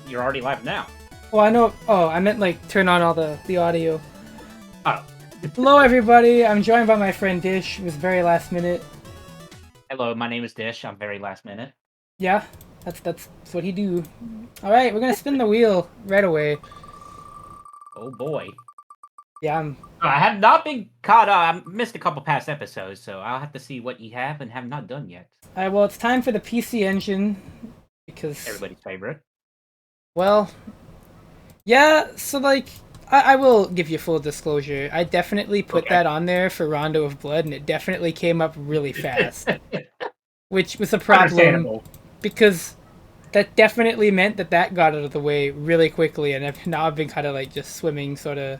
You're already live now. Well, I know. Oh, I meant like turn on all the audio. Oh. Hello, everybody. I'm joined by my friend Dish. It was very last minute. Hello, my name is Dish. I'm very last minute. Yeah, that's what he do. All right, we're gonna spin the wheel right away. Oh boy. Yeah, I have not been caught up. I missed a couple past episodes, so I'll have to see what you have and have not done yet. All right, well, it's time for the PC Engine because Everybody's favorite. well, yeah. So like, I will give you full disclosure. I definitely put that on there for Rondo of Blood, and it definitely came up really fast, which was a problem because that definitely meant that got out of the way really quickly, and now I've been kind of like just swimming, sort of.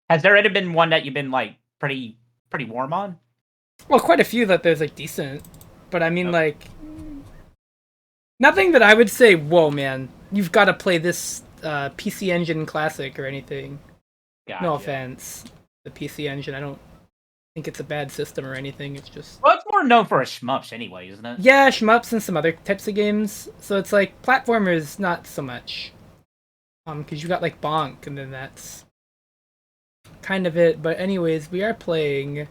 Has there already been one that you've been like pretty warm on? Well, quite a few that there's like decent, but I mean like nothing that I would say, whoa man, you've got to play this PC Engine classic or anything. Gotcha. No offense, the PC Engine. I don't think it's a bad system or anything. It's just it's more known for a shmups anyway, isn't it? Yeah, shmups and some other types of games. So it's like platformers, not so much. Because you got like Bonk, and then that's kind of it. But anyways, we are playing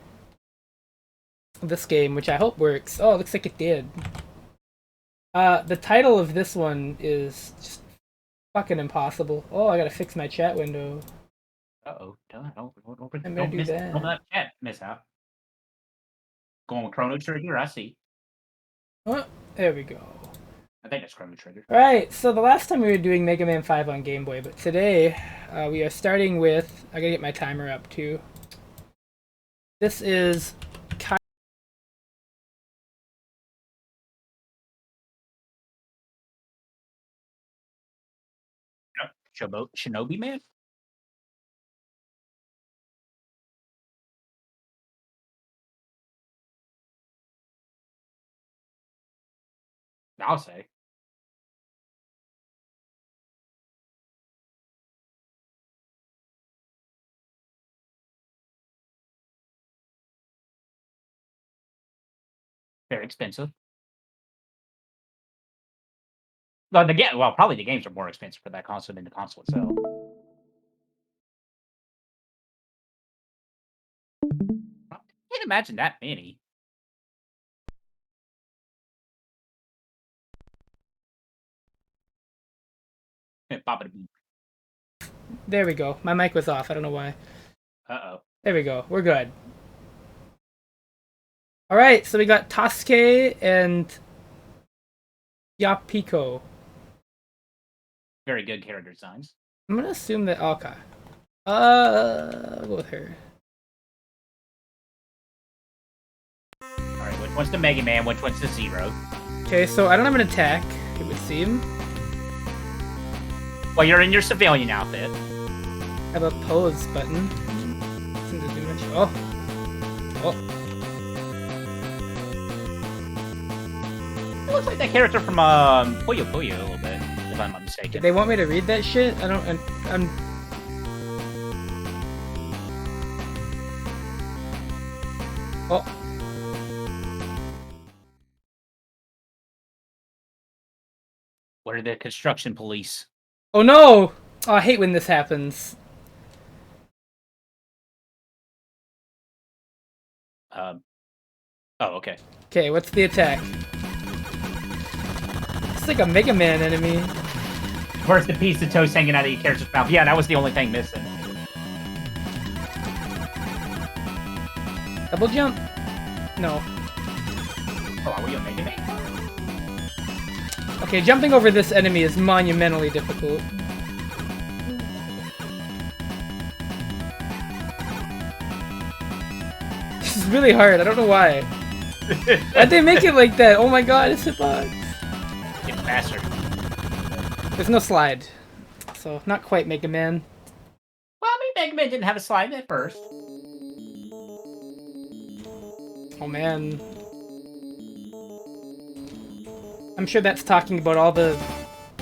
this game, which I hope works. Oh, it looks like it did. The title of this one is just fucking impossible. Oh, I gotta fix my chat window. Uh-oh. Don't do that. Don't let chat miss out. Going with Chrono Trigger, I see. Oh, there we go. I think it's Chrono Trigger. Alright, so the last time we were doing Mega Man 5 on Game Boy, but today we are starting with... I gotta get my timer up too. This is... Shinobi Man? I'll say. Very expensive. Well, probably the games are more expensive for that console than the console itself. I can't imagine that many. There we go. My mic was off. I don't know why. Uh-oh. There we go. We're good. Alright, so we got Tasuke and Yapiko. Very good character designs. I'm gonna assume that... Okay. I'll go with her. Alright, which one's the Mega Man, which one's the Zero? Okay, so I don't have an attack, it would seem. Well, you're in your civilian outfit. I have a pose button. Seems to do much. Oh. It looks like that character from Puyo Puyo a little bit, if I'm not mistaken. They want me to read that shit? I don't... I'm... Oh. What are the construction police? Oh no! Oh, I hate when this happens. Oh, okay. Okay, what's the attack? It's like a Mega Man enemy. Where's the piece of toast hanging out of your character's mouth? Yeah, that was the only thing missing. Double jump? No. Oh, are we on Mega Man? Okay, jumping over this enemy is monumentally difficult. This is really hard, I don't know why. Why'd they make it like that? Oh my god, it's hitbox. Get faster. There's no slide. So, not quite Mega Man. Well, I mean, Mega Man didn't have a slide at first. Oh man. I'm sure that's talking about all the...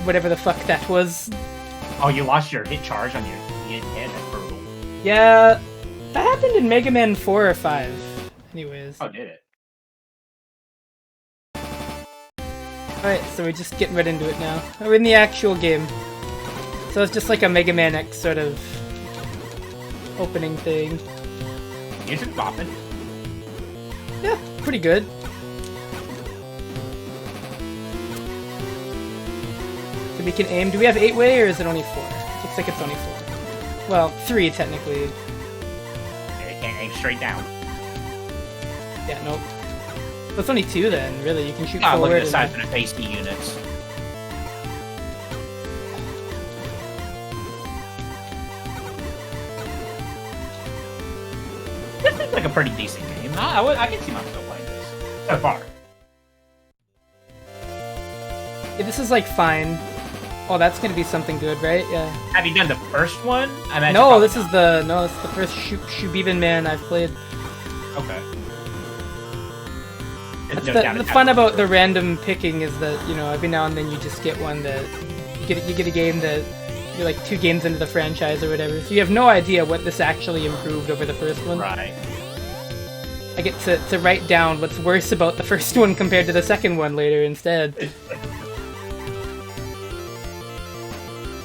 whatever the fuck that was. Oh, you lost your hit charge on your head? That's brutal. Yeah, that happened in Mega Man 4 or 5. Anyways. Oh, did it? Alright, so we're just getting right into it now. We're in the actual game. So it's just like a Mega Man X sort of opening thing. Is it bopping? Yeah, pretty good. So we can aim. Do we have 8-way or is it only 4? Looks like it's only 4. Well, 3 technically. Yeah, you can't aim straight down. Yeah, nope. So it's only 2 then, really. You can shoot Oh, forward. look at the size of the pasty units. This seems like a pretty decent game. I can see myself playing this so far. Yeah, this is like fine. Oh, that's gonna be something good, right? Yeah. Have you done the first one? I imagine No, probably this is not. it's the first Shubiban Man I've played. Okay. That's No the doubt it's fun happening. about the random picking is that, you know, every now and then you just get one that you get a game that you're like 2 games into the franchise or whatever, so you have no idea what this actually improved over the first one. Right. I get to write down what's worse about the first one compared to the second one later instead.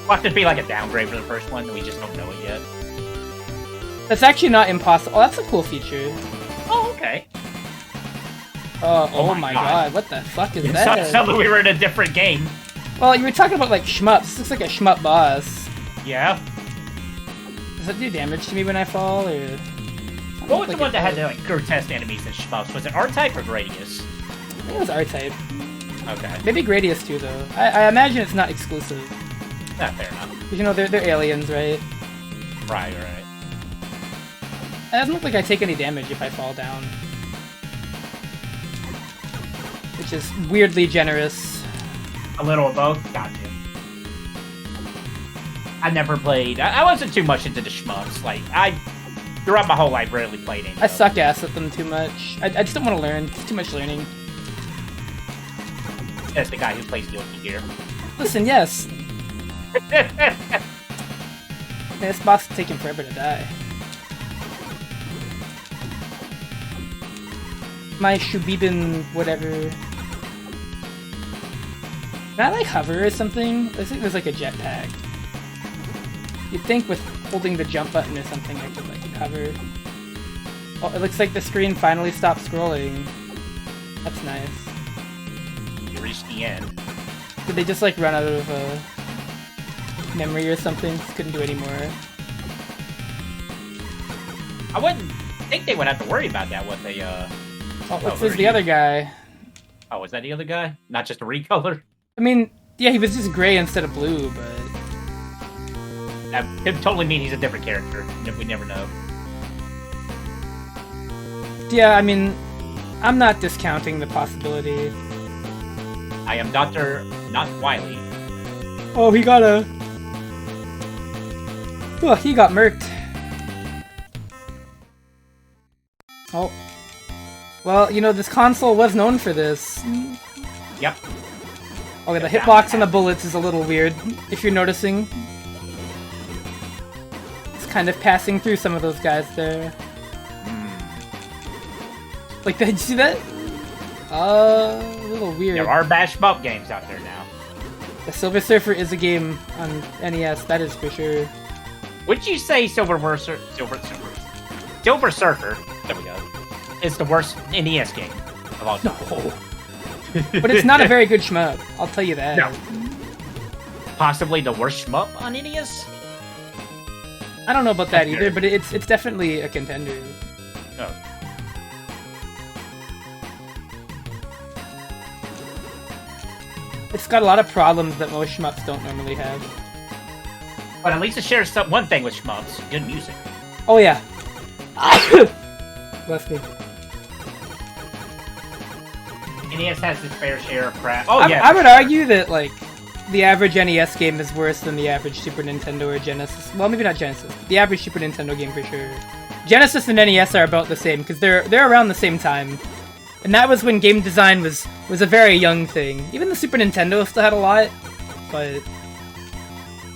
Watch it be like a downgrade for the first one, and we just don't know it yet. That's actually not impossible. Oh, that's a cool feature. Oh, okay. Oh my my God. god, what the fuck is It that? sounded like we were in a different game. Well, you were talking about like shmups. This looks like a shmup boss. Yeah. Does that do damage to me when I fall, or...? What was the one that had the like grotesque enemies and shmups? Was it R-Type or Gradius? I think it was R-Type. Okay. Maybe Gradius too, though. I imagine it's not exclusive. Not fair enough. Because, you know, they're aliens, right? Right. It doesn't look like I take any damage if I fall down. Which is weirdly generous. A little of both? Gotcha. I never played... I wasn't too much into the shmups. Like, throughout my whole life, rarely played any. I suck ass at them too much. I just don't want to learn. It's too much learning. That's the guy who plays Guilty Gear. Listen, yes. Man, this boss is taking forever to die. My Shubiban whatever. Can I like hover or something? I think there's like a jetpack. You'd think with holding the jump button or something I could like hover. Oh, it looks like the screen finally stopped scrolling. That's nice. You reached the end. Did they just like run out of memory or something? Just couldn't do anymore. I wouldn't think they would have to worry about that with a, Oh, there's the other guy. Oh, is that the other guy? Not just a recolor? I mean, yeah, he was just gray instead of blue, but... That could totally mean he's a different character. We never know. Yeah, I mean, I'm not discounting the possibility. I am Dr. Not Wily. Oh, he got a... Oh, he got murked. Oh. Well, you know, this console was known for this. Yep. Okay, the hitbox on the bullets is a little weird, if you're noticing. It's kind of passing through some of those guys there. Like, did you see that? A little weird. There are bad shmup games out there now. The Silver Surfer is a game on NES, that is for sure. Would you say Silver Surfer, there we go, is the worst NES game of all time? No. But it's not a very good shmup, I'll tell you that. No. Possibly the worst shmup on NES? I don't know about that That's either, fair. but it's definitely a contender. Oh. It's got a lot of problems that most shmups don't normally have. But at least it shares one thing with shmups, good music. Oh yeah. Bless me. NES has its fair share of crap. Oh, I, yeah. I would argue that, like, the average NES game is worse than the average Super Nintendo or Genesis. Well, maybe not Genesis, but the average Super Nintendo game for sure. Genesis and NES are about the same, because they're around the same time. And that was when game design was a very young thing. Even the Super Nintendo still had a lot, but...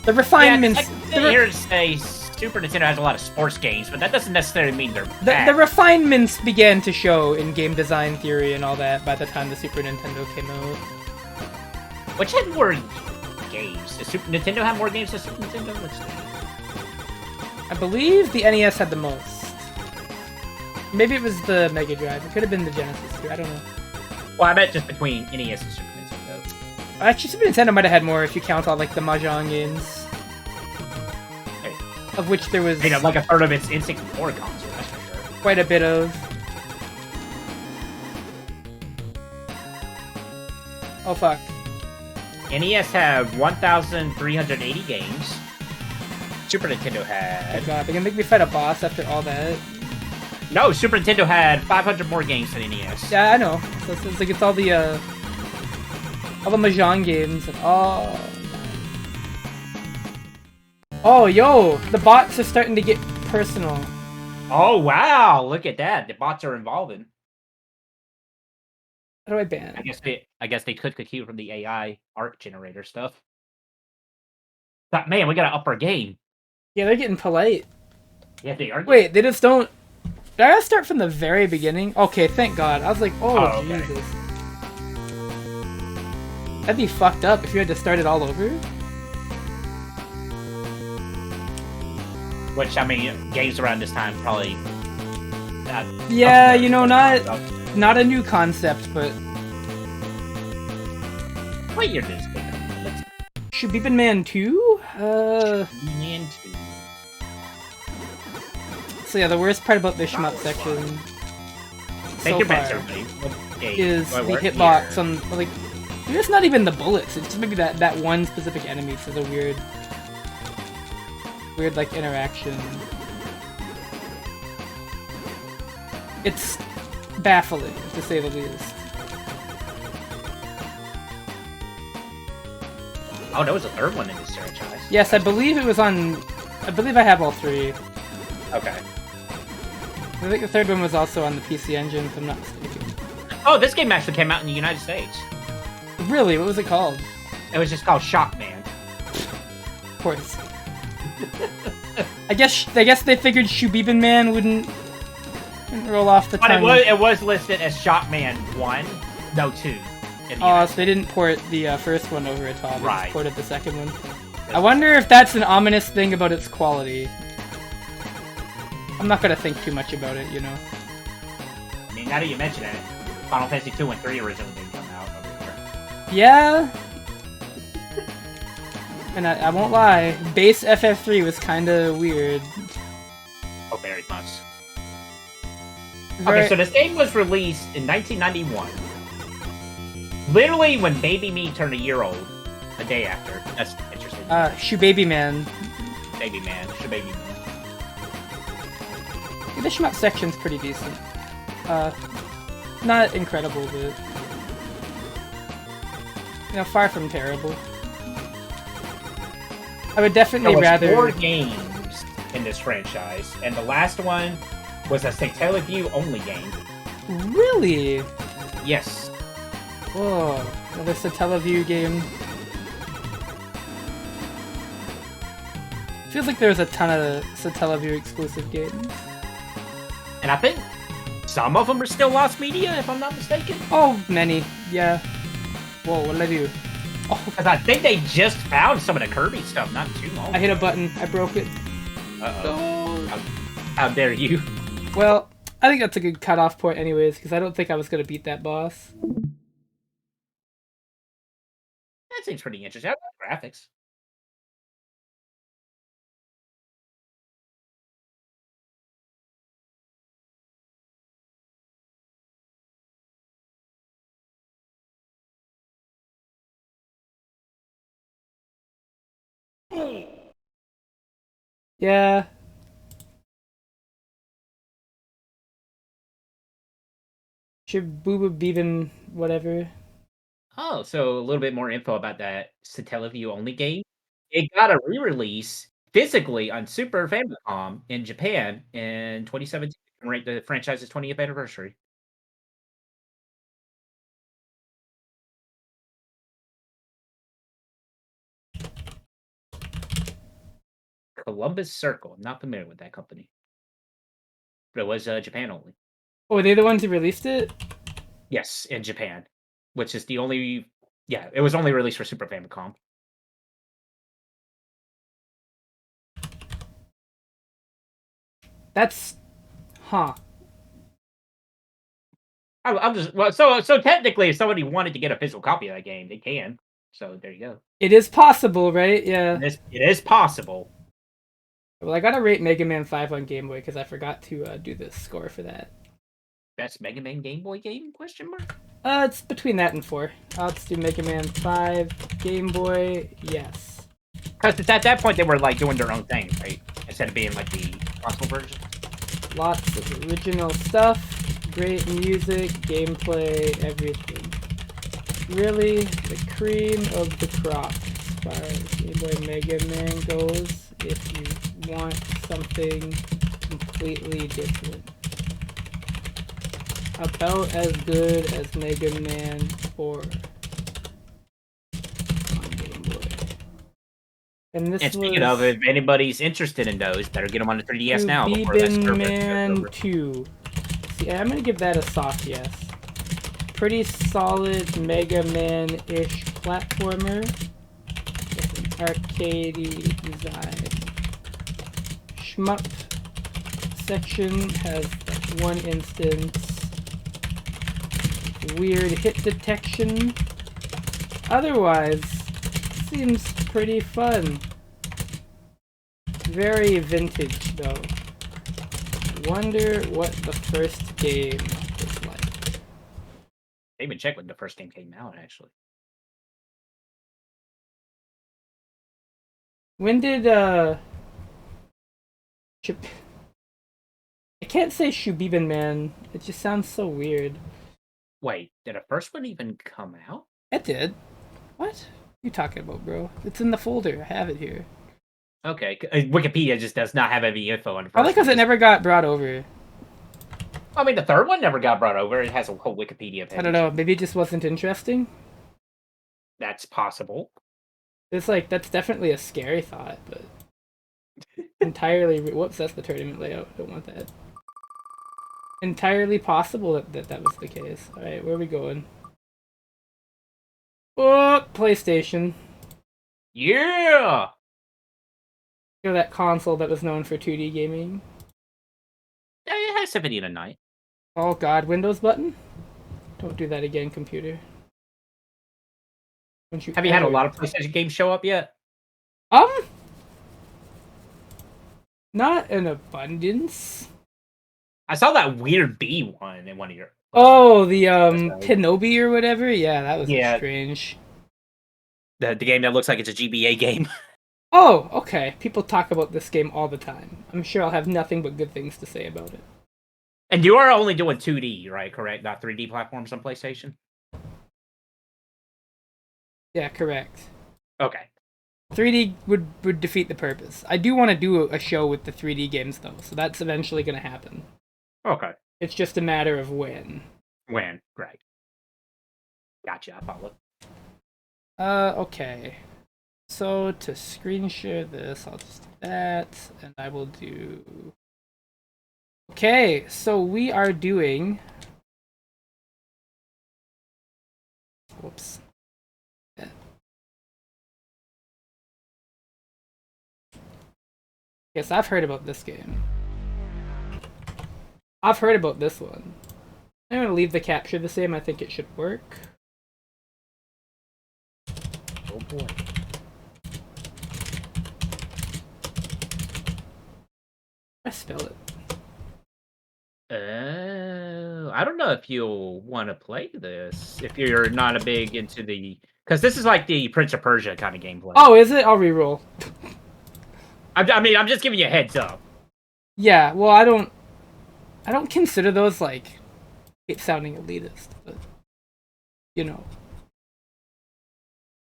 The refinements... I can hear it say Super Nintendo has a lot of sports games, but that doesn't necessarily mean they're The bad. refinements began to show in game design theory and all that by the time the Super Nintendo came out. Which had more games? Does Super Nintendo have more games than Super Nintendo? Let's see. I believe the NES had the most. Maybe it was the Mega Drive. It could have been the Genesis too. I don't know. Well, I meant just between NES and Super Nintendo. Actually, Super Nintendo might have had more if you count all like the Mahjong games. Hey. Of which there was Like a third of its N64 console, that's for sure. quite a bit of. Oh fuck. NES had 1,380 games. Super Nintendo had... Oh god, they're gonna make me fight a boss after all that. No, Super Nintendo had 500 more games than NES. Yeah, I know. So it's like it's all the Mahjong games and oh, yo, the bots are starting to get personal. Oh, wow, look at that. The bots are involving. How do I ban? I guess they took the cue from the AI art generator stuff. But man, we gotta up our game. Yeah, they're getting polite. Yeah, they are. Wait, they just don't. Did I gotta start from the very beginning? Okay, thank God. I was like, oh, okay. Jesus. That'd be fucked up if you had to start it all over. Which, I mean, games around this time probably... yeah, you know, not a new concept, but... What year did this game come out? Shubibin Man 2? Man 2. So yeah, the worst part about the shmup section Take so your far bets, everybody. is the hitbox on, like, it's not even the bullets, it's just maybe that one specific enemy for the weird, like, interaction. It's baffling, to say the least. Oh, there was a third one in this franchise. Yes, I believe it was on... I believe I have all three. Okay. I think the third one was also on the PC Engine, if I'm not mistaken. Oh, this game actually came out in the United States. Really? What was it called? It was just called Shockman. Of course. I guess they figured Shubibin Man wouldn't roll off the tongue. But it was listed as Shockman 1, no 2. Oh, so they didn't port the first one over at all. They right. just ported the second one. I wonder if that's an ominous thing about its quality. I'm not gonna think too much about it, you know. I mean, now that you mention it, Final Fantasy 2 and 3 originally didn't come out over here. Yeah. And I won't lie, base FF3 was kinda weird. Oh, very much. Okay, so this game was released in 1991. Literally when Baby Me turned a year old, a day after. That's interesting. Shubaby Man. Baby Man, Shubaby Man. The shmup section's pretty decent. Not incredible, but... you know, far from terrible. I would definitely rather... There was 4 games in this franchise, and the last one was a Satellaview only game. Really? Yes. Whoa, another Satellaview game. Feels like there's a ton of Satellaview exclusive games. And I think some of them are still lost media, if I'm not mistaken. Oh, many. Yeah. Whoa, what did I do? Oh, because I think they just found some of the Kirby stuff not too long. I hit a button. I broke it. Uh-oh. How dare you? Well, I think that's a good cutoff point anyways, because I don't think I was going to beat that boss. That seems pretty interesting. I like graphics. Yeah. Shibuba Beeben, whatever. Oh, so a little bit more info about that Satellaview only game. It got a re-release physically on Super Famicom in Japan in 2017, right? The franchise's 20th anniversary. Columbus Circle. I'm not familiar with that company. But it was Japan only. Oh, were they the ones who released it? Yes, in Japan. Which is the only Yeah, it was only released for Super Famicom. That's, huh. I'm just well, so technically, if somebody wanted to get a physical copy of that game, they can. So there you go. It is possible, right? Yeah. It is possible. Well, I gotta rate Mega Man 5 on Game Boy because I forgot to do the score for that. Best Mega Man Game Boy game? Question mark. It's between that and 4. Let's do Mega Man 5, Game Boy, yes. Because it's at that point they were like doing their own thing, right? Instead of being like the console version. Lots of original stuff, great music, gameplay, everything. Really, the cream of the crop as far as Game Boy Mega Man goes, if you want something completely different. About as good as Mega Man 4 on Game Boy. And this And speaking was of, if anybody's interested in those, better get them on the 3DS now before that Subiban service goes Man over. 2. See, I'm gonna give that a soft yes. Pretty solid Mega Man-ish platformer with an arcadey design. Shmup section has like one instance. Weird hit detection. Otherwise, seems pretty fun. Very vintage though. Wonder what the first game was like. I even checked when the first game came out, actually. When did I can't say Shubiban Man. It just sounds so weird. Wait, did a first one even come out? It did. What? You talking about, bro? It's in the folder. I have it here. Okay, Wikipedia just does not have any info on the Probably first one. because it never got brought over. I mean, the third one never got brought over. It has a whole Wikipedia page. I don't know. Maybe it just wasn't interesting. That's possible. It's like that's definitely a scary thought, but entirely. Whoops, that's the tournament layout. I don't want that. Entirely possible that was the case. All right, where are we going? Oh, PlayStation. Yeah! You know that console that was known for 2D gaming? It has Symphony of the Night. Oh god, Windows button? Don't do that again, computer. Don't you Have you had a ever... lot of PlayStation games show up yet? Um, not an abundance. I saw that weird B one in one of your. Oh, the episodes. Pinobi or whatever. Yeah, that was Yeah. strange. The game that looks like it's a GBA game. Oh, okay. People talk about this game all the time. I'm sure I'll have nothing but good things to say about it. And you are only doing 2D, right? Correct? Not 3D platforms on PlayStation? Yeah, correct. Okay. 3D would defeat the purpose. I do want to do a show with the 3D games though, so that's eventually going to happen. Okay. It's just a matter of when. When? Right. Gotcha. I follow. Okay. So to screen share this, I'll just do that, and I will do... Okay, so we are doing... Whoops. Yes, I've heard about this game. I've heard about this one. I'm gonna leave the capture the same. I think it should work. Oh boy. I spell it. I don't know if you'll want to play this if you're not a big into the because this is like the Prince of Persia kind of gameplay. Oh, is it? I'll reroll. I mean, I'm just giving you a heads up. Yeah, well, I don't consider those like it sounding elitist, but you know.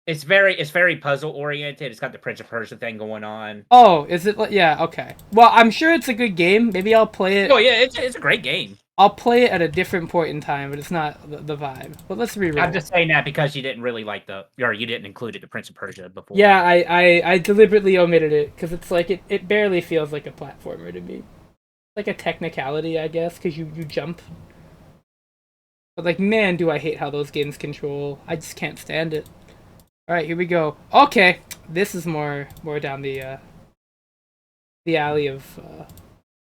It's very puzzle oriented. It's got the Prince of Persia thing going on. Oh, is it? Yeah, okay. Well, I'm sure it's a good game. Maybe I'll play it. Oh yeah, it's a great game. I'll play it at a different point in time, but it's not the vibe. But let's reroll. I'm just saying that because you didn't really like or you didn't include the Prince of Persia before. Yeah, I deliberately omitted it because it's like it barely feels like a platformer to me. Like a technicality, I guess, because you jump. But like, man, do I hate how those games control. I just can't stand it. All right, here we go. Okay, this is more down the alley of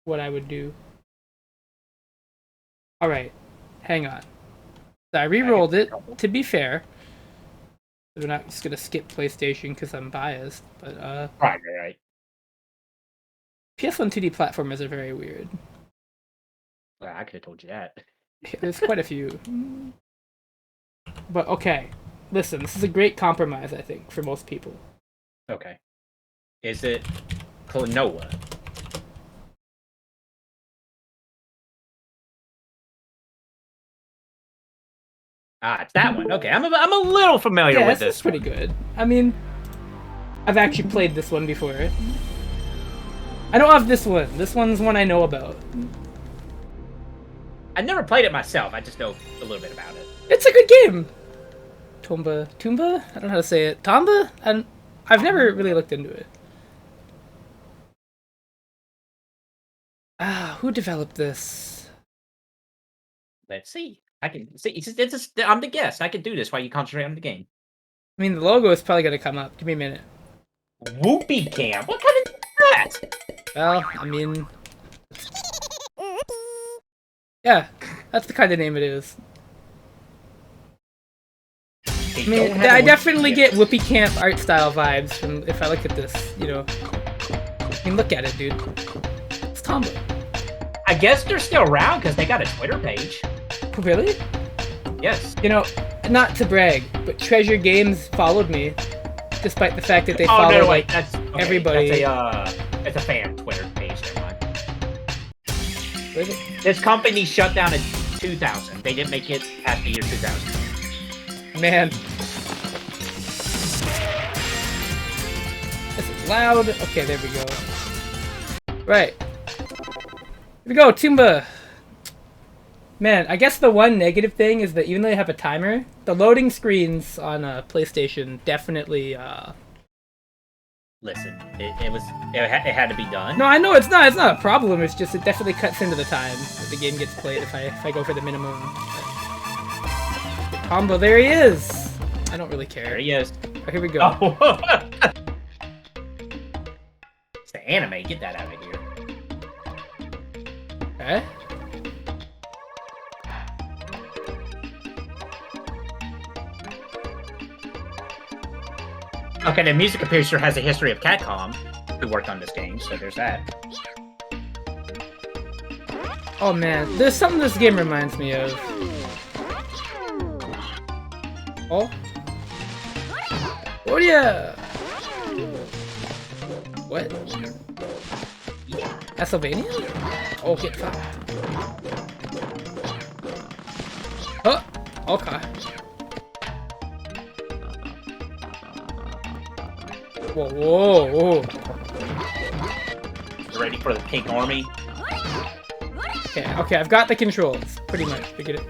what I would do. All right, hang on. So I re-rolled it. To be fair, we're not just gonna skip PlayStation because I'm biased. But Right. PS1 2D platformers are very weird. Well, I could have told you that. There's quite a few. But okay, listen, this is a great compromise, I think, for most people. Okay. Is it Klonoa? Ah, it's that one. Okay, I'm a little familiar Yeah, with this is this pretty one. good. I mean, I've actually played this one before. I know of this one. This one's one I know about. I never played it myself. I just know a little bit about it. It's a good game. Tomba? I don't know how to say it. Tomba? I've never really looked into it. Who developed this? Let's see. I can see. I'm the guest. I can do this while you concentrate on the game. I mean, the logo is probably gonna come up. Give me a minute. Whoopee Camp. What kind of is that? Well, I mean, yeah, that's the kind of name it is. I mean, I definitely get Whoopee Camp art style vibes from if I look at this, you know. I mean, look at it, dude. It's Tomba. I guess they're still around because they got a Twitter page. Really? Yes. You know, not to brag, but Treasure Games followed me, despite the fact that they followed wait, that's okay. everybody. That's a fan Twitter page. Never mind. What is it? This company shut down in 2000. They didn't make it past the year 2000. Man. This is loud. Okay, there we go. Right. Here we go, Toomba. Man, I guess the one negative thing is that even though they have a timer, the loading screens on PlayStation definitely. Listen, it had to be done. No, I know it's not a problem. It's just it definitely cuts into the time that the game gets played if I go for the minimum. Combo, there he is. I don't really care. There he is. Oh, here we go. Oh. It's the anime. Get that out of here. Okay. Okay, the music producer has a history of Capcom, who worked on this game, so there's that. Oh man, there's something this game reminds me of. Oh. Oh yeah! What? Castlevania? Oh, get fucked. Oh! Okay. Whoa. You ready for the pink army? Okay, I've got the controls, pretty much. To get it.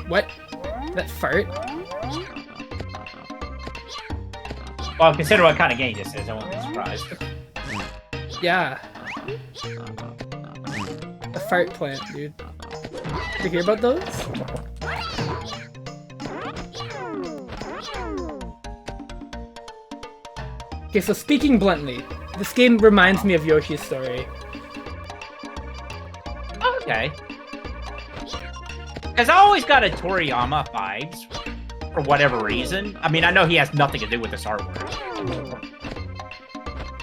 What? That fart? Well, consider what kind of game this is. I won't be surprised. Yeah. A fart plant, dude. Did you hear about those? Okay, so speaking bluntly, this game reminds me of Yoshi's Story. Okay. Because I always got a Toriyama vibes, for whatever reason. I mean, I know he has nothing to do with this artwork.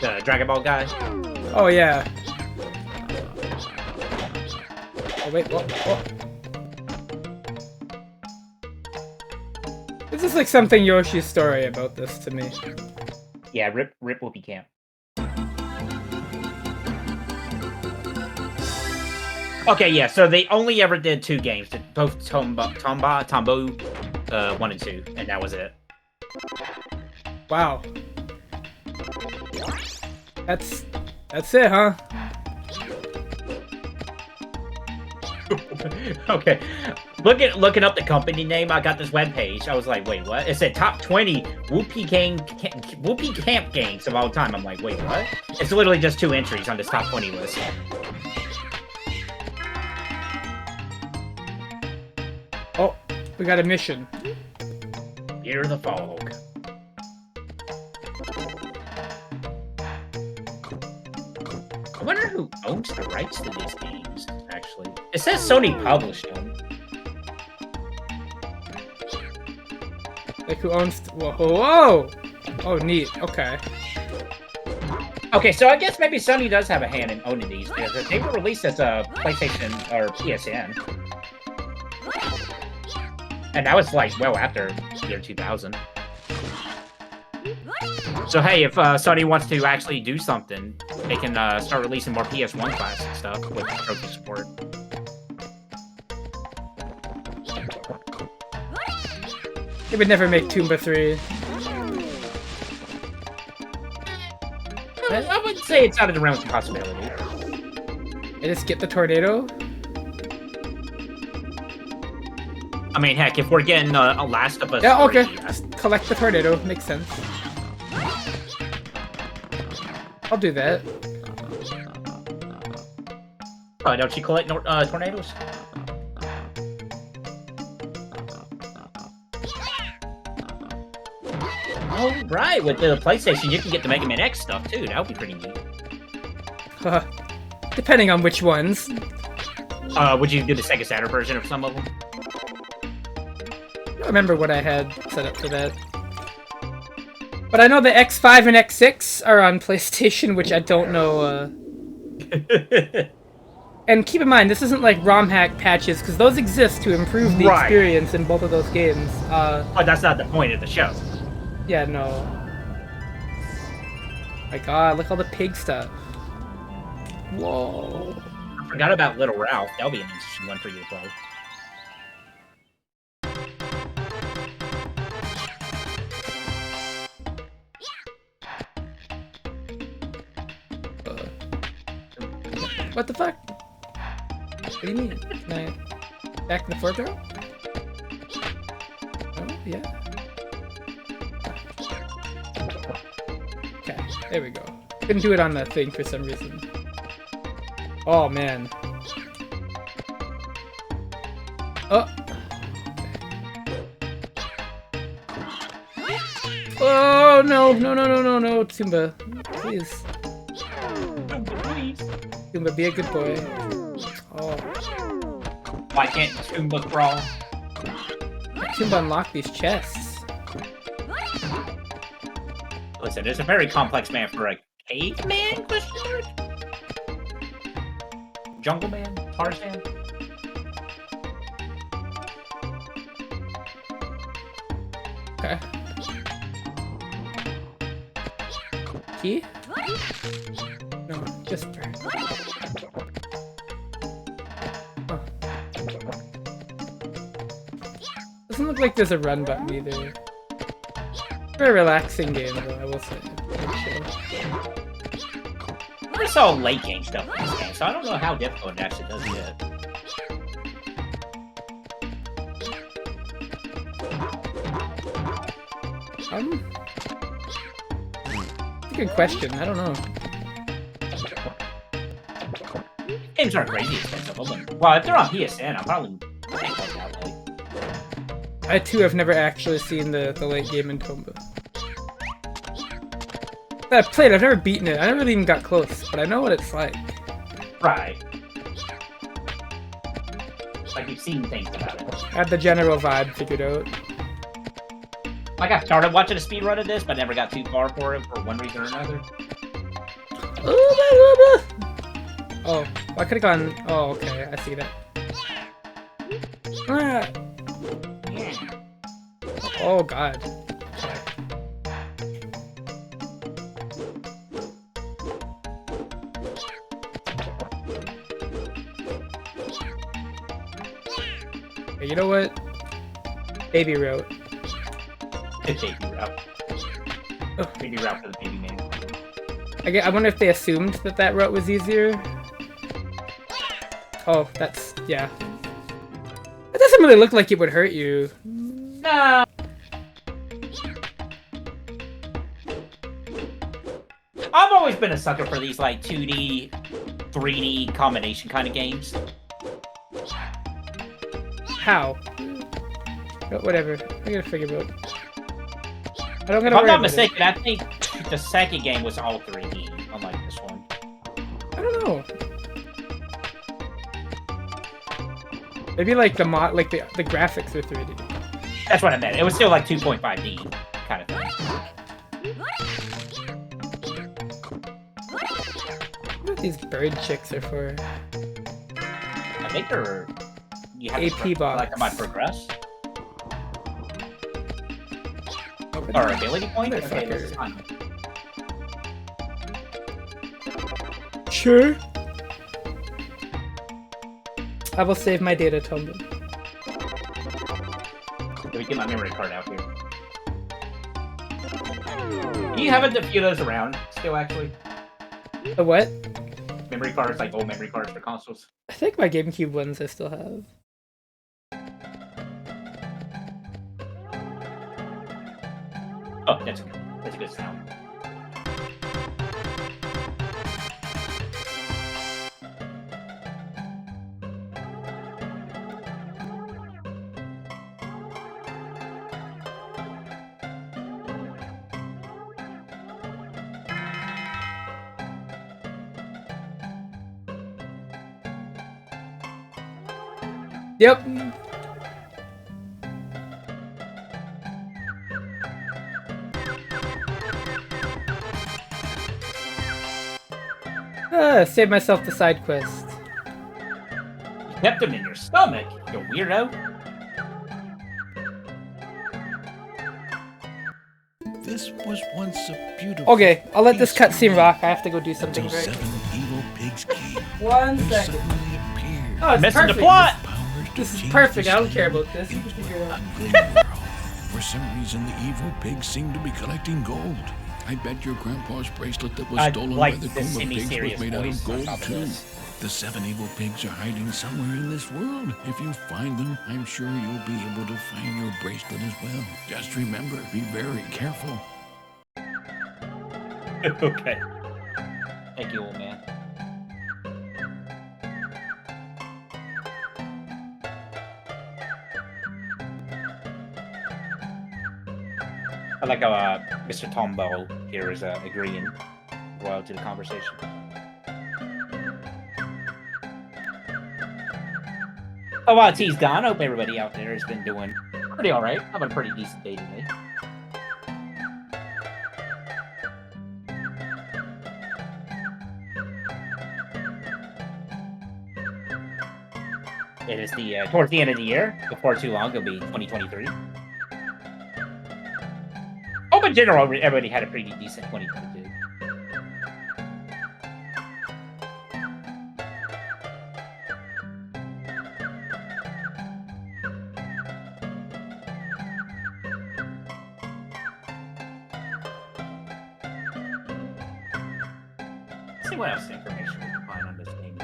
The Dragon Ball guy. Oh, yeah. Oh, wait, what? This is like something Yoshi's Story about this to me. Yeah, rip Whoopee Camp. Okay, yeah, so they only ever did 2 games, both Tombo 1 and 2, and that was it. Wow. That's it, huh? Okay, looking up the company name, I got this webpage. I was like, wait, what? It said top 20 Whoopee Camp games of all time. I'm like, wait, what? It's literally just 2 entries on this top 20 list. Oh, We got a mission. Fear the fog. I wonder who owns the rights to these games, actually. It says Sony published them. Like, who owns... Whoa, whoa! Oh, neat. Okay. Okay, so I guess maybe Sony does have a hand in owning these, because they were released as a PlayStation or PSN. And that was, like, well after the year 2000. So, hey, if Sony wants to actually do something, they can start releasing more PS1 classic stuff with trophy support. They would never make Tomba 3. I wouldn't say it's out of the realms of possibility. I just get the tornado? I mean, heck, if we're getting a Last of Us Yeah, okay. 3, Just collect the tornado. Makes sense. I'll do that. Oh, don't you collect tornadoes? Oh, right, with the PlayStation, you can get the Mega Man X stuff, too. That would be pretty neat. Depending on which ones. Would you do the Sega Saturn version of some of them? I don't remember what I had set up for that. But I know the X5 and X6 are on PlayStation, which I don't know, And keep in mind, this isn't like ROM hack patches, because those exist to improve the experience in both of those games. But that's not the point of the show. Yeah, no. My god, look at all the pig stuff. Whoa. I forgot about Little Ralph. That'll be an interesting one for you to play. What the fuck? What do you mean? Can I back in the foreground? Oh, yeah. Okay, there we go. Couldn't do it on that thing for some reason. Oh, man. Oh! Oh, no, no, no, no, no, no, Toomba. Please. Toomba, be a good boy. Oh. Why can't Toomba crawl? Toomba unlock these chests. Listen, it's a very complex man for a caveman? Question mark? Jungle man? Tarzan? Okay. Key? No, just for... Huh. Doesn't look like there's a run button either. Very relaxing game though, I will say. I never saw late game stuff in this game, so I don't know how difficult it actually does get. That's a good question, I don't know. Games aren't crazy expensive, but well, if they're on PSN, I'll probably take those that way. I too have never actually seen the late game in Tomba. I've played, I've never beaten it, I never really even got close, but I know what it's like. Right. Like, you've seen things about it. I had the general vibe figured out. Like, I started watching a speedrun of this, but never got too far for it for one reason or another. Oh, I could've gone... Oh, okay, I see that. Ah. Oh, God. Okay. Okay, you know what? Baby route. Baby route. Oh. Baby route for the baby man. I wonder if they assumed that that route was easier. Oh, that's... yeah. It doesn't really look like it would hurt you. No. I've always been a sucker for these, like, 2D, 3D combination kind of games. How? But whatever. I gotta figure out. I don't gotta If I'm worry not about mistaken, I think the second game was all 3D, unlike this one. I don't know. Maybe like the graphics are 3D. That's what I meant. It was still like 2.5D kind of thing. What these bird chicks are for? I think they're you have AP to box. like them by progress Open or it. ability point. Okay, Motherfucker. this is fine. Sure. I will save my data, Tumblr. Let me get my memory card out here. Do you have a few of those around still, actually? The what? Memory cards, like old memory cards for consoles. I think my GameCube ones I still have. Oh, that's a good sound. Yep. Save myself the side quest. You kept them in your stomach, you weirdo. This was once a beautiful. Okay, I'll let this peaceful cutscene rock. I have to go do something until very. 7 evil pigs came. 1 and second. suddenly appeared. Oh, it's Missing the perfect. plot. Powers to This is change perfect. the I don't care scene about this. You can figure it out. into a grim world. For some reason, the evil pigs seemed to be collecting gold. I bet your grandpa's bracelet that was I stolen like by the the Groom of Pigs semi-serious was made out voice of on gold top of too. this. The 7 evil pigs are hiding somewhere in this world. If you find them, I'm sure you'll be able to find your bracelet as well. Just remember, be very careful. Okay. Thank you, old man. I like how Mr. Tombow here is agreeing well to the conversation. Oh, while T's gone, I hope everybody out there has been doing pretty alright. Having a pretty decent day today. It is the towards the end of the year. Before too long, it'll be 2023. Oh, but in general, everybody had a pretty decent 2022. Let's see what else information we can find on this game.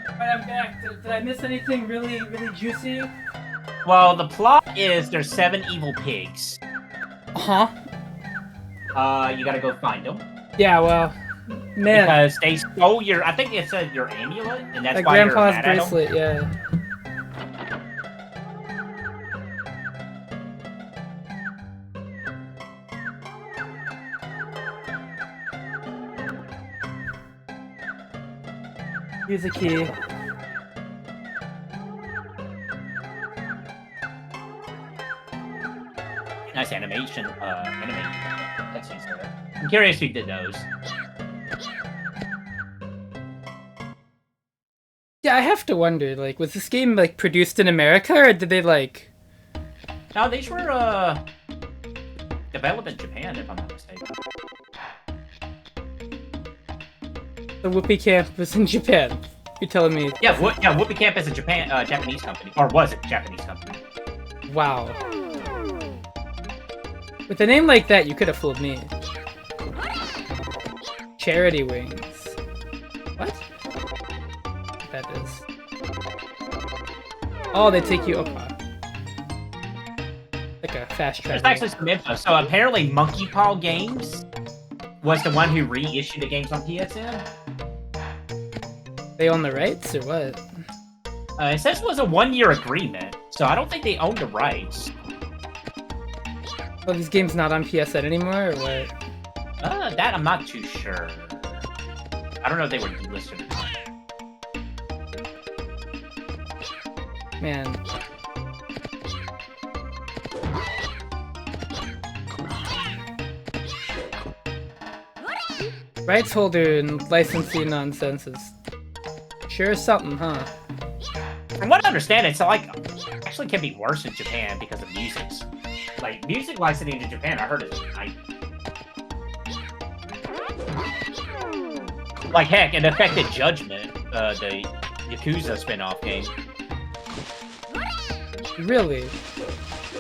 Alright, I'm back. Did I miss anything really juicy? Well, the plot is there's 7 evil pigs. Uh-huh. You gotta go find them Yeah, well, man. because they stole your. I think it said your amulet, and that's Like why you're grandpa's mad at 'em. bracelet, yeah. Use a key. Nice animation. That's used there. I'm curious who did those. Yeah, I have to wonder, like, was this game, like, produced in America, or did they, like... No, these were developed in Japan, if I'm not mistaken. The Whoopi Camp was in Japan? You're telling me... Yeah, Whoopi Camp is a Japanese company, or was a Japanese company. Wow. With a name like that, you could have fooled me. Charity Wings. What? That is. Oh, they take you. Okay. Like a fast There's travel. actually some info. So apparently Monkey Paw Games was the one who reissued the games on PSN. They own the rights or what? It says it was a 1-year agreement, so I don't think they own the rights. Well, these games not on PSN anymore or what? That I'm not too sure. I don't know if they were delisted or not. Man. Rights holder and licensing nonsense is sure something, huh? From what I understand, it's like actually can be worse in Japan because of music. Like music licensing in Japan, I heard is like heck, it affected Judgment, the Yakuza spin-off game. Really?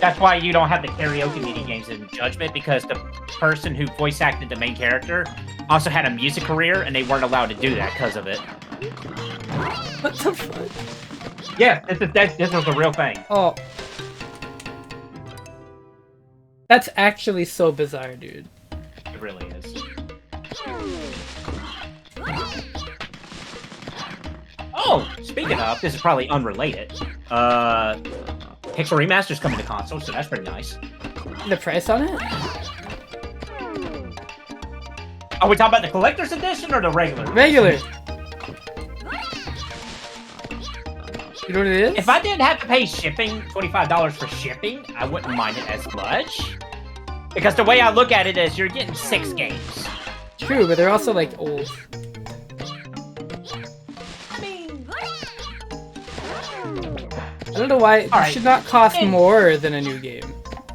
That's why you don't have the karaoke mini games in Judgment, because the person who voice acted the main character also had a music career, and they weren't allowed to do that because of it. What the fuck? Yeah, this was a real thing. Oh. That's actually so bizarre, dude. It really is. Oh, speaking of, this is probably unrelated. Pixel Remaster's coming to console, so that's pretty nice. The price on it? Are we talking about the collector's edition or the regular? Regular. You know what it is? If I didn't have to pay shipping, $25 for shipping, I wouldn't mind it as much. Because the way I look at it is you're getting 6 games. True, but they're also like old. I don't know why it should not cost more than a new game,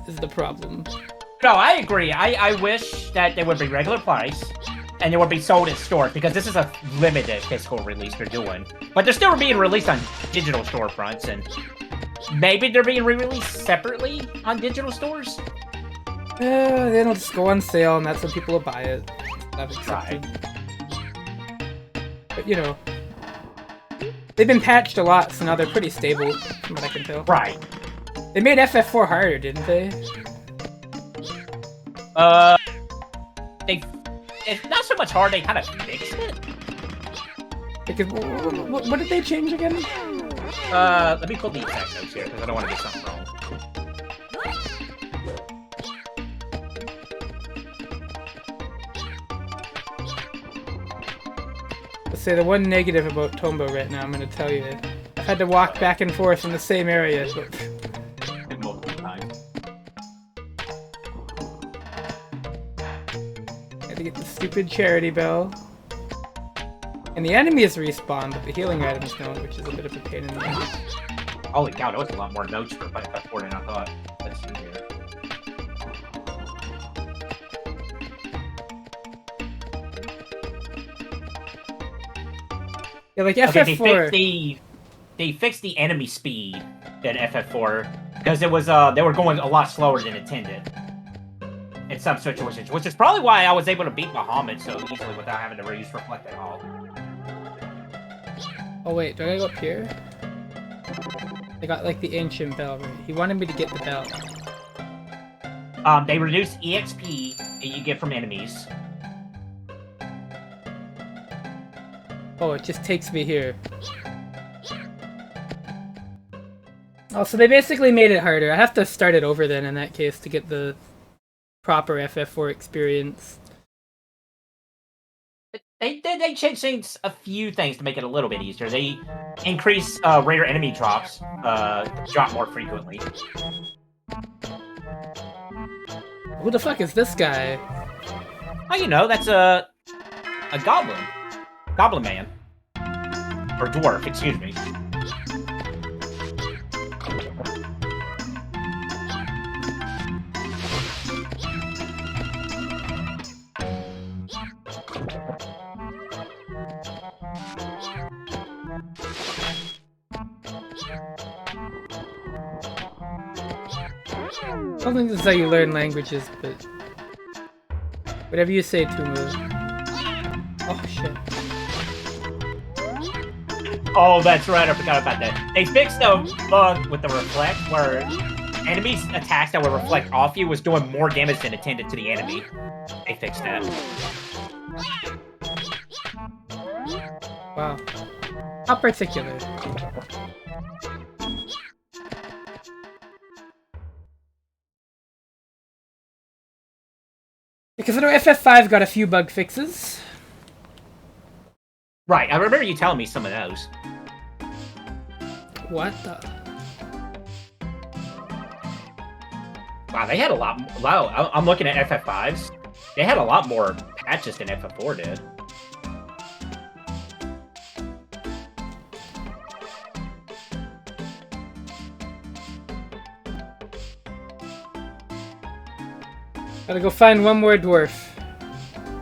is the problem. No, I agree. I wish that they would be regular price, and they would be sold in stores, because this is a limited physical release they're doing. But they're still being released on digital storefronts, and maybe they're being re-released separately on digital stores? Then it'll just go on sale, and that's when people will buy it. I've accepted. But, you know, they've been patched a lot, so now they're pretty stable, from what I can tell. Right. They made FF4 harder, didn't they? It's not so much hard, they kind of fixed it. Because, what did they change again? Let me pull the exact notes here, because I don't want to get something wrong. Let's say the one negative about Tombow right now, I'm going to tell you. I've had to walk back and forth in the same area, but... Multiple times. Had to get the stupid charity bell. And the enemies respawn, but the healing items don't, which is a bit of a pain in the ass. Holy cow, that was a lot more notes for FF4 than I thought. Let's see here. Yeah, like Okay, FF4... they fixed the enemy speed than FF4, because it was they were going a lot slower than intended in some situations, which is probably why I was able to beat Bahamut so easily without having to reuse Reflect at all. Oh wait, do I gotta go up here? I got like the ancient bell, right? He wanted me to get the bell. They reduced EXP that you get from enemies. Oh, it just takes me here. Oh, so they basically made it harder. I have to start it over then in that case to get the proper FF4 experience. They changed a few things to make it a little bit easier. They increased rare enemy drops, drop more frequently. Who the fuck is this guy? Oh, you know, that's a goblin. Goblin man. Or dwarf, excuse me. I don't think this is how you learn languages, but... Whatever you say, Tumu. Oh, shit. Oh, that's right, I forgot about that. They fixed the bug with the reflect, where enemies attacks that would reflect off you was doing more damage than intended to the enemy. They fixed that. Wow. How particular. Because I know FF5 got a few bug fixes. Right, I remember you telling me some of those. What the? Wow, they had a lot. Wow, I'm looking at FF5s. They had a lot more patches than FF4 did. Gotta go find one more dwarf.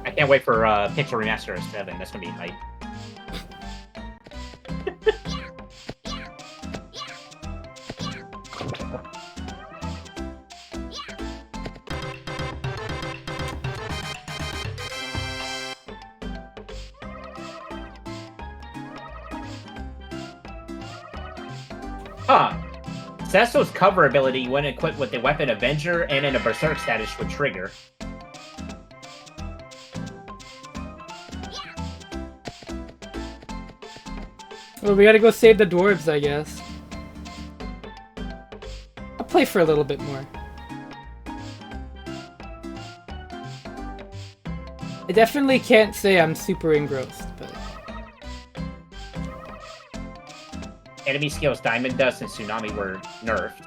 I can't wait for Pixel Remaster 7. That's gonna be hype. Huh. Cecil's cover ability, when equipped with the Weapon Avenger and in a Berserk status, would trigger. Well, we gotta go save the dwarves, I guess. I'll play for a little bit more. I definitely can't say I'm super engrossed, but... Enemy skills Diamond Dust and Tsunami were nerfed.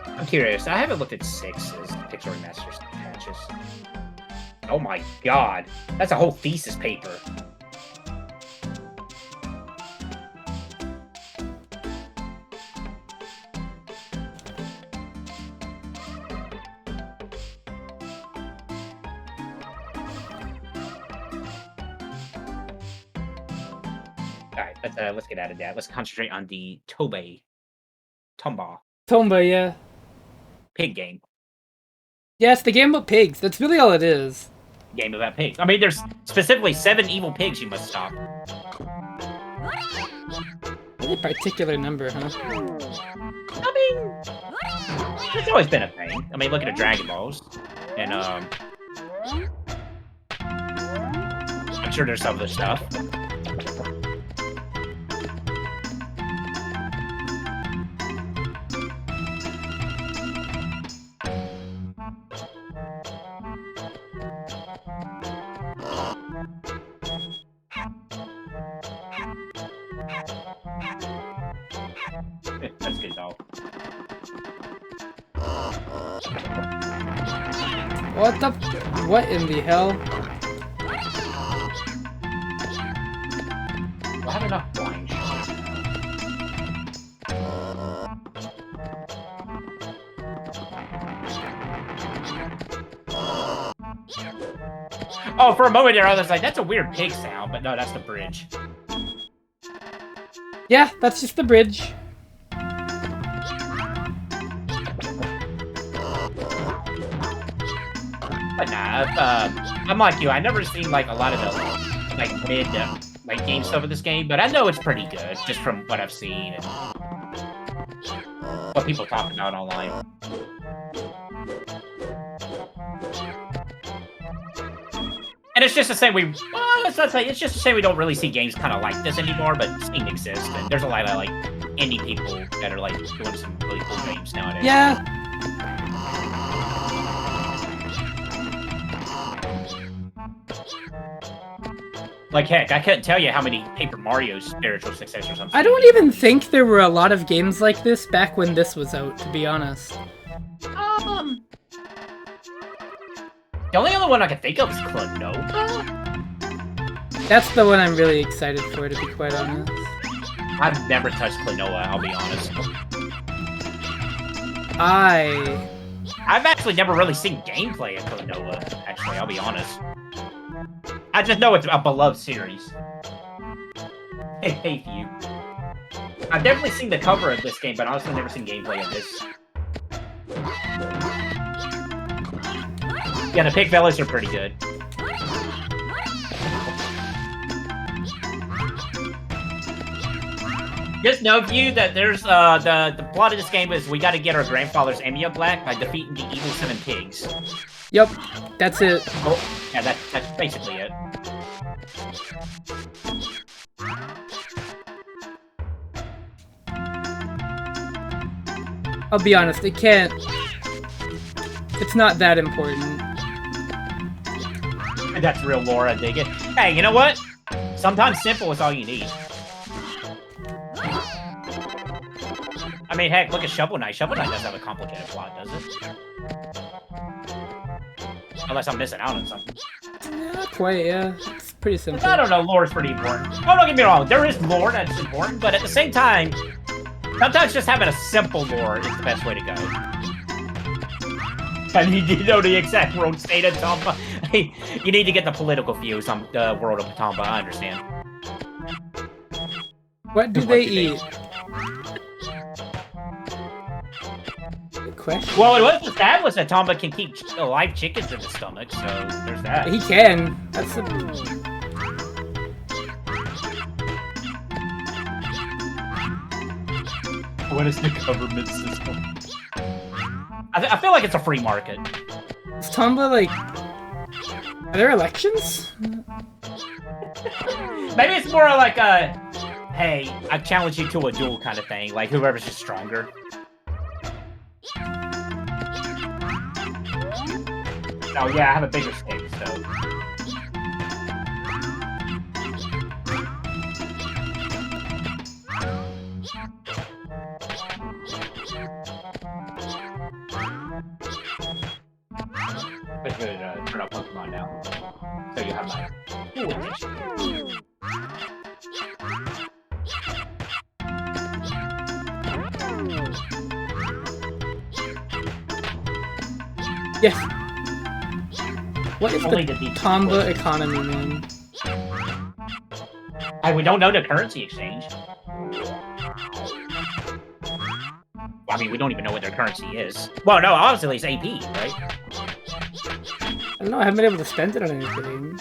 I'm curious. I haven't looked at 6's Pixel Remasters patches. Oh my god. That's a whole thesis paper. Alright, let's get out of that. Let's concentrate on the Tomba Tomba, yeah. pig game. Yeah, it's the game about pigs. That's really all it is. Game about pigs. I mean, there's specifically 7 evil pigs you must stop. Really particular number, huh? I mean, it's always been a thing. I mean, look at the Dragon Balls. And, I'm sure there's some other stuff. That's good, though. What the... What in the hell? Do I have enough blind shots? Oh, for a moment there, I was like, that's a weird pig sound, but no, that's the bridge. Yeah, that's just the bridge. But nah, I'm like you. I never seen like a lot of the like mid like game stuff of this game, but I know it's pretty good just from what I've seen and what people talk about online. And it's just the same. It's just a shame we don't really see games kind of like this anymore. But Steam exists, and there's a lot of like indie people that are like doing some really cool games nowadays. Yeah. Like heck, I couldn't tell you how many Paper Mario spiritual successors I'm. I don't even think there were a lot of games like this back when this was out, to be honest. The only other one I can think of is Clonova. That's the one I'm really excited for, to be quite honest. I've never touched Clonova, I'll be honest. I've actually never really seen gameplay of Clonova, actually, I'll be honest. I just know it's a beloved series. Hey, you. I've definitely seen the cover of this game, but honestly I've never seen gameplay of this. Yeah, the pig fellas are pretty good. Just note you that there's the plot of this game is we got to get our grandfather's Emiya Black by defeating the evil 7 pigs. Yep, that's it. Oh, yeah, that's basically it. I'll be honest, it can't. It's not that important. That's real lore, I dig it. Hey, you know what? Sometimes simple is all you need. I mean, heck, look at Shovel Knight. Shovel Knight doesn't have a complicated plot, does it? Unless I'm missing out on something. Not quite, yeah. It's pretty simple. I don't know, lore is pretty important. Oh, don't get me wrong, there is lore that's important, but at the same time, sometimes just having a simple lore is the best way to go. I mean, you know the exact world state of Tomba. You need to get the political views on the world of Tomba, I understand. What do they eat? Good question. Well, it was established that Tomba can keep alive chickens in his stomach, so there's that. He can. That's the... What is the government system? I feel like it's a free market. Is Tomba like... Are there elections? Maybe it's more like a, hey, I challenge you to a duel kind of thing, like whoever's just stronger. Oh yeah, I have a bigger stick, so. Let's go turn up Pokemon now. So you have my full attention. Yes. What is Only the the deep Tomba support. economy, man? We don't know the currency exchange. I mean, we don't even know what their currency is. Well, no, obviously it's AP, right? I don't know, I haven't been able to spend it on anything.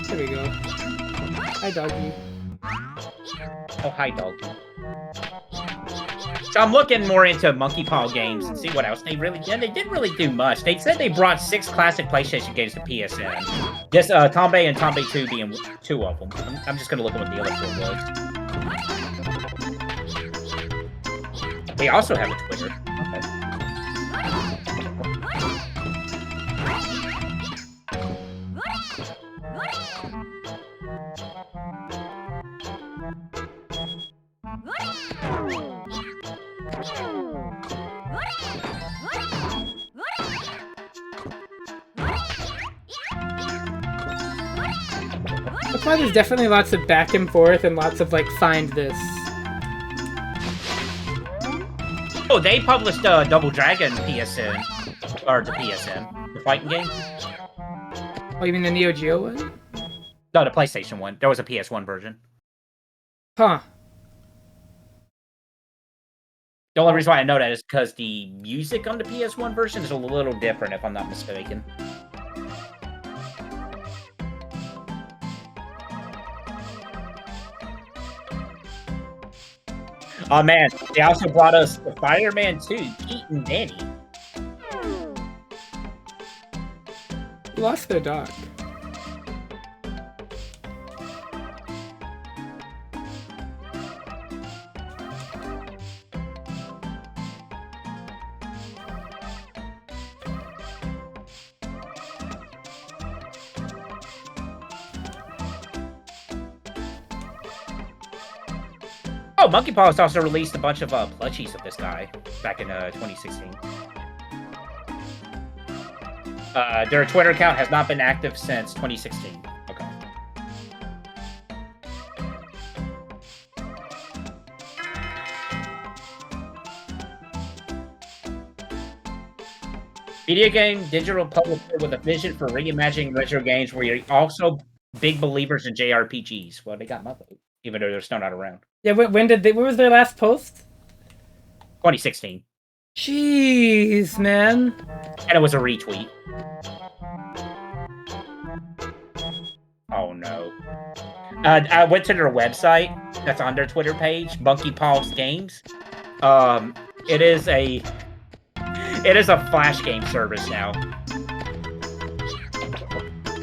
There we go. Hi, doggy. Oh, hi, doggy. So I'm looking more into Monkey Paw games and see what else they really did. They didn't really do much. They said they brought 6 classic PlayStation games to PSN. Just Tomba and Tomba 2 being 2 of them. I'm just gonna look at what the other 4 was. They also have a Twitter. Okay. That's why there's definitely lots of back and forth and lots of like find this. Oh, they published Double Dragon PSN. Or the PSN. The fighting game? Oh, you mean the Neo Geo one? No, the PlayStation one. There was a PS1 version. Huh. The only reason why I know that is because the music on the PS1 version is a little different, if I'm not mistaken. Oh man, they also brought us the Fireman 2, Pete and Danny. Who lost their dog? Oh, Monkey Paws also released a bunch of plushies of this guy back in 2016. Their Twitter account has not been active since 2016. Okay. Video game digital publisher with a vision for reimagining retro games where you also big believers in JRPGs. Well, they got my vote, even though they're still not around. Yeah, when did they? What was their last post? 2016. Jeez, man. And it was a retweet. Oh no. I went to their website that's on their Twitter page, Monkey Paws Games. It is a Flash game service now.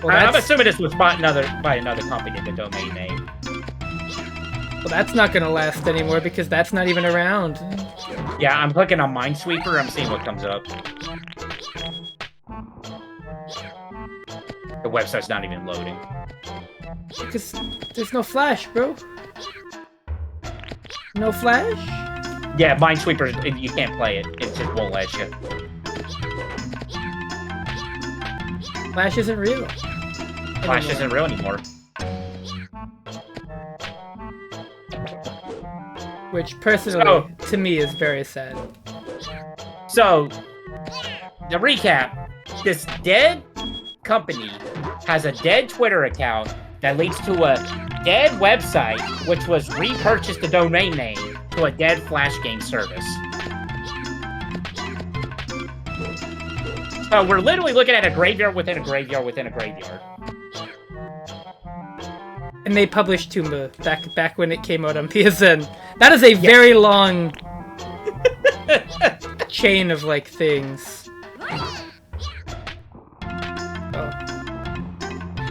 Well, I'm assuming this was bought by another company, the domain name. Well, that's not gonna last anymore because that's not even around. Yeah, I'm clicking on Minesweeper. I'm seeing what comes up. The website's not even loading. Because there's no Flash, bro. No Flash? Yeah, Minesweeper, you can't play it. It just won't let you. Flash isn't real. Flash isn't real anymore. Which, personally, to me, is very sad. So, to recap, this dead company has a dead Twitter account that leads to a dead website, which was repurchased the domain name to a dead Flash game service. So we're literally looking at a graveyard within a graveyard within a graveyard. And they published Tumba back when it came out on PSN. That is a very long chain of like things.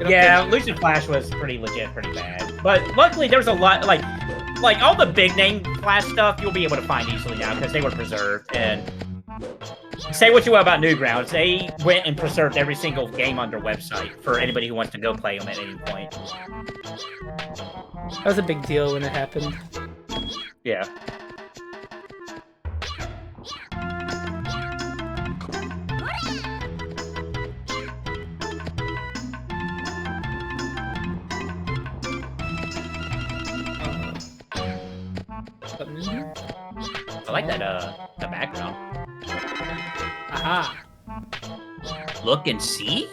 Yeah, Lucid Flash was pretty legit, pretty bad. But luckily, there's a lot, like all the big name Flash stuff, you'll be able to find easily now because they were preserved. And say what you will about Newgrounds, they went and preserved every single game on their website for anybody who wants to go play them at any point. That was a big deal when it happened. Yeah. I like that, the background. Aha! Look and see?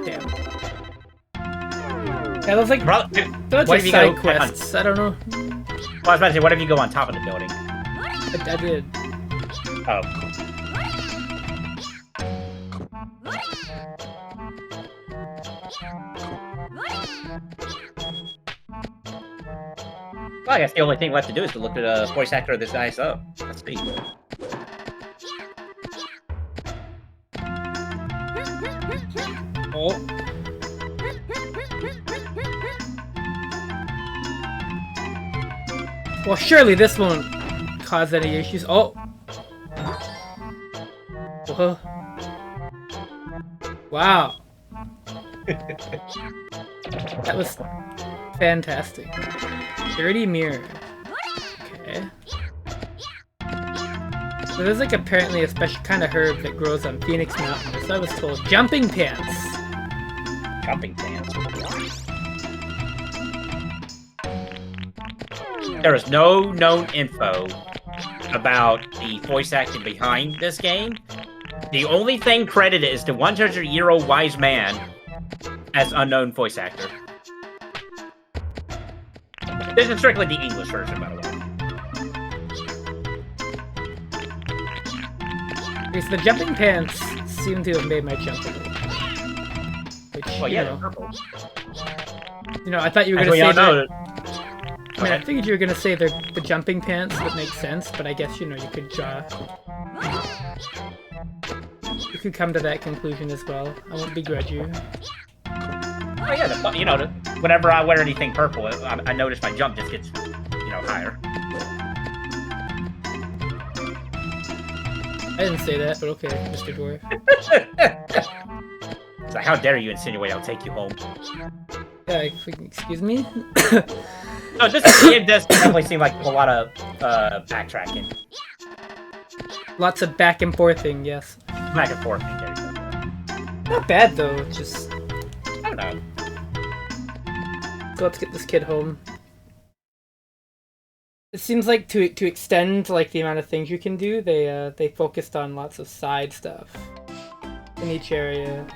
Damn. Yeah, those like those what just if you side go quests. I don't know. Well, I was about to say, what if you go on top of the building? I did. Oh. Well, I guess the only thing left to do is to look at the voice actor of this guy's up. Let's see. Oh. Well, surely this won't cause any issues. Oh. Whoa. Wow. That was fantastic. Dirty mirror. Okay. So there's like apparently a special kind of herb that grows on Phoenix Mountain. So I was told. Jumping pants. Jumping pants. There is no known info about the voice acting behind this game. The only thing credited is the 100-year-old wise man as unknown voice actor. This is strictly the English version, by the way. Okay, so the jumping pants seem to have made my jump a little better. Which, Well, yeah, they're purple. You know, I thought you were As gonna we say all know, that. I mean, I figured you were gonna say they're the jumping pants that makes sense, but I guess you know you could you could come to that conclusion as well. I won't begrudge you. oh yeah, you know, whenever I wear anything purple, I notice my jump just gets, you know, higher. I didn't say that, but okay, Mr. Dwarf. It's like, how dare you insinuate I'll take you home? Yeah, excuse me? No, this game does definitely seem like a lot of backtracking. Lots of back and forthing, yes. Back and forth. Not bad though, just I don't know. so let's get this kid home. It seems like to extend like the amount of things you can do, they focused on lots of side stuff. in each area.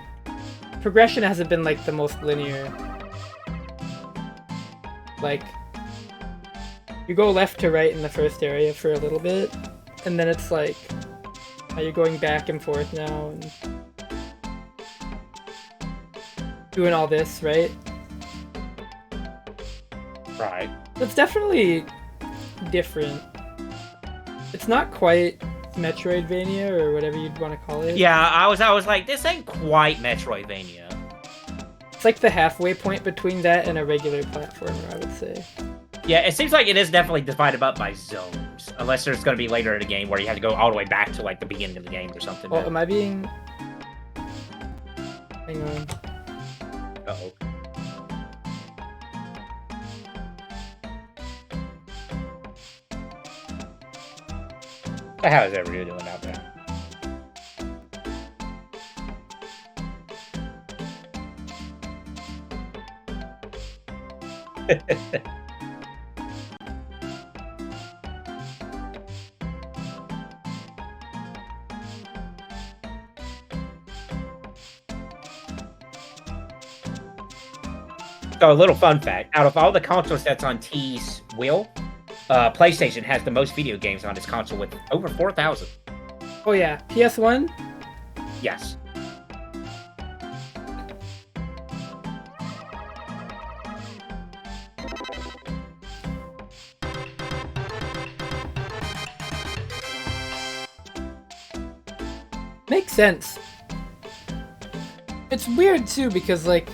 Progression hasn't been like the most linear. Like, you go left to right in the first area for a little bit, and then it's like, you're going back and forth now and doing all this, right? Right. It's definitely different. It's not quite Metroidvania or whatever you'd want to call it. Yeah, I was like, this ain't quite Metroidvania. It's like the halfway point between that and a regular platformer, I would say. Yeah, it seems like it is definitely divided up by zones. Unless there's going to be later in the game where you have to go all the way back to like the beginning of the game or something. Oh, am I being... Hang on. Uh-oh. How is everybody doing out there? So a little fun fact, out of all the console sets on T's wheel, PlayStation has the most video games on its console with over 4,000. Oh yeah, PS1? Yes. Makes sense. It's weird too because like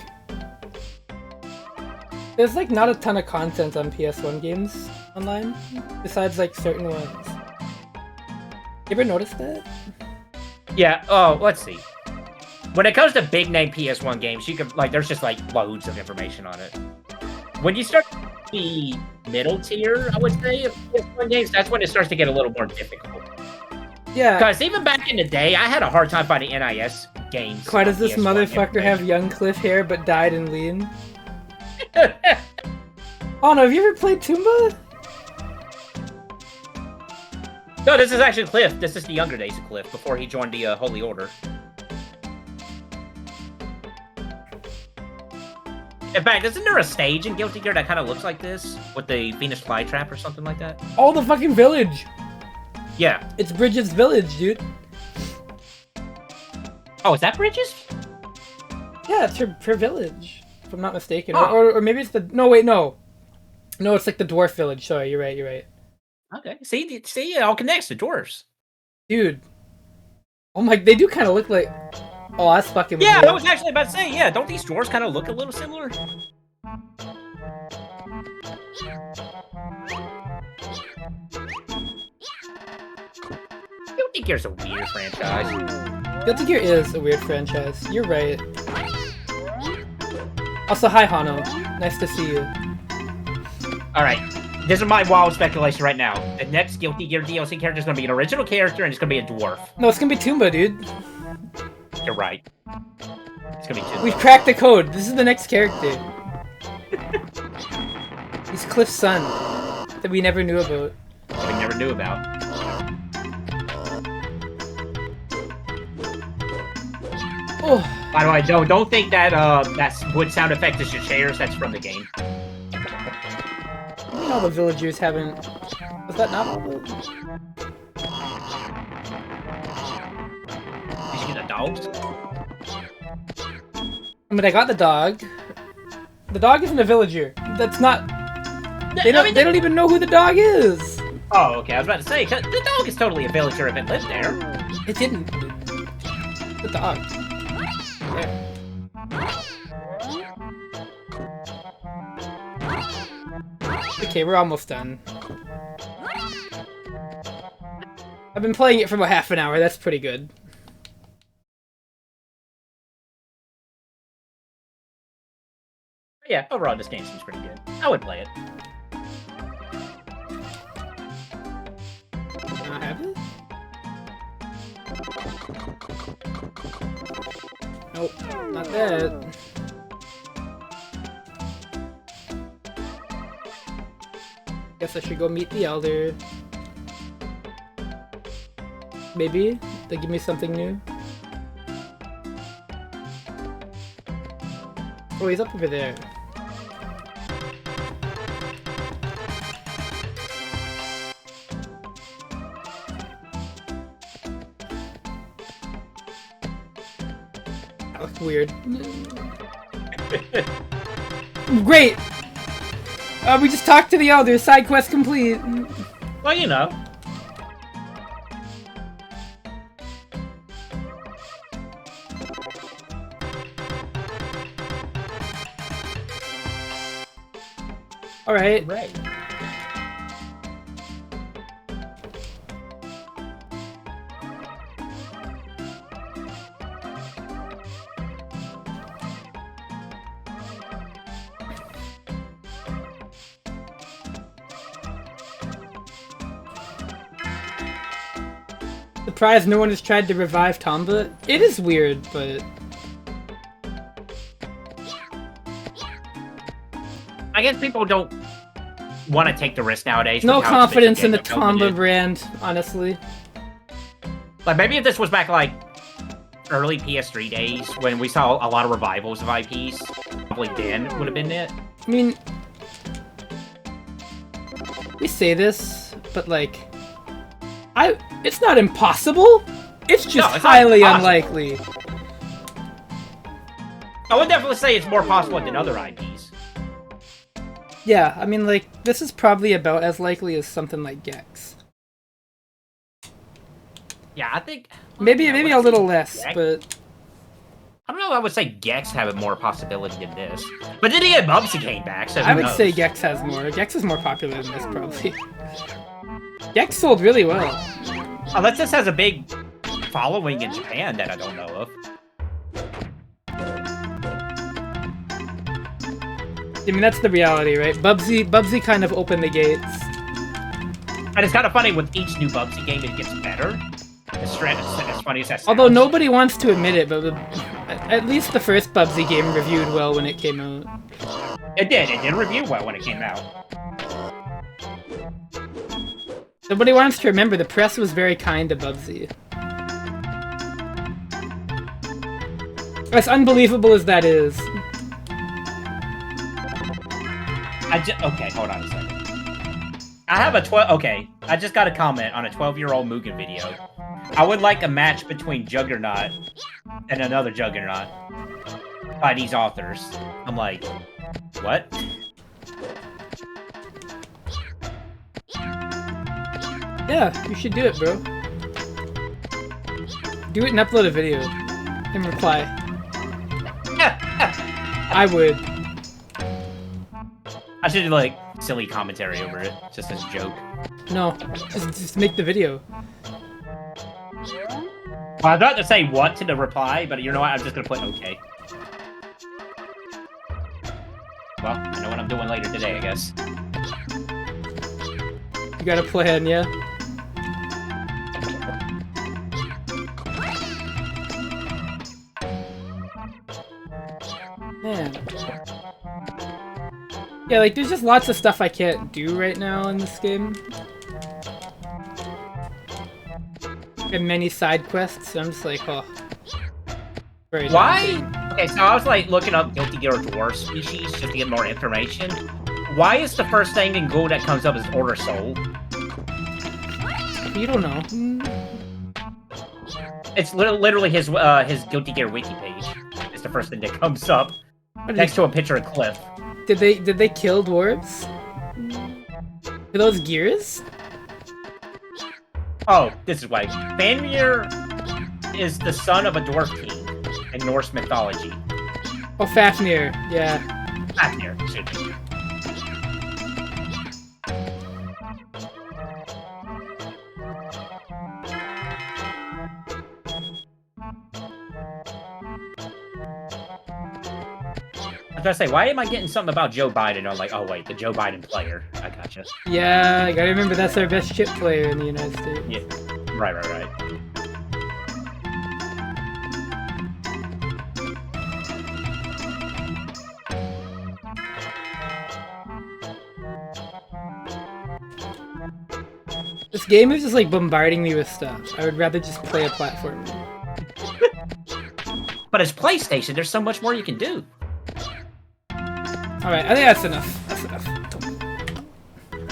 there's like not a ton of content on PS1 games online besides like certain ones. You ever noticed that? Yeah, oh, let's see. When it comes to big name PS1 games, you can like there's just like loads of information on it. When you start the middle tier, I would say, of PS1 games, that's when it starts to get a little more difficult. Yeah. Because even back in the day, I had a hard time finding NIS games. Why does this PS1 motherfucker have information. young Cliff hair but died in Lean? Oh no, have you ever played Toomba? No, this is actually Cliff. This is the younger days of Cliff, before he joined the Holy Order. In fact, isn't there a stage in Guilty Gear that kind of looks like this? With the Venus flytrap or something like that? Oh, the fucking village! Yeah. It's Bridget's village, dude. Oh, is that Bridges? Yeah, it's her village, if I'm not mistaken. Oh. Or maybe it's the... No, wait, no. No, it's like the dwarf village. Sorry, you're right. Okay. See, it all connects to dwarves. Dude. Oh my, they do kind of look like... Oh, that's fucking Yeah, weird. I was actually about to say, yeah, don't these dwarves kind of look a little similar? Guilty Gear's a weird franchise. Guilty Gear is a weird franchise. You're right. Also, hi, Hano. Nice to see you. Alright, this is my wild speculation right now. The next Guilty Gear DLC character is going to be an original character and it's going to be a dwarf. No, it's gonna be Toomba, dude. You're right. It's going to be two. We've cracked the code. This is the next character. He's Cliff's son. That we never knew about. We never knew about. Oh, By the way, don't think that that's what sound effect is your chairs. That's from the game. all the villagers haven't... Was that not all the... Did you get the dogs? I mean, I got the dog. The dog isn't a villager. That's not... They don't even know who the dog is! Oh, okay. I was about to say, 'cause the dog is totally a villager if it lived there. It didn't. The dog. There. Okay, we're almost done. I've been playing it for about half an hour, that's pretty good. Yeah, overall, this game seems pretty good. I would play it. Can I have it? Nope, not that. Guess I should go meet the elder. Maybe? They give me something new? Oh, he's up over there. That looks weird. Great! We just talked to the elders. Side quest complete. Well, you know. Alright. Right. Surprised no one has tried to revive Tomba. It is weird, but... I guess people don't want to take the risk nowadays. No with how expensive confidence in the games are going Tomba to. brand, honestly. Like, maybe if this was back, like, early PS3 days, when we saw a lot of revivals of IPs, probably then would have been it. I mean... We say this, but like... It's not impossible! It's just No, it's not highly impossible. unlikely. I would definitely say it's more possible than other IPs. Yeah, I mean, like, this is probably about as likely as something like Gex. Yeah, I think... Maybe I maybe would a say little less, Gex. but... I don't know, I would say Gex have a more possibility than this. But then again, Bubsy came back, so who I would knows? say Gex has more. Gex is more popular than this, probably. Gex sold really well. Unless this has a big following in Japan that I don't know of. I mean, that's the reality, right? Bubsy kind of opened the gates. And it's kind of funny, with each new Bubsy game, it gets better. As funny as that sounds. Although nobody wants to admit it, but at least the first Bubsy game reviewed well when it came out. It did review well when it came out. Nobody wants to remember, the press was very kind to Bubsy. As unbelievable as that is. Okay, hold on a second. I have a okay, I just got a comment on a 12-year-old Mugen video. I would like a match between Juggernaut and another Juggernaut by these authors. I'm like, what? Yeah, you should do it, bro. Do it and upload a video. And reply. I would. I should do, like, silly commentary over it, just as a joke. No, just make the video. Well, I was about to say what to the reply, but you know what? I'm just gonna put okay. Well, I know what I'm doing later today, I guess. You got a plan, yeah? Man. Yeah, like, there's just lots of stuff I can't do right now in this game. And many side quests, I'm just like, oh. Very Why? daunting. Okay, so I was like looking up Guilty Gear Dwarf species just to get more information. Why is the first thing in Google that comes up is Order Soul? You don't know. It's literally his Guilty Gear wiki page. It's the first thing that comes up What next to a picture of Cliff. Did they kill dwarves? Are those gears? Oh, this is why. Fanmir is the son of a dwarf king in Norse mythology. Oh, Fafnir, yeah. Fafnir, excuse me. I was gonna say, why am I getting something about Joe Biden? I'm like, oh wait, the Joe Biden player. I gotcha. Yeah, I gotta remember that's our best chip player in the United States. Yeah, right. This game is just like bombarding me with stuff. I would rather just play a platformer. But it's PlayStation. There's so much more you can do. Alright, I think that's enough. That's enough.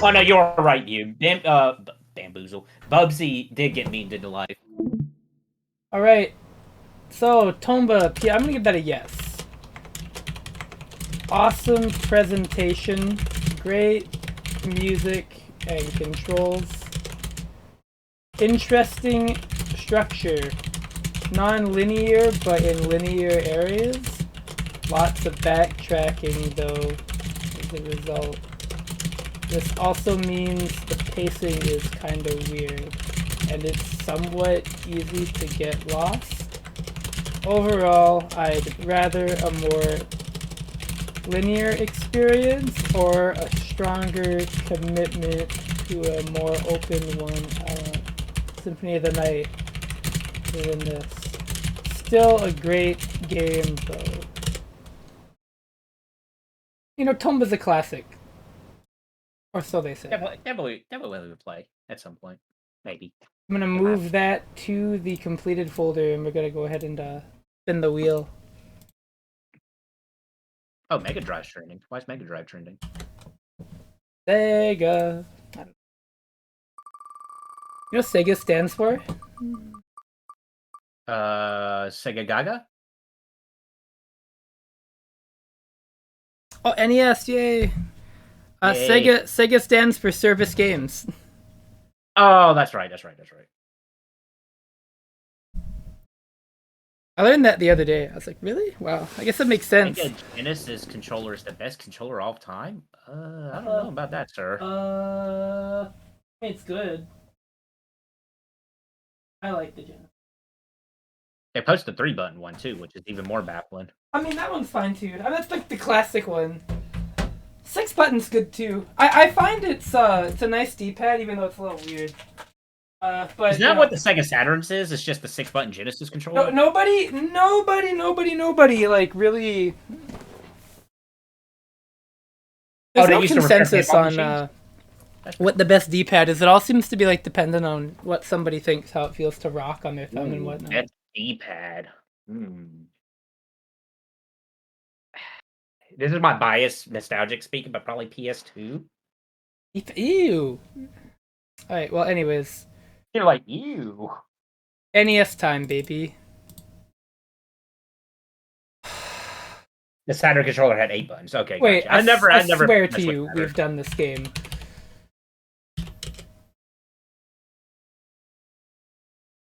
Oh no, you're right, you. Bamboozle. Bubsy did get memed into life. Alright. So, Tomba, I'm gonna give that a yes. Awesome presentation, great music and controls, interesting structure, non-linear but in linear areas, lots of backtracking though as a result. This also means the pacing is kind of weird and it's somewhat easy to get lost. Overall, I'd rather a more linear experience or a stronger commitment to a more open one. Symphony of the Night than this. Still a great game though. You know, Tomba's a classic. Or so they say. Definitely would play at some point. Maybe. I'm gonna move that to the completed folder and we're gonna go ahead and spin the wheel. Oh, Mega Drive's trending. Why is Mega Drive trending? Sega. You know what Sega stands for? Sega Gaga? Oh, NES, yay! Sega stands for Service Games. Oh, that's right. I learned that the other day. I was like, really? Wow. I guess that makes sense. Sega Genesis controller is the best controller of all time? I don't know about that, sir. It's good. I like the Genesis. They posted the 3-button one, too, which is even more baffling. I mean, that one's fine, too. That's like the classic one. 6-button's good, too. I find it's a nice D-pad, even though it's a little weird. But Isn't that what the Sega Saturn's is? It's just the 6-button Genesis controller? Nobody, like, really... There's no consensus on what the best D-pad is. It all seems to be, like, dependent on what somebody thinks, how it feels to rock on their thumb and whatnot. Best D-pad. This is my bias, nostalgic speaking, but probably PS2. Ew. Alright, well, anyways... You're like, ew. NES time, baby. The Saturn controller had 8 buttons. Okay, wait, gotcha. I never swear to you, we've done this game.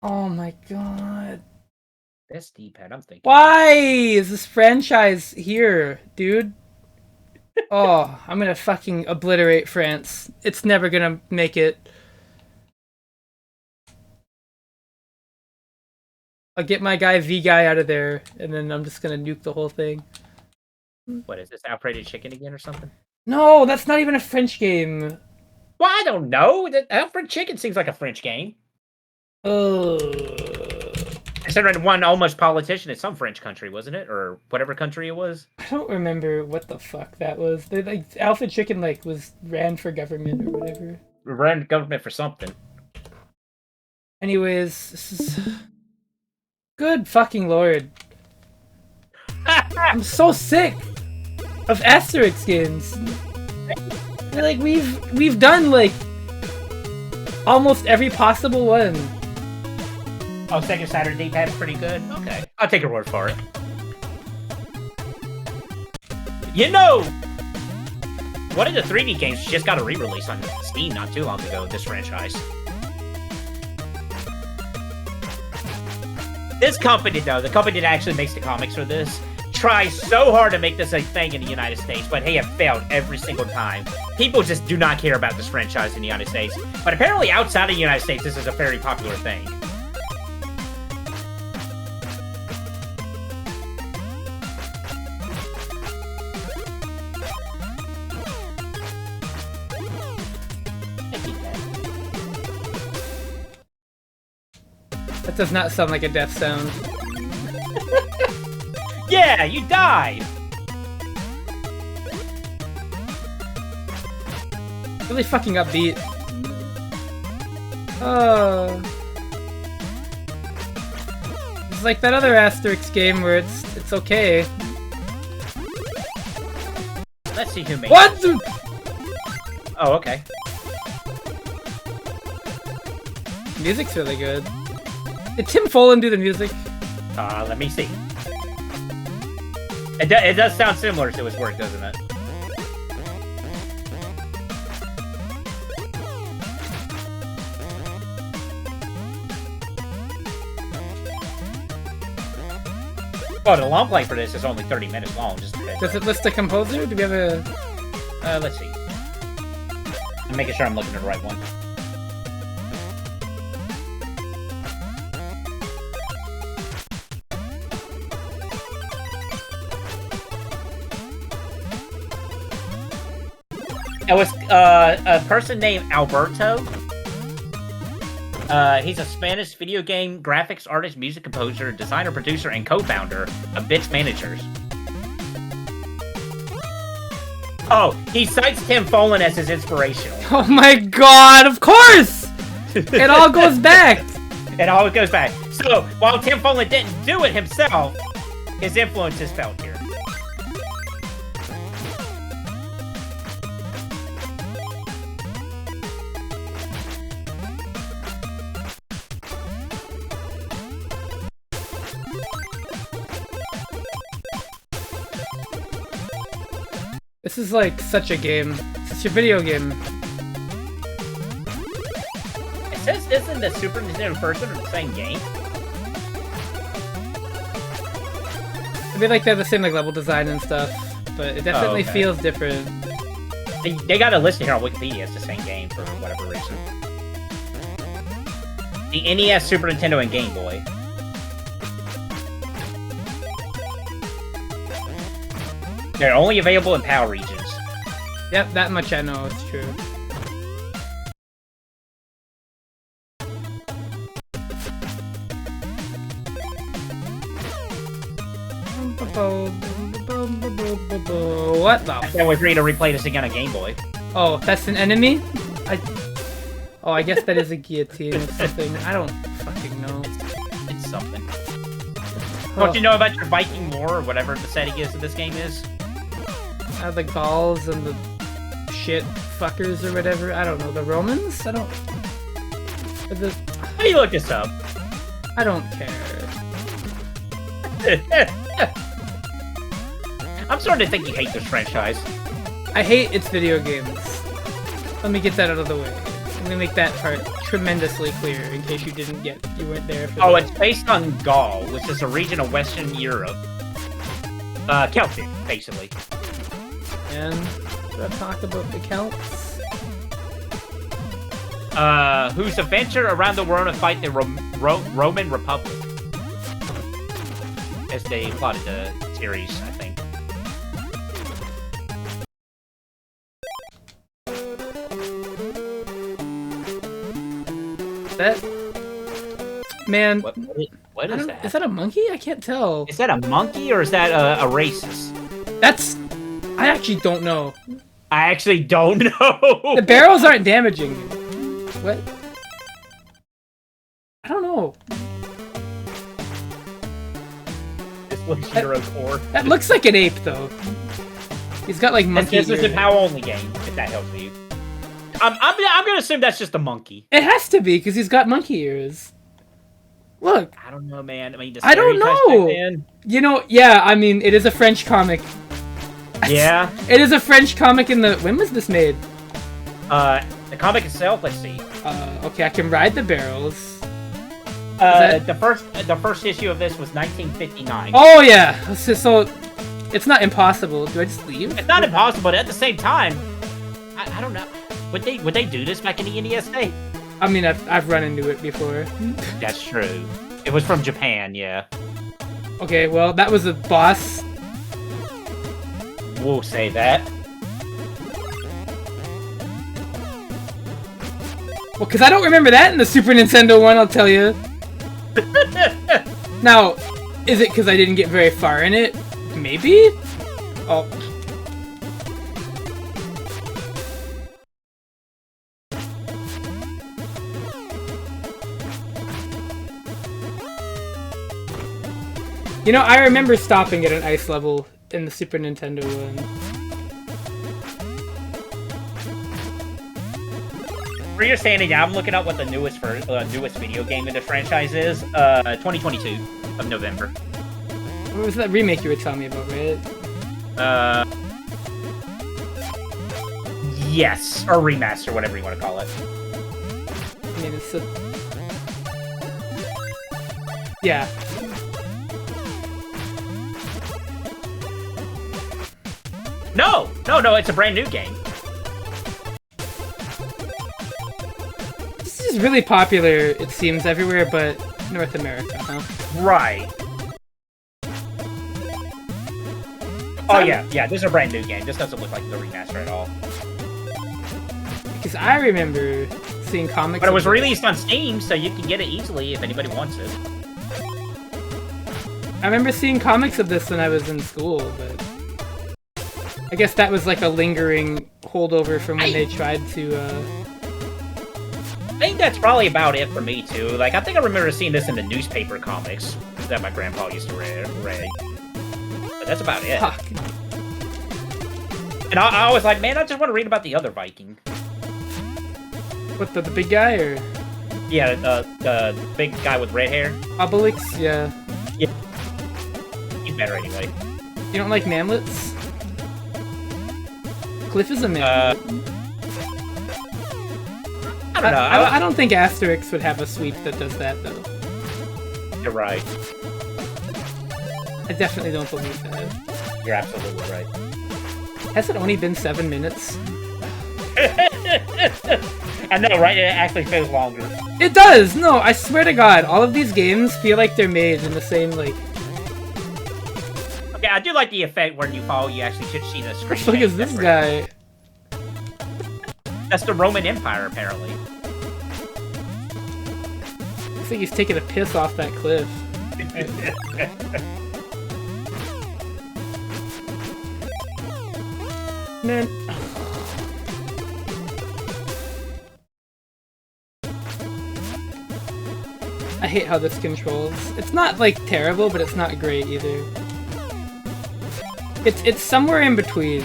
Oh my god. This D-pad, I'm thinking. Why is this franchise here, dude? Oh, I'm gonna fucking obliterate France. It's never gonna make it. I'll get my guy V-Guy out of there, and then I'm just gonna nuke the whole thing. What is this, Alfredo Chicken again or something? No, that's not even a French game. Well, I don't know. Alfred Chicken seems like a French game. Considering one almost politician in some French country, wasn't it? Or whatever country it was. I don't remember what the fuck that was. They, like, Alfred Chicken ran for government or whatever. Ran government for something. Anyways, this is... Good fucking lord. I'm so sick of Asterix games. Like, we've done, like, almost every possible one. Oh, Sega Saturn D-pad is pretty good? Okay. I'll take your word for it. You know! One of the 3D games just got a re-release on Steam not too long ago, this franchise. This company, though, the company that actually makes the comics for this, tries so hard to make this a thing in the United States, but they have failed every single time. People just do not care about this franchise in the United States. But apparently outside of the United States, this is a very popular thing. That does not sound like a death sound. Yeah, you died! Really fucking upbeat. Oh. It's like that other Asterix game where it's okay. Let's see who made What? it. Oh, okay. Music's really good. Did Tim Follin do the music? Let me see. It does sound similar to his work, doesn't it? Oh, the long play for this is only 30 minutes long. Just a heads Does up. it list the composer? Do we have a... Let's see. I'm making sure I'm looking at the right one. It was a person named Alberto. He's a Spanish video game graphics artist, music composer, designer, producer, and co-founder of Bits Managers. Oh, he cites Tim Follin as his inspirational. Oh my god, of course! It all goes back! It all goes back. So, while Tim Follin didn't do it himself, his influence is felt here. This is like such a game. Such a video game. It says isn't the Super Nintendo version of the same game? I mean, like, they have the same like level design and stuff, but it definitely okay. feels different. They got a listing here on Wikipedia. It's the same game for whatever reason. The NES, Super Nintendo, and Game Boy. They're only available in PAL regions. Yep, that much I know, it's true. What the? I can't wait for you to replay this again on Game Boy. Oh, that's an enemy? Oh, I guess that is a guillotine or something. I don't fucking know. It's something. Oh. Don't you know about your Viking lore or whatever the setting is of this game is? The Gauls and the shit fuckers or whatever. I don't know. The Romans? I don't... The... How do you look this up? I don't care. I'm starting to think you hate this franchise. I hate its video games. Let me get that out of the way. Let me make that part tremendously clear in case you weren't there for Oh, that. it's based on Gaul, which is a region of Western Europe. Celtic, basically. And should I talk about the Celts? Whose adventure around the world to fight the Roman Republic. As they plotted the series, I think. That... Man... What is that? Is that a monkey? I can't tell. Is that a monkey or is that a racist? That's... I actually don't know. I actually don't know. The barrels aren't damaging me. What? I don't know. This looks Eurocore. That looks like an ape, though. He's got, like, monkey This is a ears. PAL only game, if that helps you. I'm gonna assume that's just a monkey. It has to be, because he's got monkey ears. Look. I don't know, man. I mean, the I don't stereotypes know. back then. You know, yeah, I mean, it is a French comic. Yeah. It is a French comic in the... When was this made? The comic itself, let's see. Okay, I can ride the barrels. The first issue of this was 1959. Oh, yeah. So, it's not impossible. Do I just leave? It's not impossible, but at the same time, I don't know. Would they do this back in the NES day? I mean, I've run into it before. That's true. It was from Japan, yeah. Okay, well, that was a boss. We'll say that. Well, because I don't remember that in the Super Nintendo one, I'll tell you. Now, is it because I didn't get very far in it? Maybe? Oh. You know, I remember stopping at an ice level in the Super Nintendo one. Where you're standing, I'm looking up what the newest video game in the franchise is. 2022 of November. What was that remake you were telling me about, right? Yes, or remaster, whatever you want to call it. I mean, it's yeah. No, it's a brand new game. This is really popular, it seems, everywhere but North America, huh? Right. Oh yeah, this is a brand new game. This doesn't look like the remaster at all. Because I remember seeing comics. But it was released on Steam, so you can get it easily if anybody wants it. I remember seeing comics of this when I was in school, but I guess that was like a lingering holdover from when they tried to. I think that's probably about it for me too. Like, I think I remember seeing this in the newspaper comics that my grandpa used to read. But that's about it. Fuck. And I was like, man, I just want to read about the other Viking. What, the big guy, or? Yeah, the big guy with red hair. Obelix, yeah. Yeah. He's better anyway. You don't like manlets? Cliff is a manlet. I don't know. I don't think Asterix would have a sweep that does that, though. You're right. I definitely don't believe that. You're absolutely right. Has it only been 7 minutes? I know, right? It actually feels longer. It does! No, I swear to God, all of these games feel like they're made in the same, like... Okay, I do like the effect where you fall, you actually should see the screen. What the fuck is this guy? That's the Roman Empire, apparently. Looks like he's taking a piss off that cliff. Man. I hate how this controls. It's not, like, terrible, but it's not great either. It's somewhere in between.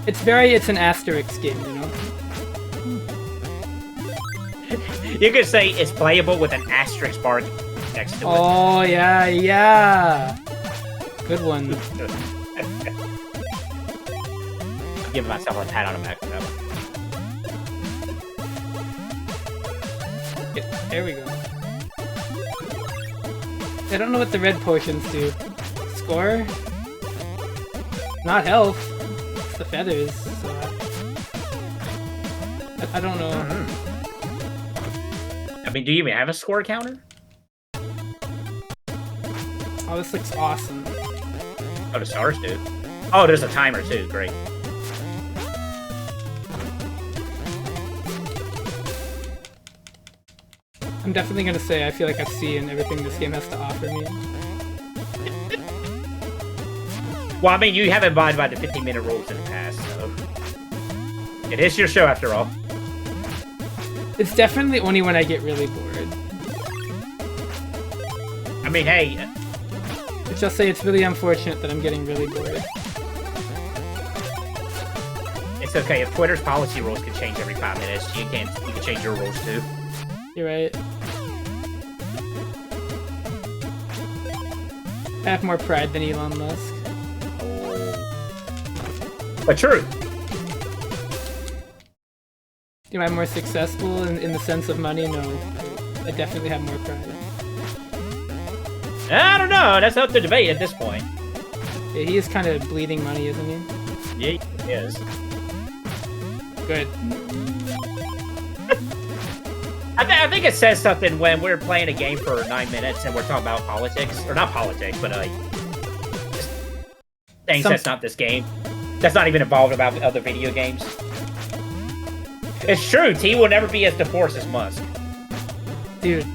It's an Asterix game, you know? You could say it's playable with an asterisk bar next to it. Oh, yeah. Good one. I'm giving myself a pat on the back for that one. There we go. I don't know what the red potions do. Score? Not health. It's the feathers, so... I don't know. I mean, do you even have a score counter? Oh, this looks awesome. Oh, the stars do. Oh, there's a timer too. Great. I'm definitely gonna say I feel like I've seen everything this game has to offer me. Well, I mean, you have abided by the 15-minute rules in the past, so... It is your show, after all. It's definitely only when I get really bored. I mean, hey... Which I'll say it's really unfortunate that I'm getting really bored. It's okay. If Twitter's policy rules can change every 5 minutes, you can change your rules too. You're right. I have more pride than Elon Musk. But true. Am I more successful in the sense of money? No. I definitely have more pride. I don't know. That's up to debate at this point. Yeah, he is kind of bleeding money, isn't he? Yeah, he is. Good. I think it says something when we're playing a game for 9 minutes and we're talking about politics. Or not politics, but like... things that's not this game. That's not even involved about other video games. It's true, T will never be as divorced as Musk. Dude.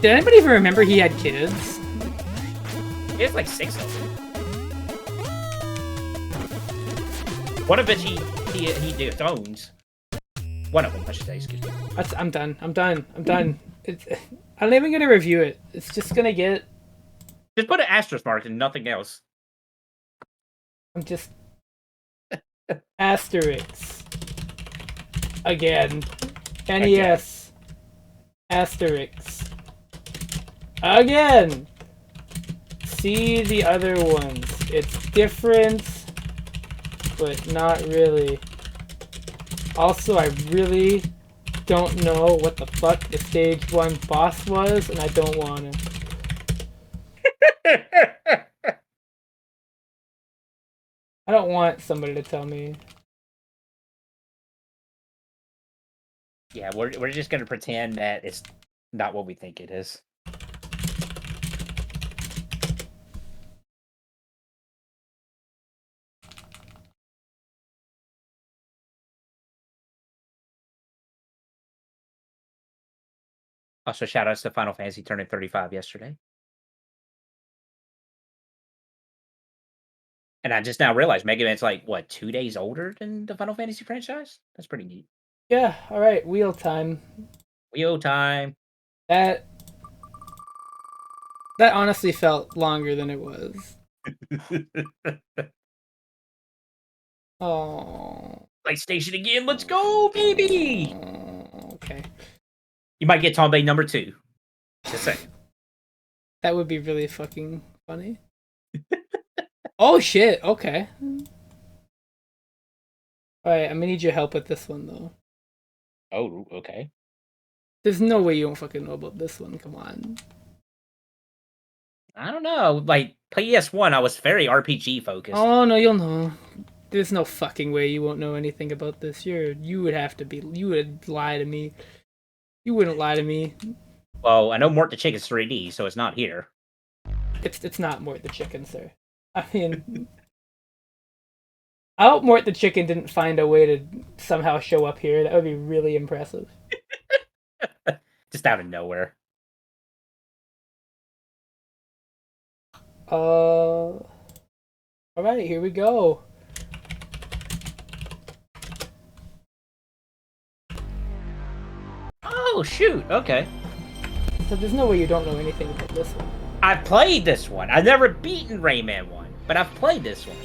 Did anybody even remember he had kids? He has like 6 of them. One of which he owns. One of them, I should say, excuse me. I'm done. I'm done. I'm not even gonna review it. It's just gonna get... Just put an asterisk mark and nothing else. I'm just... Asterix. Again. NES. Asterix. Again! See the other ones. It's different, but not really. Also, I really don't know what the fuck the stage 1 boss was, and I don't wanna. I don't want somebody to tell me. Yeah, we're just gonna pretend that it's not what we think it is. Also, shout outs to Final Fantasy turning 35 yesterday. And I just now realized Mega Man's like, what, 2 days older than the Final Fantasy franchise? That's pretty neat. Yeah, alright, wheel time. Wheel time. That honestly felt longer than it was. Oh. PlayStation again, let's go, baby! Okay. You might get Tombe number 2. Just saying. That would be really fucking funny. Oh shit, okay. Alright, I'm gonna need your help with this one though. Oh, okay. There's no way you don't fucking know about this one, come on. I don't know. Like, PS1, I was very RPG focused. Oh no, you'll know. There's no fucking way you won't know anything about this. You would lie to me. You wouldn't lie to me. Well, I know Mort the Chicken's 3D, so it's not here. It's not Mort the Chicken, sir. I mean, I hope Mort the Chicken didn't find a way to somehow show up here. That would be really impressive. Just out of nowhere. Alright, here we go. Oh, shoot. Okay. So there's no way you don't know anything about this one. I've played this one. I've never beaten Rayman 1, but I've played this one.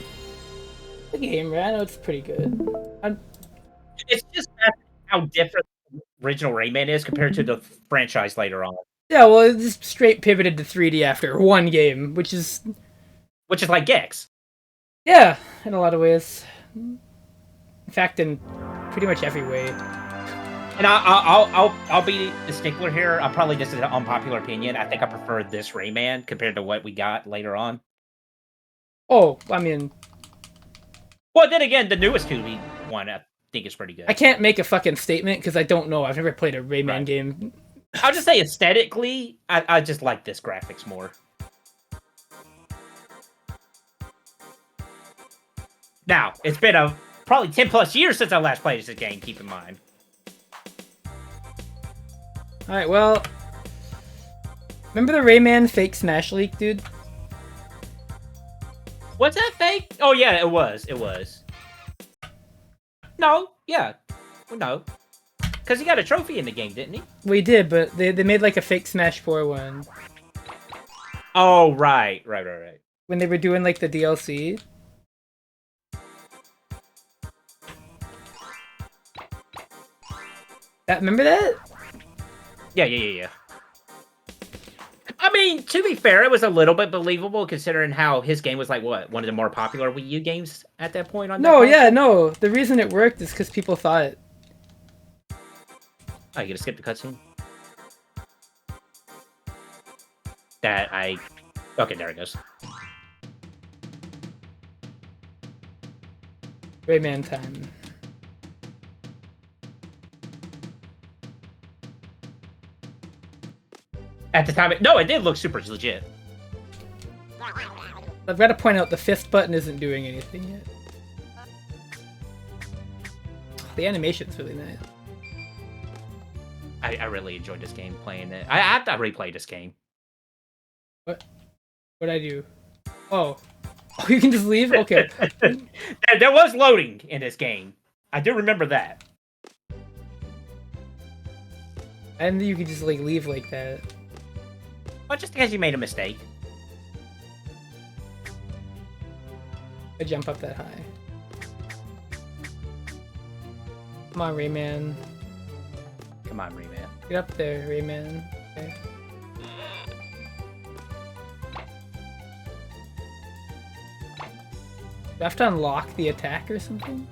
The game, right? I know it's pretty good. It's just how different the original Rayman is compared to the franchise later on. Yeah, well, it just straight pivoted to 3D after one game, which is like Gex. Yeah, in a lot of ways. In fact, in pretty much every way. And I'll be the stickler here. I'll probably just an unpopular opinion. I think I prefer this Rayman compared to what we got later on. Oh, I mean, well, then again, the newest 2D one I think is pretty good. I can't make a fucking statement because I don't know. I've never played a Rayman game. I'll just say aesthetically, I just like this graphics more. Now, it's been probably 10 plus years since I last played this game, keep in mind. Alright, well, remember the Rayman fake Smash leak, dude? What's that fake? Oh yeah, it was. No, yeah. No. Because he got a trophy in the game, didn't he? We did, but they made like a fake Smash 4 one. Oh, right. When they were doing like the DLC. Remember that? Yeah. I mean, to be fair, it was a little bit believable considering how his game was like, what, one of the more popular Wii U games at that point on No, yeah, no. The reason it worked is because people thought it. Oh, you gonna skip the cutscene? Okay, there it goes. Rayman time. At the time, it did look super legit. I've got to point out the fifth button isn't doing anything yet. The animation's really nice. I really enjoyed this game playing it. I have to replay this game. What'd I do? Oh, you can just leave? Okay. There was loading in this game. I do remember that. And you could just like leave like that. Well, just because you made a mistake. I jump up that high. Come on, Rayman. Come on, Rayman. Get up there, Rayman. Okay. Do I have to unlock the attack or something?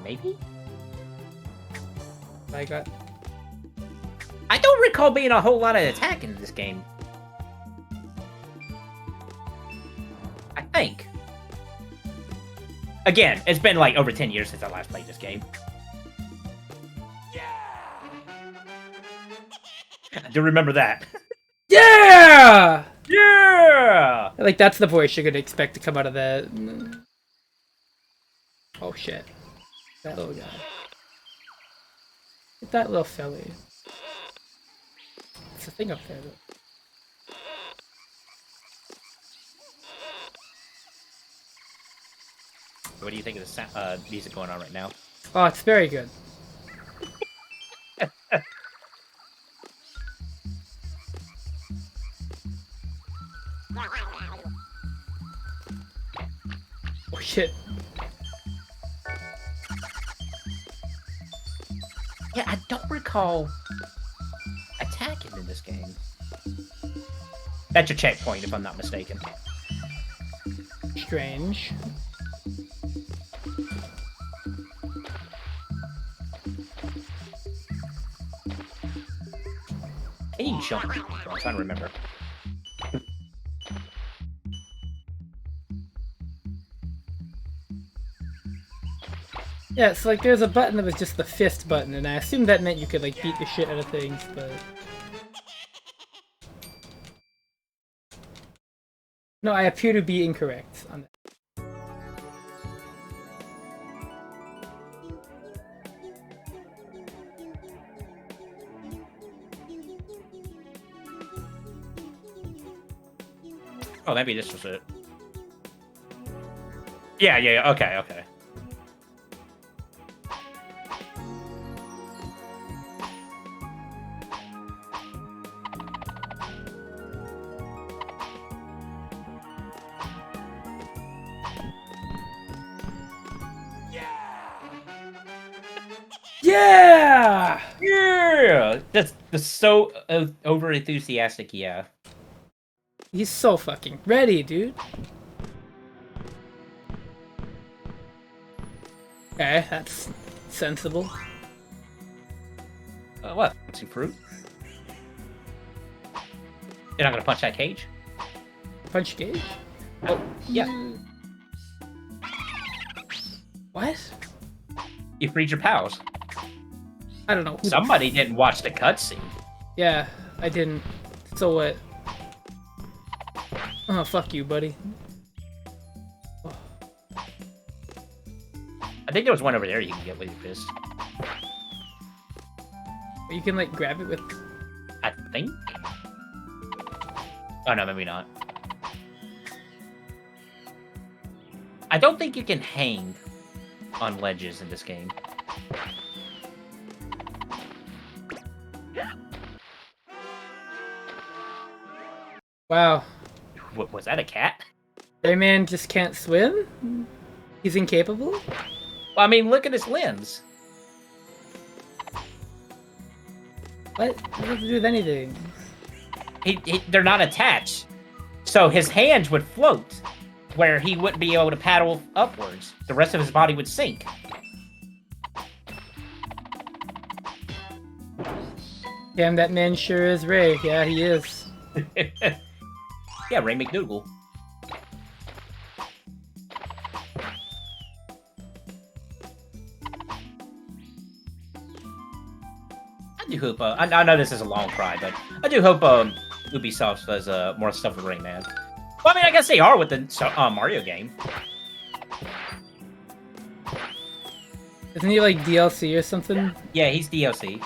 Maybe? I don't recall being a whole lot of attack in this game. I think. Again, it's been like over 10 years since I last played this game. I do remember that. Yeah! Yeah! Like, that's the voice you're gonna expect to come out of that. Oh shit. That little guy. Get that little fella. It's a thing up there, though. What do you think of the music going on right now? Oh, it's very good. Oh shit. Yeah, I don't recall attacking in this game. That's your checkpoint, if I'm not mistaken. Strange. Can you jump? I'm trying to remember. Yeah, so like there's a button that was just the fist button, and I assumed that meant you could like beat the shit out of things, but... No, I appear to be incorrect on that. Oh, maybe this was it. Yeah, okay. Yeah! Yeah! That's so over enthusiastic, yeah. He's so fucking ready, dude. Okay, that's sensible. What? Some fruit? You're not gonna punch that cage? Punch gauge? Oh, yeah. What? You freed your pals. I don't know. Somebody didn't watch the cutscene. Yeah, I didn't. So what? Oh, fuck you, buddy. Oh. I think there was one over there you can get with your fist. You can, like, grab it with... I think? Oh, no, maybe not. I don't think you can hang on ledges in this game. Wow. What, was that a cat? Rayman just can't swim? He's incapable? Well, I mean, look at his limbs. What? What does it do with anything? They're not attached. So his hands would float, where he wouldn't be able to paddle upwards. The rest of his body would sink. Damn, that man sure is Ray. Yeah, he is. Yeah, Ray McDougal. I do hope, I know this is a long cry, but I do hope Ubisoft does more stuff with Rayman. Well, I mean, I guess they are with the Mario game. Isn't he like DLC or something? Yeah, he's DLC.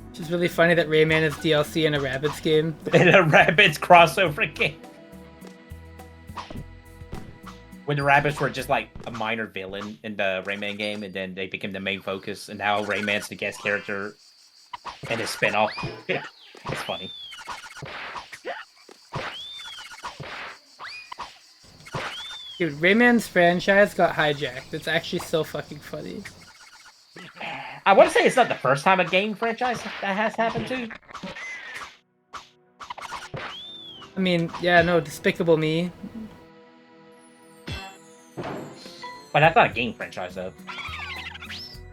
Which is really funny that Rayman is DLC in a Rabbids game. In a Rabbids crossover game. When the Rabbids were just like a minor villain in the Rayman game, and then they became the main focus, and now Rayman's the guest character in his spin-off. Yeah, it's funny. Dude, Rayman's franchise got hijacked. It's actually so fucking funny. I want to say it's not the first time a game franchise that has happened to. I mean, yeah, no, Despicable Me. But that's not a game franchise, though.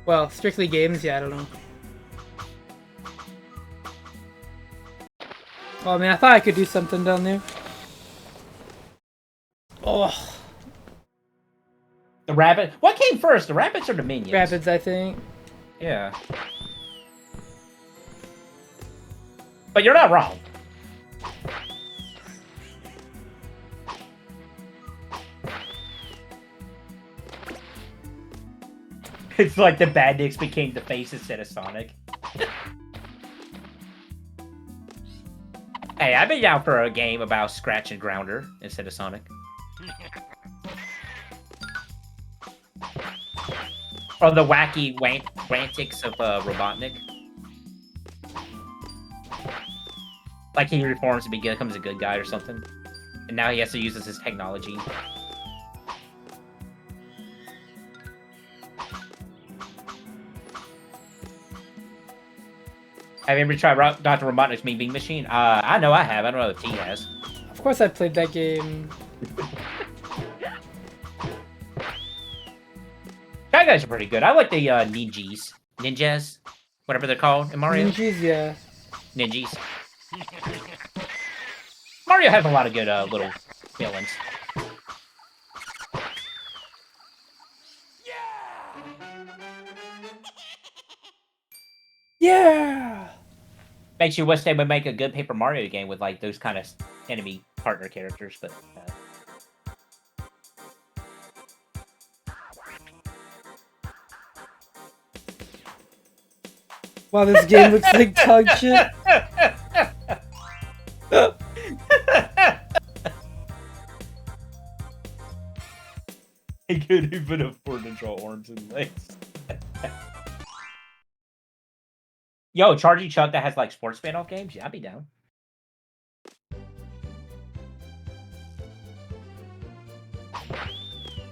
Well, Strictly Games, yeah, I don't know. Oh man, I thought I could do something down there. Oh, The rabbit. What came first, the rabbits or the minions? rapids, I think. Yeah. But you're not wrong. It's like the Badniks became the face instead of Sonic. Hey, I've been down for a game about Scratch and Grounder instead of Sonic. Or the wacky antics of Robotnik. Like he reforms and becomes a good guy or something. And now he has to use his technology. Have you ever tried Dr. Robotnik's Mean Bean Machine? I know I have. I don't know if he has. Of course I played that game. Bad guys are pretty good. I like the ninjas, whatever they're called in Mario. Ninjas, yeah. Ninjas. Mario has a lot of good little villains. Yeah! Makes you wish they would make a good Paper Mario game with like those kind of enemy partner characters, but. Wow, this game looks like dog shit. He could even afford to draw arms and legs. Yo, Chargy Chuck that has like sports spin-off games? Yeah, I'd be down.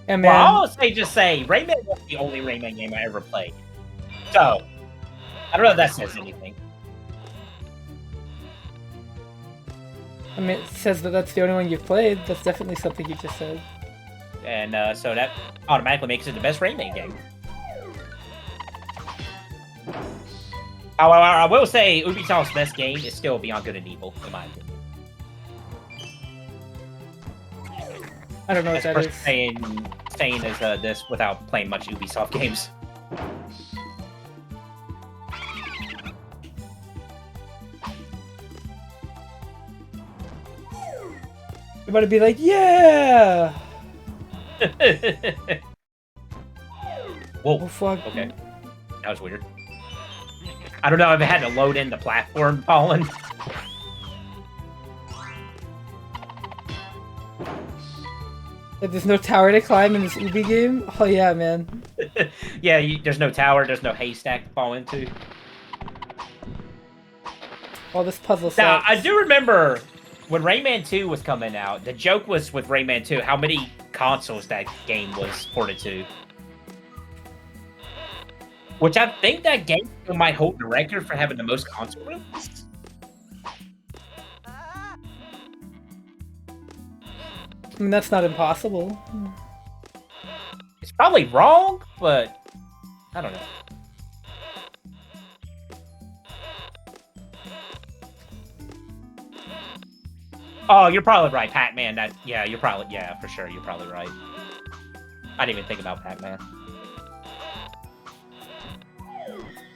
Yeah, man. Well, I'll just say, Rayman was the only Rayman game I ever played. So, I don't know if that says anything. I mean, it says that that's the only one you've played. That's definitely something you just said. And so that automatically makes it the best Rayman game. However, I will say Ubisoft's best game is still Beyond Good and Evil, in my opinion. I don't know what that is. Saying this without playing much Ubisoft games. You're about to be like, yeah! Whoa. Oh, fuck. Okay. That was weird. I don't know if it had to load in the platform, Colin. Like, there's no tower to climb in this Ubi game? Oh, yeah, man. Yeah, there's no tower, there's no haystack to fall into. Oh, this puzzle sucks. Now, I do remember when Rayman 2 was coming out, the joke was with Rayman 2 how many consoles that game was ported to. Which I think that game might hold the record for having the most console releases. I mean, that's not impossible. It's probably wrong, but I don't know. Oh, you're probably right, Pac-Man. Yeah, for sure, you're probably right. I didn't even think about Pac-Man.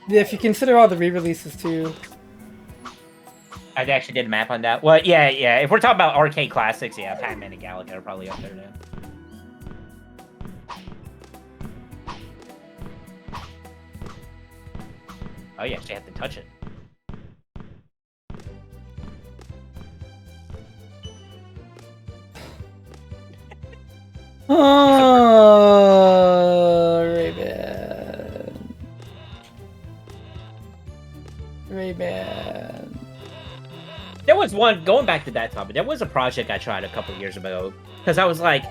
Yeah, if you consider all the re-releases, too. I actually did a map on that. Well, yeah. If we're talking about arcade classics, yeah, Pac-Man and Galaga are probably up there now. Oh, you actually have to touch it. Oh, Rayman. Rayman. There was one, going back to that topic, there was a project I tried a couple years ago. Because I was like,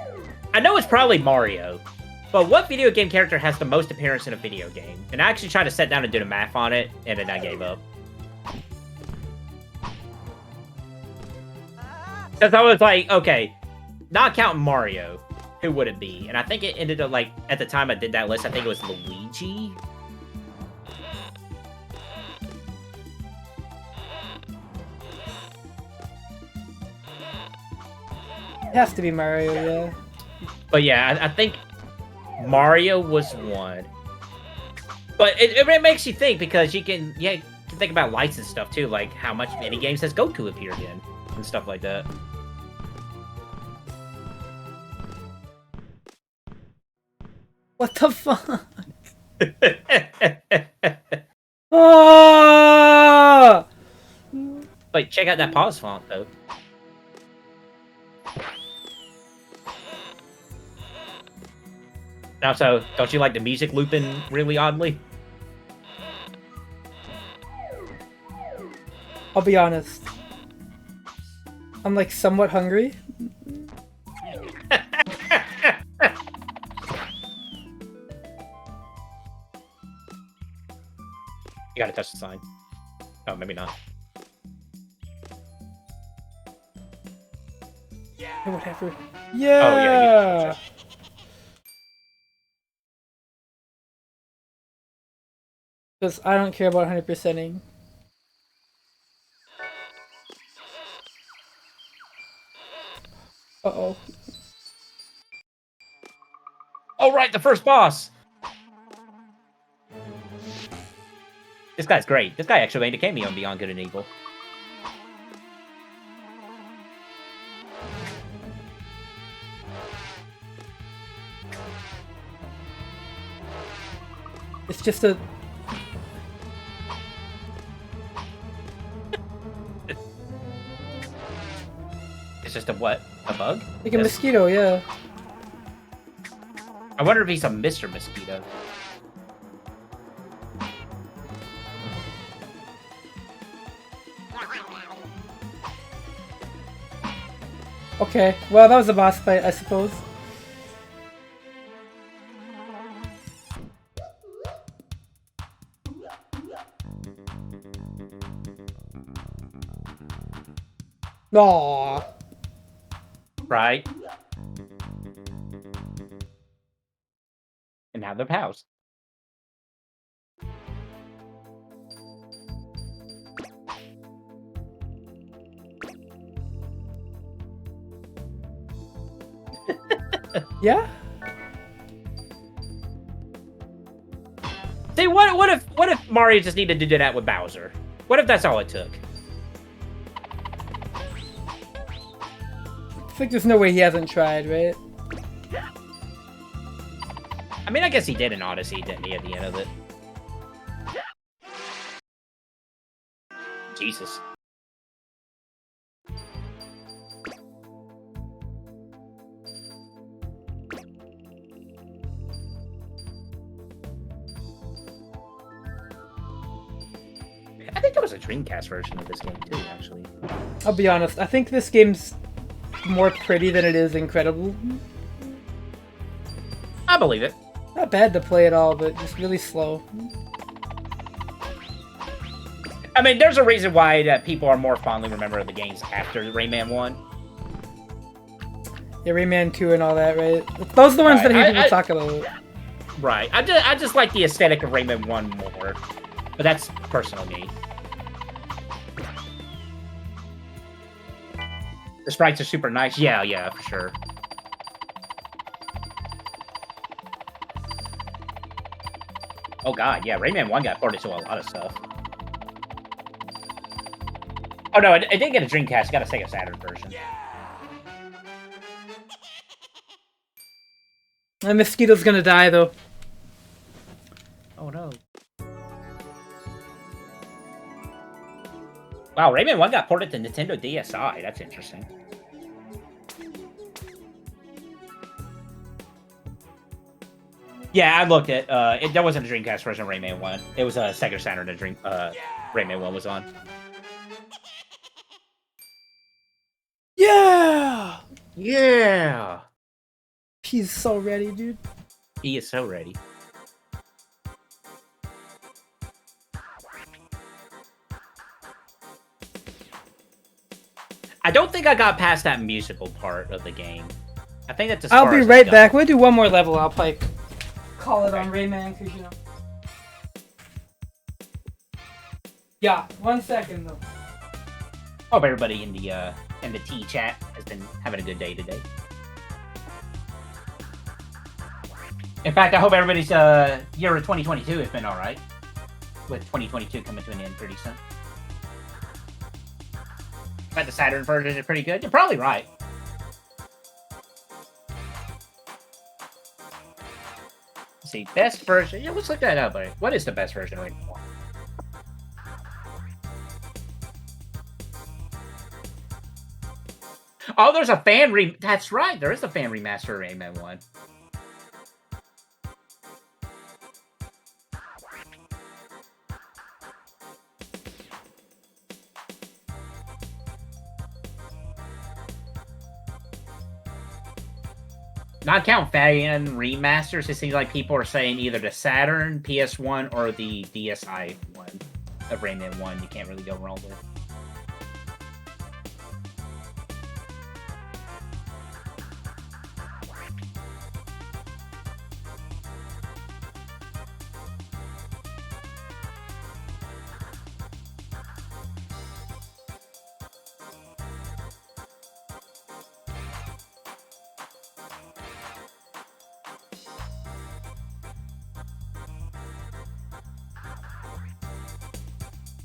I know it's probably Mario, but what video game character has the most appearance in a video game? And I actually tried to sit down and do the math on it, and then I gave up. Because I was like, okay, not counting Mario, who would it be? And I think it ended up, like, at the time I did that list, I think it was Luigi. It has to be Mario, yeah. But yeah, I think Mario was one. But it makes you think, because you can think about lights and stuff too, like how much mini games has Goku appeared in and stuff like that. What the fuck? Oh! Like, check out that pause font though. Now, so don't you like the music looping really oddly? I'll be honest. I'm like somewhat hungry. You gotta touch the sign. Oh, maybe not. Whatever. Oh, yeah. Yeah. Because I don't care about 100%ing. Uh-oh. Oh, right, the first boss! This guy's great. This guy actually made a cameo in Beyond Good and Evil. It's just a... It's just a what? A bug? Like a mosquito, yeah. I wonder if he's a Mr. Mosquito. Okay, well that was a boss fight, I suppose. Aww. Right? And now they're pals. Yeah? See, what if Mario just needed to do that with Bowser? What if that's all it took? I think there's no way he hasn't tried, right? I mean, I guess he did in Odyssey, didn't he, at the end of it? Jesus. I think there was a Dreamcast version of this game, too, actually. I'll be honest, I think this game's more pretty than it is incredible. I believe it. Not bad to play at all, but just really slow. I mean, there's a reason why that people are more fondly remember the games after Rayman 1. Yeah, Rayman 2 and all that, right? Those are the ones Right, that I hear people talk about. Right. I just like the aesthetic of Rayman 1 more. But that's personal me. The sprites are super nice. Yeah, for sure. Oh god, yeah, Rayman 1 got ported to a lot of stuff. Oh no, it didn't get a Dreamcast, it got a Sega Saturn version. The mosquito's gonna die, though. Oh no. Wow, Rayman 1 got ported to Nintendo DSi. That's interesting. Yeah, I looked at there wasn't a Dreamcast version of Rayman 1. It was a Sega Saturn that Rayman 1 was on. Yeah! Yeah! He's so ready, dude. He is so ready. I don't think I got past that musical part of the game. I think that's as I'll far be as right I've back. gotten. We'll do one more level. I'll play. Call it on Rayman, because you know. Yeah, 1 second though. Hope everybody in the T chat has been having a good day today. In fact, I hope everybody's year of 2022 has been all right. With 2022 coming to an end pretty soon. But the Saturn version is pretty good. You're probably right. Let's see, best version. Yeah, let's look that up. What is the best version of Rayman 1? Oh, there's a fan That's right. There is a fan remaster of Rayman 1. Not count fan remasters, it seems like people are saying either the Saturn, PS1, or the DSi one of Rayman 1 you can't really go wrong with.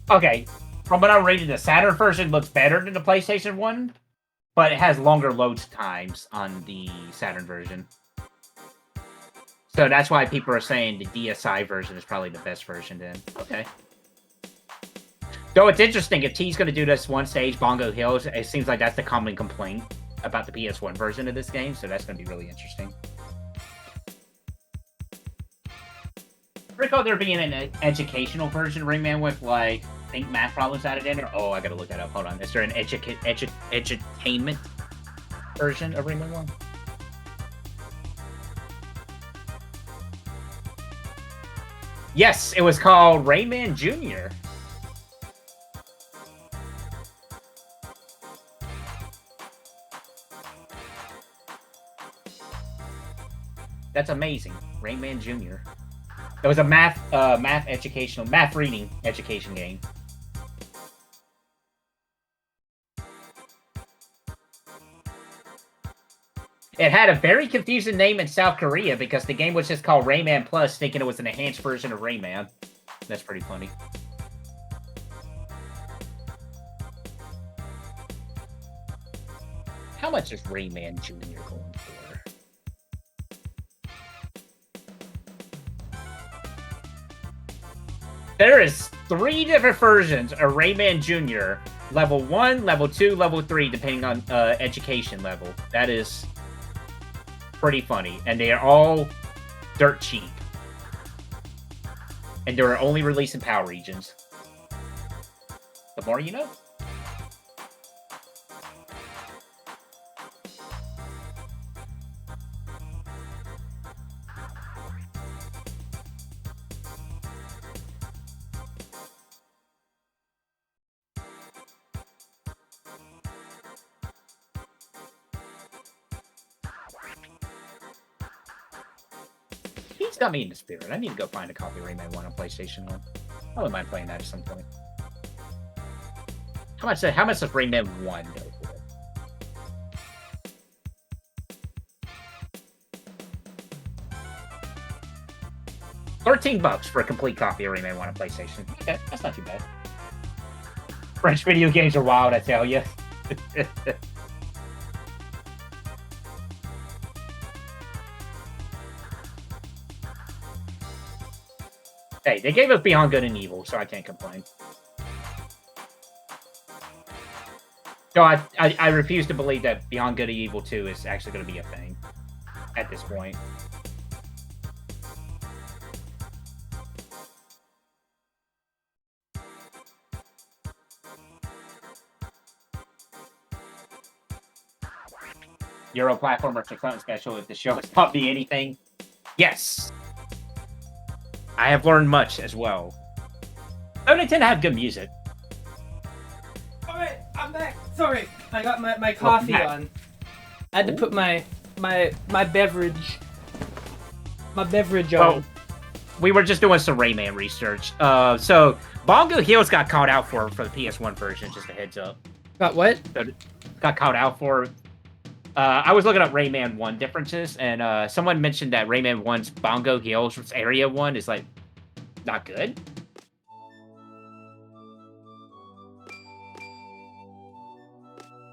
Okay, from what I'm reading, the Saturn version looks better than the PlayStation 1, but it has longer load times on the Saturn version. So that's why people are saying the DSi version is probably the best version then. Okay. Though it's interesting, if T's going to do this one stage, Bongo Hills, it seems like that's the common complaint about the PS1 version of this game, so that's going to be really interesting. I recall there being an educational version of Rayman with, like, I think math problems added in there. Oh, I gotta look that up. Hold on. Is there an edutainment version of Rayman 1? Yes, it was called Rayman Jr. That's amazing. Rayman Jr. It was a math reading education game. It had a very confusing name in South Korea because the game was just called Rayman Plus, thinking it was an enhanced version of Rayman. That's pretty funny. How much is Rayman Jr. going for? There is 3 different versions of Rayman Jr. Level 1, Level 2, Level 3, depending on education level. That is pretty funny. And they are all dirt cheap. And they're only released in PAL regions. The more you know. He's got me in the spirit. I need to go find a copy of Rayman 1 on PlayStation 1. I wouldn't mind playing that at some point. How much does Rayman 1 go for? $13 for a complete copy of Rayman 1 on PlayStation. Okay, that's not too bad. French video games are wild, I tell you. Hey, they gave us Beyond Good and Evil, so I can't complain. No, I refuse to believe that Beyond Good and Evil 2 is actually going to be a thing at this point. Euro platformer for something special. If the show has taught me anything, yes, I have learned much as well. Though they tend to have good music. Alright, I'm back. Sorry, I got my coffee on. I had to put my beverage on. We were just doing some Rayman research. So Bongo Hills got called out for the PS1 version. Just a heads up. Got what? Got called out for. I was looking up Rayman 1 differences, and someone mentioned that Rayman 1's Bongo Hills Area 1 is like not good.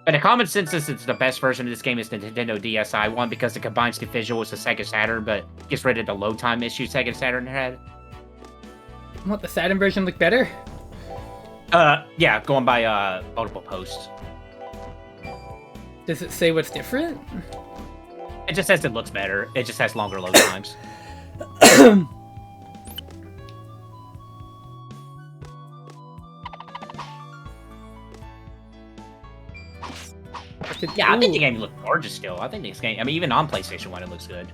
But the common consensus is the best version of this game is the Nintendo DSi one because it combines the visuals of Sega Saturn, but gets rid of the load time issues Sega Saturn had. What, the Saturn version look better? Yeah, going by multiple posts. Does it say what's different? It just says it looks better. It just has longer load times. Yeah, I think the game looks gorgeous still. I think this game, I mean, even on PlayStation 1, it looks good.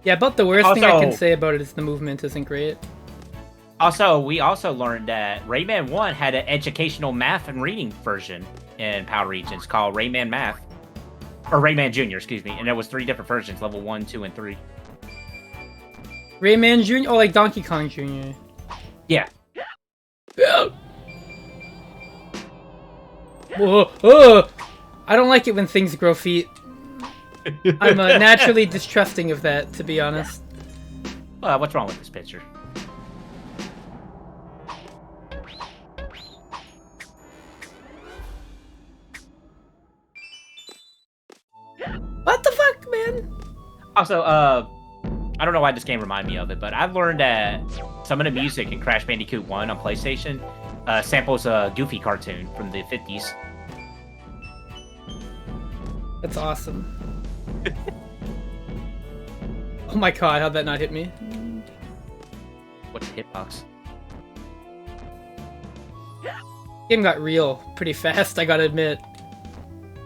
Yeah, about the worst thing I can say about it is the movement isn't great. Also, we also learned that Rayman 1 had an educational math and reading version in Power Regions called Rayman Math. Or Rayman Jr., excuse me. And there was 3 different versions, level 1, 2, and 3. Rayman Jr.? Oh, like Donkey Kong Jr. Yeah. Whoa, I don't like it when things grow feet. I'm naturally distrusting of that, to be honest. What's wrong with this picture? What the fuck, man? Also, I don't know why this game reminded me of it, but I've learned that some of the music in Crash Bandicoot 1 on PlayStation samples a Goofy cartoon from the 50s. That's awesome. Oh my god, how'd that not hit me? What's the hitbox? Game got real pretty fast, I gotta admit.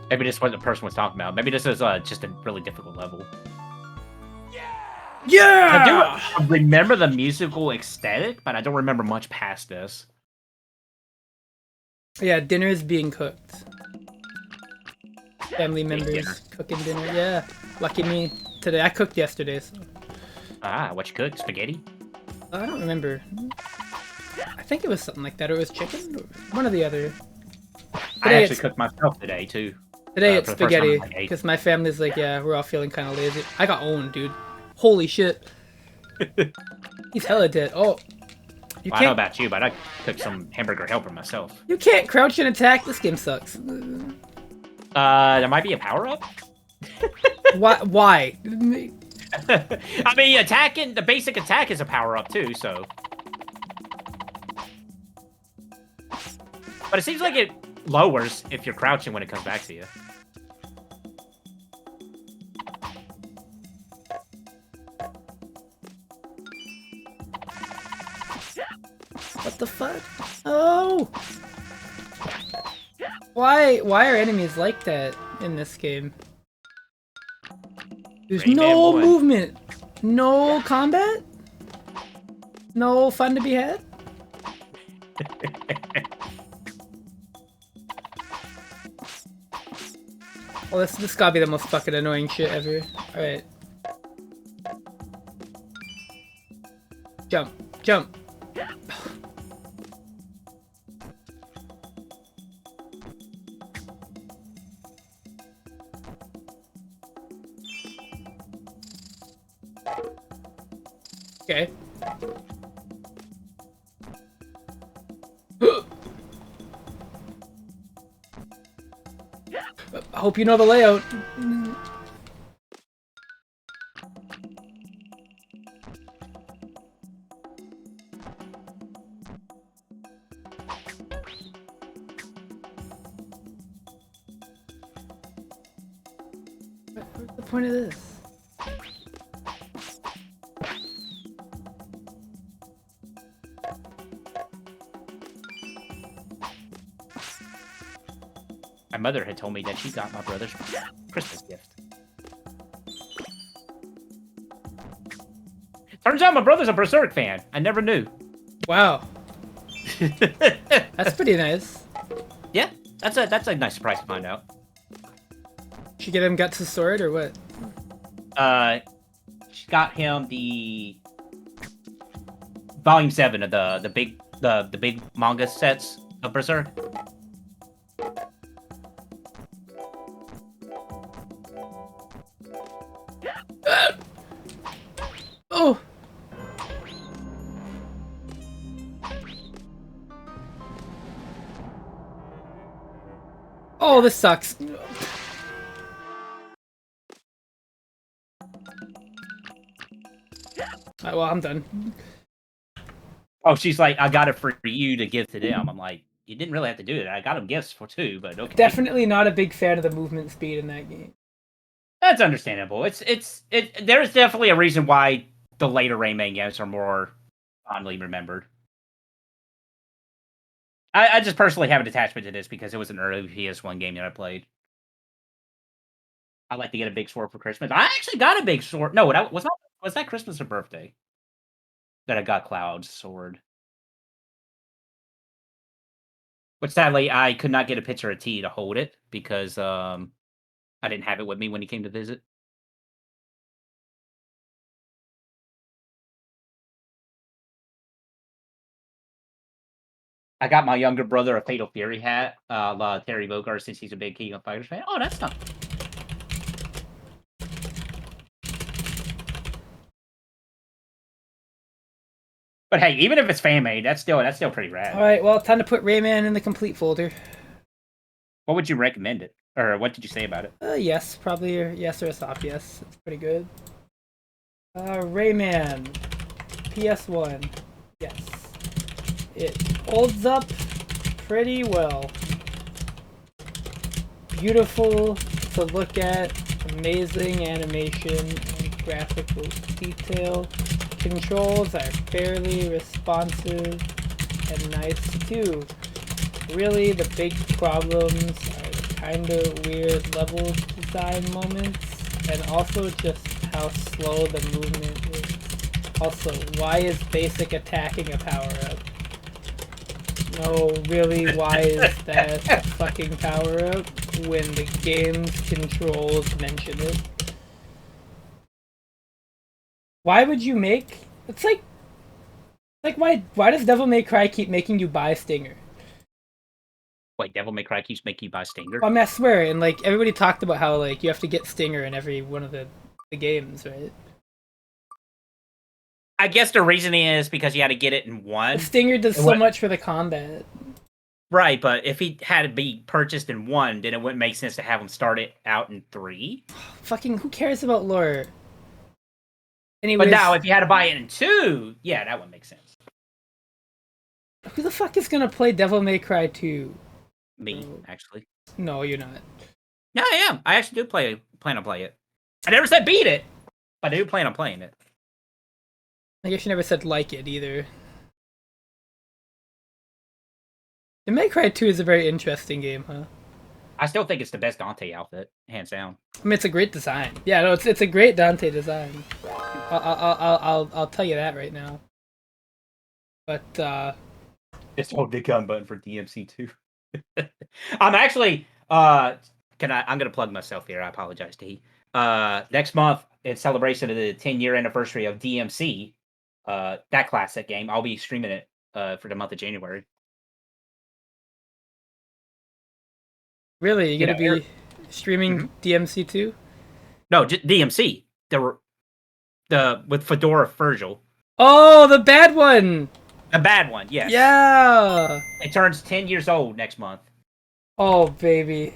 Maybe this is what the person was talking about. Maybe this is just a really difficult level. Yeah! I do remember the musical aesthetic, but I don't remember much past this. Yeah, dinner is being cooked. Family members cooking dinner. Yeah, lucky me. Today I cooked yesterday. So. Ah, what you cooked? Spaghetti? I don't remember. I think it was something like that, or it was chicken. One or the other. I actually cooked myself today too. Today it's spaghetti because my family's like, yeah, we're all feeling kind of lazy. I got owned, dude. Holy shit. He's hella dead. Oh. Well, I don't know about you, but I cooked some hamburger helper myself. You can't crouch and attack. This game sucks. There might be a power-up? Why? I mean, attacking, the basic attack is a power-up too, so. But it seems like it lowers if you're crouching when it comes back to you. What the fuck? Oh! Why are enemies like that in this game? There's no movement, no combat, no fun to be had. Well, this gotta be the most fucking annoying shit ever. Alright. Jump, jump. Okay. I hope you know the layout. What's the point of this? My mother had told me that she got my brother's Christmas gift. Turns out my brother's a Berserk fan. I never knew. Wow. That's pretty nice. Yeah, that's a nice surprise to find out. Did you get him Guts' sword or what? She got him the volume 7 of the big manga sets of Berserk. Oh! Oh, this sucks. Alright, well, I'm done. Oh, she's like, I got it for you to give to them. I'm like, you didn't really have to do it. I got them gifts for 2, but okay. Definitely not a big fan of the movement speed in that game. That's understandable. There's definitely a reason why the later Rayman games are more fondly remembered. I just personally have an attachment to this because it was an early PS1 game that I played. I'd like to get a big sword for Christmas. I actually got a big sword. No, was that Christmas or birthday that I got Cloud's sword? But sadly, I could not get a picture of T to hold it because I didn't have it with me when he came to visit. I got my younger brother a Fatal Fury hat, Terry Bogard, since he's a big King of Fighters fan. Oh, that's not. But hey, even if it's fan made, that's still pretty rad. Alright, well, time to put Rayman in the complete folder. What would you recommend it, or what did you say about it? Yes, probably yes or a soft yes. It's pretty good. Rayman, PS1. Yes. It holds up pretty well. Beautiful to look at, amazing animation and graphical detail. Controls are fairly responsive and nice too. Really, the big problems are the kinda weird level design moments, and also just how slow the movement is. Also, why is basic attacking a power-up? No, really, why is that a fucking power-up when the game's controls mention it? Why would you make... It's like why does Devil May Cry keep making you buy Stinger? Wait, Devil May Cry keeps making you buy Stinger? I mean, I swear, and like everybody talked about how like you have to get Stinger in every one of the games, right? I guess the reasoning is because you had to get it in one. The Stinger does so much for the combat. Right, but if he had to be purchased in 1, then it wouldn't make sense to have him start it out in 3. Fucking who cares about lore? Anyways, but now if you had to buy it in 2, yeah, that would make sense. Who the fuck is gonna play Devil May Cry 2? Me, actually. No, you're not. Yeah, I am. I actually do plan on playing it. I never said beat it, but I do plan on playing it. I guess you never said like it either. The May Cry 2 is a very interesting game, huh? I still think it's the best Dante outfit, hands down. I mean, it's a great design. Yeah, no, it's a great Dante design. I'll tell you that right now. But Just hold the gun button for DMC 2. I'm actually I'm gonna plug myself here. I apologize, T. Next month, in celebration of the 10-year anniversary of DMC, that classic game, I'll be streaming it for the month of January. Really, you're gonna be streaming DMC 2? No, just DMC. The with Fedora Virgil. Oh, the bad one. The bad one, yes. Yeah. It turns 10 years old next month. Oh, baby.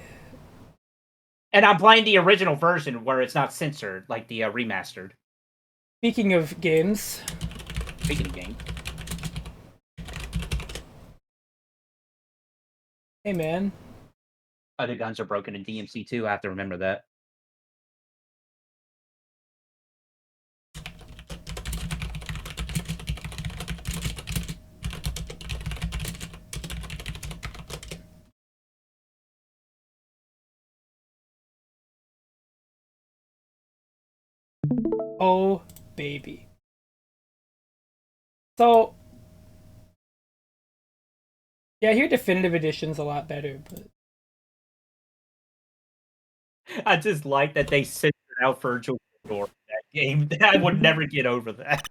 And I'm playing the original version where it's not censored, like the remastered. Speaking of games. Speaking of games. Hey, man. Other guns are broken in DMC 2. I have to remember that. Oh, baby. So, yeah, I hear Definitive Edition's a lot better, but... I just like that they censored out Virgil Door in that game. I would never get over that.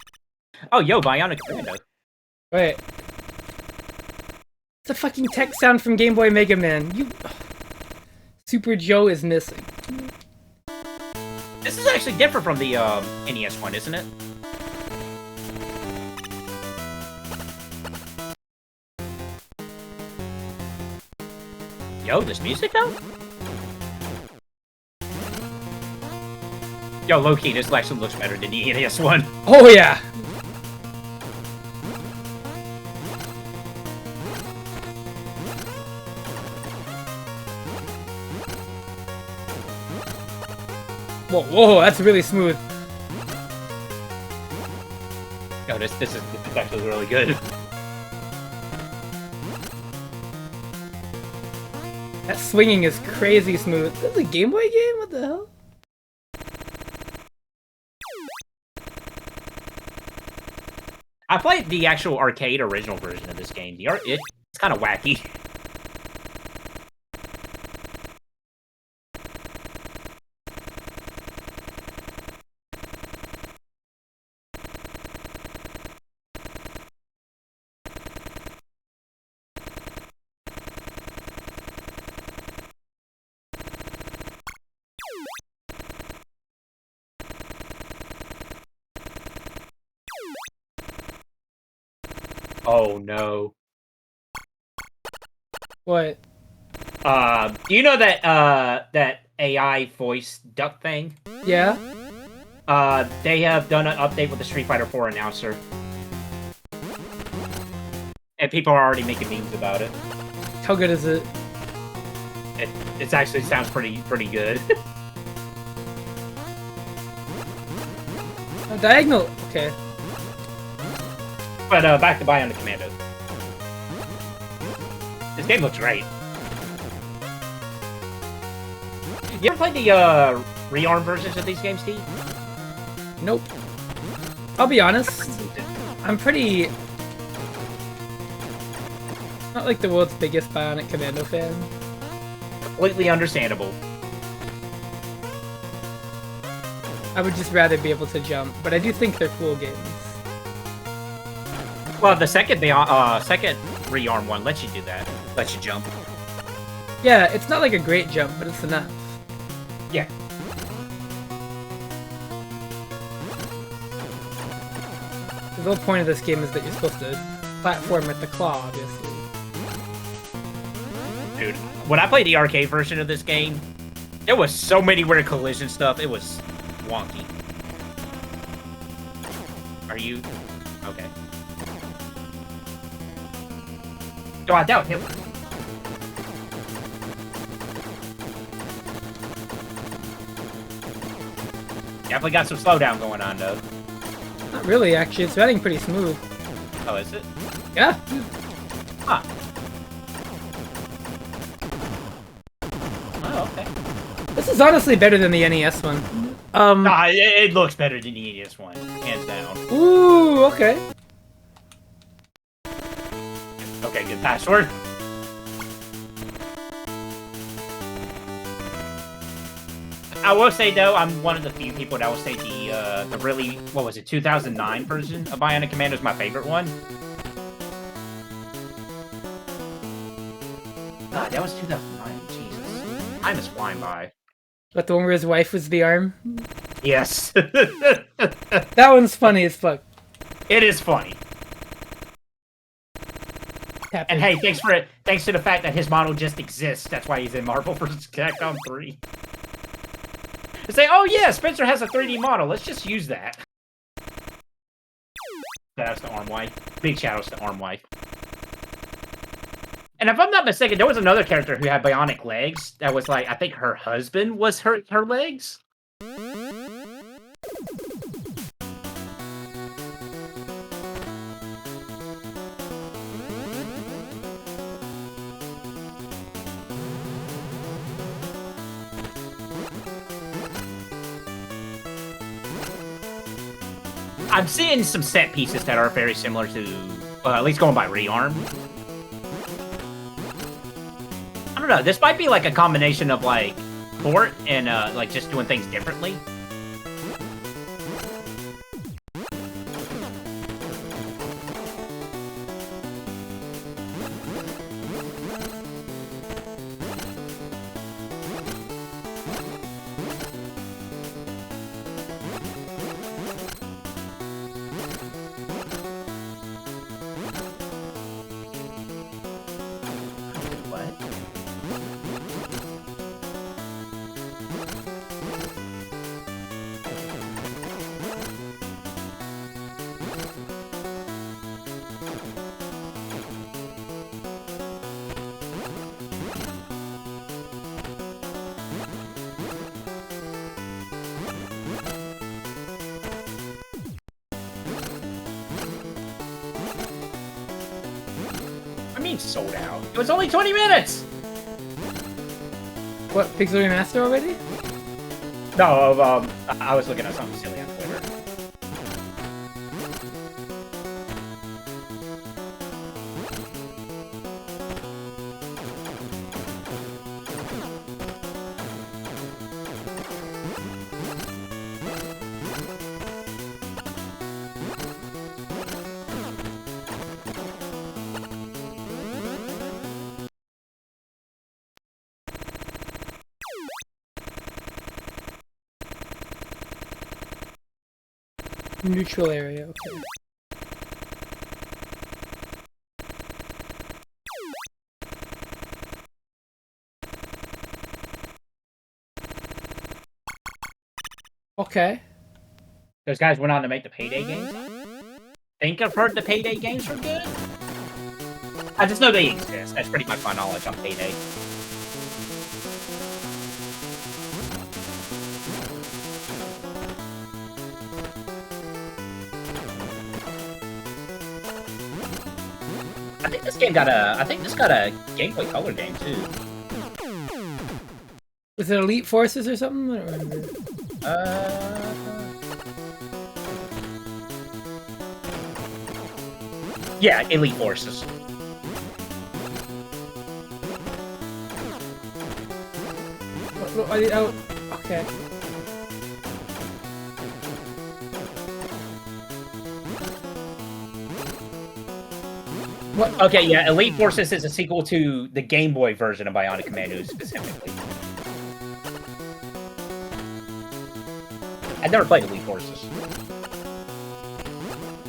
Oh, yo, Bionic Commando. Wait. It's a fucking text sound from Game Boy Mega Man. You... Super Joe is missing. This is actually different from the NES one, isn't it? Yo, this music though? Yo, low-key, this actually looks better than the NES one. Oh, yeah! Whoa, that's really smooth. Yo, this is actually really good. That swinging is crazy smooth. This is a Game Boy game? What the hell? I played the actual arcade original version of this game. It's kind of wacky. Oh no. What? Do you know that that AI voice duck thing? Yeah? They have done an update with the Street Fighter 4 announcer. And people are already making memes about it. How good is it? It actually sounds pretty good. Diagonal. Okay. But back to Bionic Commando. This game looks great. You ever played the rearm versions of these games, Steve? Nope. I'll be honest. I'm pretty... not like the world's biggest Bionic Commando fan. Completely understandable. I would just rather be able to jump, but I do think they're cool games. Well, the second rearm one lets you do that. Lets you jump. Yeah, it's not like a great jump, but it's enough. Yeah. The whole point of this game is that you're supposed to platform with the claw, obviously. Dude, when I played the arcade version of this game, there was so many weird collision stuff. It was wonky. Are you... okay. Oh, I doubt him. Definitely got some slowdown going on, though. Not really, actually. It's running pretty smooth. Oh, is it? Yeah. Huh. Oh, okay. This is honestly better than the NES one. Nah, it looks better than the NES one, hands down. Ooh, okay. Okay, good password. I will say though, I'm one of the few people that will say the really, what was it, 2009 version of Bionic Commando is my favorite one. God, that was 2009. Jesus, time is flying by. But the one where his wife was the arm? Yes. That one's funny as fuck. It is funny. Tap And in. hey, thanks to the fact that his model just exists, that's why he's in Marvel vs. Capcom 3. To say, oh yeah, Spencer has a 3D model, let's just use that. Shoutouts to Arm Wife. Big shoutouts to Arm Wife. And if I'm not mistaken, there was another character who had bionic legs that was like, I think her husband was her legs? I'm seeing some set pieces that are very similar to, at least going by Rearm. I don't know. This might be like a combination of like port and like just doing things differently. Sold out. It was only 20 minutes! What, Pixel Remaster already? No, I was looking at something silly on Twitter. Neutral area, okay. Okay. Those guys went on to make the Payday games. I think I've heard the Payday games were good. I just know they exist. That's pretty much my knowledge on Payday. I think this got a Game Boy Color game too. Was it Elite Forces or something? I don't remember. Yeah, Elite Forces. Oh, okay. What? Okay, yeah, Elite Forces is a sequel to the Game Boy version of Bionic Commando specifically. I've never played Elite Forces.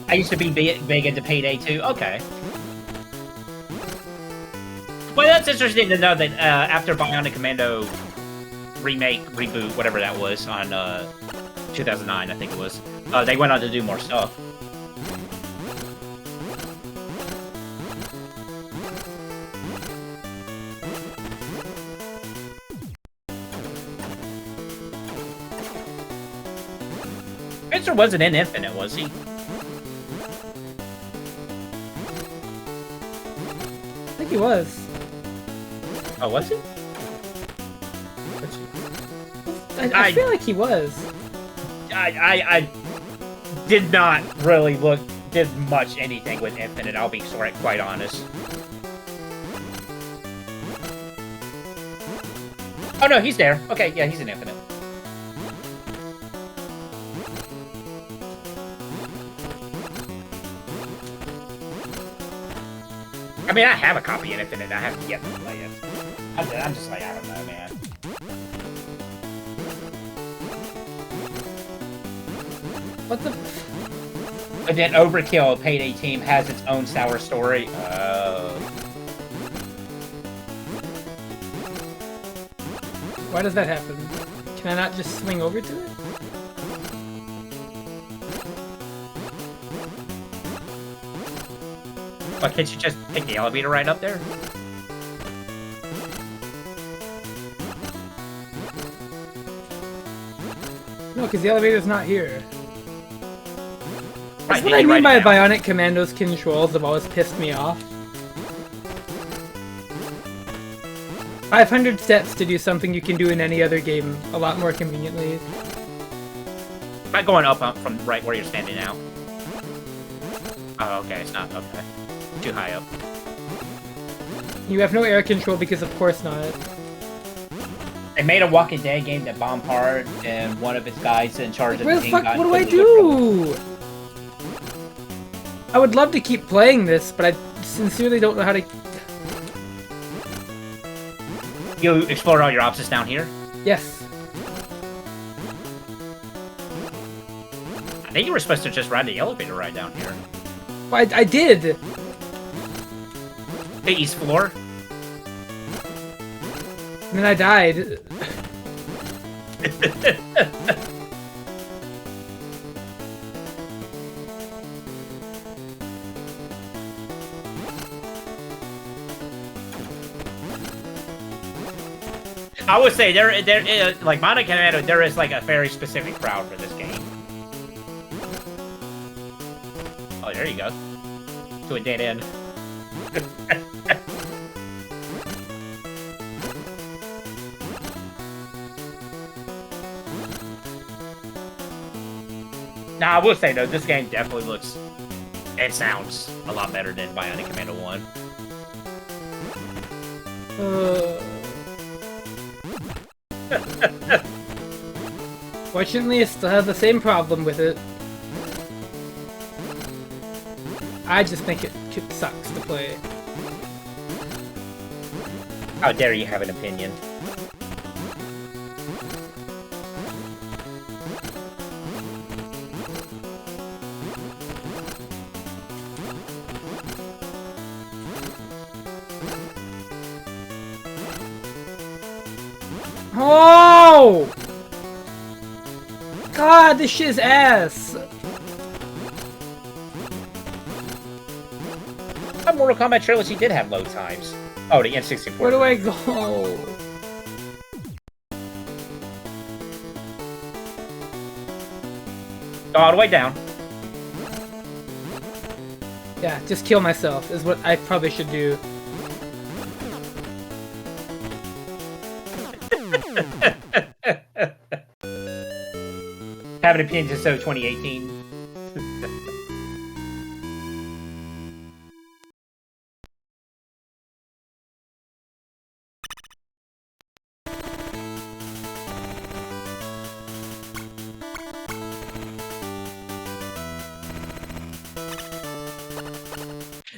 I used to be big into Payday 2. Okay. Well, that's interesting to know that after Bionic Commando remake, reboot, whatever that was, on 2009, I think it was, they went on to do more stuff. Spencer wasn't in Infinite, was he? I think he was. Oh, was he? I feel like he was. I did not really did much anything with Infinite, I'll be quite honest. Oh no, he's there. Okay, yeah, he's in Infinite. I mean, I have a copy of Infinite, I haven't yet to play it. I'm just like, I don't know, man. What the? But then Overkill Payday Team has its own sour story. Why does that happen? Can I not just swing over to it? Why can't you just take the elevator right up there? No, because the elevator's not here. Right, That's what I mean by Bionic Commando's controls have always pissed me off. 500 steps to do something you can do in any other game a lot more conveniently. Try going up from right where you're standing now. Oh, okay, it's not. Okay. Too high up. You have no air control because of course not. They made a Walking Dead game that bombed hard, and one of its guys in charge of Where the the team fuck? got What do I into trouble. do? I would love to keep playing this, but I sincerely don't know how to... You explored all your options down here? Yes. I think you were supposed to just ride the elevator right down here. Well, I did. The east floor? And then I died. I would say there is, like, Monica Commando, there is, like, a very specific crowd for this game. Oh, there you go. To a dead end. Nah, I will say, though, this game definitely looks and sounds a lot better than Bionic Commando 1. Fortunately, I still have the same problem with it. I just think it sucks to play. How dare you have an opinion? Oh! God, this shit is ass! That Mortal Kombat Trilogy did have load times. Oh, the N64. Where do I go? Go all the way down. Yeah, just kill myself is what I probably should do. Have an opinion so 2018.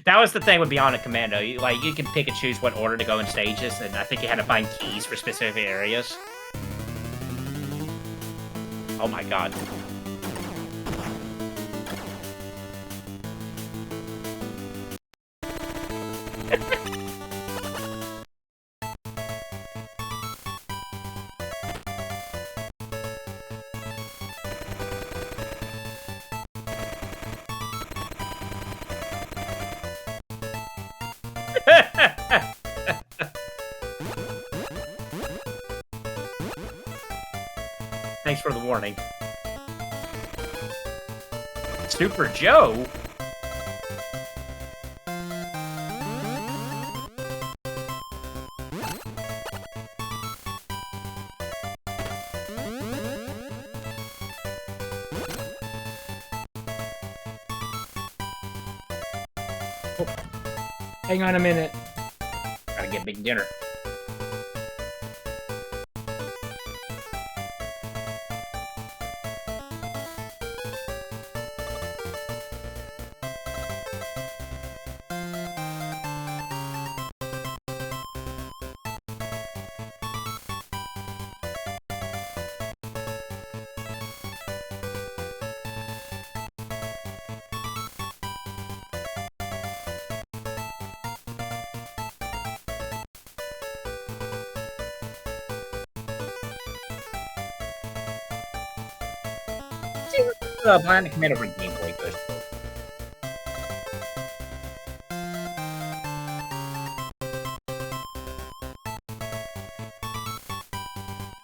That was the thing with Bionic Commando. You can pick and choose what order to go in stages, and I think you had to find keys for specific areas. Oh my god. Thanks for the warning. Super Joe? Oh. Hang on a minute. Gotta get big dinner. Bionic Commando for gameplay goes.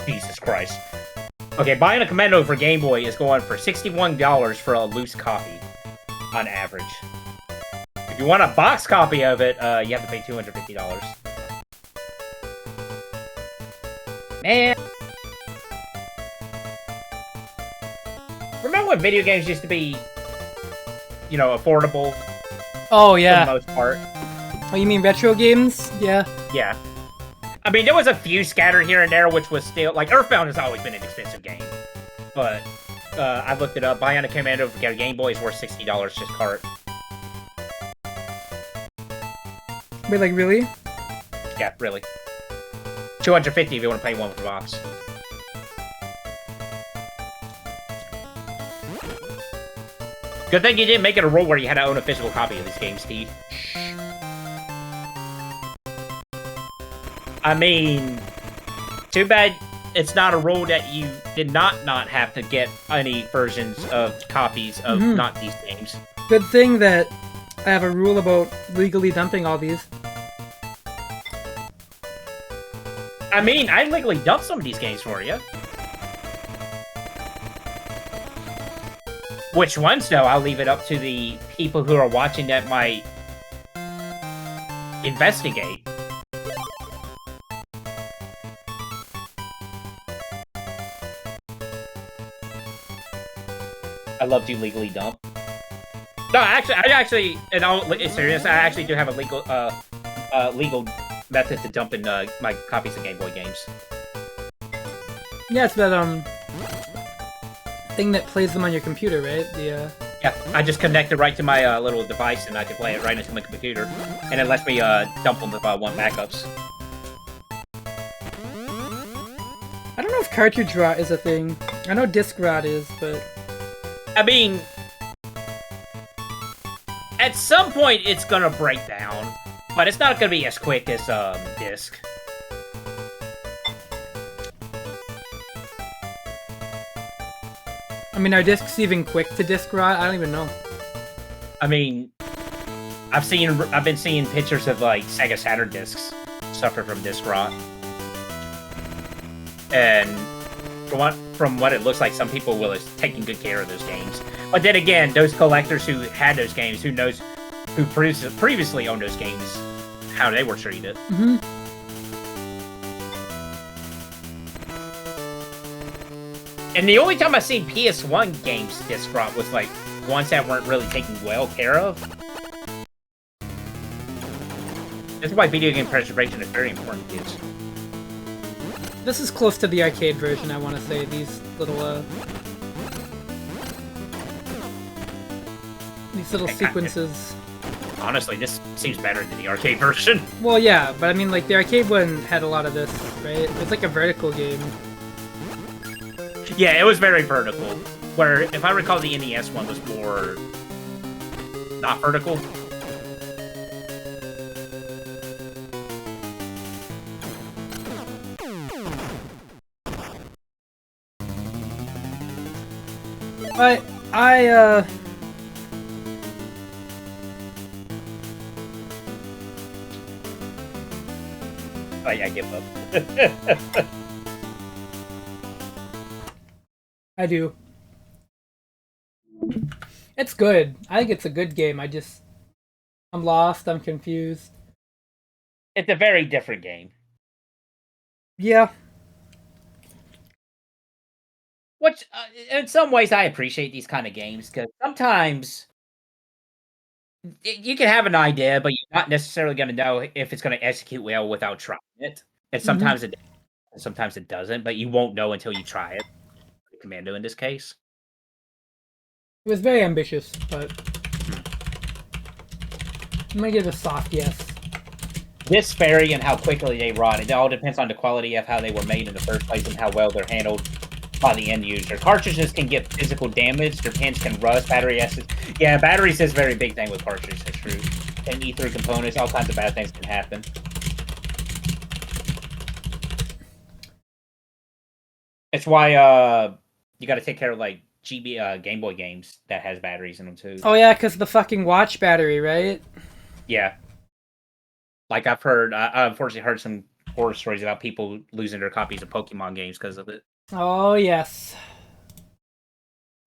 Jesus Christ. Okay, Bionic Commando for Game Boy is going for $61 for a loose copy, on average. If you want a box copy of it, you have to pay $250. Man! What when video games used to be, affordable Oh for the yeah. most part? Oh, you mean retro games? Yeah. Yeah. I mean, there was a few scattered here and there, which was still like Earthbound has always been an expensive game, but I looked it up. Bionic Commando for Game Boy is worth $60 just cart. Wait, like really? Yeah, really. $250 if you want to pay one for the box. Good thing you didn't make it a rule where you had to own a physical copy of these games, Steve. I mean, too bad it's not a rule that you did not have to get any versions of copies of not these games. Good thing that I have a rule about legally dumping all these. I mean, I legally dumped some of these games for you. Which ones, though, I'll leave it up to the people who are watching that might investigate. I love to legally dump. No, in all serious, I actually do have a legal method to dump in my copies of Game Boy games. Yeah, it's that thing that plays them on your computer, right? The Yeah, I just connect it right to my little device, and I can play it right into my computer, and it lets me dump them if I want backups. I don't know if cartridge rot is a thing. I know disc rot is, but I mean, at some point it's gonna break down, but it's not gonna be as quick as disc. I mean, are discs even quick to disc rot? I don't even know. I mean, I've been seeing pictures of like Sega Saturn discs suffer from disc rot, and from what it looks like, some people will is taking good care of those games. But then again, those collectors who had those games, who previously owned those games, how they were treated. Mm-hmm. And the only time I've seen PS1 games disc rot was like ones that weren't really taken well care of. That's why video game preservation is very important, kids. This is close to the arcade version, I want to say. These little sequences. Honestly, this seems better than the arcade version. Well, yeah, but I mean, like, the arcade one had a lot of this, right? It's like a vertical game. Yeah, it was very vertical. Where, if I recall, the NES one was more not vertical. But I give up. I do. It's good. I think it's a good game. I'm lost. I'm confused. It's a very different game. Yeah. Which, in some ways, I appreciate these kind of games, because sometimes you can have an idea, but you're not necessarily going to know if it's going to execute well without trying it. And sometimes sometimes it doesn't, but you won't know until you try it. Commando in this case. It was very ambitious, but I'm gonna give it a soft yes. This vary and how quickly they rot. It all depends on the quality of how they were made in the first place and how well they're handled by the end user. Cartridges can get physical damage, their pins can rust, battery acids. Yeah, batteries is a very big thing with cartridges, that's true. And E3 components, all kinds of bad things can happen. It's why you gotta take care of like Game Boy games that has batteries in them too. Oh yeah, because the fucking watch battery, right? Yeah. Like I've heard, I unfortunately heard some horror stories about people losing their copies of Pokemon games because of it. Oh yes.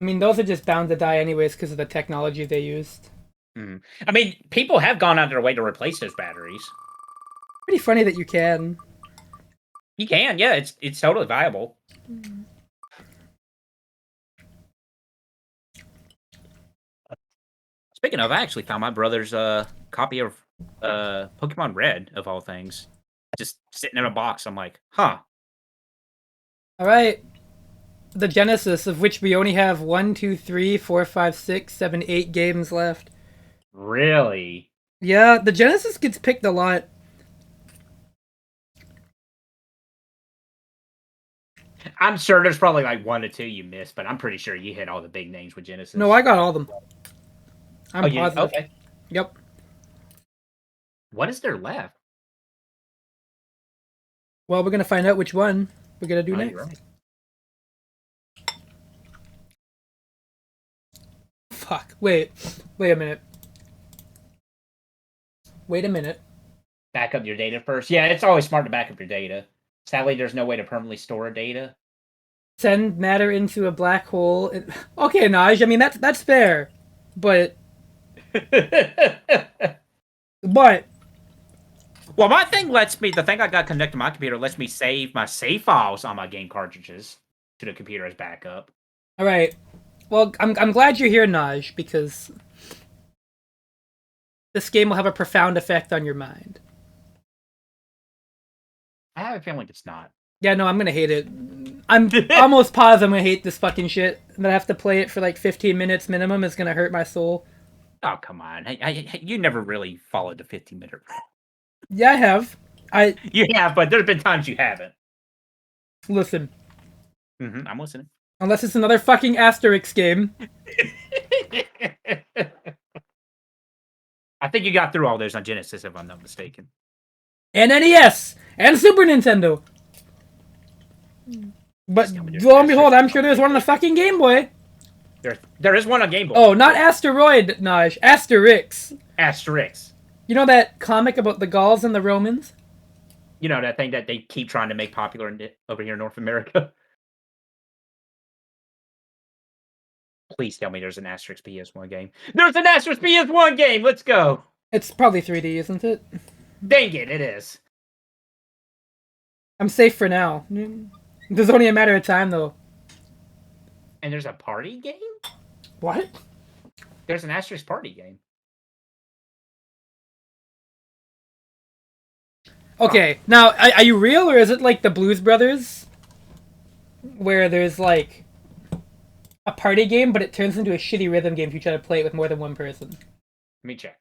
I mean, those are just bound to die anyways because of the technology they used. Mm. I mean, people have gone out of their way to replace those batteries. Pretty funny that you can. You can, yeah. It's totally viable. Speaking of, I actually found my brother's copy of Pokemon Red of all things, just sitting in a box. I'm like, huh. All right. The Genesis, of which we only have 1, 2, 3, 4, 5, 6, 7, 8 games left. Really? Yeah, the Genesis gets picked a lot. I'm sure there's probably like 1 or 2 you missed, but I'm pretty sure you hit all the big names with Genesis. No, I got all of them. I'm Oh, you positive. okay? Yep. What is there left? Well, we're gonna find out which one we're gonna do Oh, next. you're right. Fuck. Wait a minute. Wait a minute. Back up your data first. Yeah, it's always smart to back up your data. Sadly, there's no way to permanently store data. Send matter into a black hole. Okay, Naj. I mean that's fair, but Well, my thing lets me. The thing I got connected to my computer lets me save my save files on my game cartridges to the computer as backup. all right. Well, I'm glad you're here, Naj, because this game will have a profound effect on your mind. I have a feeling it's not. Yeah, no, I'm gonna hate it. I'm almost positive I'm gonna hate this fucking shit. And I have to play it for like 15 minutes minimum. It's gonna hurt my soul. Oh, come on. You never really followed the 15-minute rule. Yeah, I have. You have, but there's been times you haven't. Listen. I'm listening. Unless it's another fucking Asterix game. I think you got through all those on Genesis, if I'm not mistaken. And NES! And Super Nintendo! But lo and behold, I'm sure there's one on the fucking Game Boy. There is one on Game Boy. Oh, not Asteroid, Naj. Asterix. Asterix. You know that comic about the Gauls and the Romans? You know, that thing that they keep trying to make popular over here in North America? Please tell me there's an Asterix PS1 game. There's an Asterix PS1 game! Let's go! It's probably 3D, isn't it? Dang it, it is. I'm safe for now. There's only a matter of time, though. And there's a party game? What? There's an Asterix party game. Okay, now, are you real, or is it like the Blues Brothers? Where there's, like, a party game, but it turns into a shitty rhythm game if you try to play it with more than one person. Let me check.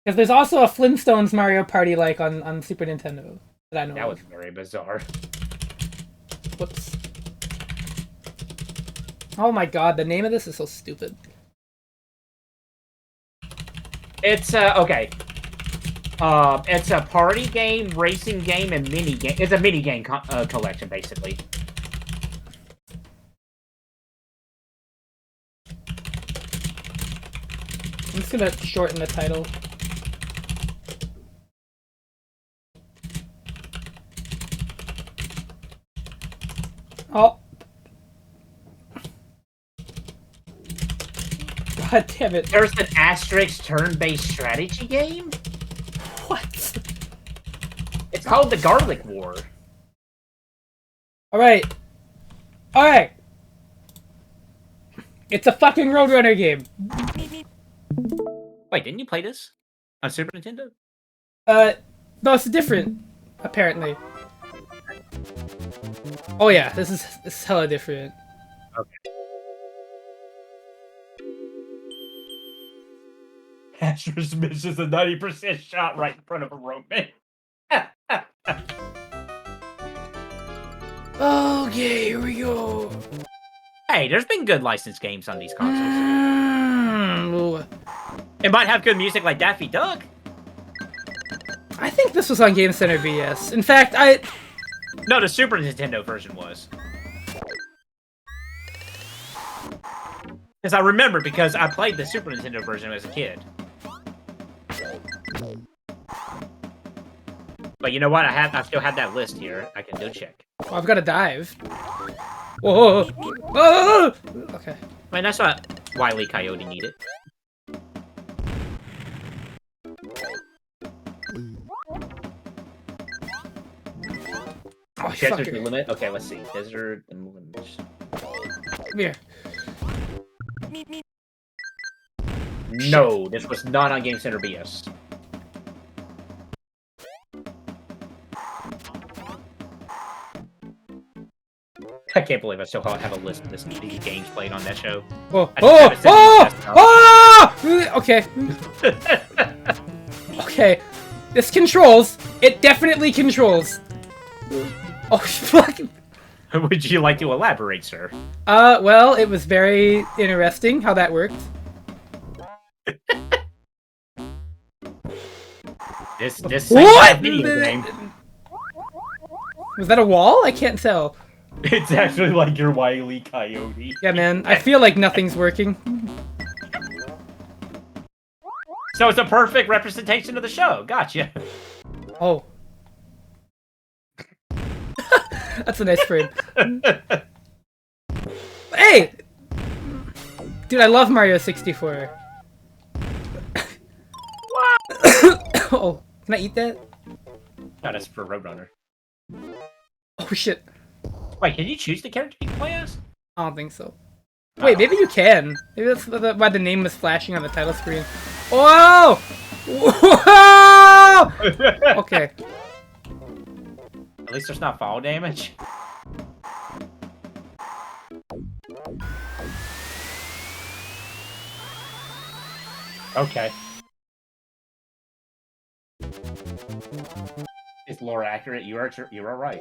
Because there's also a Flintstones Mario Party, like, on Super Nintendo. That I know That of. was very bizarre. Whoops. Oh my god, the name of this is so stupid. It's, okay. It's a party game, racing game, and mini game. It's a mini game collection, basically. I'm just gonna shorten the title. Oh. God damn it. There's an Asterix turn-based strategy game? What? It's called the Garlic War. Alright. Alright. It's a fucking Roadrunner game. Wait, didn't you play this on Super Nintendo? No, it's different, apparently. Oh yeah, this is hella different. Okay. Asterix misses a 90% shot right in front of a Roman. Okay, here we go. Hey, there's been good licensed games on these consoles. Ooh. It might have good music like Daffy Duck. I think this was on Game Center VS. In fact, No, the Super Nintendo version was. Because I remember, because I played the Super Nintendo version as a kid. But you know what? I still have that list here. I can go check. Oh, I've got to dive. Whoa! Oh! Okay. I mean, that's what Wile E. Coyote needed. Oh, Desert fucker. limit. Okay, let's see. Desert limit. Come here. No, this was not on Game Center BS. I can't believe I still have a list of these games played on that show. Oh, I just have it sitting on the Okay. Okay. This controls. It definitely controls. Oh, fuck. Would you like to elaborate, sir? Well, it was very interesting how that worked. This What? video game. Was that a wall? I can't tell. It's actually like your Wile E. Coyote. Yeah, man. I feel like nothing's working. So it's a perfect representation of the show. Gotcha. Oh. That's a nice frame. Hey! Dude, I love Mario 64. Oh, can I eat that? No, that's for Roadrunner. Oh, shit. Wait, can you choose the character you play as? I don't think so. Wait, maybe you can. Maybe that's why the name was flashing on the title screen. Whoa! Whoa! Okay. At least there's not fall damage. Okay. Is lore accurate? You are right.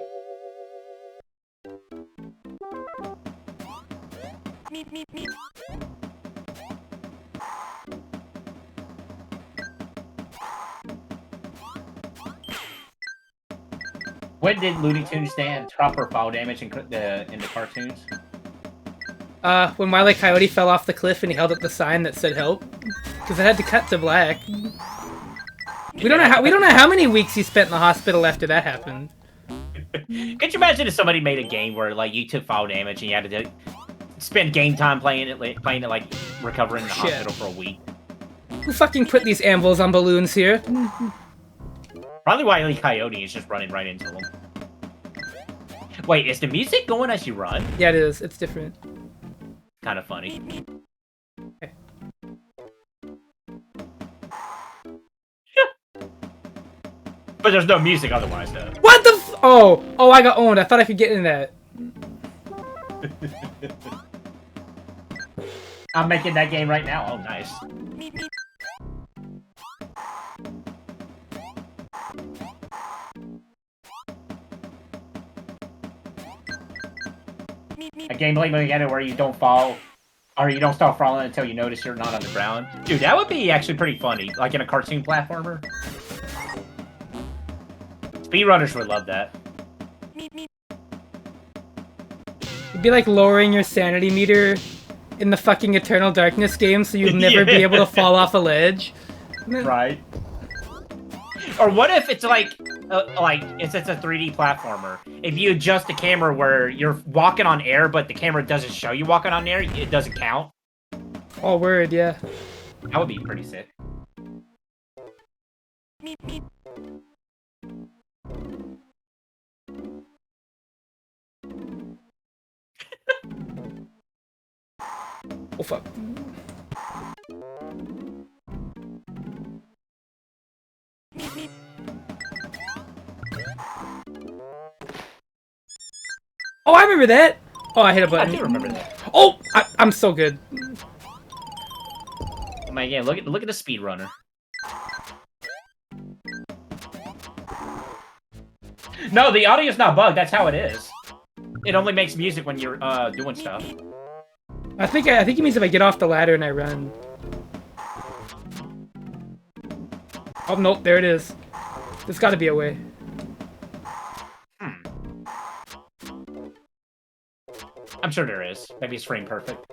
When did Looney Tunes stand proper fall damage in the cartoons? When Wile E. Coyote fell off the cliff and he held up the sign that said help. Because it had to cut to black. We don't know how many weeks he spent in the hospital after that happened. Could you imagine if somebody made a game where like you took fall damage and you had to spend game time playing it like recovering in the hospital for a week? Who fucking put these anvils on balloons here? Probably Wile E. Coyote is just running right into them. Wait, is the music going as you run? Yeah, it is. It's different. Kind of funny. Okay. But there's no music otherwise, though. What the f- Oh! Oh, I got owned. I thought I could get in that. I'm making that game right now. Oh, nice. A game like together where you don't fall, or you don't start falling until you notice you're not on the ground. Dude, that would be actually pretty funny, like in a cartoon platformer. Speedrunners would love that. It'd be like lowering your sanity meter in the fucking Eternal Darkness game so you'd never be able to fall off a ledge. Right. Or what if it's like it's a 3D platformer. If you adjust the camera where you're walking on air, but the camera doesn't show you walking on air, it doesn't count. Oh, word, yeah. That would be pretty sick. Oh, fuck. Oh, I remember that! Oh, I hit a button. I do remember that. Oh! I'm so good. Oh my god, look at the speedrunner. No, the audio's not bugged, that's how it is. It only makes music when you're doing stuff. I think he means if I get off the ladder and I run. Oh, nope, there it is. There's gotta be a way. I'm sure there is. Maybe it's frame perfect.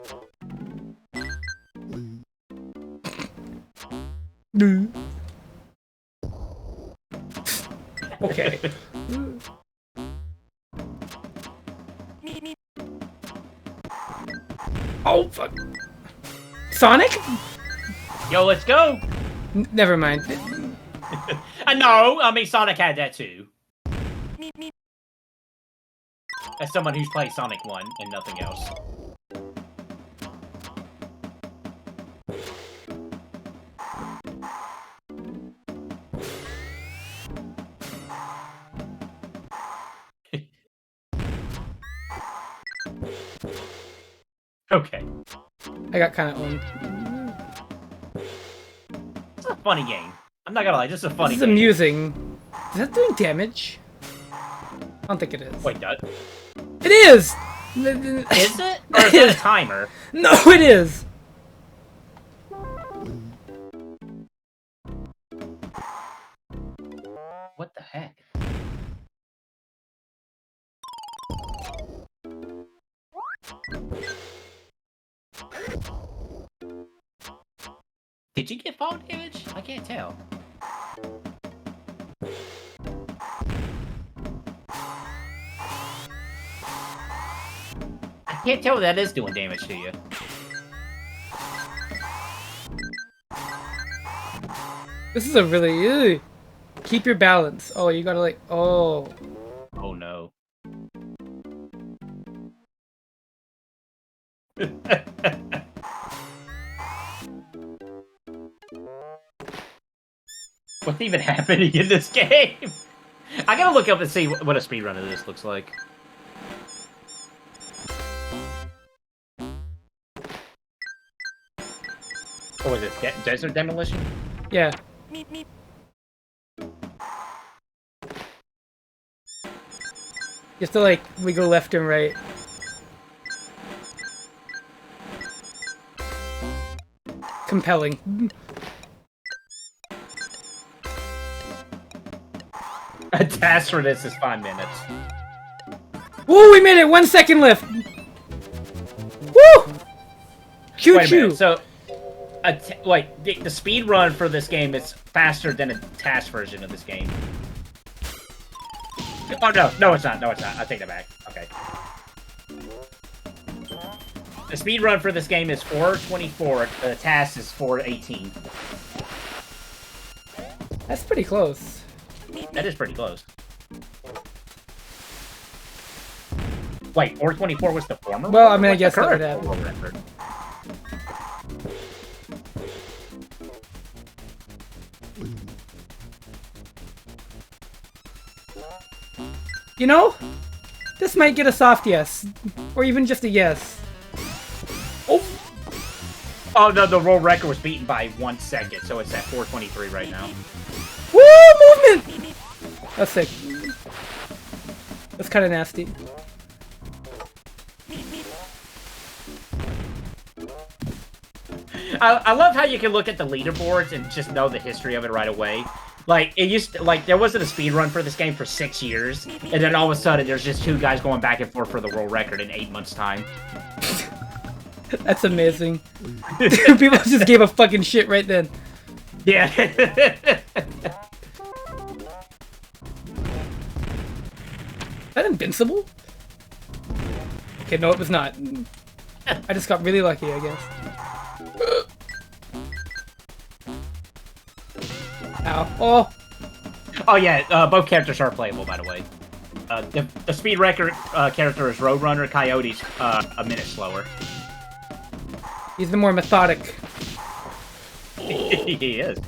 Okay. Oh, fuck. Sonic? Yo, let's go! Never mind. No, I mean Sonic had that too. As someone who's played Sonic 1 and nothing else. Okay. I got kind of owned. It's a funny game. I'm not gonna lie, this is a funny This is game. amusing. Is that doing damage? I don't think it is. Wait, that... It is! Is it? Or is it a timer? No, it is! What the heck? Did you get fall damage? I can't tell. I can't tell that is doing damage to you. This is a really... Ew. Keep your balance. Oh, you gotta like... Oh. Oh no. What's even happening in this game? I gotta look up and see what a speedrun of this looks like. Oh, is it desert demolition? Yeah. You have to like wiggle left and right. Compelling. A task for this is 5 minutes. Woo, we made it! 1 second left! Woo! Choo Wait a choo! minute, so... Like, the speed run for this game is faster than a task version of this game. Oh, no. No, it's not. No, it's not. I take that back. Okay. The speed run for this game is 4:24. The task is 4:18. That's pretty close. That is pretty close. Wait, 4:24 was the former? Well, I mean, I What's guess the that would current happen. world record? You know? This might get a soft yes. Or even just a yes. Oh! Oh, no, the world record was beaten by 1 second, so it's at 4:23 right now. Woo! Movement! That's sick. That's kind of nasty. I love how you can look at the leaderboards and just know the history of it right away. Like, it used to, like, there wasn't a speed run for this game for 6 years, and then all of a sudden there's just 2 guys going back and forth for the world record in 8 months' time. That's amazing. People just gave a fucking shit right then. Yeah. Is that invincible? Okay, no, it was not. I just got really lucky, I guess. Ow. Oh! Oh yeah, both characters are playable, by the way. The speed record character is Roadrunner, Coyote's a minute slower. He's the more methodic. He is.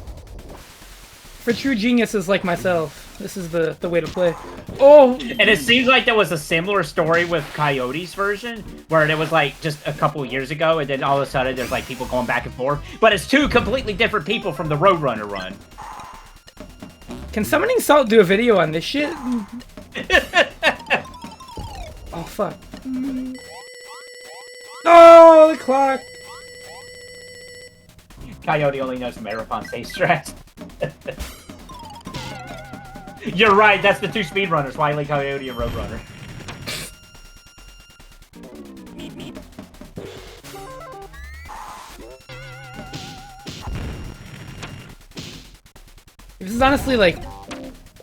For true geniuses like myself, this is the way to play. Oh! And it seems like there was a similar story with Coyote's version, where it was like just a couple years ago, and then all of a sudden there's like people going back and forth. But it's 2 completely different people from the Roadrunner run. Can Summoning Salt do a video on this shit? Oh, fuck. Oh, the clock! Coyote only knows marathon safe strats. You're right, that's the 2 speedrunners, Wile E. Coyote and Roadrunner. This is honestly like...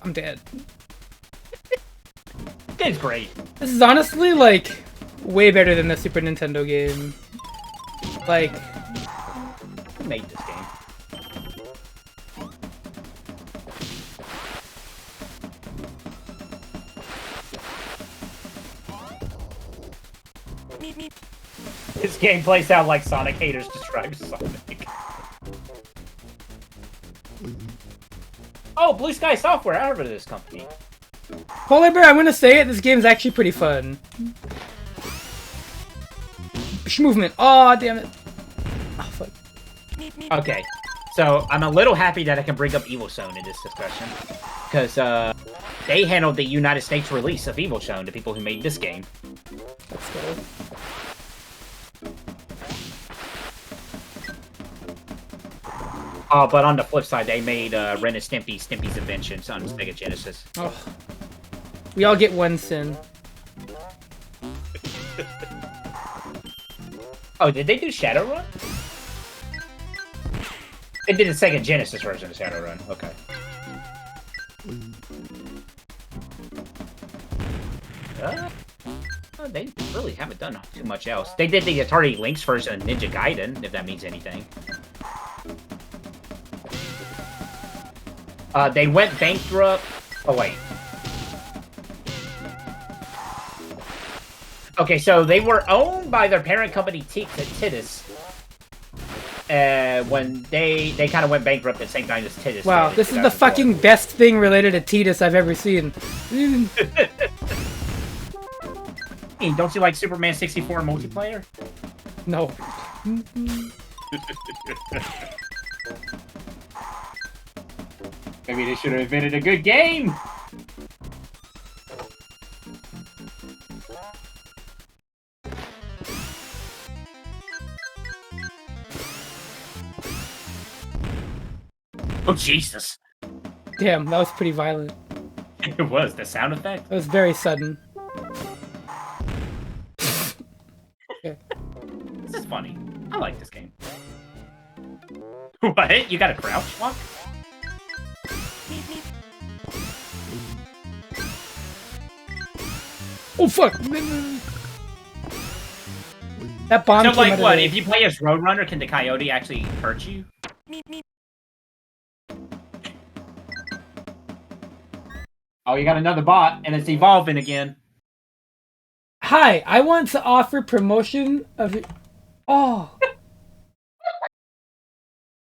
I'm dead. It's great. This is honestly like way better than the Super Nintendo game. Like... Who made this game? This gameplay sounds like Sonic haters describe Sonic. Oh, Blue Sky Software, I heard of this company. Polar Bear, I'm gonna say it, this game's actually pretty fun. Push movement. Oh, damn it. Oh, fuck. Okay, so I'm a little happy that I can bring up Evil Zone in this discussion. Because they handled the United States release of Evil Zone, the people who made this game. Let's go. Oh, but on the flip side, they made Ren and Stimpy's Inventions on Sega Genesis. Oh. We all get one sin. Oh, did they do Shadowrun? They did the Sega Genesis version of Shadowrun. Okay. They really haven't done too much else. They did the Atari Lynx version of Ninja Gaiden, if that means anything. They went bankrupt. Oh, wait. Okay, so they were owned by their parent company, Titus. When they kind of went bankrupt at the same time as Titus. Wow, this is the fucking best thing related to Titus I've ever seen. Don't you like Superman 64 multiplayer? No. Maybe they should have invented a good game! Oh, Jesus. Damn, that was pretty violent. It was, the sound effect? That was very sudden. Okay. This is funny. I like this game. What? You got a crouch walk? Oh, fuck! That bomb So, came like, out of what? the- If you play as Roadrunner, can the coyote actually hurt you? Oh, you got another bot, and it's evolving again. Hi, I want to offer promotion of... Oh.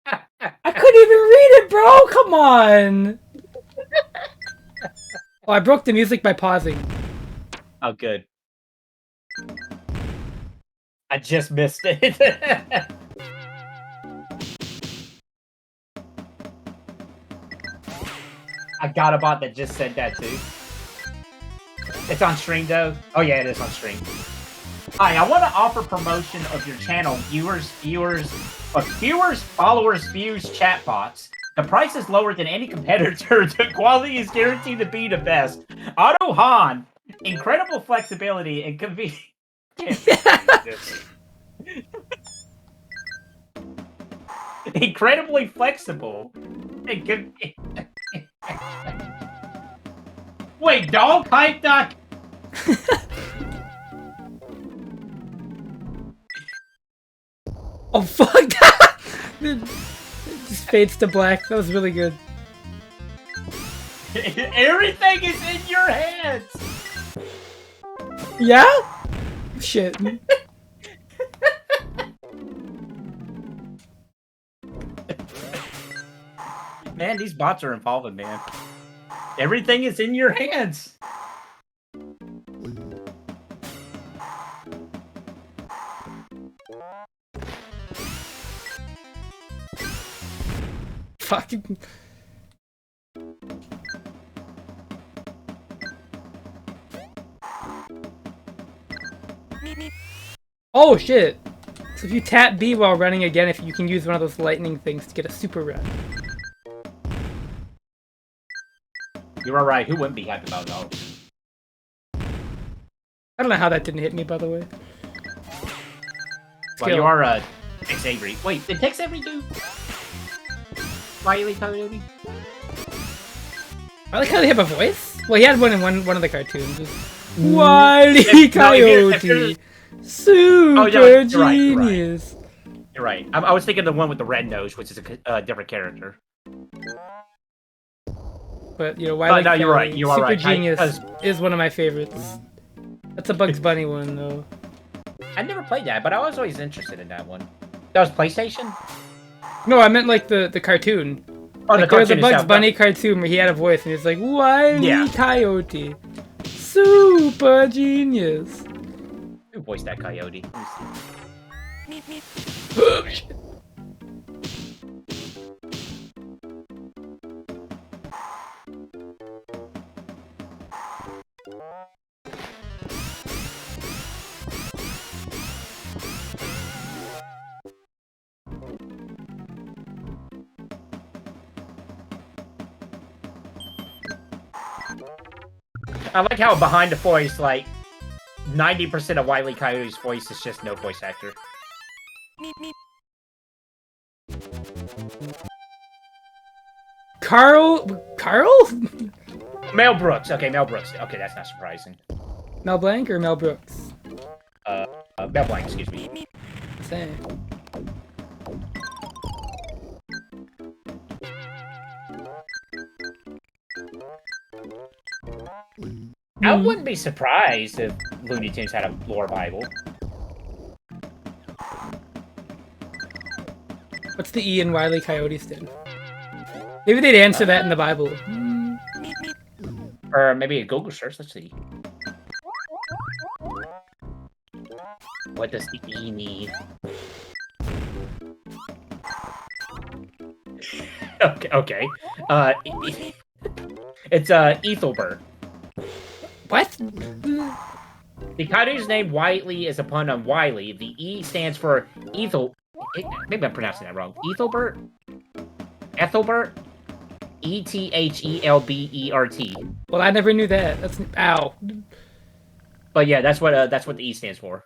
I couldn't even read it, bro! Come on! Oh, I broke the music by pausing. Oh, good. I just missed it. I got a bot that just said that, too. It's on stream, though. Oh, yeah, it is on stream. Hi, I want to offer promotion of your channel, viewers, followers, views, chatbots. The price is lower than any competitor. The quality is guaranteed to be the best. Otto Han, incredible flexibility and convenience. Incredibly flexible. And wait, dog hype doc. Oh, fuck! It just fades to black. That was really good. Everything is in your hands. Yeah? Shit. Man, these bots are involving, man. Everything is in your hands. Fucking... Oh shit! So if you tap B while running again, if you can use one of those lightning things to get a super run. You're alright, who wouldn't be happy about dogs? I don't know how that didn't hit me, by the way. Well, you are Tex Avery. Wait, did Tex Avery do Wile E. Coyote? I like how they have a voice. Well, he had one in one of the cartoons. Wile E. Coyote, super genius. You're right. I was thinking the one with the red nose, which is a different character. But you know, Wile E. No, you're right. You are Super right. Genius is one of my favorites. That's a Bugs Bunny one, though. I never played that, but I was always interested in that one. That was PlayStation? No, I meant like the cartoon. Oh, like, the there was a cartoon Bugs itself. Bunny cartoon where he had a voice and he was like, Wile E. Yeah. Coyote, super genius. Who voiced that coyote? Let me see. I like how behind the voice, like, 90% of Wile E. Coyote's voice is just no voice actor. Carl? Mel Brooks. Okay, Mel Brooks. Okay, that's not surprising. Mel Blanc or Mel Brooks? Mel Blanc, excuse me. Same. I wouldn't be surprised if Looney Tunes had a lore Bible. What's the E in Wile E. Coyote stand? Maybe they'd answer that in the Bible. Or maybe a Google search. Let's see. What does the E mean? Okay. It's Ethelbert. What? The coyote's name Wile E is a pun on Wiley. The E stands for Ethel. Maybe I'm pronouncing that wrong. Ethelbert. Ethelbert. Well, I never knew that. That's ow. But yeah, that's what the E stands for.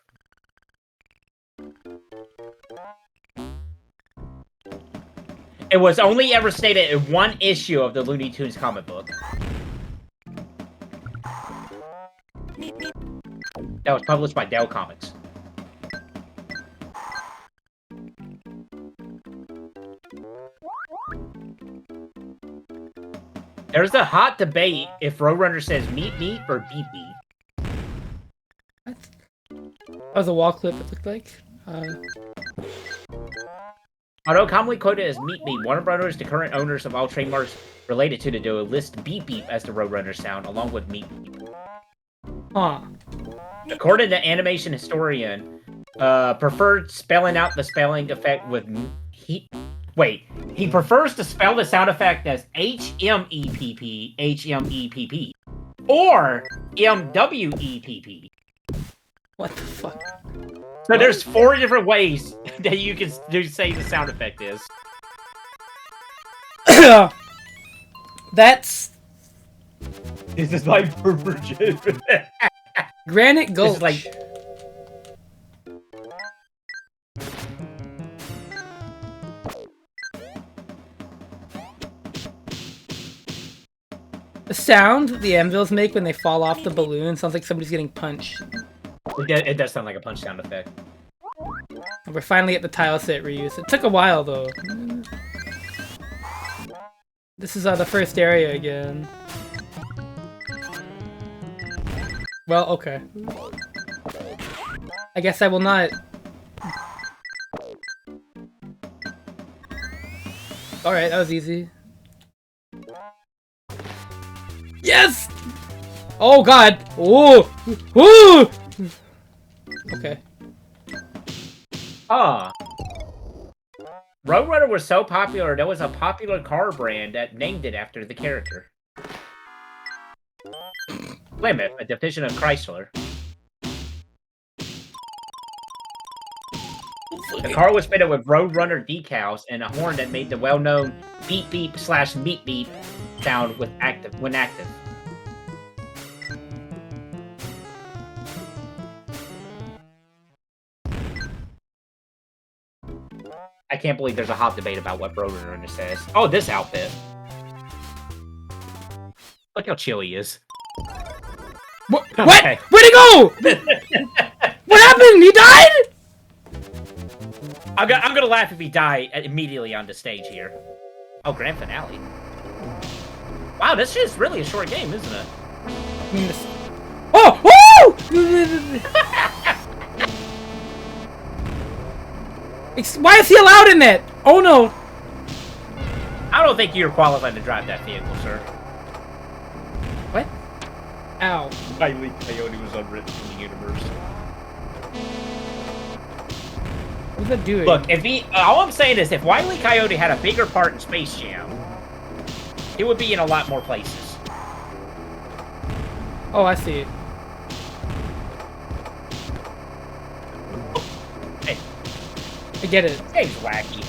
It was only ever stated in one issue of the Looney Tunes comic book. That was published by Dell Comics. There's a hot debate if Roadrunner says meet meet or beep beep. What? That was a wall clip, it looked like. Although commonly quoted as meet meet, Warner Brothers, the current owners of all trademarks related to the duo, list beep beep as the Roadrunner sound, along with meet beep. Huh. According to animation historian, preferred spelling out the spelling effect with he prefers to spell the sound effect as HMEPP, HMEPP, or MWEPP. What the fuck? So there's 4 different ways that you can say the sound effect is. That's This is my version. Granite Gulch. This is like the sound the anvils make when they fall off the balloon sounds like somebody's getting punched. it does sound like a punch sound effect. And we're finally at the tile set reuse. It took a while though. This is the first area again. Well, okay. I guess I will not. Alright, that was easy. Yes! Oh god! Ooh! Ooh! Okay. Roadrunner was so popular, there was a popular car brand that named it after the character. Plymouth, a division of Chrysler. The car was fitted with Roadrunner decals and a horn that made the well-known beep beep / meep beep sound when active. I can't believe there's a hot debate about what Roadrunner says. Oh, this outfit. Look how chill he is. What? Okay. Where'd he go? What happened? He died? I'm gonna laugh if he died immediately on the stage here. Oh, grand finale. Wow, this is really a short game, isn't it? Oh! Woo! Why is he allowed in that? Oh no! I don't think you're qualified to drive that vehicle, sir. What? Ow. Wile E. Coyote was unwritten in the universe. What's that doing? Look, all I'm saying is if Wile E. Coyote had a bigger part in Space Jam, he would be in a lot more places. Oh, I see. Hey, I get it. this game's wacky.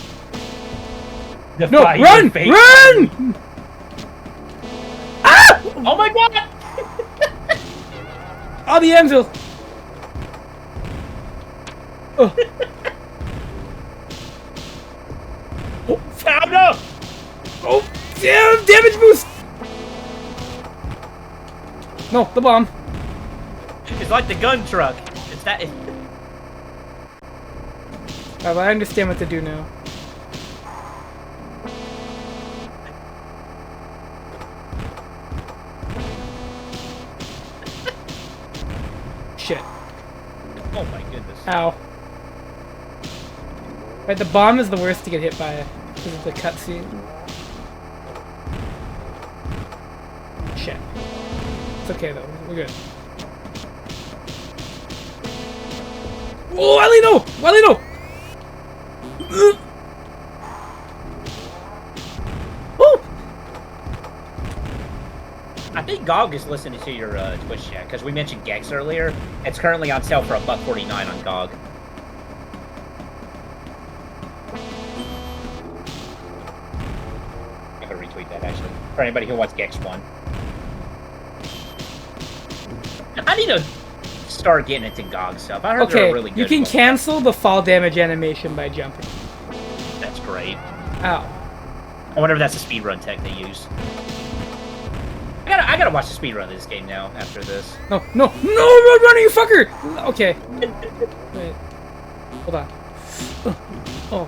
No, Defy run! your fate. Run! Ah! Oh my god! Oh, the anvil! Oh. Found him! Oh, yeah, damage boost! No, the bomb. It's like the gun truck. It's that. Well, I understand what to do now. Shit. Oh my goodness. Ow. Right, the bomb is the worst to get hit by because of the cutscene. Shit. It's okay though, we're good. Oh, Wily, no! Wily, no! Woo! I think GOG is listening to your Twitch chat because we mentioned Gex earlier. It's currently on sale for $1.49 on GOG. I'm gonna retweet that actually for anybody who wants Gex 1. I need to start getting into GOG stuff. I heard they're Okay, really good. you can cancel the fall damage animation by jumping. That's great. Ow. I wonder if that's a speedrun tech they use. I gotta watch the speedrun of this game now after this. No, no, no, run, running, you fucker! Okay. Wait. Hold on. Oh. Oh,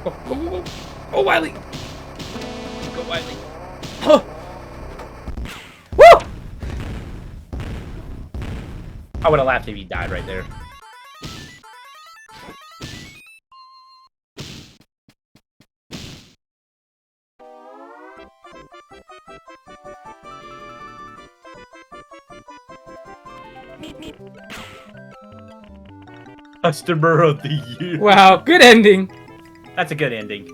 oh, oh, oh, oh, Wily! Go Wiley. Oh. Woo! I would have laughed if he died right there. Customer of the year. Wow, good ending. That's a good ending.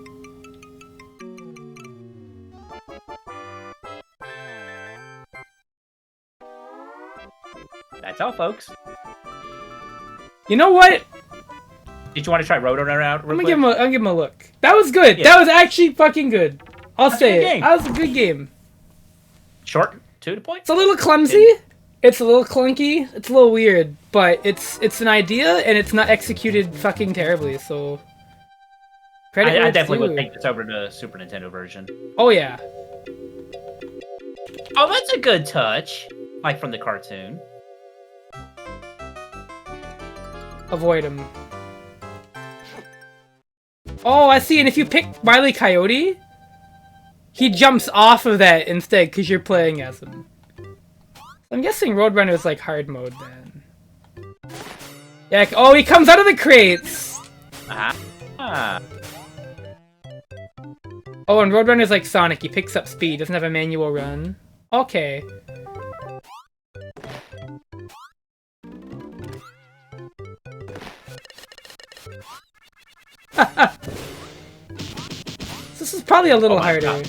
That's all, folks. You know what? Did you want to try Roadrunner out real quick? I'll give him a look. That was good. Yeah. That was actually fucking good. I'll say a good it. game. That was a good game. Short, to the point. It's a little clumsy. It's a little clunky. It's a little weird, but it's an idea and it's not executed fucking terribly. So credit where I it's definitely would due. take this over to the Super Nintendo version. Oh yeah. Oh, that's a good touch, like from the cartoon. Avoid him. Oh, I see. And if you pick Wile E. Coyote, he jumps off of that instead because you're playing as him. I'm guessing Roadrunner is like hard mode then. Yeah. Oh, he comes out of the crates. Ah. Oh, and Roadrunner is like Sonic. He picks up speed. Doesn't have a manual run. Okay. This is probably a little harder. God.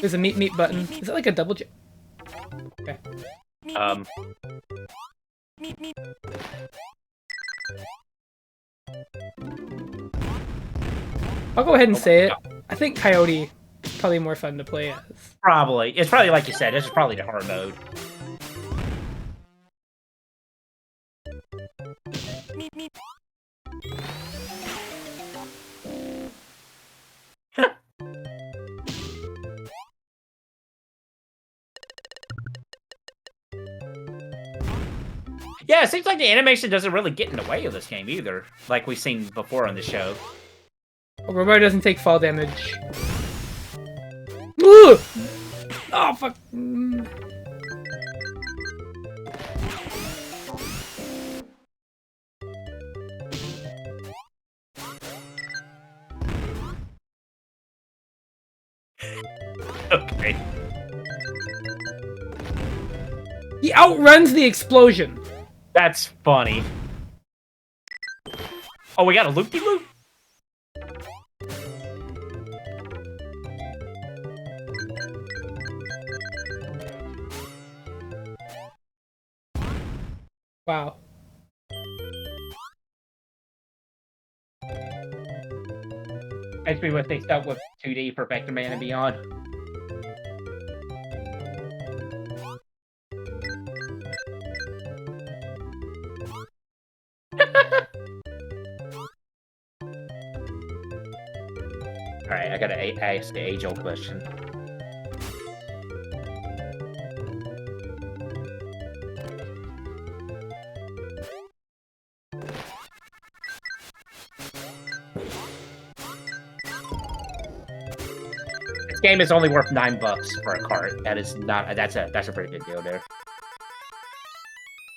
There's a meat button. Is it like a double jump? Okay. I'll go ahead and say it. I think Coyote is probably more fun to play as. Probably. It's probably like you said. This is probably the hard mode. Yeah, it seems like the animation doesn't really get in the way of this game either, like we've seen before on the show. Oh, Robo doesn't take fall damage. Ooh! Oh, fuck. Okay. He outruns the explosion. That's funny. Oh, we got a loop-de-loop? Wow. Makes me wish they stuck with 2D for Vector Man and Beyond. Alright, I gotta ask the age-old question. This game is only worth $9 for a cart. That is not. That's a pretty good deal there.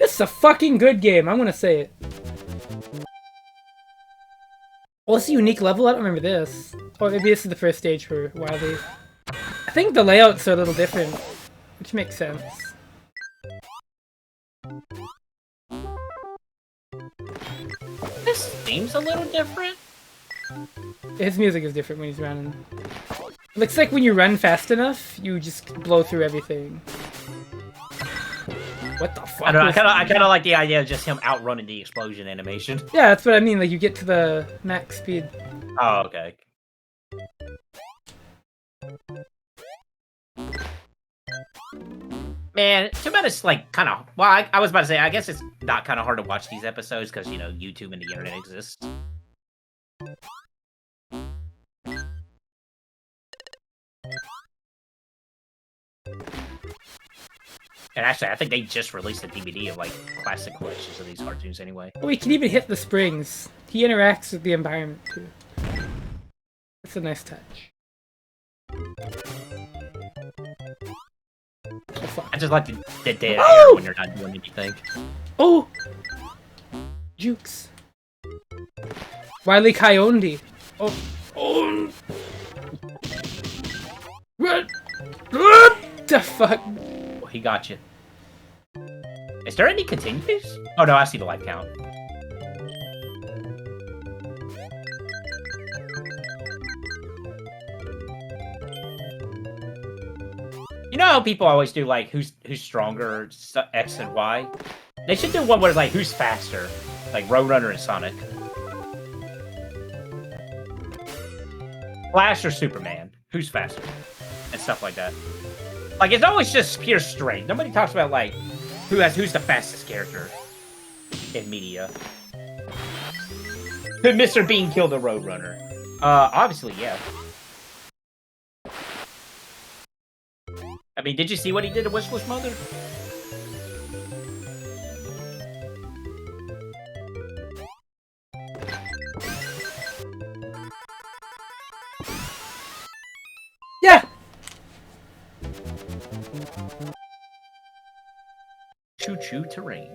This is a fucking good game. I'm gonna say it. Oh, it's a unique level. I don't remember this. Oh, maybe this is the first stage for Wily. I think the layouts are a little different, which makes sense. This seems a little different. His music is different when he's running. It looks like when you run fast enough, you just blow through everything. What the fuck? I don't know. I kind of like the idea of just him outrunning the explosion animation. Yeah, that's what I mean. Like you get to the max speed. Oh, okay. Man, too bad it's like kind of. Well, I was about to say. I guess it's not kind of hard to watch these episodes because you know YouTube and the internet exists. And actually, I think they just released a DVD of like classic collections of these cartoons anyway. Oh, he can even hit the springs. He interacts with the environment too. That's a nice touch. Oh, fuck. I just like the dead air when you're not doing anything. Oh! Jukes. Wile E. Coyote. Oh. Oh! What? What the fuck? Oh, he got you. Is there any continues? Oh no, I see the life count. You know how people always do like who's stronger, X and Y? They should do one where it's like who's faster, like Roadrunner and Sonic. Flash or Superman, who's faster, and stuff like that. Like it's always just pure strength. Nobody talks about like who's the fastest character in media. Could Mr. Bean kill the Roadrunner? Obviously, yeah. I mean, did you see what he did to Wishful's mother? Yeah! Choo-choo terrain.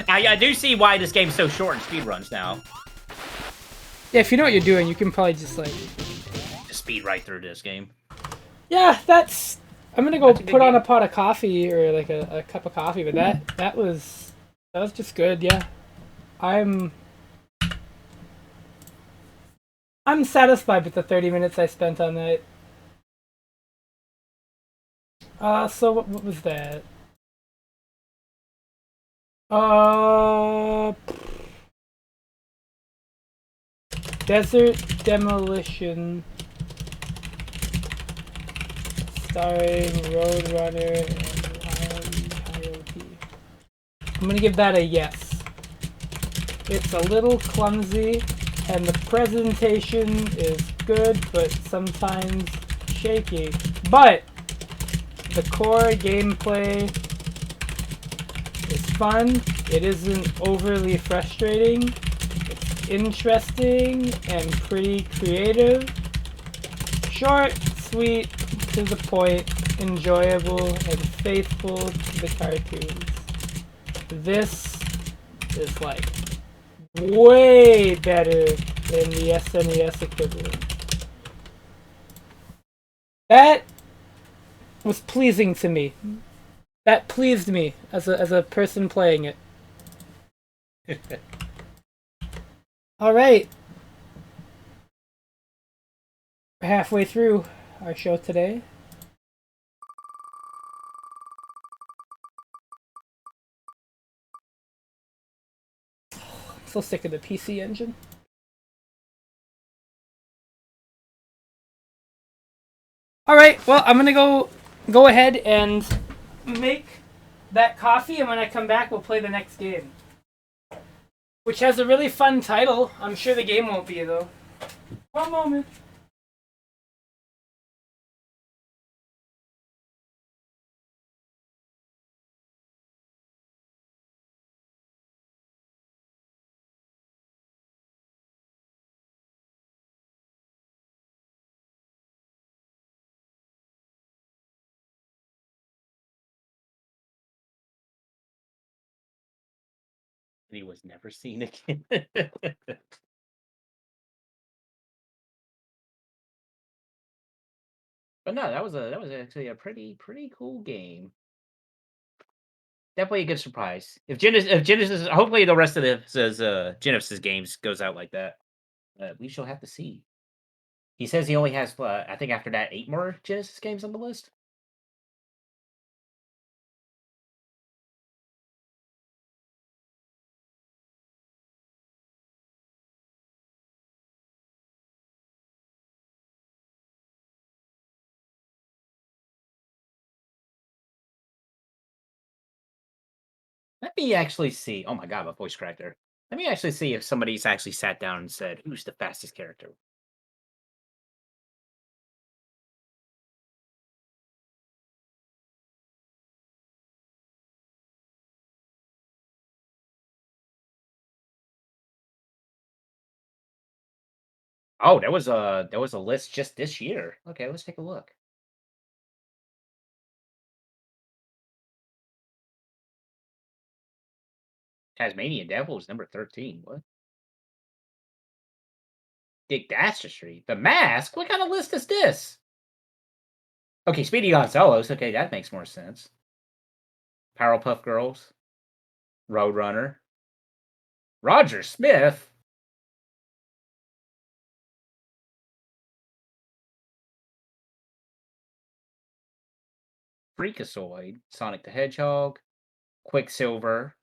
I do see why this game's so short in speedruns now. Yeah, if you know what you're doing, you can probably just like... Just speed right through this game. Yeah, that's... I'm gonna go put on game. a pot of coffee, or like a cup of coffee, but that was just good, yeah. I'm satisfied with the 30 minutes I spent on that. So what was that? Desert Demolition, starring Roadrunner and Wile E. Coyote. I'm gonna give that a yes. It's a little clumsy, and the presentation is good, but sometimes shaky. But the core gameplay is fun. It isn't overly frustrating. It's interesting and pretty creative. Short, sweet, to the point, enjoyable, and faithful to the cartoons. This is like way better than the SNES equivalent. That was pleasing to me. That pleased me as a person playing it. All right, we're halfway through our show today. I'm so sick of the PC engine. All right, well, I'm gonna go ahead and make that coffee, and when I come back, we'll play the next game, which has a really fun title. I'm sure the game won't be though. One moment. He was never seen again. But no, that was actually a pretty cool game. Definitely a good surprise. If Genesis, hopefully the rest of the Genesis games goes out like that. We shall have to see. He says he only has, I think after that, 8 more Genesis games on the list. Let me actually see. Oh my god, my voice cracked there. Let me actually see if somebody's actually sat down and said, "Who's the fastest character?" Oh, there was a list just this year. Okay, let's take a look. Tasmanian Devil is number 13. What? Dick Dastardly. The Mask? What kind of list is this? Okay, Speedy Gonzalez. Okay, that makes more sense. Powerpuff Girls. Roadrunner. Roger Smith. Freakazoid. Sonic the Hedgehog. Quicksilver.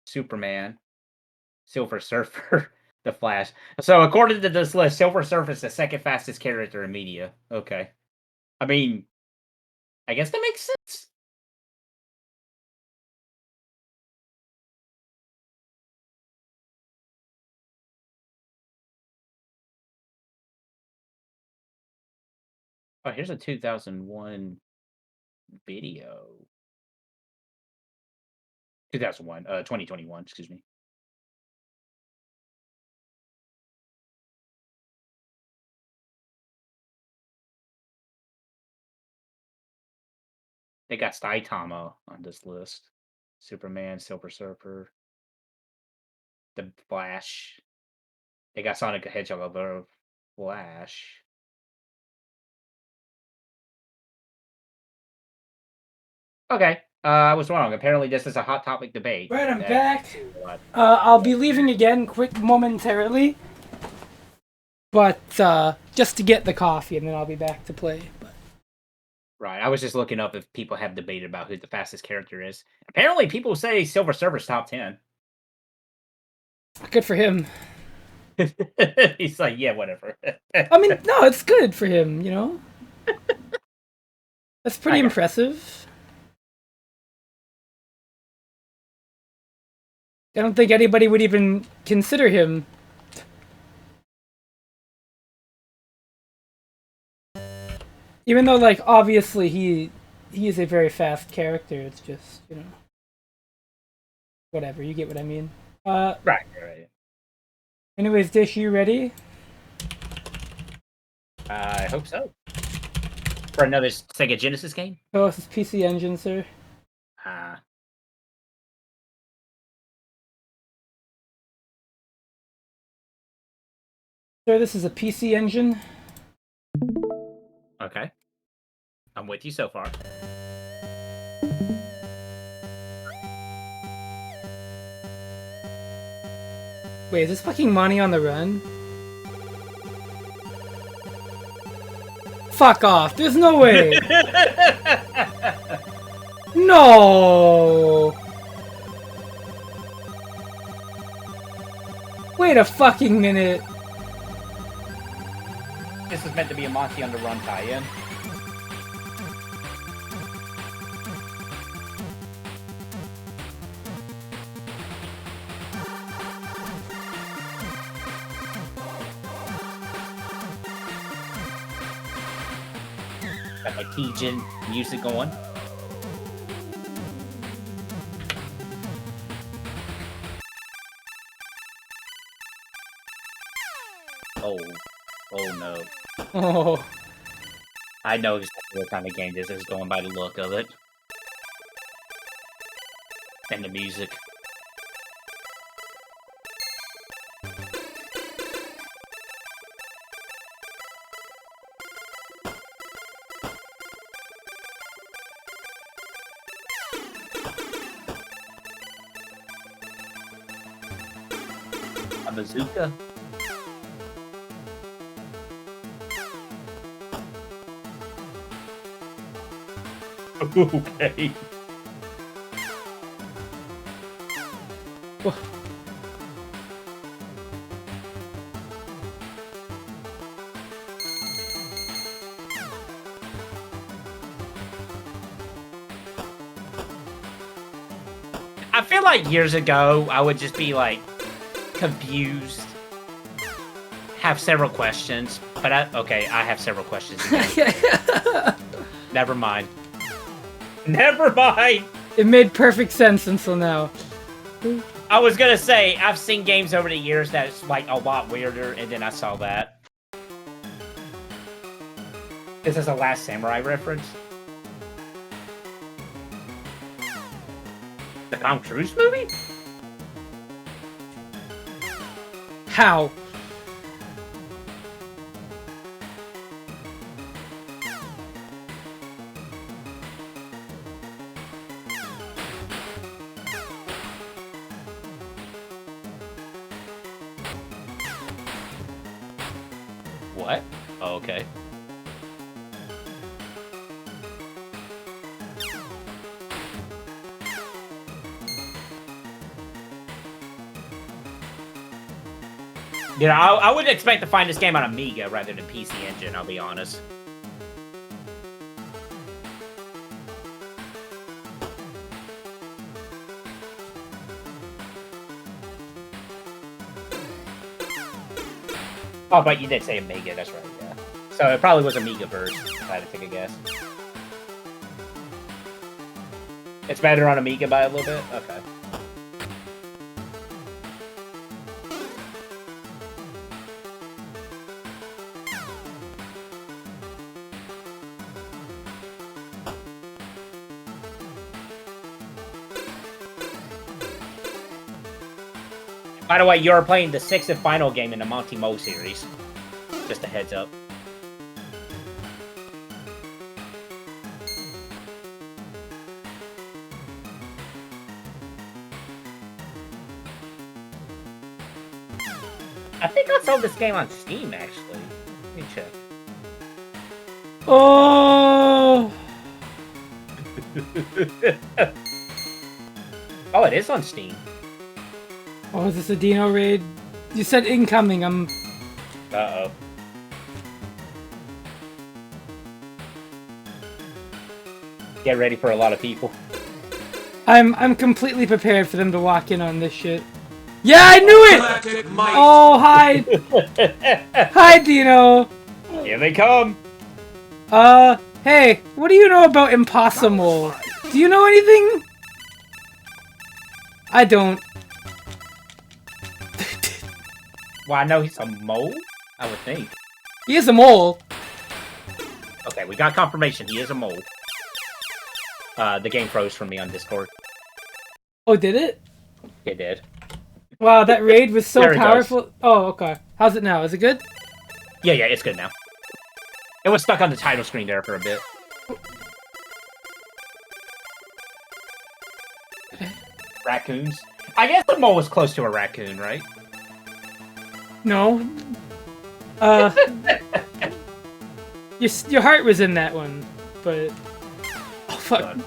Superman. Silver Surfer. The Flash. So according to this list, Silver Surfer is the second fastest character in media. Okay. I mean, I guess that makes sense. Oh, here's a 2001 video. 2001, 2021, excuse me. They got Saitama on this list. Superman, Silver Surfer, The Flash. They got Sonic the Hedgehog, the Flash. Okay, I was wrong. Apparently, this is a hot topic debate. Right, I'm That back. I'll be leaving again quick momentarily, but just to get the coffee, and then I'll be back to play. But right, I was just looking up if people have debated about who the fastest character is. Apparently, people say Silver Surfer's top 10. good for him. He's like, yeah, whatever. I mean, no, it's good for him. You know, that's pretty I got impressive. I don't think anybody would even consider him. Even though, like, obviously he is a very fast character. It's just, you know, whatever. You get what I mean. right. Anyways, Dish, you ready? I hope so. For another Sega Genesis game? Oh, this is PC Engine, sir. Uh, Sir, this is a PC Engine. okay. I'm with you so far. Wait, is this fucking Monty on the run? Fuck off! There's no way! No! Wait a fucking minute! This is meant to be a Monty on the Run tie-in. Got my Cajun music going. Oh no. Oh. I know exactly what kind of game this is going by the look of it. And the music. A bazooka? Okay. I feel like years ago, I would just be like confused, have several questions, but okay, I have several questions again. Never mind. Never mind! It made perfect sense until now. I was gonna say, I've seen games over the years that's like a lot weirder, and then I saw that. This is a Last Samurai reference. The Tom Cruise movie? How? What? Oh, okay. You know, I would expect to find this game on Amiga rather than PC Engine, I'll be honest. Oh, but you did say Amiga, that's right, yeah. So it probably was Amiga verse, if I had to take a guess. It's better on Amiga by a little bit? Okay. By the way, you're playing the 6th and final game in the Monty Mo series. Just a heads up. I think I sold this game on Steam, actually. Let me check. Oh! Oh, it is on Steam. Oh, is this a Dino raid? You said incoming, I'm... Uh-oh. Get ready for a lot of people. I'm completely prepared for them to walk in on this shit. Yeah, I knew it! Oh, hi! Hi, Dino! Here they come! Hey, what do you know about Impossible? Do you know anything? I don't. Well, I know he's a mole, I would think. He is a mole. Okay, we got confirmation. He is a mole. The game froze for me on Discord. Oh, did it? It did. Wow, that raid was so There it goes. powerful. Oh, okay. How's it now? Is it good? Yeah, it's good now. It was stuck on the title screen there for a bit. Raccoons. I guess the mole was close to a raccoon, right? No. Your heart was in that one, but oh fuck.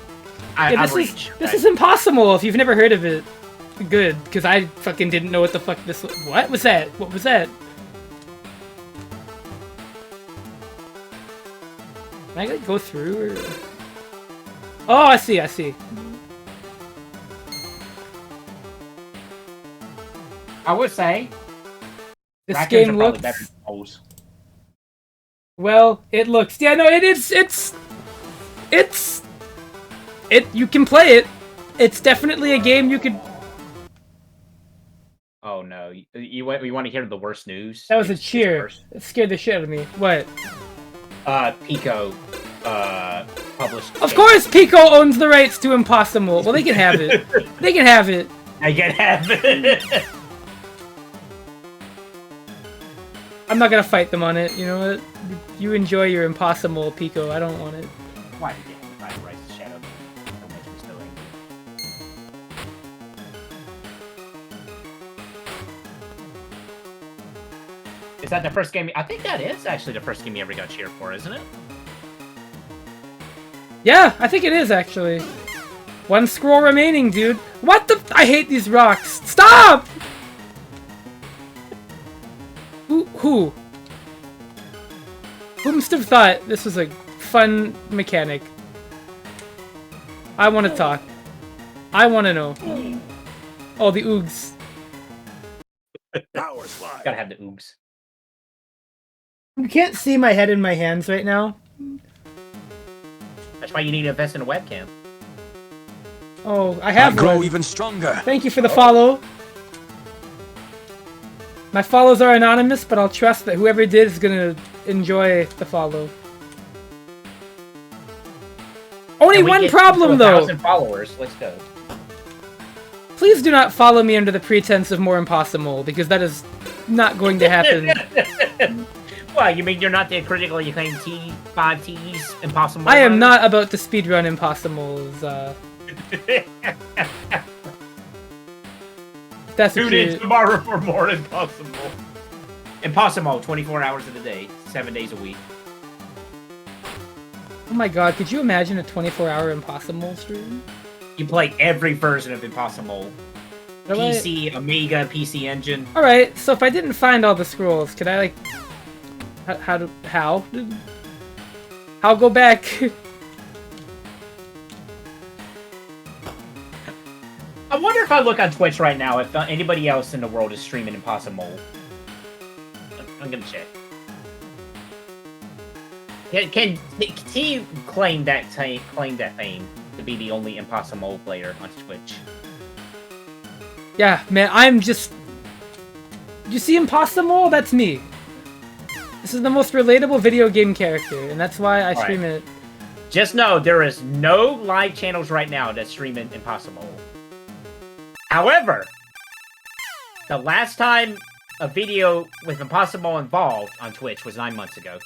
Yeah, this is impossible if you've never heard of it. Good, because I fucking didn't know what the fuck this was. What was that? What was that? Can I like go through or? Oh, I see. I see. I would say this game looks. Well, it looks. Yeah, no, you can play it. It's definitely a game you could. Oh no! You want to hear the worst news? That was a cheer. It scared the shit out of me. What? Pico, published. Of course, Pico owns the rights to Impossible. Well, they can have it. They can have it. I can have it. I'm not gonna fight them on it. You know what? You enjoy your Impossible, Pico. I don't want it. Why did you have to rise to shadow? Don't make me so angry. Is that the first game? I think that is actually the first game you ever got cheered for, isn't it? Yeah, I think it is actually. One scroll remaining, dude. What the? I hate these rocks. Stop! Who must have thought this was a fun mechanic? I want to talk. I want to know. Oh, the oogs. Power slide. Gotta have the oogs. You can't see my head in my hands right now. That's why you need to invest in a webcam. Oh, I have grow one. even stronger. Thank you for the follow. My follows are anonymous, but I'll trust that whoever did is gonna enjoy the follow. Only one problem, though. 1,000 followers. Let's go. Please do not follow me under the pretense of more Impossible, because that is not going to happen. Well, you mean you're not the critically acclaimed T5T's Impossible? I am not about to speedrun Impossibles. That's Tune in tomorrow for more Impossible. Impossible, 24 hours of the day, 7 days a week. Oh my god, could you imagine a 24-hour Impossible stream? You play every version of Impossible. PC, Amiga, PC Engine. Alright, so if I didn't find all the scrolls, could I, like... How? I'll go back. I wonder if I look on Twitch right now if anybody else in the world is streaming Impossible. I'm gonna check. Can he claim that fame to be the only Impossible player on Twitch? Yeah, man, I'm just... You see Impossible? That's me. This is the most relatable video game character, and that's why I stream it. Just know there is no live channels right now that stream Impossible. However, the last time a video with Impossible involved on Twitch was 9 months ago.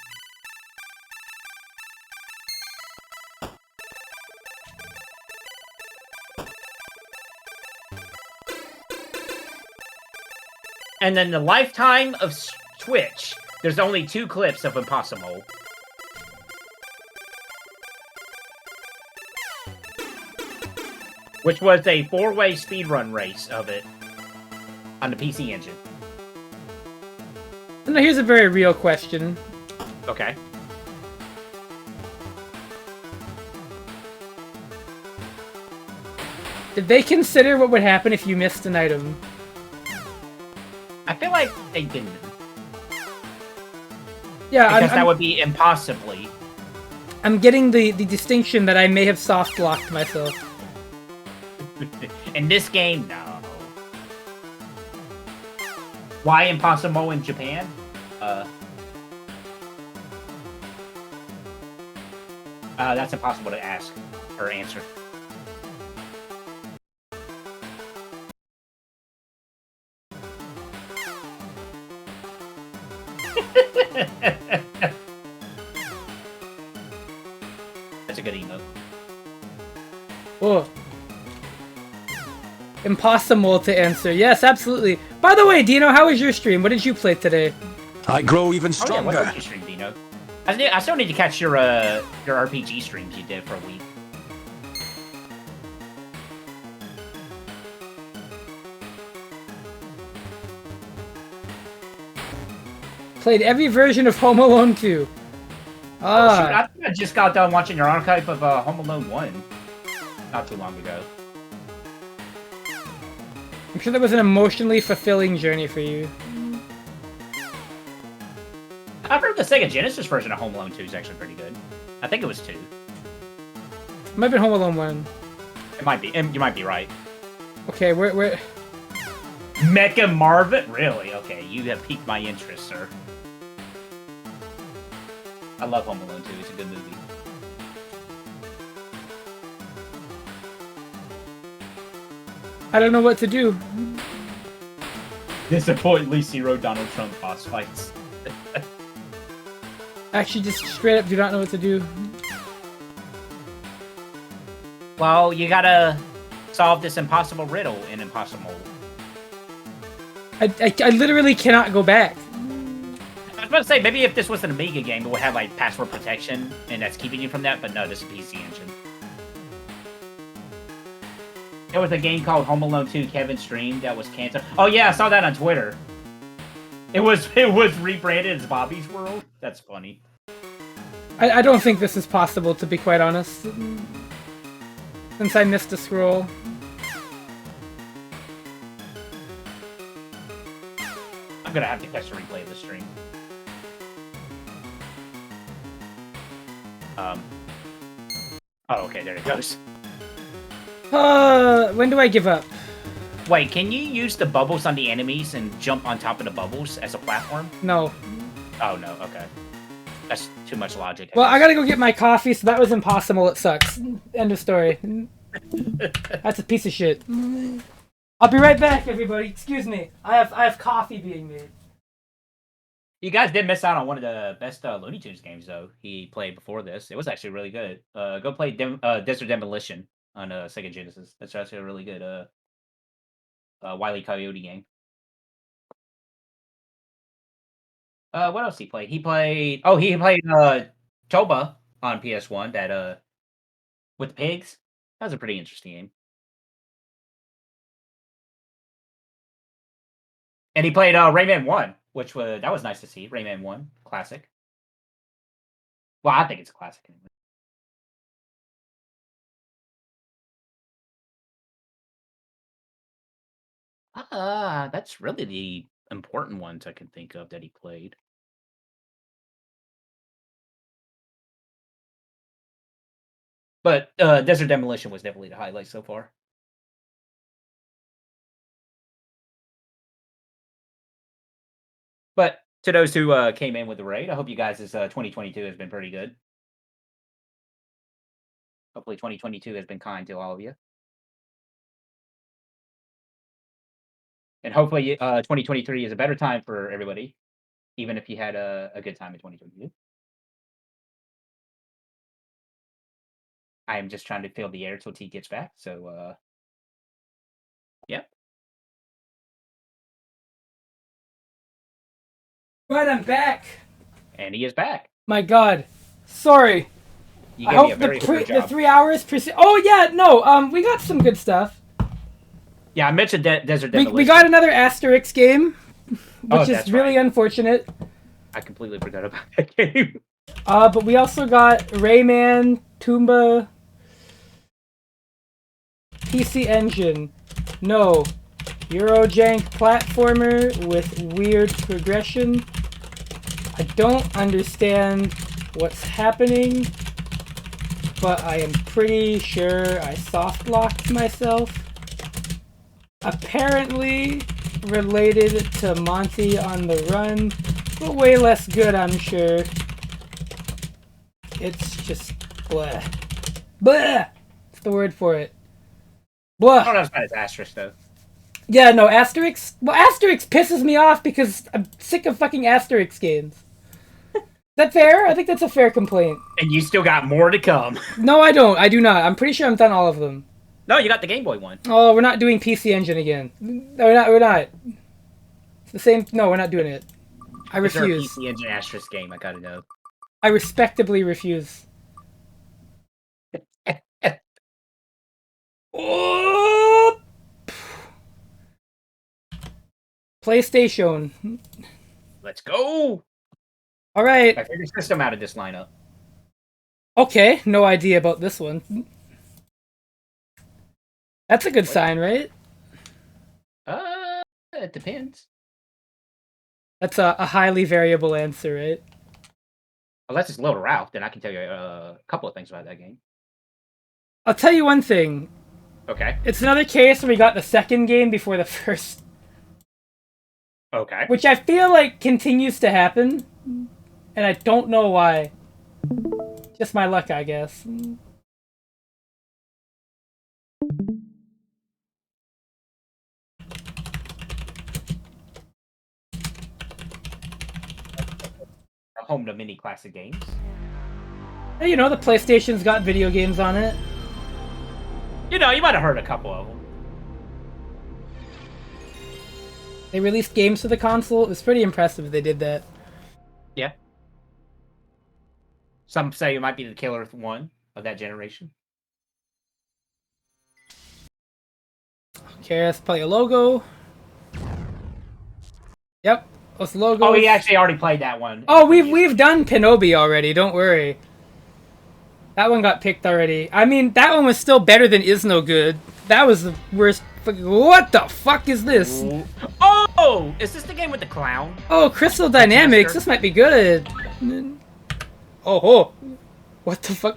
And then the lifetime of Twitch, there's only 2 clips of Impossible. Which was a 4-way speedrun race of it on the PC Engine. Now here's a very real question. Okay. Did they consider what would happen if you missed an item? I feel like they didn't. Yeah, because that would be impossibly. I'm getting the distinction that I may have soft-locked myself. In this game, no. Why Impossible in Japan? That's impossible to ask or answer. That's a good emote. Oh. Impossible to answer. Yes, absolutely. By the way, Dino, how was your stream? What did you play today? I grow even Oh yeah, what stronger. did you stream, Dino? I still need to catch your RPG streams you did for a week. Played every version of Home Alone 2. Oh, shoot, I think I just got done watching your archive of Home Alone 1 not too long ago. I'm sure that was an emotionally fulfilling journey for you. I've heard the Sega Genesis version of Home Alone 2 is actually pretty good. I think it was 2. It might have been Home Alone 1. It might be. You might be right. Okay, where... Mecha Marvin? Really? Okay, you have piqued my interest, sir. I love Home Alone 2. It's a good movie. I don't know what to do. Disappointingly zero Donald Trump boss fights. Actually, just straight up do not know what to do. Well, you gotta solve this impossible riddle in Impossible. I literally cannot go back. I was about to say, maybe if this was an Amiga game, it would have, like, password protection, and that's keeping you from that, but no, this is a PC engine. There was a game called Home Alone 2 Kevin streamed that was canceled. Oh yeah, I saw that on Twitter. It was rebranded as Bobby's World. That's funny. I don't think this is possible, to be quite honest. Since I missed a scroll. I'm gonna have to catch the replay of the stream. Oh, okay, there it goes. When do I give up? Wait, can you use the bubbles on the enemies and jump on top of the bubbles as a platform? No. Oh, no, okay. That's too much logic. Well, I gotta go get my coffee, so that was impossible. It sucks. End of story. That's a piece of shit. I'll be right back, everybody. Excuse me. I have coffee being made. You guys did miss out on one of the best Looney Tunes games, though. He played before this. It was actually really good. Go play Desert Demolition on Sega Genesis. That's actually a really good Wile E. Coyote game. What else he played? He played Toba on PS1. That with the pigs. That was a pretty interesting game. And he played Rayman 1, which was nice to see. Rayman 1, classic. Well, I think it's a classic anyway. That's really the important ones I can think of that he played. But Desert Demolition was definitely the highlight so far. But to those who came in with the raid, I hope you guys' 2022 has been pretty good. Hopefully 2022 has been kind to all of you. And hopefully 2023 is a better time for everybody, even if you had a good time in 2022. I am just trying to fill the air till T gets back. So, yeah. Right, I'm back. And he is back. My God. Sorry. You I gave me a hope very hard the job. 3 hours Oh yeah, no. We got some good stuff. Yeah, I mentioned Desert Demolition. We got another Asterix game, which is really right. unfortunate. I completely forgot about that game. But we also got Rayman, Toomba, PC Engine, no, Eurojank platformer with weird progression. I don't understand what's happening, but I am pretty sure I soft locked myself. Apparently related to Monty on the Run, but way less good, I'm sure. It's just blah. Blah! That's the word for it. Blah. I don't know as bad as Asterisk, though. Yeah, no, Asterix. Well, Asterix pisses me off because I'm sick of fucking Asterix games. that fair? I think that's a fair complaint. And you still got more to come. No, I don't. I do not. I'm pretty sure I'm done all of them. No, you got the Game Boy one. Oh, we're not doing PC Engine again. No, we're not. We're not. It's the same. No, we're not doing it. I Is there a refuse. PC Engine Asterisk game? I gotta know. I respectably refuse. Oh! PlayStation. Let's go. All right. My favorite system out of this lineup. Okay. No idea about this one. That's a good sign, right? It depends. That's a highly variable answer, right? Unless it's Little Ralph, then I can tell you a couple of things about that game. I'll tell you one thing. Okay. It's another case where we got the second game before the first. Okay. Which I feel like continues to happen. And I don't know why. Just my luck, I guess. Home to many classic games. Hey, you know, the PlayStation's got video games on it. You know, you might have heard a couple of them. They released games for the console. It was pretty impressive they did that. Yeah. Some say it might be the killer one of that generation. Okay, that's probably a logo. Yep, those logos. Oh, he actually already played that one. Oh, we've done Pinobi already. Don't worry. That one got picked already. I mean, that one was still better than Is No Good. That was the worst. What the fuck is this? Oh, is this the game with the clown? Oh, Crystal Dynamics. This might be good. Oh, what the fuck?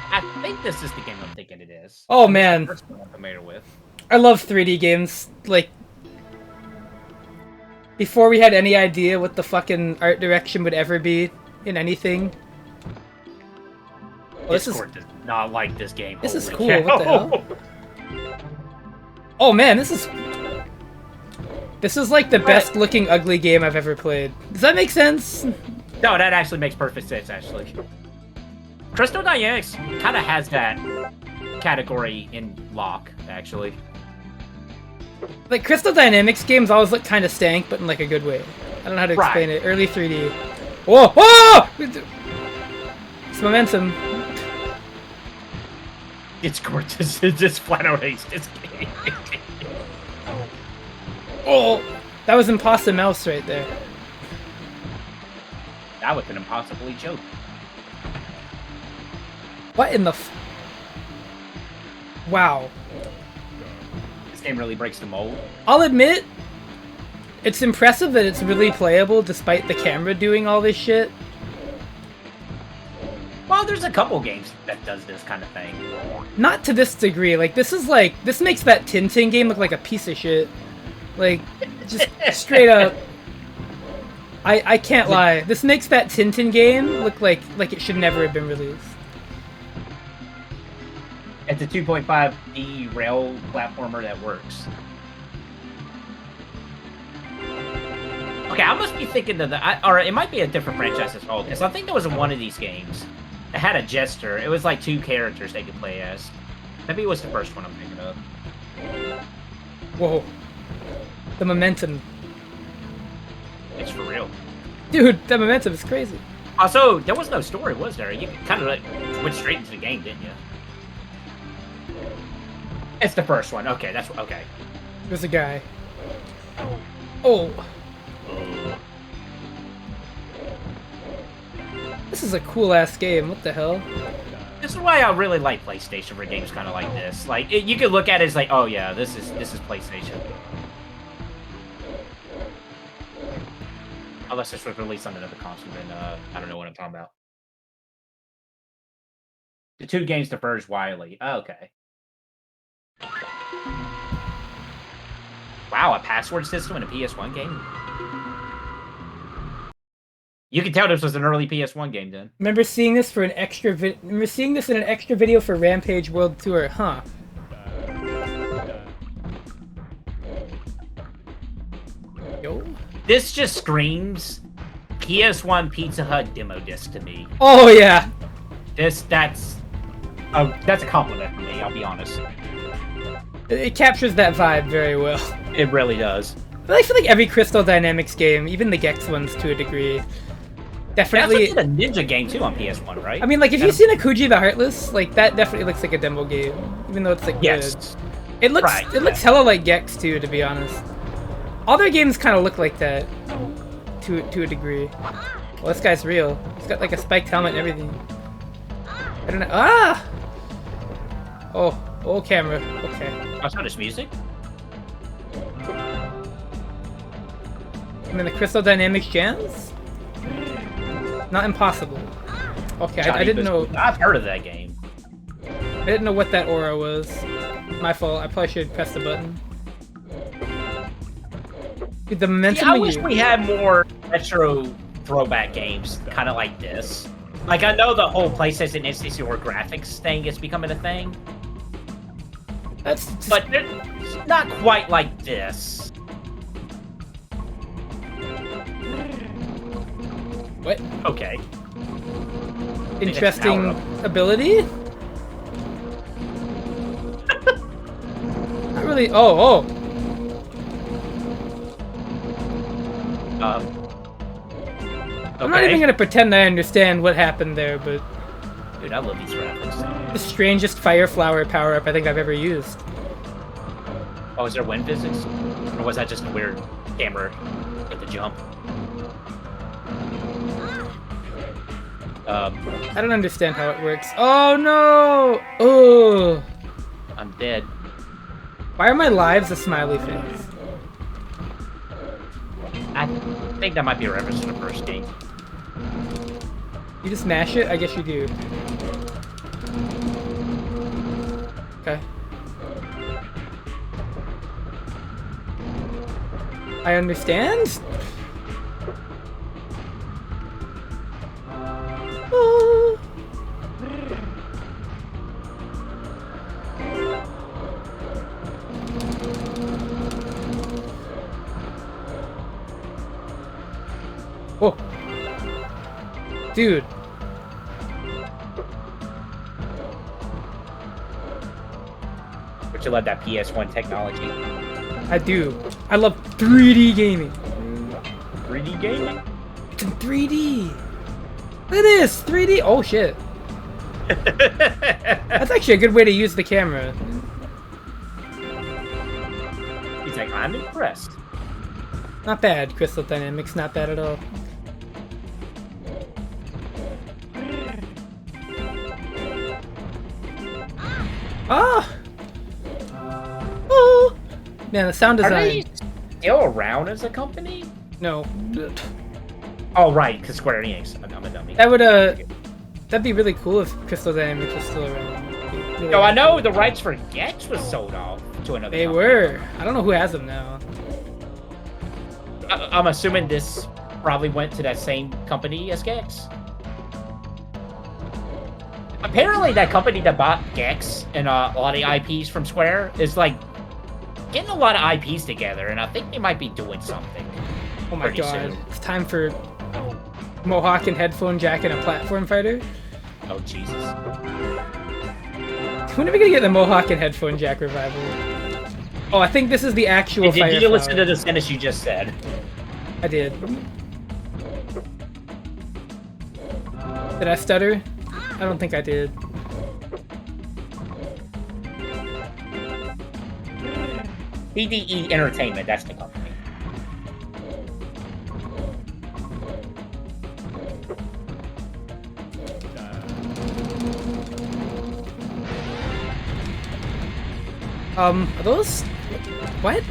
I think this is the game I'm thinking it is. Oh man, First one I'm familiar with. I love 3D games. Like, before we had any idea what the fucking art direction would ever be in anything. Oh, Discord does not like this game. This is Holy cool. cow. What the hell? Oh man, this is like the best looking ugly game I've ever played. Does that make sense? No, that actually makes perfect sense, actually. Crystal Dynamics kind of has that category in lock, actually. Like, Crystal Dynamics games always look kind of stank, but in like a good way. I don't know how to explain it. Early 3D. Whoa! Whoa! It's momentum. It's gorgeous. Just flat out hates this game. Oh! That was Imposter Mouse right there. That was an impossibly joke. What in the Wow. This game really breaks the mold. I'll admit, it's impressive that it's really playable despite the camera doing all this shit. Well, there's a couple games that does this kind of thing. Not to this degree. Like, this makes that Tintin game look like a piece of shit. Like, just straight up. I can't lie. This makes that Tintin game look like it should never have been released. It's a 2.5D rail platformer that works. Okay, I must be thinking of or it might be a different franchise as well, because I think there was one of these games that had a jester. It was like 2 characters they could play as. Maybe it was the first one I'm thinking of. Whoa. The momentum. It's for real. Dude, the momentum is crazy. Also, there was no story, was there? You kind of like went straight into the game, didn't you? It's the first one. Okay, that's okay. There's a guy. Oh. This is a cool ass game. What the hell? This is why I really like PlayStation for games kind of like this. Like, you could look at it as like, oh yeah, this is PlayStation. Unless this was released on another console, then I don't know what I'm talking about. The 2 games diverge widely. Oh, okay. Wow, a password system in a PS1 game? You can tell this was an early PS1 game then. Remember seeing this in an extra video for Rampage World Tour, huh? Yo. This just screams PS1 Pizza Hut demo disc to me. Oh yeah. That's a compliment for me, I'll be honest. It captures that vibe very well. It really does. I feel like every Crystal Dynamics game, even the Gex ones to a degree, definitely. That's a ninja game too on PS1, right? I mean, like, if you've seen Akuji the Heartless, like, that definitely looks like a demo game, even though it's, like, yes. good. It looks hella like Gex, too, to be honest. All their games kind of look like that, to a degree. Well, this guy's real. He's got, like, a spiked helmet and everything. I don't know. Ah! Oh, camera. Okay. That's not his music? I mean, the Crystal Dynamics jams? Not impossible. Okay, I didn't know. I've heard of that game. I didn't know what that aura was. My fault. I probably should have pressed the button. Dude, the momentum. I wish we had more retro throwback games, kind of like this. Like, I know the whole PlayStation N64 graphics thing is becoming a thing. But it's not quite like this. What? Okay. Interesting ability? Not really. Oh. Okay. I'm not even gonna pretend I understand what happened there, but dude, I love these graphics. The strangest fire flower power-up I think I've ever used. Oh, is there wind physics? Or was that just a weird camera at the jump? I don't understand how it works. Oh no! Oh! I'm dead. Why are my lives a smiley face? I think that might be a reference to the first game. You just mash it? I guess you do. Okay. I understand? Oh. Oh. Dude. But you love that PS1 technology. I do. I love 3D gaming. 3D gaming? It's in 3D. Look at this! 3D! Oh shit. That's actually a good way to use the camera. He's like, I'm impressed. Not bad, Crystal Dynamics. Not bad at all. Ah! Oh! Man, the sound design. Are they still around as a company? No. Oh, right, because Square Enix. I'm a dummy. That would, that'd be really cool if Crystal Dynamics was still around. Really no, I know the rights for Gex was sold off to another They company. were. I don't know who has them now. I'm assuming this probably went to that same company as Gex. Apparently, that company that bought Gex and a lot of IPs from Square is like getting a lot of IPs together, and I think they might be doing something. Oh my god. Soon. It's time for Mohawk and headphone jack and a platform fighter. Oh, Jesus. When are we gonna get the Mohawk and headphone jack revival? Oh, I think this is the actual fire Did you listen flower. to the sentence you just said? I did. Did I stutter? I don't think I did. BDE Entertainment, that's the company. Are those... What?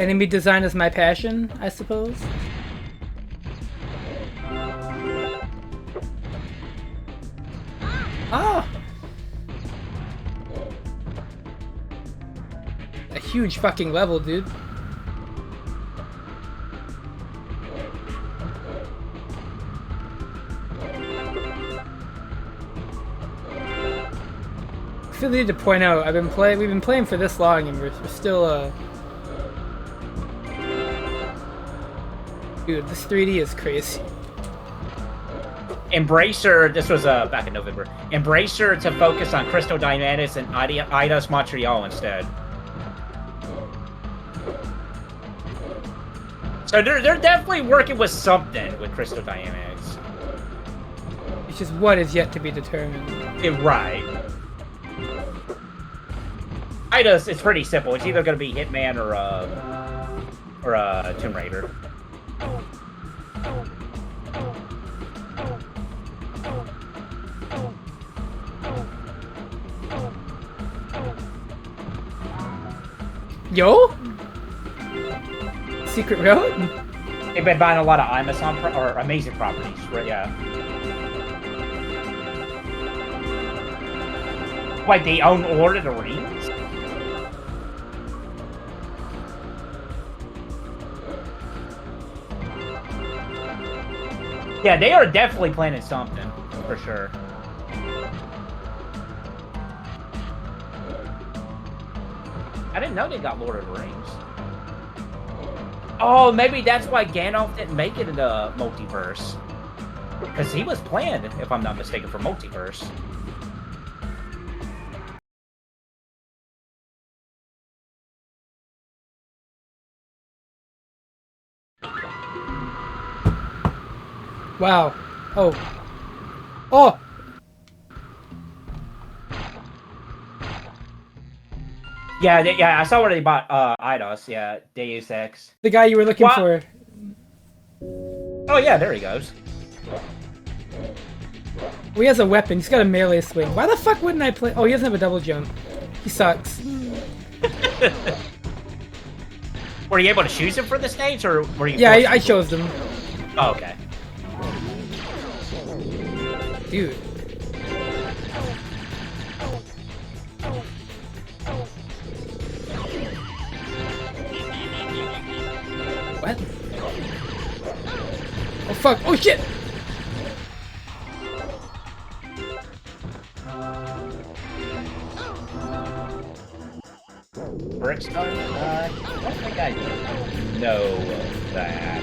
Enemy design is my passion, I suppose? Ah! A huge fucking level, dude. feel the need to point out we've been playing for this long and we're still dude, this 3D is crazy. Embracer, this was back in November. Embracer to focus on Crystal Dynamics and Eidos Montreal instead. So they're definitely working with something with Crystal Dynamics. It's just what is yet to be determined. Right. Eidos, it's pretty simple. It's either going to be Hitman or Tomb Raider. Yo? Secret Road? They've been buying a lot of Amazon or Amazing properties, right? Yeah. Wait, they own Lord of the Rings? Yeah, they are definitely planning something, for sure. I didn't know they got Lord of the Rings. Oh, maybe that's why Gandalf didn't make it in the multiverse. Because he was planned, if I'm not mistaken, for multiverse. Wow. Oh. Oh! Yeah, I saw where they bought Eidos, yeah, Deus Ex. The guy you were looking for. Oh yeah, there he goes. Well, he has a weapon. He's got a melee swing. Why the fuck wouldn't I play? Oh, he doesn't have a double jump. He sucks. Were you able to choose him for the stage, or were you? Yeah, I chose him. Oh, okay. Dude. What? Oh fuck! Oh shit! Brickstone? I don't think I know that.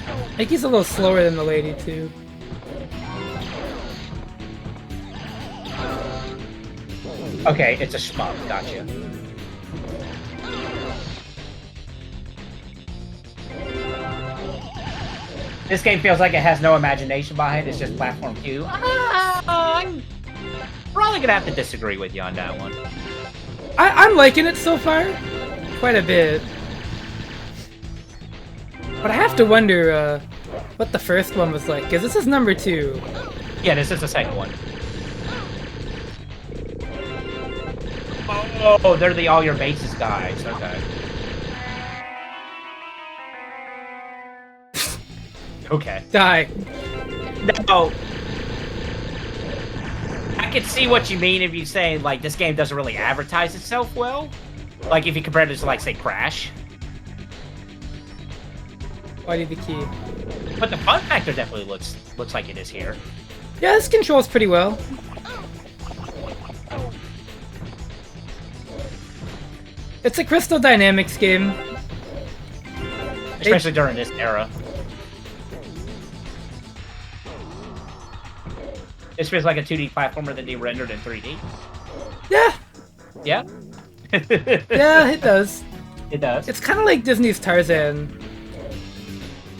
I think he's a little slower than the lady too. Okay, it's a shmup. Gotcha. This game feels like it has no imagination behind it. It's just platform Q. I'm probably gonna have to disagree with you on that one. I'm liking it so far. Quite a bit. But I have to wonder what the first one was like, because this is number 2. Yeah, this is the second one. Oh, they're the all your bases guys. Okay. Okay. Die. No. I can see what you mean if you say, like, this game doesn't really advertise itself well. Like, if you compare it to, like, say, Crash. Why did the key? But the fun factor definitely looks like it is here. Yeah, this controls pretty well. It's a Crystal Dynamics game. Especially during this era. This feels like a 2D platformer that they rendered in 3D. Yeah. Yeah? Yeah, it does. It does. It's kind of like Disney's Tarzan.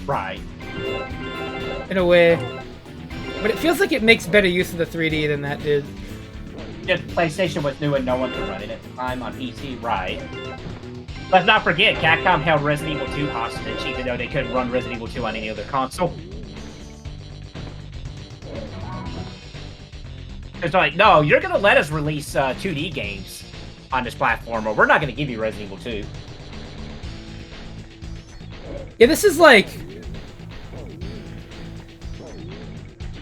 Right. In a way. But it feels like it makes better use of the 3D than that did. Yeah, PlayStation was new and no one could run it at the time on PC, right. Let's not forget, Capcom held Resident Evil 2 hostage, even though they couldn't run Resident Evil 2 on any other console. It's like, no, you're gonna let us release 2D games on this platform, or we're not gonna give you Resident Evil 2. Yeah, this is like...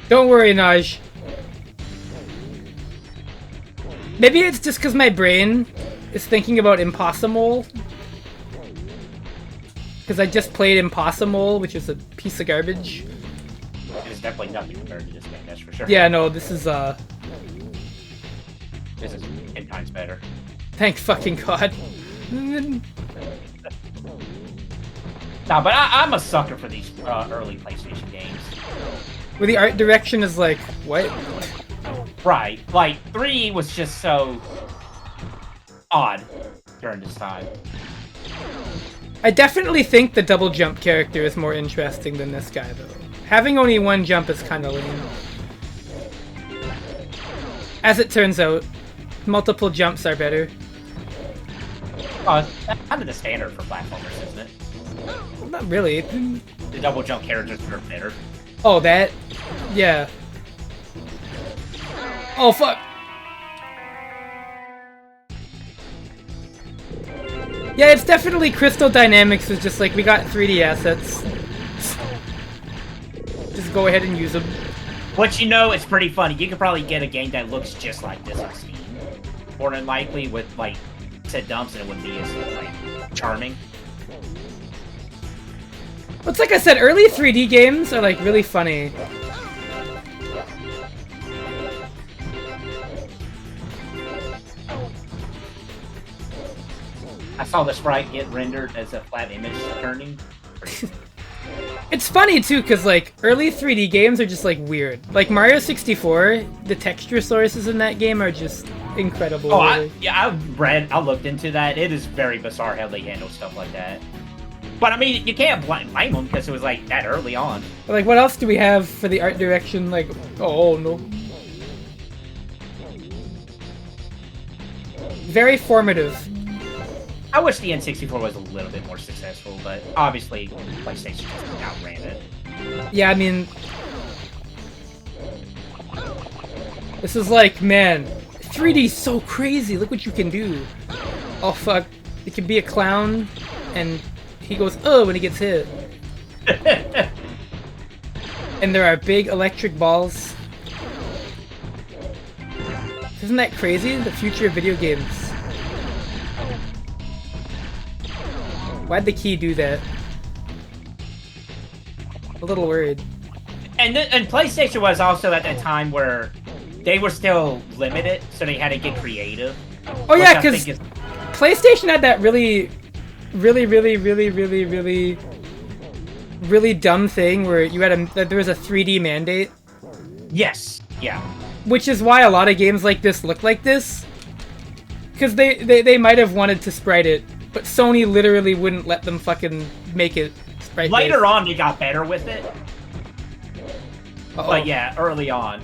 Don't worry, Naj. Maybe it's just because my brain is thinking about Impossible. Because I just played Impossible, which is a piece of garbage. It's definitely nothing compared to this game, that's for sure. Yeah, no, this is, This is 10 times better. Thank fucking God. Nah, but I'm a sucker for these early PlayStation games. Where the art direction is like, what? Right. Like, 3 was just so odd during this time. I definitely think the double jump character is more interesting than this guy, though. Having only one jump is kind of lame. As it turns out, multiple jumps are better. Oh, that's kind of the standard for platformers, isn't it? Well, not really. The double jump characters are better. Oh, that? Yeah. Oh, fuck! Yeah, it's definitely Crystal Dynamics was just like, we got 3D assets. Just go ahead and use them. But you know, it's pretty funny. You could probably get a game that looks just like this on Steam. More than likely with, like, said dumps, and it wouldn't be as, like, charming. It's like I said, early 3D games are, like, really funny. I saw the sprite get rendered as a flat image turning. It's funny too, because like early 3D games are just like weird. Like Mario 64, the texture sources in that game are just incredible. Oh, really. I looked into that. It is very bizarre how they handle stuff like that. But I mean, you can't blame them because it was like that early on. But, like, what else do we have for the art direction? Like, oh no. Very formative. I wish the N64 was a little bit more successful, but obviously PlayStation just outran it. Yeah, I mean, this is like, man, 3D's so crazy. Look what you can do. Oh fuck, it can be a clown, and he goes, oh, when he gets hit. And there are big electric balls. Isn't that crazy? The future of video games. Why'd the key do that? A little worried. And PlayStation was also at that time where they were still limited, so they had to get creative. Oh yeah, because PlayStation had that really dumb thing where you had there was a 3D mandate. Yes. Yeah. Which is why a lot of games like this look like this. Because they might have wanted to sprite it, but Sony literally wouldn't let them fucking make it sprite based. Later on, they got better with it. Uh-oh. But yeah, early on.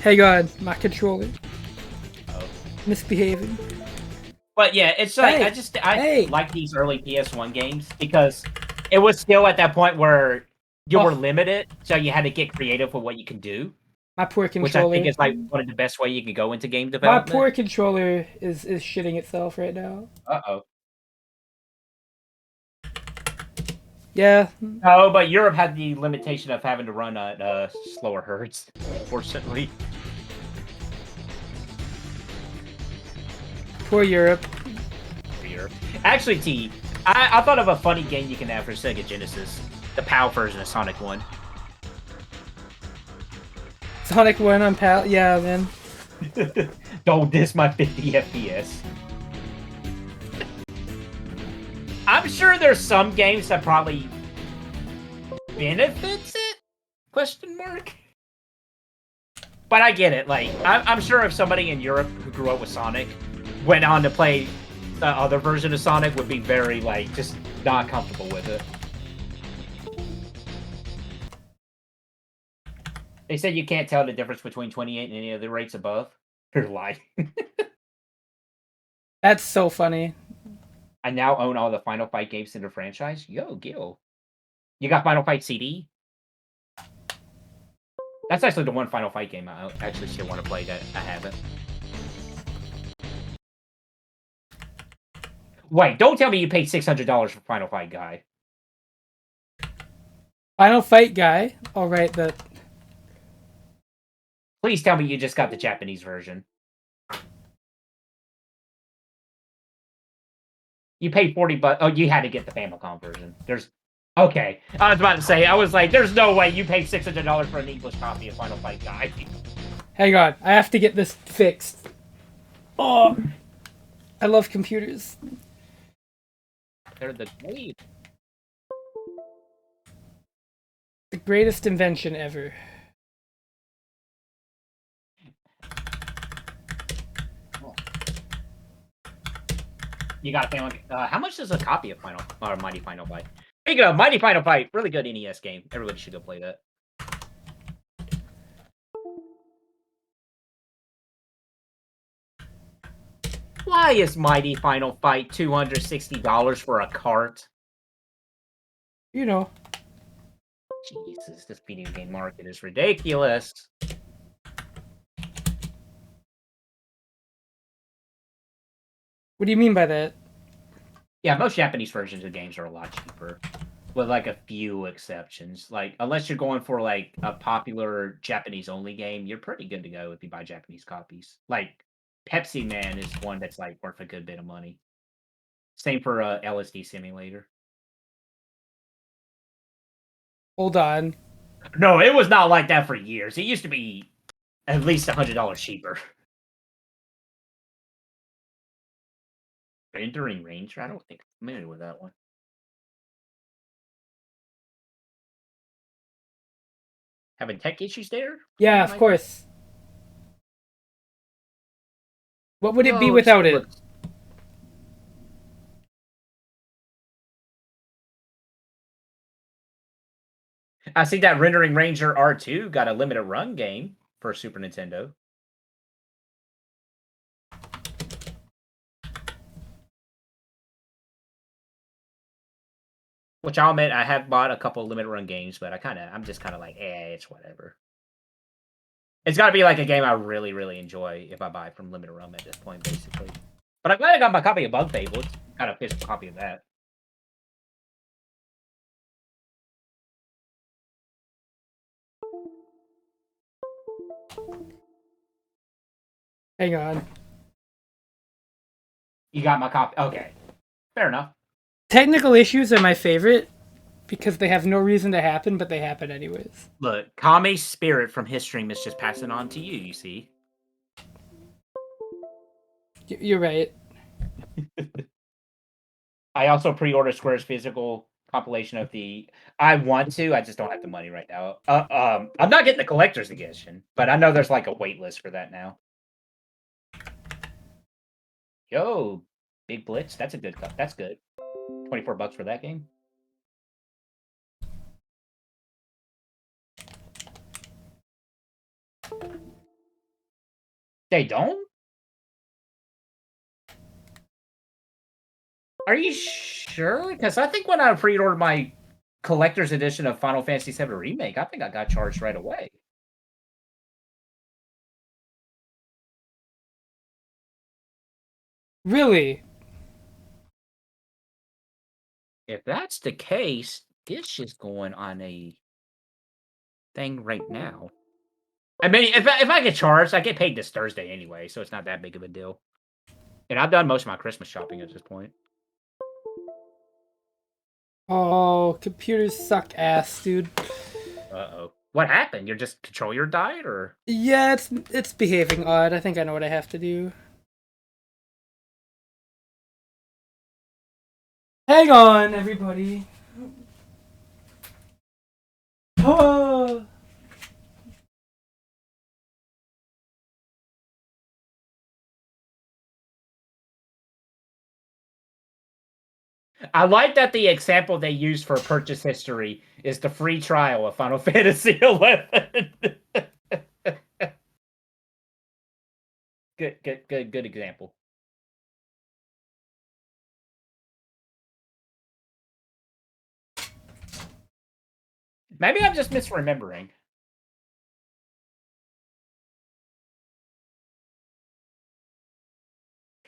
Hey God, my controller. Oh. Misbehaving. But yeah, it's like, I like these early PS1 games because it was still at that point where you were limited, so you had to get creative with what you can do. My poor controller. Which I think is like one of the best way you can go into game development. My poor controller is shitting itself right now. Uh-oh. Yeah. No, but Europe had the limitation of having to run at slower hertz, fortunately. Poor Europe. Poor Europe. Actually, T, I thought of a funny game you can have for Sega Genesis. The PAL version of Sonic 1. Sonic 1 on PAL? Yeah, man. Don't diss my 50 FPS. I'm sure there's some games that probably benefits it? Question mark. But I get it. Like, I'm sure if somebody in Europe who grew up with Sonic went on to play the other version of Sonic would be very, like, just not comfortable with it. They said you can't tell the difference between 28 and any of the rates above. You're lying. That's so funny. I now own all the Final Fight games in the franchise. Yo, Gil. You got Final Fight CD? That's actually the one Final Fight game I actually still want to play that I haven't. Wait, don't tell me you paid $600 for Final Fight Guy. Final Fight Guy? Alright, the... Please tell me you just got the Japanese version. You paid $40. Oh, you had to get the Famicom version. Okay. I was about to say, I was like, there's no way you paid $600 for an English copy of Final Fight Guy. Hang on, I have to get this fixed. Oh, I love computers. They're the great. The greatest invention ever. You got a family. How much is a copy of Final or Mighty Final Fight? Speaking of Mighty Final Fight, really good NES game. Everybody should go play that. Why is Mighty Final Fight $260 for a cart? You know. Jesus, this video game market is ridiculous. What do you mean by that? Yeah, most Japanese versions of games are a lot cheaper, with like a few exceptions. Like, unless you're going for like a popular Japanese only game, you're pretty good to go if you buy Japanese copies. Like, Pepsi Man is one that's like worth a good bit of money. Same for LSD Simulator. Hold on. No, it was not like that for years. It used to be at least $100 cheaper. Entering Ranger? I don't think I'm familiar with that one. Having tech issues there? Yeah, of course. What would it be Yo, without it? I see that Rendering Ranger R2 got a limited run game for Super Nintendo. Which I'll admit, I have bought a couple limited run games, but I'm just kind of like, it's whatever. It's got to be like a game I really, really enjoy if I buy from limited run at this point, basically. But I'm glad I got my copy of Bug Fables. Got a physical copy of that. Hang on. You got my copy. Okay. Fair enough. Technical issues are my favorite because they have no reason to happen, but they happen anyways. Look, Kame's spirit from his stream is just passing on to you, you see. You're right. I also pre-ordered Square's physical compilation of the. I want to. I just don't have the money right now. I'm not getting the collector's edition, but I know there's like a wait list for that now. Yo, Big Blitz. That's a good. That's good. $24 for that game. They don't? Are you sure? Because I think when I pre-ordered my collector's edition of Final Fantasy VII Remake, I think I got charged right away. Really? If that's the case, this is going on a thing right now. I mean, if I get charged, I get paid this Thursday anyway, so it's not that big of a deal. And I've done most of my Christmas shopping at this point. Oh, computers suck ass, dude. Uh-oh. What happened? You're just control your diet, or? Yeah, it's behaving odd. I think I know what I have to do. Hang on, everybody. Oh. I like that the example they use for purchase history is the free trial of Final Fantasy XI. Good example. Maybe I'm just misremembering.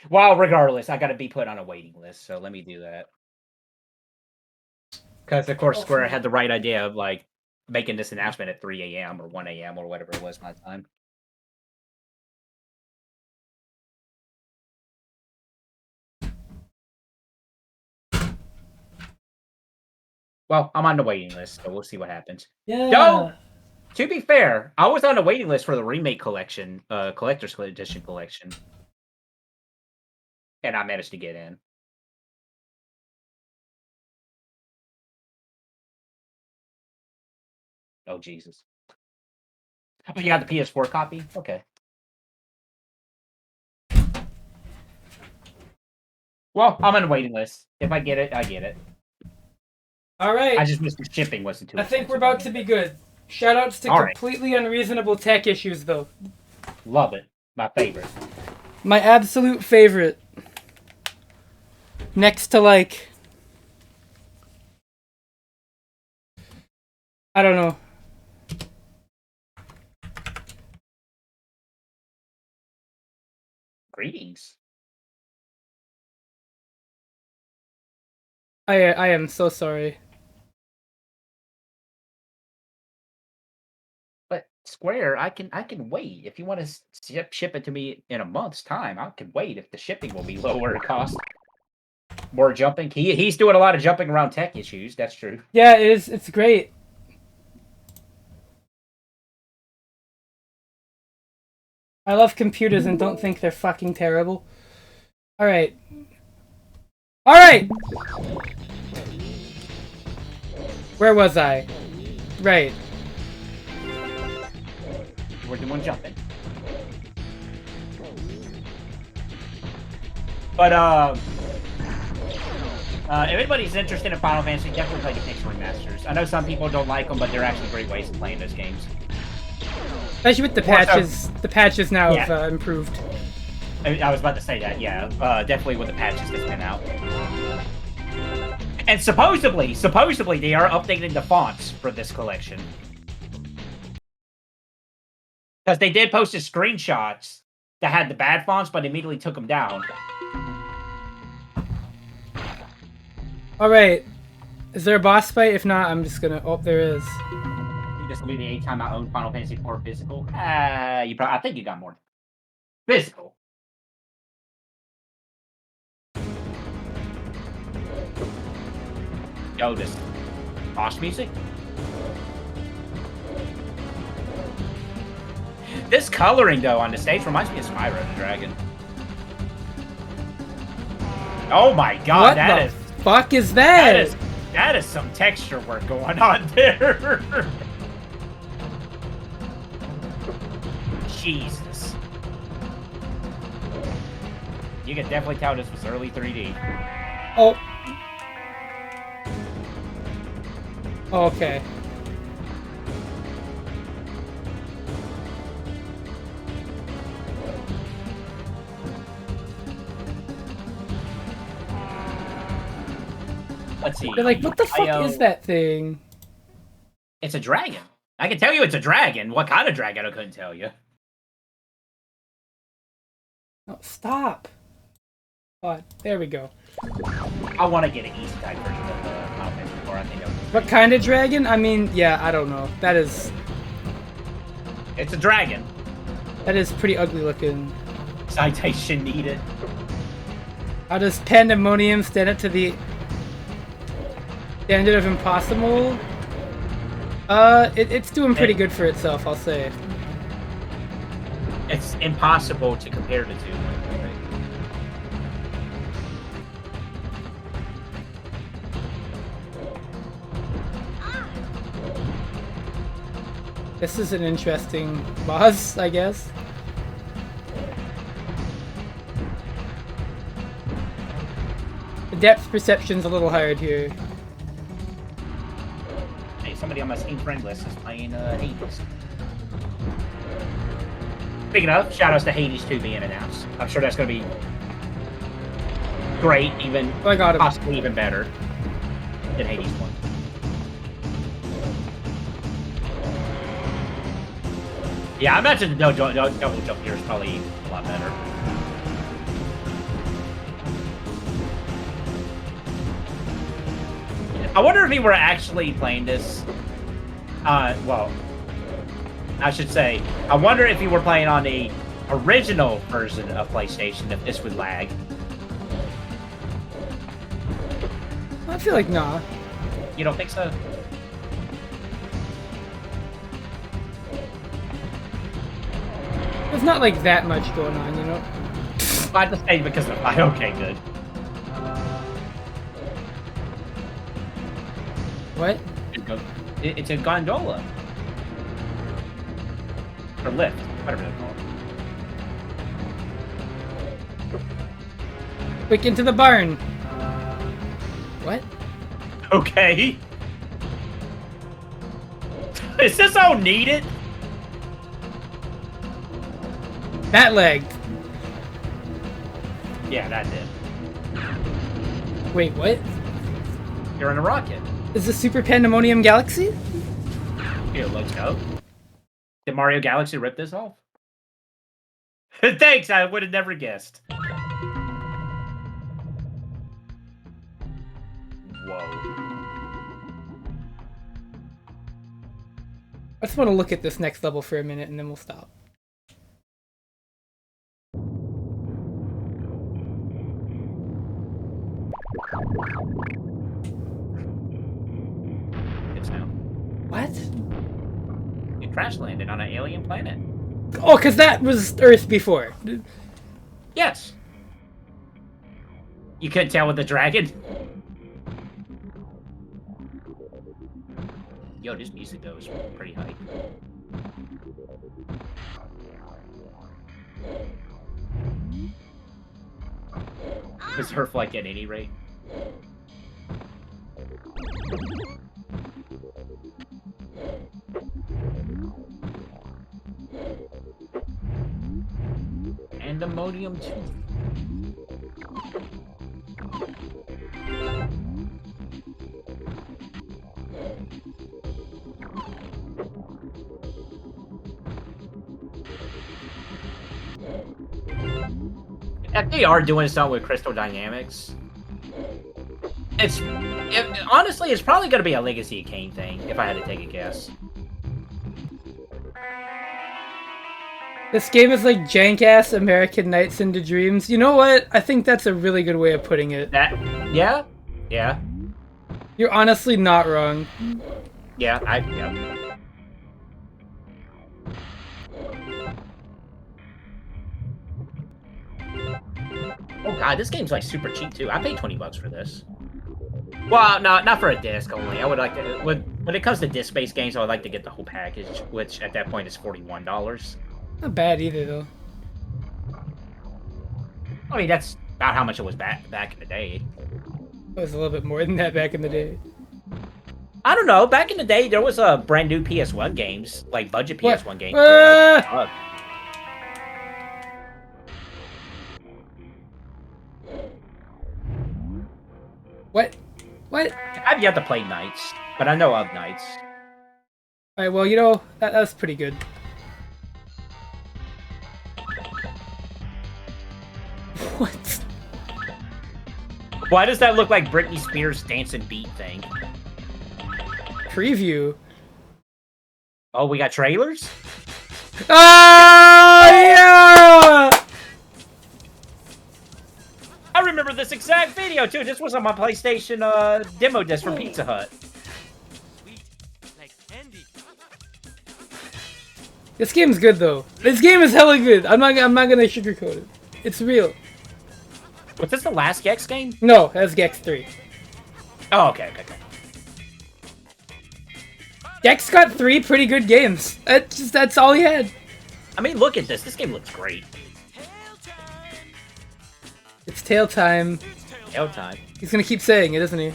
Well, regardless, I got to be put on a waiting list, so let me do that. Because, of course, Square had the right idea of, like, making this announcement at 3 a.m. or 1 a.m. or whatever it was my time. Well, I'm on the waiting list, so we'll see what happens. Yeah. Don't To be fair, I was on the waiting list for the remake collection, collector's edition collection, and I managed to get in. Oh Jesus! Oh, you got the PS4 copy? Okay. Well, I'm on the waiting list. If I get it, I get it. All right. I just wish the shipping wasn't too I think we're expensive. about to be good. Shoutouts to All right. completely unreasonable tech issues, though. Love it. My favorite. My absolute favorite. Next to, like... I don't know. Greetings. I am so sorry. But Square, I can wait. If you want to ship it to me in a month's time, I can wait if the shipping will be lower cost. More jumping. He's doing a lot of jumping around tech issues. That's true. Yeah, it is. It's great. I love computers and don't think they're fucking terrible. Alright. Alright! Where was I? Right. We're doing jumping. But if anybody's interested in Final Fantasy, definitely play the Pixel Remasters. I know some people don't like them, but they're actually great ways of playing those games. Especially with the patches. The patches now have improved. I was about to say that, yeah. Definitely with the patches that's been out. And supposedly they are updating the fonts for this collection. Because they did post screenshots that had the bad fonts, but immediately took them down. Alright. Is there a boss fight? If not, I'm just gonna... Oh, there is. This will be the 8th time I own Final Fantasy IV physical. I think you got more. Physical. Yo, this boss music. This coloring though on the stage reminds me of Spyro the Dragon. Oh my god, what the fuck is that? That is some texture work going on there. Jesus. You can definitely tell this was early 3D. Oh. Okay. Let's see. They're like, what the fuck is that thing? It's a dragon. I can tell you it's a dragon. What kind of dragon, I couldn't tell you. Oh, stop. Oh, there we go. I want to get an easy type version of the Final Fantasy IV. I think that would... What kind of dragon? I mean, yeah, I don't know. That is... It's a dragon. That is pretty ugly looking. Citation needed. How does Pandemonium stand up to the standard of impossible? It's doing pretty good for itself, I'll say. It's impossible to compare the two. This is an interesting boss, I guess. The depth perception's a little hard here. Hey, somebody on my Steam friend list is playing Hades. Speaking of, shoutouts to Hades 2 being announced. I'm sure that's going to be great, even Oh, I got him. possibly even better than Hades 1. Yeah, I imagine the double jump here is probably a lot better. I wonder if he were actually playing this. Well, I should say, I wonder if he were playing on the original version of PlayStation, if this would lag. I feel like nah. You don't think so? There's not like that much going on, you know? I just say because of the okay, good. What? It's a gondola. Or lift, whatever they're called. Quick, into the barn! What? Okay. Is this all needed? That legged. Yeah, that did. Wait, what? You're in a rocket. Is this Super Pandemonium Galaxy? Here, let's go. Did Mario Galaxy rip this off? Thanks, I would have never guessed. Whoa. I just want to look at this next level for a minute and then we'll stop. Good sound. What? You crash landed on an alien planet. Oh, because that was Earth before. Yes. You couldn't tell with the dragon? Yo, this music though is pretty hype. Is Herf like at any rate? Pandemonium 2. If they are doing something with Crystal Dynamics, honestly, it's probably going to be a Legacy of Kain thing, if I had to take a guess. This game is like jank-ass American Nights into Dreams. You know what? I think that's a really good way of putting it. Yeah? Yeah. You're honestly not wrong. Yeah. Oh god, this game's like super cheap too. I paid $20 for this. Well, no, not for a disc only. I would like to, when it comes to disc-based games, I would like to get the whole package, which at that point is $41. Not bad either, though. I mean, that's about how much it was back in the day. It was a little bit more than that back in the day. I don't know. Back in the day, there was a brand new PS1 games, like budget PS1 games. What? What? I've yet to play Knights, but I know of Knights. Alright, well, you know, that's pretty good. What? Why does that look like Britney Spears' dance and beat thing? Preview. Oh, we got trailers? Oh, yeah! I remember this exact video, too. This was on my PlayStation demo disc from Pizza Hut. This game's good, though. This game is hella good. I'm not gonna sugarcoat it. It's real. Was this the last Gex game? No, that's Gex 3. Oh, okay. Gex got 3 pretty good games. That's all he had. I mean, look at this. This game looks great. It's tail time. Tail time. He's gonna keep saying it, isn't he?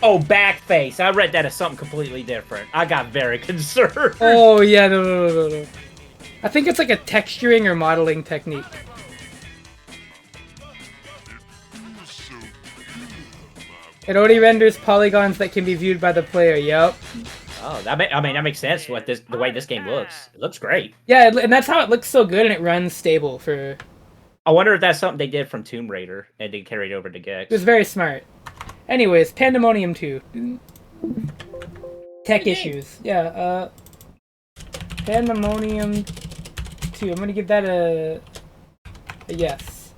Oh, backface. I read that as something completely different. I got very concerned. Oh, yeah, no. I think it's like a texturing or modeling technique. It only renders polygons that can be viewed by the player, yep. Oh, that makes sense. The way this game looks. It looks great. Yeah, and that's how it looks so good and it runs stable for... I wonder if that's something they did from Tomb Raider and they carried over to Gex. It was very smart. Anyways, Pandemonium 2. Tech issues. Yeah, Pandemonium 2. I'm gonna give that a yes.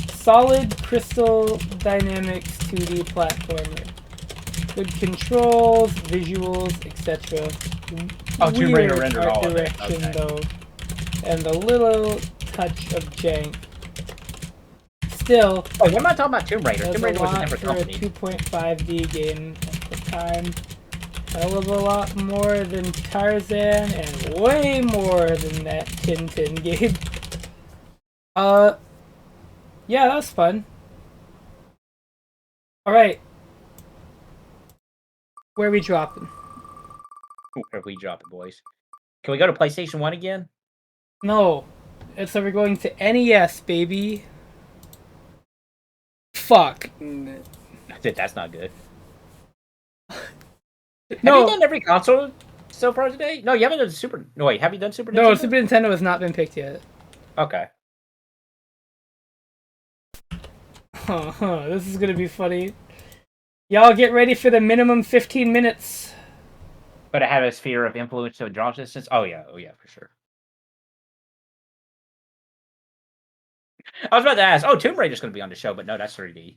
Solid Crystal Dynamics 2D platformer. Good controls, visuals, etc. Oh, Tomb Raider Weird rendered art all of it. direction Okay. though, and a little touch of jank. Still, Oh, what am I talking about? Tomb Raider. that's Tomb a Raider was a lot different for a company. 2.5D game at the time. Hell of a lot more than Tarzan, and way more than that Tintin game. Yeah, that was fun. Alright. Where are we dropping? Where are we dropping, boys? Can we go to PlayStation 1 again? No. So we're going to NES, baby. Fuck. That's not good. Have No. you done every console so far today? No, you haven't done Super... No, wait, have you done Super Nintendo? No, Super Nintendo has not been picked yet. Okay. This is gonna be funny. Y'all get ready for the minimum 15 minutes. But it had a sphere of influence to draw distance? Oh, yeah, for sure. I was about to ask, oh, Tomb Raider's going to be on the show, but no, that's 3D.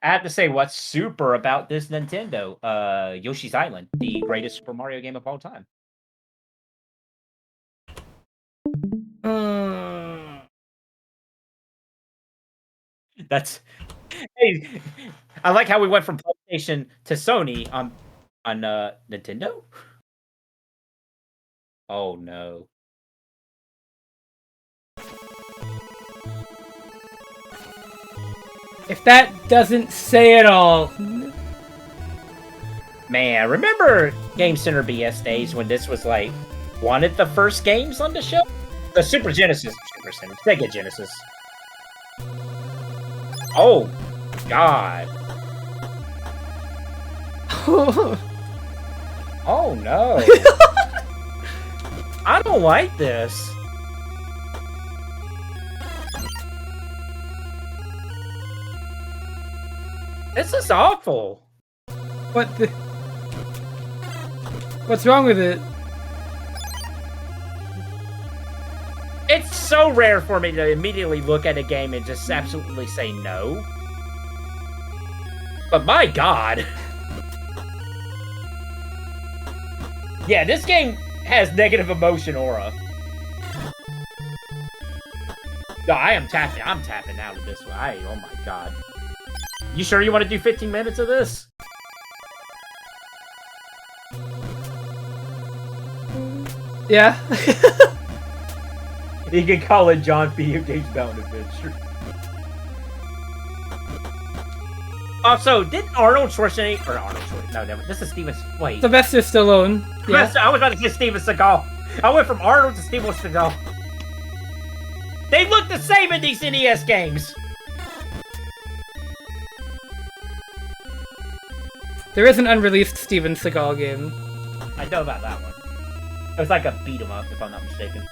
I have to say, what's super about this Nintendo? Yoshi's Island, the greatest Super Mario game of all time. That's... Hey, I like how we went from PlayStation to Sony on Nintendo. Oh no. If that doesn't say it all. Man, remember Game Center BS days when this was like one of the first games on the show? The Super Genesis. Sega Genesis. Oh, God. Oh, no. I don't like this. This is awful. What the... What's wrong with it? It's so rare for me to immediately look at a game and just absolutely say no. But my God. Yeah, this game has negative emotion aura. No, I am tapping. I'm tapping out of this one. Oh my God. You sure you want to do 15 minutes of this? Yeah. You can call it John Video Games Mountain Adventure. Also, didn't Arnold Schwarzenegger... Or Arnold Schwarzenegger... No, never. This is Steven... Wait. Sylvester Stallone. Yeah. I was about to say Steven Seagal. I went from Arnold to Steven Seagal. They look the same in these NES games. There is an unreleased Steven Seagal game. I know about that one. It was like a beat 'em up, if I'm not mistaken.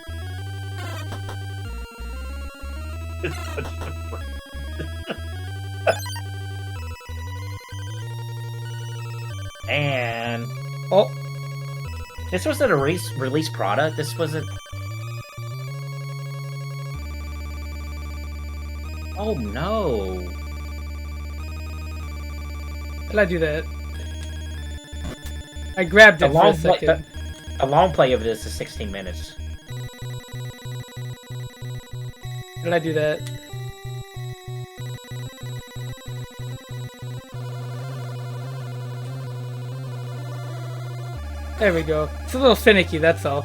And oh, this wasn't a release product. This wasn't. Oh no! how did I do that? I grabbed it for a second. A long play of this is 16 minutes. How did I do that? There we go. It's a little finicky, that's all.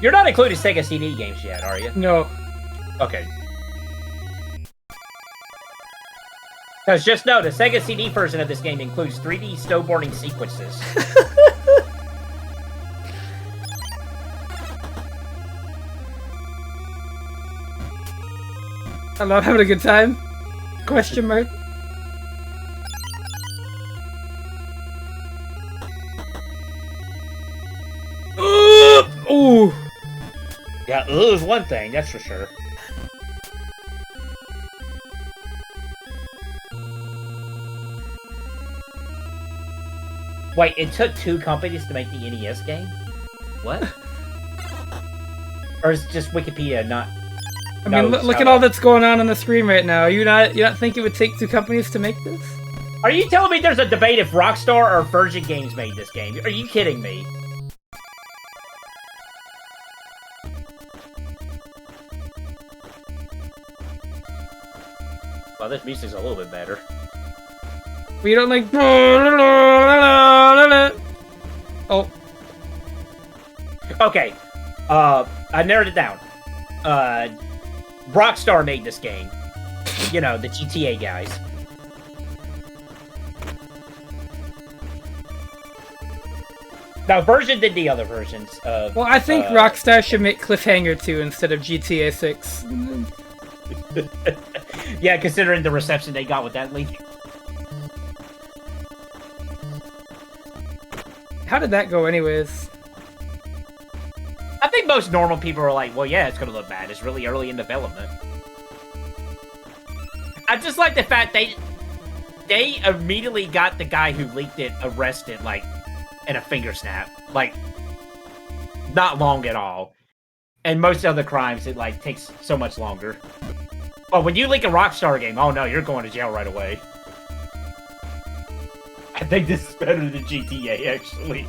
You're not including Sega CD games yet, are you? No. Okay. Because just know, the Sega CD version of this game includes 3D snowboarding sequences. Hello, I'm having a good time? Question mark. Ooh! Yeah, it was one thing, that's for sure. Wait, it took 2 companies to make the NES game? What? Or is just Wikipedia not... I mean, look at all that's going on the screen right now. You not think it would take 2 companies to make this? Are you telling me there's a debate if Rockstar or Virgin Games made this game? Are you kidding me? Well, this music's a little bit better. We don't like... Oh. Okay. I narrowed it down. Rockstar made this game. You know, the GTA guys. Now, Virgin did the other versions of... Well, I think Rockstar should make Cliffhanger 2 instead of GTA 6. Yeah, considering the reception they got with that leak. How did that go anyways? I think most normal people are like, well, yeah, it's gonna look bad. It's really early in development. I just like the fact they immediately got the guy who leaked it arrested, like, in a finger snap. Like, not long at all. And most other crimes, it, like, takes so much longer. Oh, when you leak a Rockstar game, oh no, you're going to jail right away. I think this is better than GTA, actually.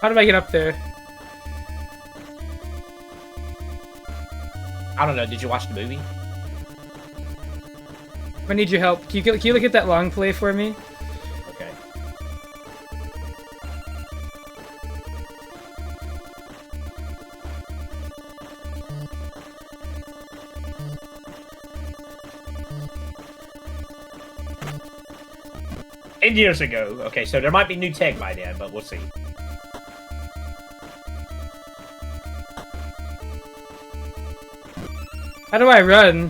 How do I get up there? I don't know, did you watch the movie? I need your help. Can you look at that long play for me? Okay. And years ago. Okay, so there might be new tech by then, but we'll see. How do I run?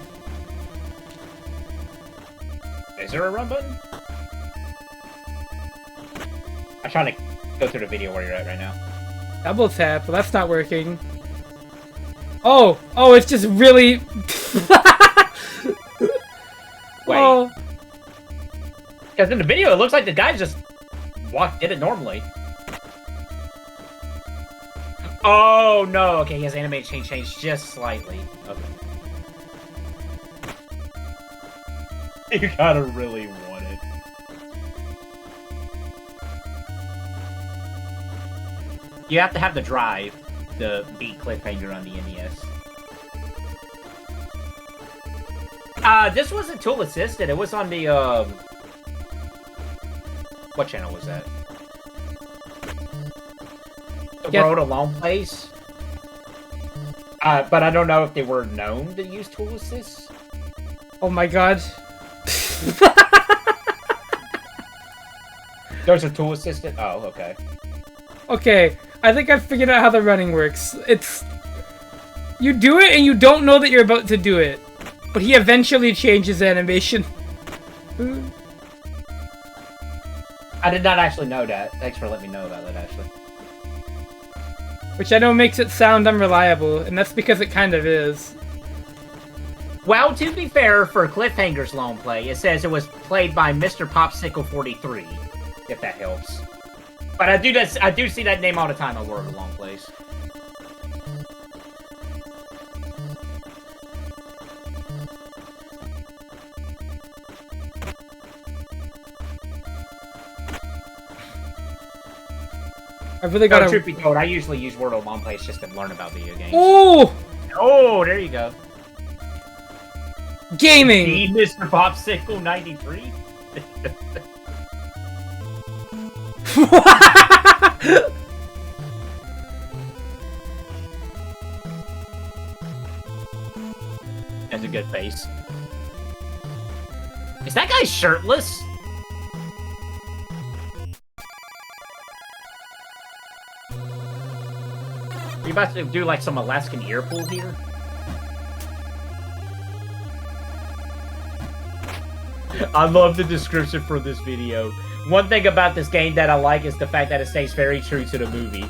Is there a run button? I'm trying to go through the video where you're at right now. Double tap. Well, that's not working. Oh, it's just really. Wait. Oh. Because in the video, it looks like the guy just did it normally. Oh no! Okay, his animation changed just slightly. Okay. You gotta really want it. You have to have the drive to beat Cliffhanger on the NES. This wasn't tool assisted. It was on the what channel was that? The Yes. World Alone Place. But I don't know if they were known to use tool assist. Oh my god. There's a tool assistant? Oh, okay. Okay, I think I've figured out how the running works. It's... You do it and you don't know that you're about to do it. But he eventually changes animation. I did not actually know that. Thanks for letting me know about that, actually. Which I know makes it sound unreliable, and that's because it kind of is. Well, to be fair, for Cliffhanger's long play, it says it was played by Mr. Popsicle 43, if that helps. But I do see that name all the time on World of Long Plays. I've really got No, truth be told, I usually use World of Long Plays just to learn about video games. Oh! Oh, there you go. Gaming! The Mr. Popsicle 93? That's a good face. Is that guy shirtless? Are you about to do like some Alaskan ear pull here? I love the description for this video. One thing about this game that I like is the fact that it stays very true to the movie.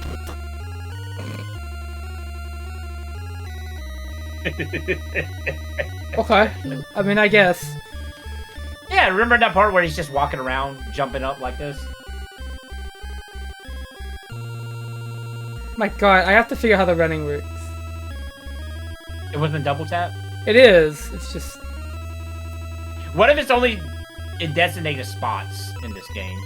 Okay. I mean, I guess. Yeah, remember that part where he's just walking around, jumping up like this? My god, I have to figure out how the running works. It wasn't double tap? It is. It's just... What if it's only in designated spots in this game?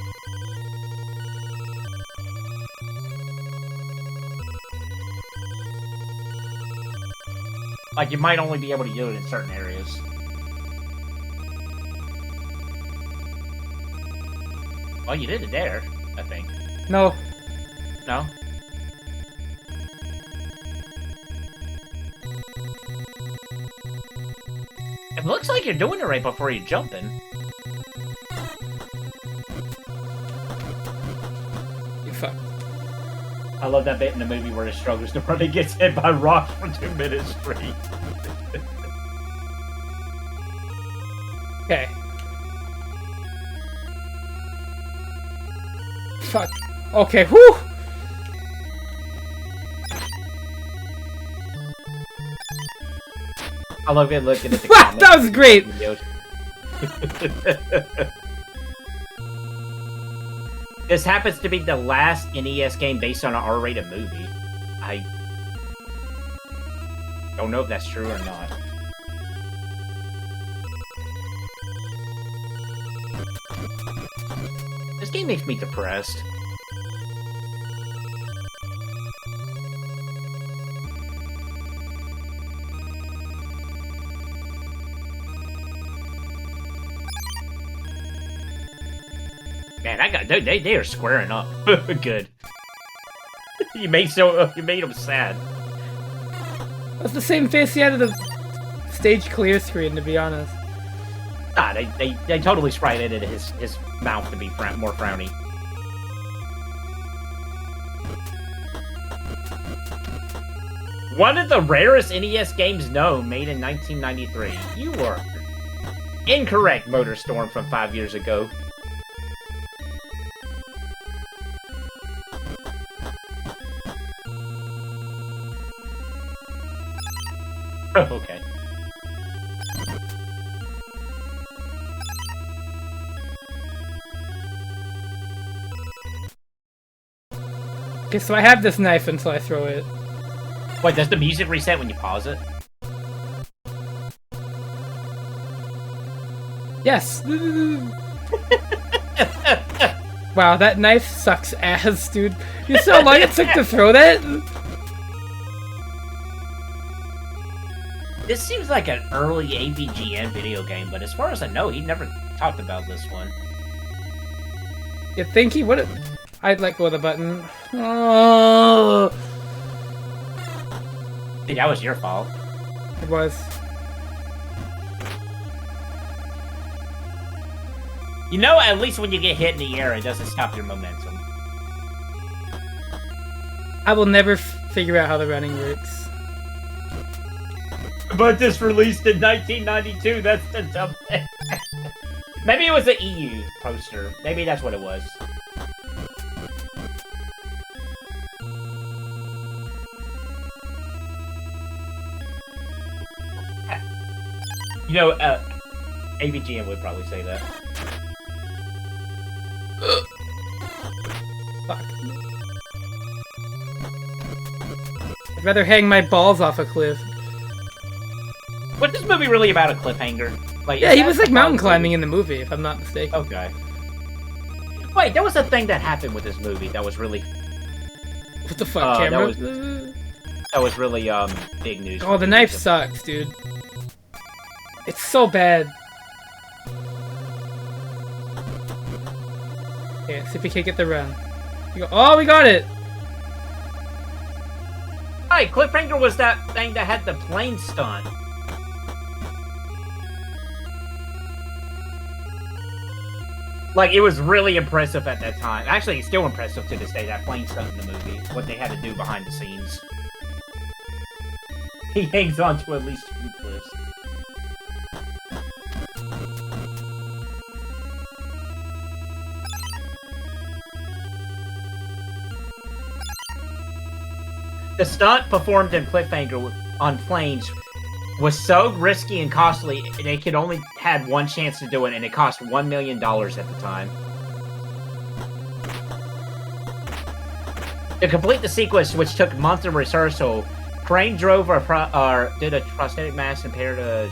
Like, you might only be able to do it in certain areas. Well, you did it there, I think. No. No? It looks like you're doing it right before you're jumping. You fuck. I love that bit in the movie where he struggles to run and gets hit by rocks for 2 minutes straight. Okay. Fuck. Okay, whew! I love it looking at the Wow, that was great! This happens to be the last NES game based on an R-rated movie. I don't know if that's true or not. This game makes me depressed. Man, I got they are squaring up. Good. You made them sad. That's the same face he had at the stage clear screen, to be honest. Nah, they totally sprited it his mouth to be more frowny. One of the rarest NES games known, made in 1993. You were incorrect, MotorStorm from 5 years ago. Okay. Okay, so I have this knife until I throw it. Wait, does the music reset when you pause it? Yes! Wow, that knife sucks ass, dude. You saw how long it took to throw that? This seems like an early AVGN video game, but as far as I know, he never talked about this one. You think he would have? I'd let go of the button. Oh, Dude, that was your fault. it was. You know, at least when you get hit in the air, it doesn't stop your momentum. I will never figure out how the running works. But this released in 1992, that's the dumb thing. Maybe it was an EU poster. Maybe that's what it was. You know, AVGN would probably say that. Fuck. I'd rather hang my balls off a cliff. Was this movie really about a cliffhanger? Like, Yeah, he was like mountain climbing in the movie, if I'm not mistaken. Okay. Wait, there was a thing that happened with this movie that was really, What the fuck, camera? that was really, big news. Oh, the knife sucks, dude. It's so bad. Okay, see if we can't get the run. Oh, we got it! Hey, cliffhanger was that thing that had the plane stunt. Like, it was really impressive at that time. Actually, it's still impressive to this day, that plane stunt in the movie. What they had to do behind the scenes. He hangs on to at least 2 cliffs. The stunt performed in Cliffhanger on planes was so risky and costly, they could only had one chance to do it, and it cost $1 million at the time. To complete the sequence, which took months of rehearsal, Crane drove did a prosthetic mask and paired a...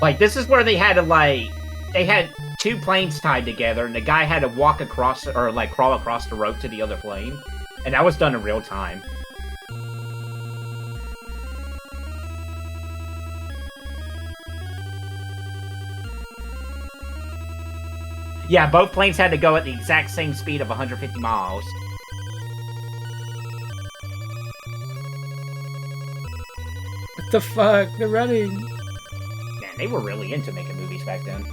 Like, this is where they had to, like... They had 2 planes tied together, and the guy had to walk across, or, like, crawl across the rope to the other plane. And that was done in real time. Yeah, both planes had to go at the exact same speed of 150 miles. What the fuck? They're running. Man, they were really into making movies back then.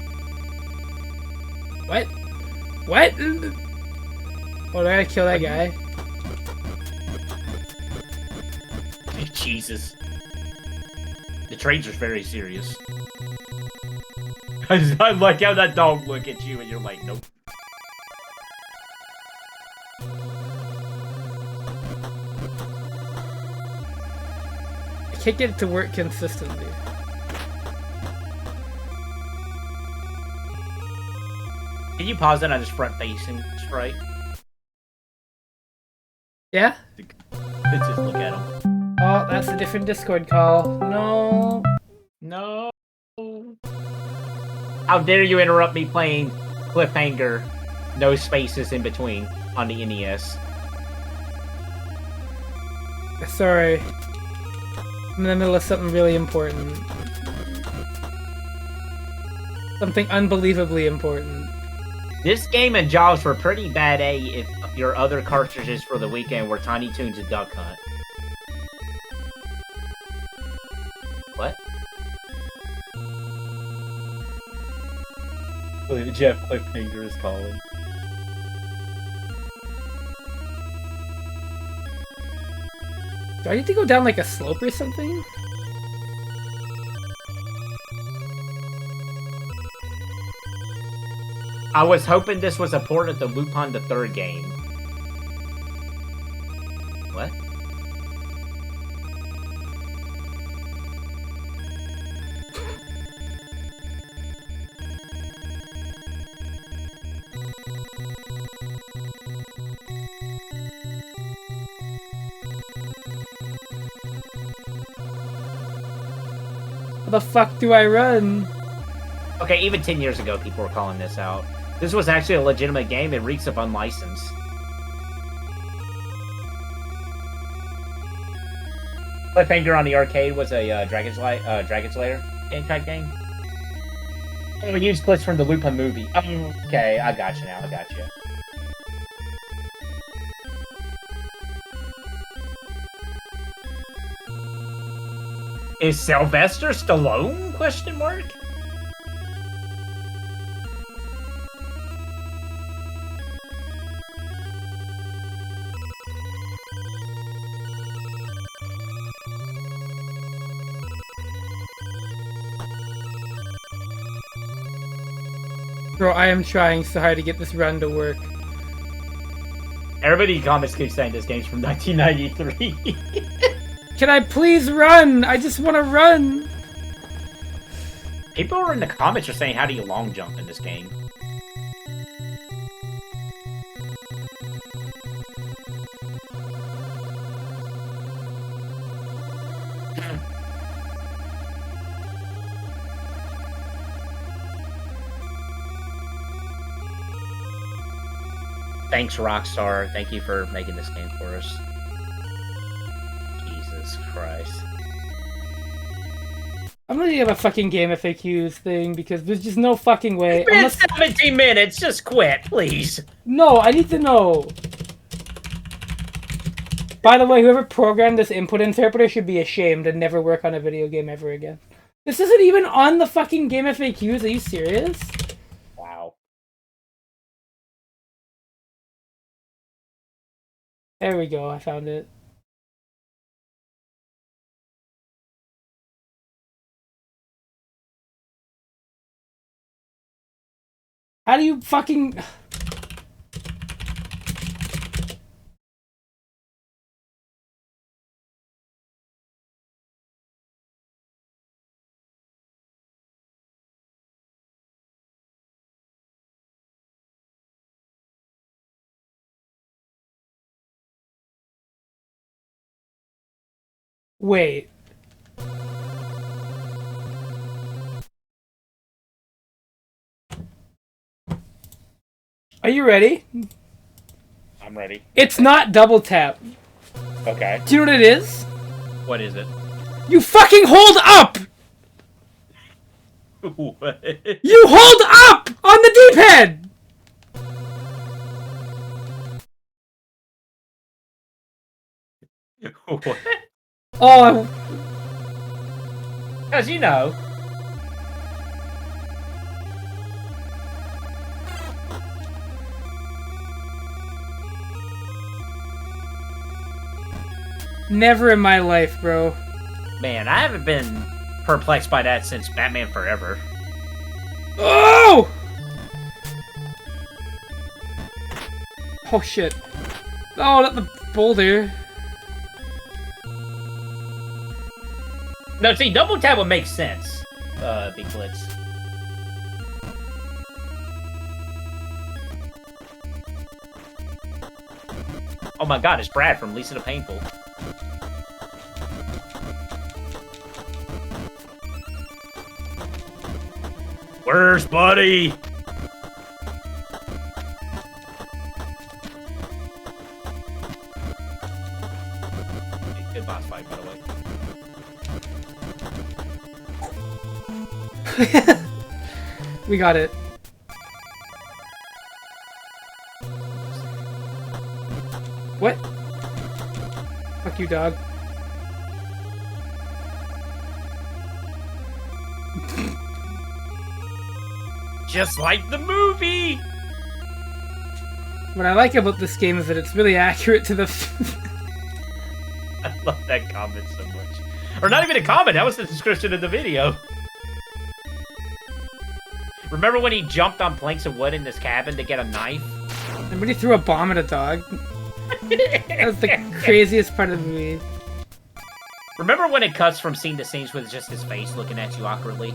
What? What? Oh, I gotta kill that guy. Jesus. The trains are very serious. I like how that dog look at you and you're like, nope. I can't get it to work consistently. Can you pause it on his front facing sprite? Yeah? Let's just look at him. Oh, that's a different Discord call. No. No. How dare you interrupt me playing Cliffhanger, no spaces in between, on the NES. Sorry. I'm in the middle of something really important. Something unbelievably important. This game and Jaws were pretty bad A if your other cartridges for the weekend were Tiny Toons and Duck Hunt. What? Jeff Cliffhanger is calling. Do I need to go down like a slope or something? I was hoping this was a port of the Lupin the Third game. What? How the fuck do I run? Okay, even 10 years ago, people were calling this out. This was actually a legitimate game. It reeks of unlicensed. Cliffhanger on the arcade was a Dragon's Lair type game. Oh, we used clips from the Lupin movie. Oh, okay, I got you now. I got you. Is Sylvester Stallone? Question mark. Bro, I am trying so hard to get this run to work. Everybody in comments keeps saying this game's from 1993. Can I please run? I just want to run. People in the comments are saying, how do you long jump in this game? Thanks, Rockstar. Thank you for making this game for us. Jesus Christ. I'm gonna have a fucking game FAQs thing because there's just no fucking way. It's been Unless... 17 minutes. Just quit, please. No, I need to know. By the way, whoever programmed this input interpreter should be ashamed and never work on a video game ever again. This isn't even on the fucking game FAQs. Are you serious? Wow. There we go. I found it. How do you fucking... Wait. Are you ready? I'm ready. It's not double tap. Okay. Do you know what it is? What is it? You fucking hold up! What? You hold up on the D-pad! What? Oh, As you know. never in my life, bro. Man, I haven't been perplexed by that since Batman Forever. Oh! Oh shit. Oh, not the boulder. No, see, double tap would make sense. Big Blitz. Oh my god, it's Brad from Lisa the Painful. Where's Buddy? Good boss fight, by the way. We got it. What? Fuck you, dog. Just like the movie! What I like about this game is that it's really accurate to the... I love that comment so much. Or not even a comment, that was the description of the video. Remember when he jumped on planks of wood in this cabin to get a knife? And when he threw a bomb at a dog. That was the craziest part of the movie. Remember when it cuts from scene to scene with just his face looking at you awkwardly?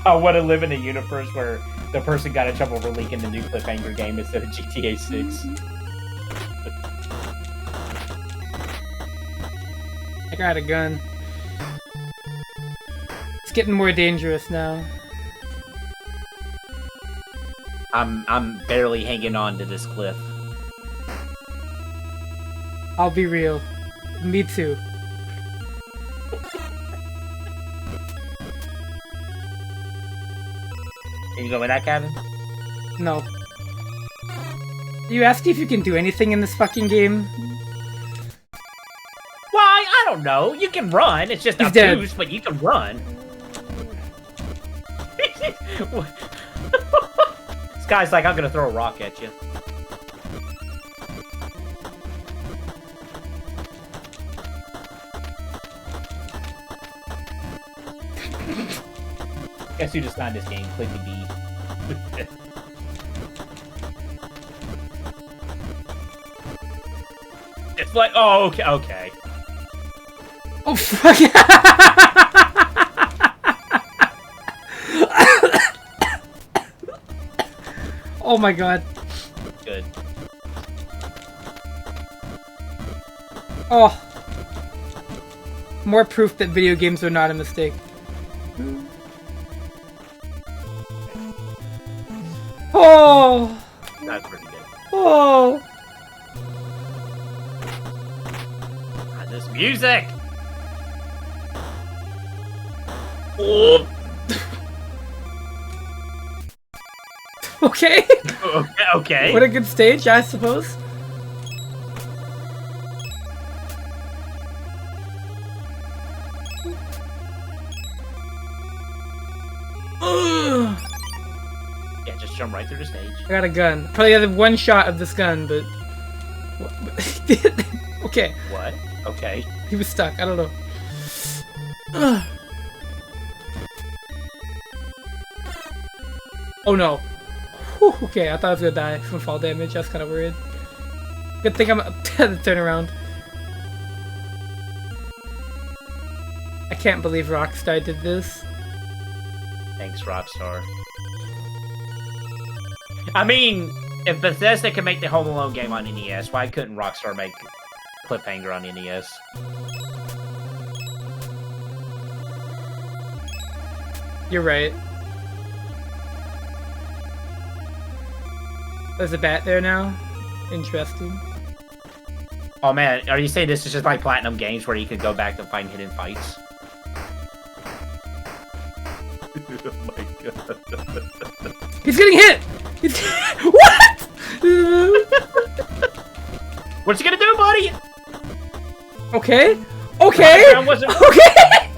I want to live in a universe where the person got in trouble for leaking the new cliffhanger game instead of GTA 6. I got a gun. It's getting more dangerous now. I'm barely hanging on to this cliff. I'll be real. Me too. Can you go in that cabin? No. You asked if you can do anything in this fucking game? Why? I don't know. You can run. It's just He's obtuse, dead. but you can run. This guy's like, I'm gonna throw a rock at you. Guess who designed this game? Click the B. It's like, oh, okay, okay. Oh, fuck! Oh my god. Good. Oh. More proof that video games are not a mistake. Oh! That's pretty good. Oh! Ah, this music! Oh. Okay. Okay. What a good stage, I suppose. Ugh. Yeah, just jump right through the stage. I got a gun. Probably had one shot of this gun, but... Okay. What? Okay. He was stuck. I don't know. Oh no. Whew, okay, I thought I was gonna die from fall damage. I was kind of worried. Good thing I'm to turn around. I can't believe Rockstar did this. Thanks, Rockstar. I mean, if Bethesda can make the Home Alone game on NES, why couldn't Rockstar make Cliffhanger on NES? You're right. There's a bat there now. Interesting. Oh man, are you saying this is just like Platinum Games where you could go back and find hidden fights? Oh my god. He's getting hit! He's what? What's he gonna do, buddy? Okay. Okay. Okay.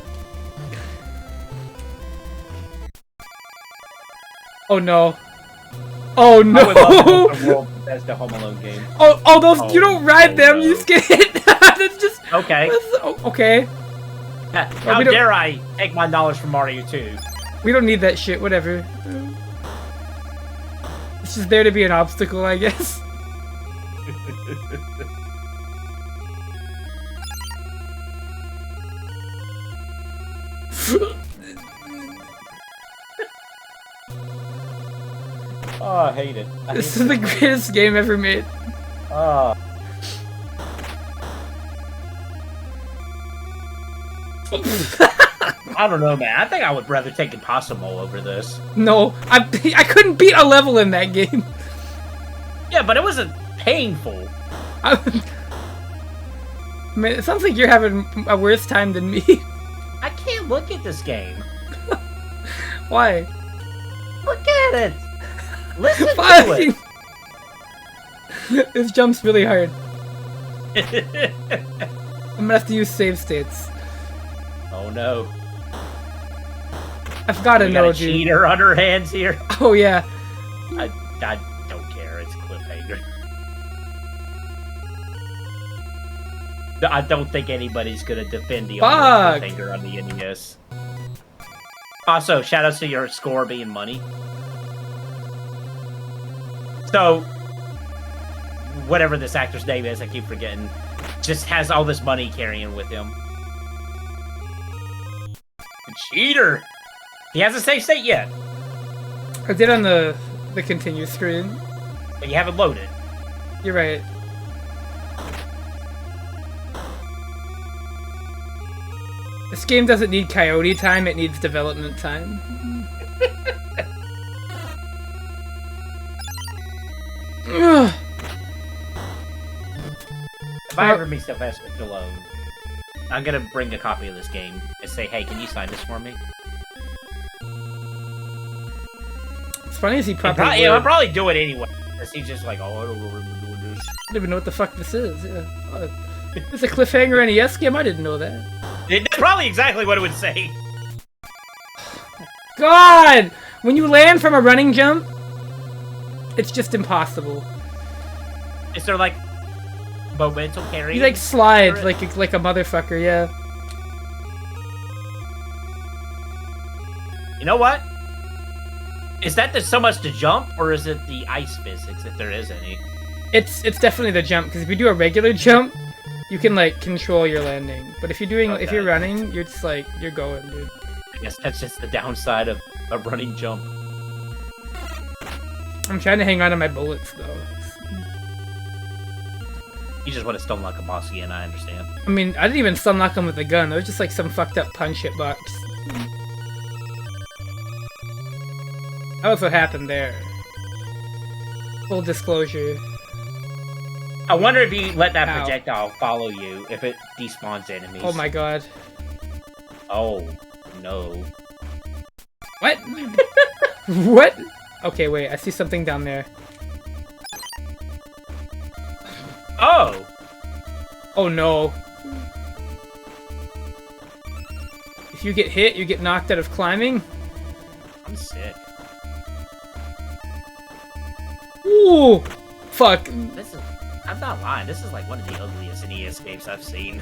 Oh no. Oh no. I would love a World Bethesda Home Alone game. Oh, those you don't ride them. No. You just get hit. That's just okay. Okay. How dare I take my knowledge from Mario 2? We don't need that shit. Whatever. It's just there to be an obstacle, I guess. Oh, I hate it. This is the greatest game ever made. Oh. I don't know, man. I think I would rather take Impossible over this. No, I couldn't beat a level in that game. Yeah, but it wasn't painful. Man, it sounds like you're having a worse time than me. I can't look at this game. Why? Look at it. Listen Fine. to it. This jumps really hard. it. I'm gonna have to use save states. Oh no. I've gotta know, dude. Cheater on her hands here. Oh yeah. I don't care. It's Cliffhanger. I don't think anybody's gonna defend the Cliffhanger on the NES. Also, shoutouts to your score being money. So, whatever this actor's name is, I keep forgetting, just has all this money carrying with him. Cheater! He hasn't saved state yet. I did on the continue screen. But you haven't loaded. You're right. This game doesn't need coyote time, it needs development time. If I ever meet Sylvester Stallone, I'm gonna bring a copy of this game and say, hey, can you sign this for me? It's funny as he probably I'll probably do it anyway. Because he's just like, oh, I don't remember doing this. I don't even know what the fuck this is. Yeah. Oh, it's a Cliffhanger NES game? I didn't know that. It's probably exactly what it would say. God! When you land from a running jump, it's just impossible. Is there like momentum carry? You like slide like a motherfucker, yeah. You know what? Is that so much to jump, or is it the ice physics, if there is any? It's definitely the jump, because if you do a regular jump, you can like control your landing. But if you're doing if you're running, you're just like you're going, dude. I guess that's just the downside of a running jump. I'm trying to hang on to my bullets though. You just want to stun lock a boss again, I understand. I mean, I didn't even stun lock him with a gun. It was just like some fucked up punch hitbox. That was what happened there. Full disclosure. I wonder if you let that projectile follow you, if it despawns enemies. Oh my god. Oh, no. What? What? Okay, wait, I see something down there. Oh! Oh no. If you get hit, you get knocked out of climbing? I'm sick. Ooh! Fuck. I'm not lying, this is like one of the ugliest NES games I've seen.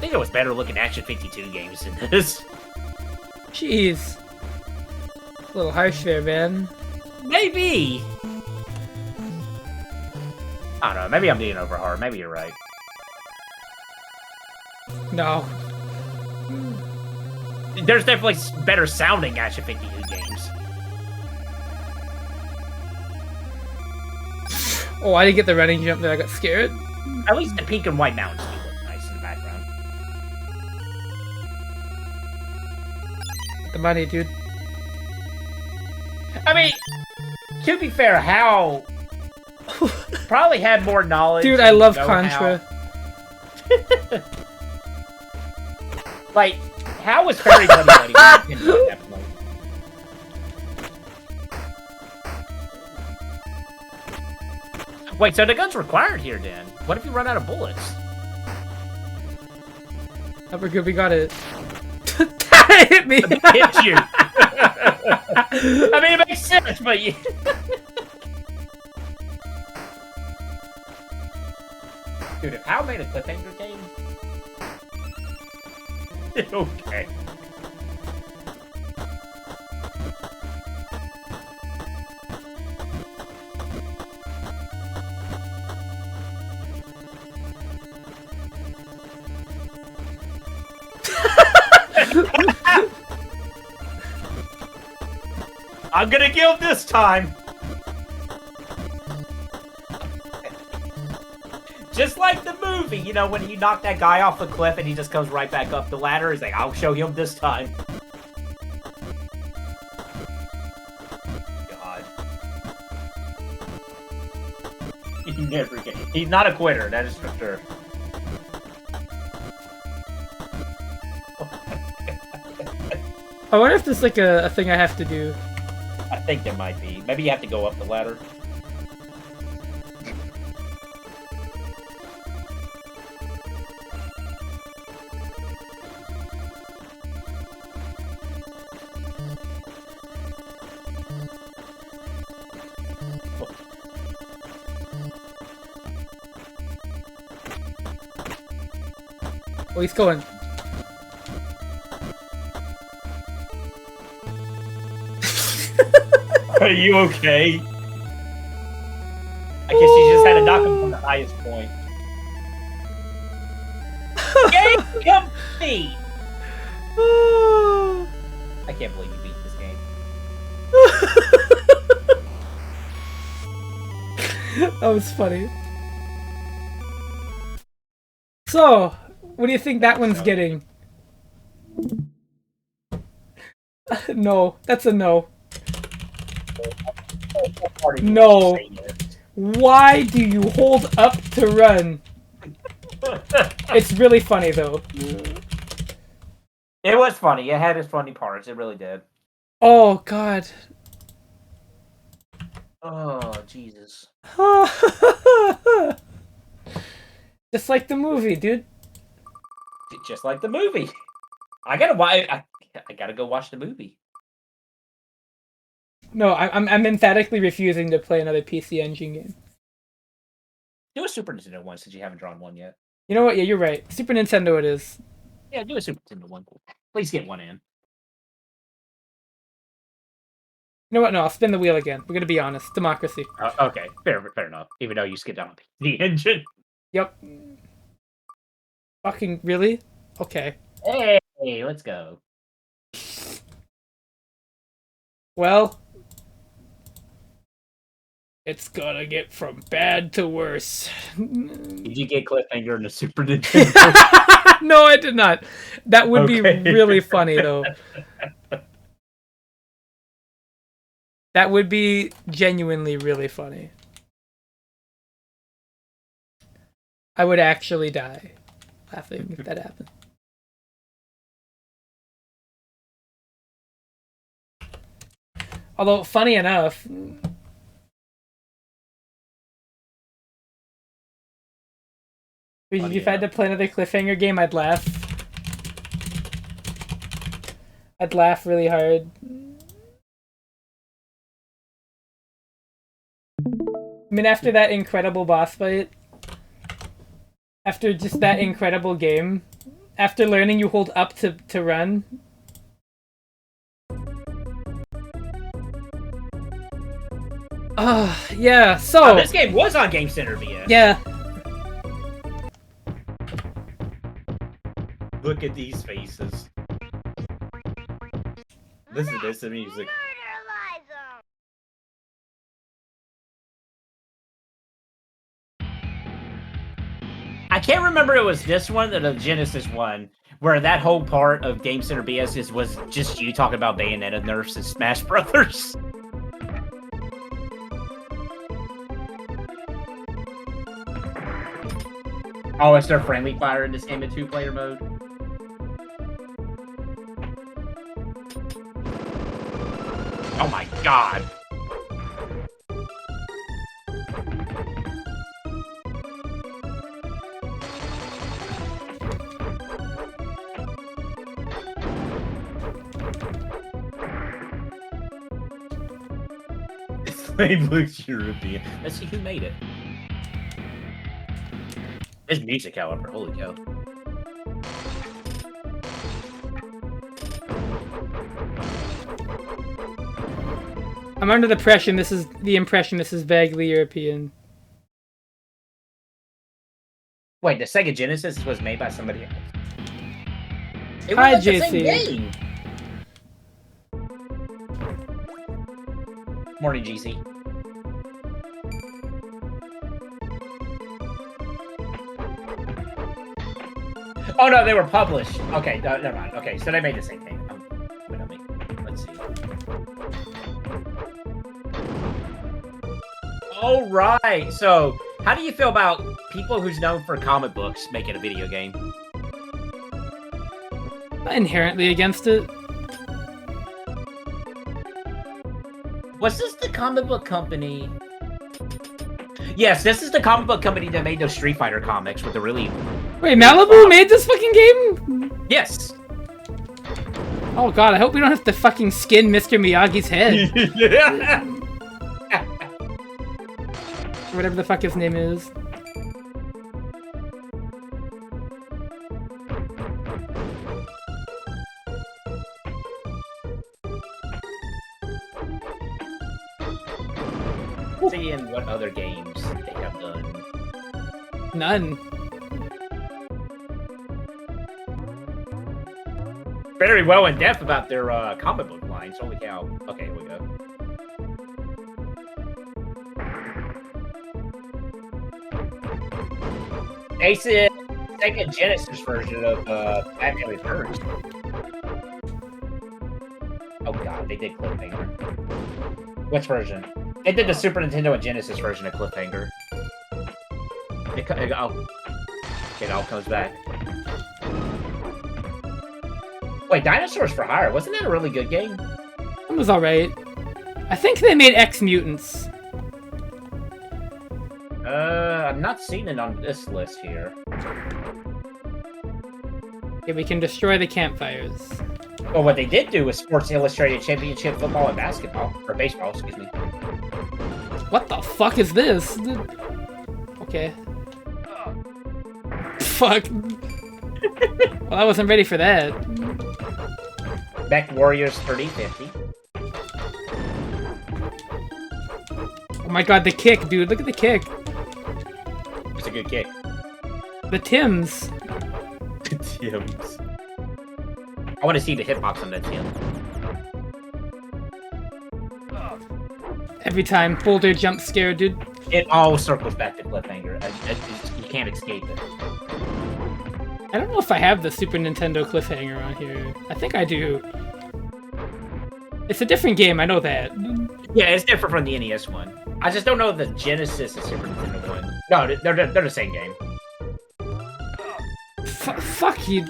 think there was better looking Action 52 games than this. Jeez. A little harsh there, man. Maybe. I don't know. Maybe I'm being over hard. Maybe you're right. No. There's definitely better sounding Action 52 games. Oh, I didn't get the running jump there. I got scared. At least the pink and white mountains do look nice in the background. The money, dude. I mean, to be fair, Hal probably had more knowledge. Dude, I love know-how. Contra. Like, Hal was very buddy buddy with Nintendo at that point. Wait, so the gun's required here, then? What if you run out of bullets? Oh, we're good. We got it. That hit me. It hit you. I mean, it makes sense, but you... Dude, if Hal made a cliffhanger game... Okay. I'm gonna kill this time! Just like the movie, you know, when you knock that guy off the cliff and he just comes right back up the ladder. He's like, I'll show him this time. God. He never get. He's not a quitter, that is for sure. I wonder if there's like a thing I have to do. I think there might be. Maybe you have to go up the ladder. Oh, he's going. Are you okay? I guess you just had to knock him from the highest point. Game complete! I can't believe you beat this game. That was funny. So, what do you think that one's getting? No, that's a no. No. Why do you hold up to run? It's really funny though. It was funny. It had its funny parts. It really did. Oh god. Oh, Jesus. Just like the movie, dude. Just like the movie. I gotta go watch the movie. No, I'm emphatically refusing to play another PC Engine game. Do a Super Nintendo one since you haven't drawn one yet. You know what? Yeah, you're right. Super Nintendo it is. Yeah, do a Super Nintendo one. Please get one in. You know what? No, I'll spin the wheel again. We're gonna be honest. Democracy. Okay, fair enough. Even though you skipped on the engine. Yep. Fucking really? Okay. Hey, let's go. Well, it's gonna get from bad to worse. Did you get Cliffhanger in the Super Nintendo? No, I did not. That would be really funny, though. That would be genuinely really funny. I would actually die laughing if that happened. Although, funny enough, if I had to play another cliffhanger game, I'd laugh. I'd laugh really hard. I mean, after that incredible boss fight, after just that incredible game, After learning, you hold up to run. Yeah, so... Oh, this game was on Game Center VS. Yeah. Look at these faces. Listen to this music. I can't remember it was this one or the Genesis one, where that whole part of Game Center BS was just you talking about Bayonetta nerfs and Smash Brothers. Oh, is there friendly fire in this game in 2-player mode? Oh my god. This game looks European. Let's see who made it. There's music, however. Holy cow. I'm under the impression this is vaguely European. Wait, the Sega Genesis was made by somebody else. It Hi, was the same JC. game. Morning, GC. Oh no, they were published. Okay, no, never mind. Okay, so they made the same thing. Let's see. All right. So, how do you feel about people who's known for comic books making a video game? Inherently against it. Was this the comic book company? Yes, this is the comic book company that made those Street Fighter comics with the really... Wait, Malibu made this fucking game? Yes. Oh god, I hope we don't have to fucking skin Mr. Miyagi's head. Yeah. Whatever the fuck his name is. Seeing what other games they have done. None. Very well in depth about their comic book lines. Holy cow. Okay, here we go. They said Sega Genesis version of Batman Returns. Oh god, they did Cliffhanger. Which version? They did the Super Nintendo and Genesis version of Cliffhanger. It all comes back. Wait, Dinosaurs for Hire, wasn't that a really good game? It was alright. I think they made X Mutants. I'm not seeing it on this list here. Yeah, we can destroy the campfires. Well, what they did do was Sports Illustrated Championship Football and Basketball. Or Baseball, excuse me. What the fuck is this? Okay. Fuck. Well, I wasn't ready for that. Mech Warriors 3050. Oh my god, the kick, dude. Look at the kick. It's a good kick. The Tims. Tim's. I want to see the hitbox on that Tim. Every time. Boulder jump scare, dude. It all circles back to Cliffhanger. You can't escape it. I don't know if I have the Super Nintendo Cliffhanger on here. I think I do. It's a different game, I know that. Yeah, it's different from the NES one. I just don't know the Genesis and Super Nintendo one. No, they're the same game. Fuck you.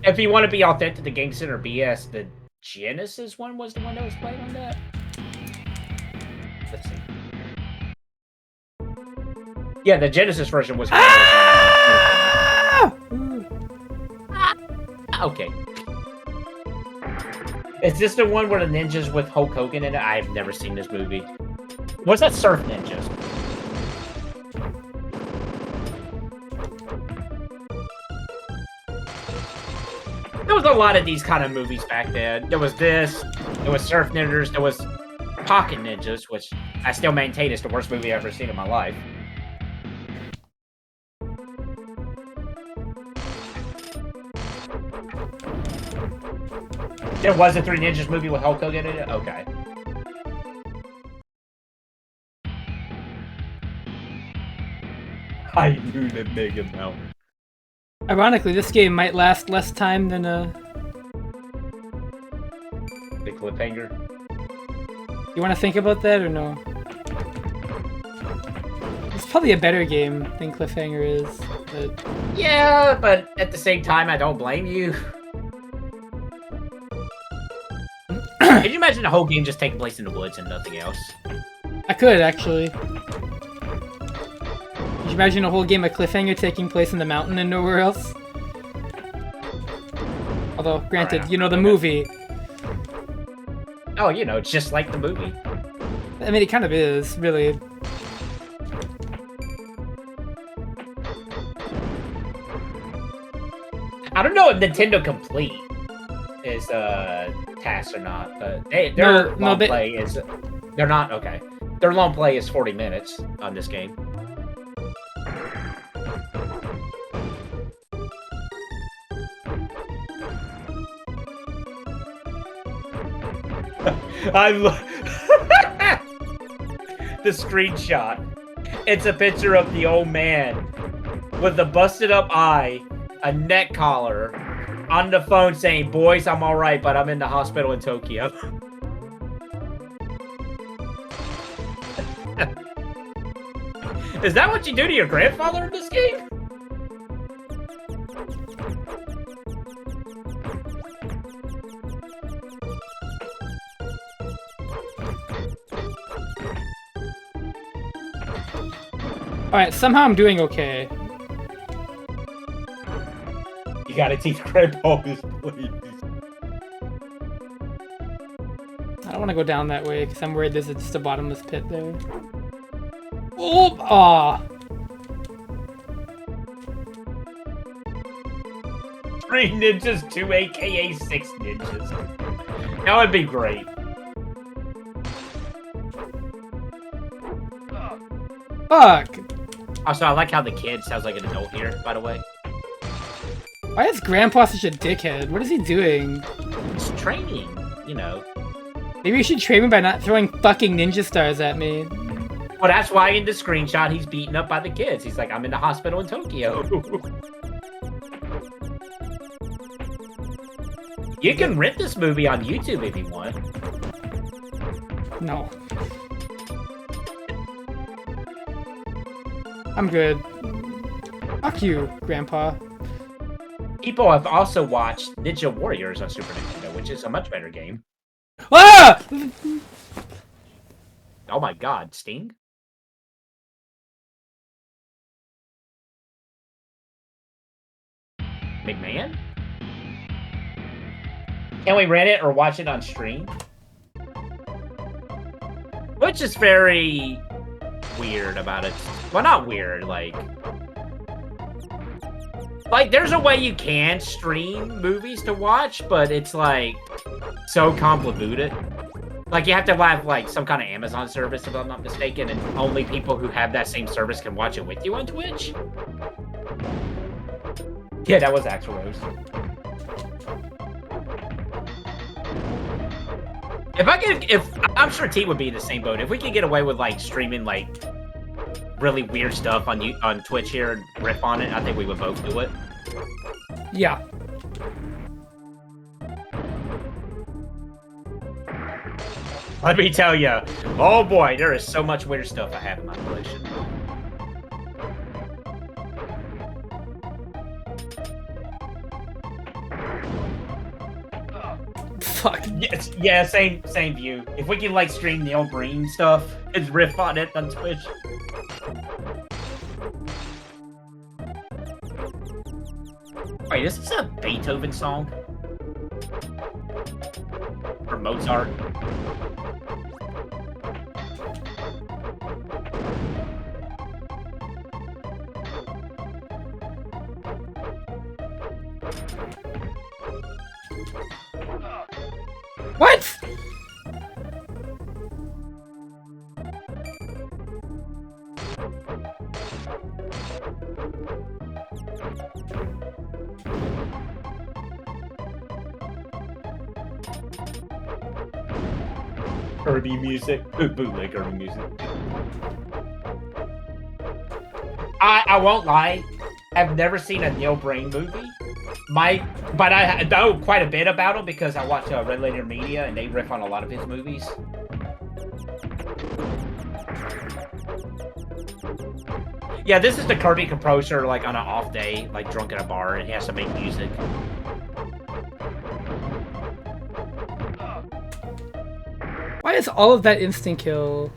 If you want to be authentic to Game Center BS, the Genesis one was the one that was played on that. Let's see. Yeah, the Genesis version was. Okay. Is this the one where the ninjas with Hulk Hogan in it? I've never seen this movie. What's that Surf Ninjas? there was a lot of these kind of movies back then. There was this, there was Surf Ninjas, there was Pocket Ninjas, which I still maintain is the worst movie I've ever seen in my life. There was a Three Ninjas movie with Hulk Hogan in it? Okay. I knew the Mega Mountain. Ironically, this game might last less time than The cliffhanger. You want to think about that or no? It's probably a better game than Cliffhanger is, but... Yeah, but at the same time, I don't blame you. Can you imagine the whole game just taking place in the woods and nothing else? I could, actually. Could you imagine a whole game of Cliffhanger taking place in the mountain and nowhere else? Although, granted, Right, you know, the movie... Oh, you know, it's just like the movie. I mean, it kind of is, really. I don't know if Nintendo Complete is task or not, but their No, long they- play is... They're not? Okay. Their long play is 40 minutes on this game. I love the screenshot. It's a picture of the old man with the busted up eye, a neck collar, on the phone saying, "Boys, I'm all right, but I'm in the hospital in Tokyo." Is that what you do to your grandfather in this game? Alright, somehow I'm doing okay. You gotta teach grandpa this, please. I don't want to go down that way, because I'm worried there's just a bottomless pit there. Oh! Aw! 3 ninjas, 2 aka 6 ninjas. That would be great. Fuck! Also, I like how the kid sounds like an adult here, by the way. Why is Grandpa such a dickhead? What is he doing? It's training, you know. Maybe you should train me by not throwing fucking ninja stars at me. Well, that's why in the screenshot he's beaten up by the kids. He's like, I'm in the hospital in Tokyo. You can rent this movie on YouTube if you want. No. I'm good. Fuck you, Grandpa. People have also watched Ninja Warriors on Super Nintendo, which is a much better game. Ah! Oh my god, Sting? McMahon? Can we rent it or watch it on stream? Which is very weird about it. Well, not weird, like... Like, there's a way you can stream movies to watch, but it's, like, so convoluted. Like, you have to have, like, some kind of Amazon service, if I'm not mistaken, and only people who have that same service can watch it with you on Twitch. Yeah, that was Axl Rose. I'm sure T would be in the same boat. If we could get away with, like, streaming, like, really weird stuff on Twitch here and riff on it, I think we would both do it. Yeah. Let me tell you, oh boy, there is so much weird stuff I have in my collection. Fuck. Yes, yeah, same view. If we can like stream the old Green stuff and riff on it on Twitch. Wait, is this a Beethoven song? Or Mozart? What? Kirby music. Bootleg Kirby music. I won't lie. I've never seen a Neil Brain movie. But I know quite a bit about him because I watch Red Letter Media and they riff on a lot of his movies. Yeah, this is the Kirby composer, like on an off day, like drunk at a bar, and he has to make music. Why is all of that instant kill?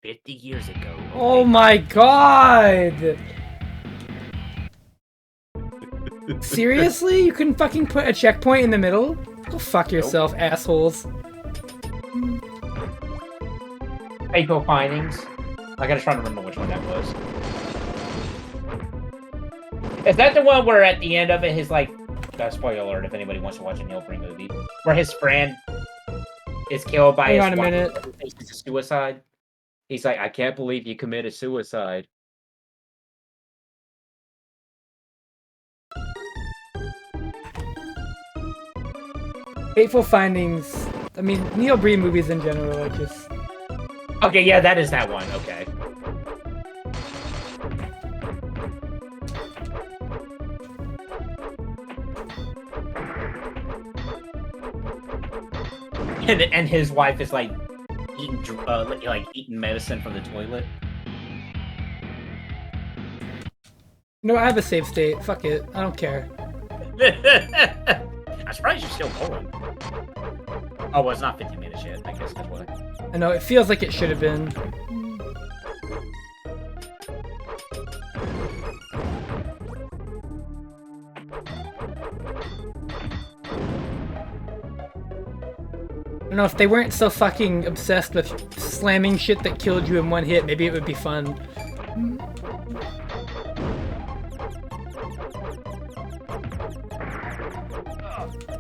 50 years ago. Oh my god! Seriously? You couldn't fucking put a checkpoint in the middle? Go fuck yourself, assholes. Fatal Findings. I gotta try to remember which one that was. Is that the one where at the end of it, his like, spoiler alert if anybody wants to watch a Neil Breen movie, where his friend is killed by Hang on a minute. It's a suicide. He's like, I can't believe you committed suicide. Fateful Findings. I mean, Neil Breen movies in general are just... Okay, yeah, that is that one. Okay. And his wife is like eating medicine from the toilet. No, I have a save state. Fuck it. I don't care. I'm surprised you're still going. Oh, well, it's not 50 minutes yet. I guess that's why. I know, it feels like it should have been. I don't know, if they weren't so fucking obsessed with slamming shit that killed you in one hit, maybe it would be fun.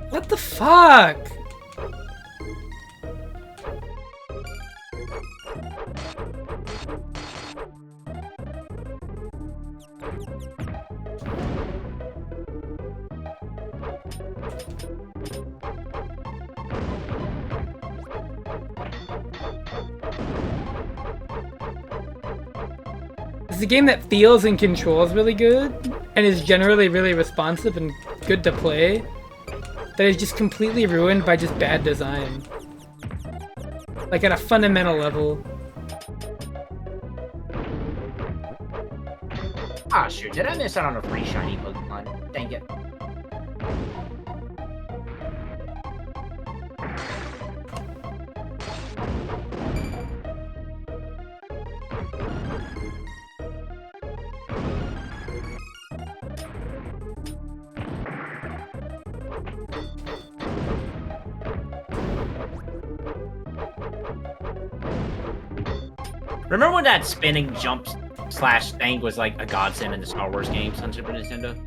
What the fuck? It's a game that feels and controls really good, and is generally really responsive and good to play, that is just completely ruined by just bad design. Like at a fundamental level. Ah, shoot. Did I miss out on a free shiny Pokemon? Dang it. Remember when that spinning jump slash thing was like a godsend in the Star Wars games on Super Nintendo?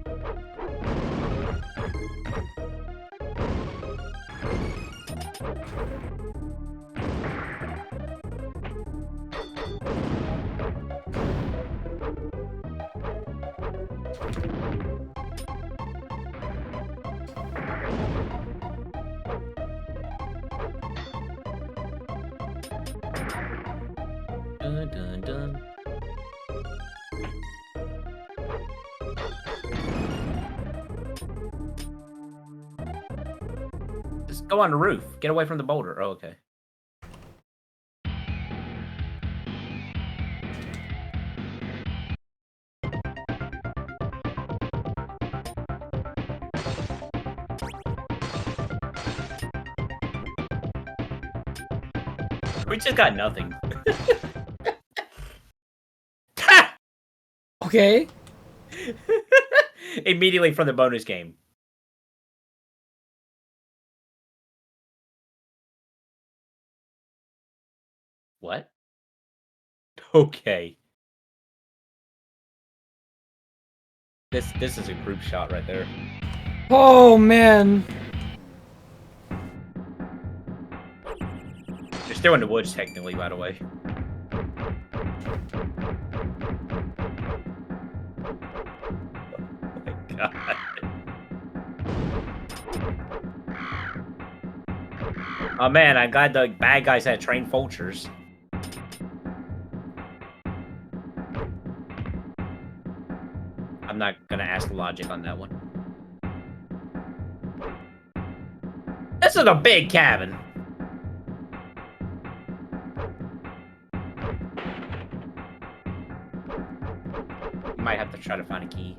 Dun, dun, dun. Just go on the roof. Get away from the boulder. Oh, okay. We just got nothing. Okay. Immediately from the bonus game. What? Okay. This is a group shot right there. Oh man. still in the woods, technically, by the way. Oh my god. Oh man, I'm glad the bad guys had trained vultures. I'm not gonna ask the logic on that one. This is a big cabin. You might have to try to find a key.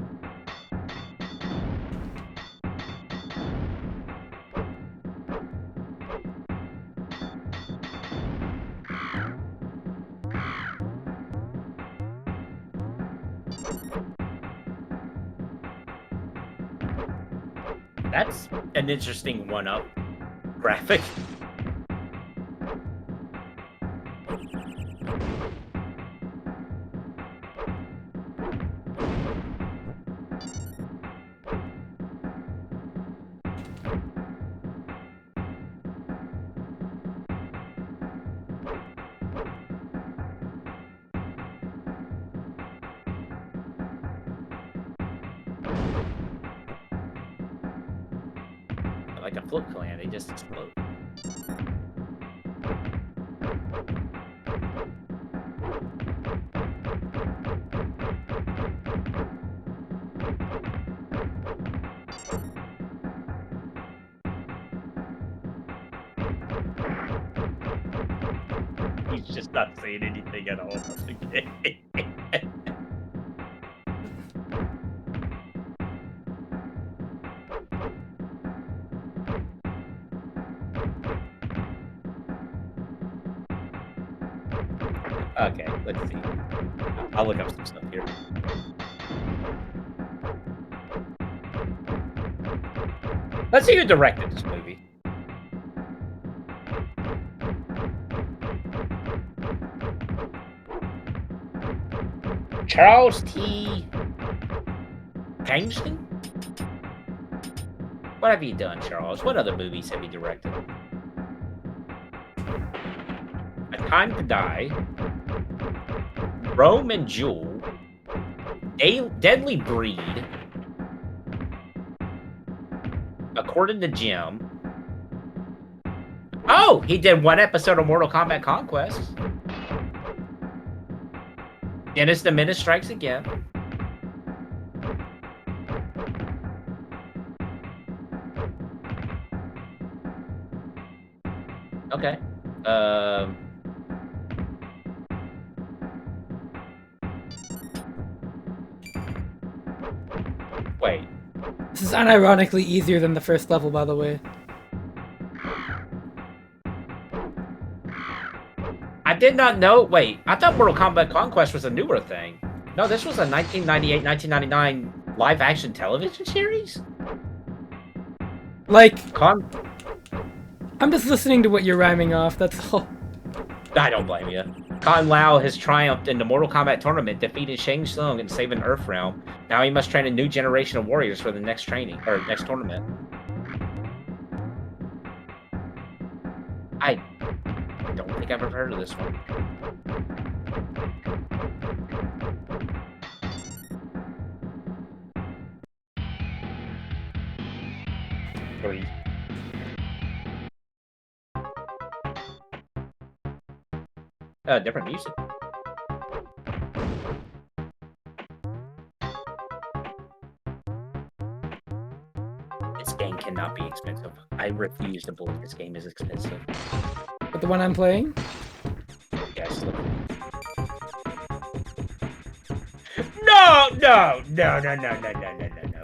That's an interesting one-up graphic. Like a Foot Clan, they just explode. He's just not saying anything at all about the game. Okay, let's see. I'll look up some stuff here. Let's see who directed this movie. Charles T. Kingsley? What have you done, Charles? What other movies have you directed? A Time to Die, Rome and Jewel, Deadly Breed, According to Jim. Oh, he did one episode of Mortal Kombat Conquest. Dennis the Menace Strikes Again. Okay. Wait. This is unironically easier than the first level, by the way. I did not know. Wait, I thought Mortal Kombat Conquest was a newer thing. No, this was a 1998, 1999 live-action television series? Like, Con... I'm just listening to what you're rhyming off, that's all. I don't blame you. Khan Lao has triumphed in the Mortal Kombat tournament, defeating Shang Tsung and saving Earthrealm. Now he must train a new generation of warriors for the next training, or next tournament. I don't think I've ever heard of this one. Three. Different music. This game cannot be expensive. I refuse to believe this game is expensive. But the one I'm playing? Yes, look. No!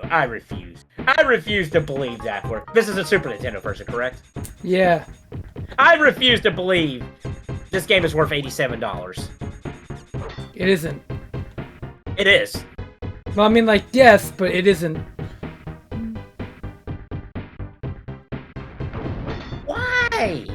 I refuse. I refuse to believe that. This is a Super Nintendo version, correct? Yeah. I refuse to believe this game is worth $87. It isn't. It is. Well, I mean, like, yes, but it isn't. Why?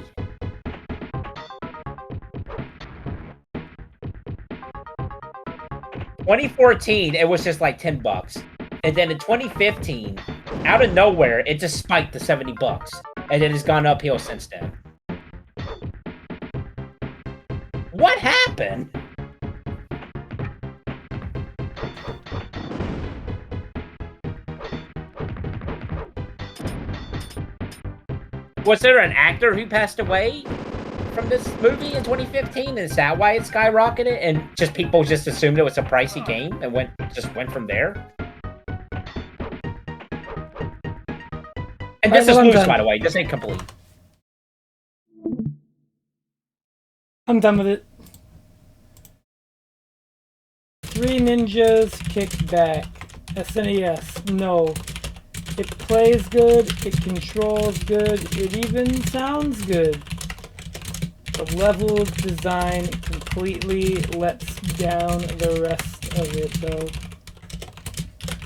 $2014, it was just like $10. And then in 2015, out of nowhere, it just spiked to $70. And then it's gone uphill since then. jumping. Was there an actor who passed away from this movie in 2015? Is that why it skyrocketed? And just people just assumed it was a pricey game and went from there? And Alright, this is well, I'm loose, done. by the way. This ain't complete. I'm done with it. Three Ninjas Kick Back. SNES. No. It plays good, it controls good, it even sounds good. The level design completely lets down the rest of it though.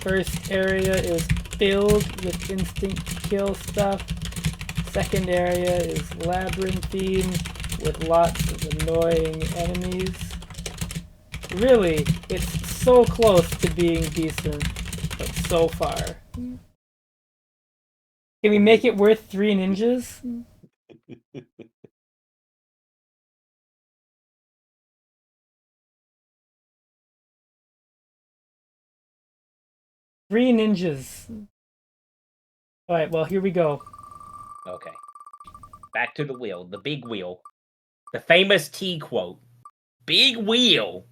First area is filled with instant kill stuff. Second area is labyrinthine with lots of annoying enemies. Really, it's so close to being decent, but so far. Can we make it worth Three Ninjas? Three Ninjas. Alright, well, here we go. Okay. Back to the wheel. The big wheel. The famous T quote. Big wheel.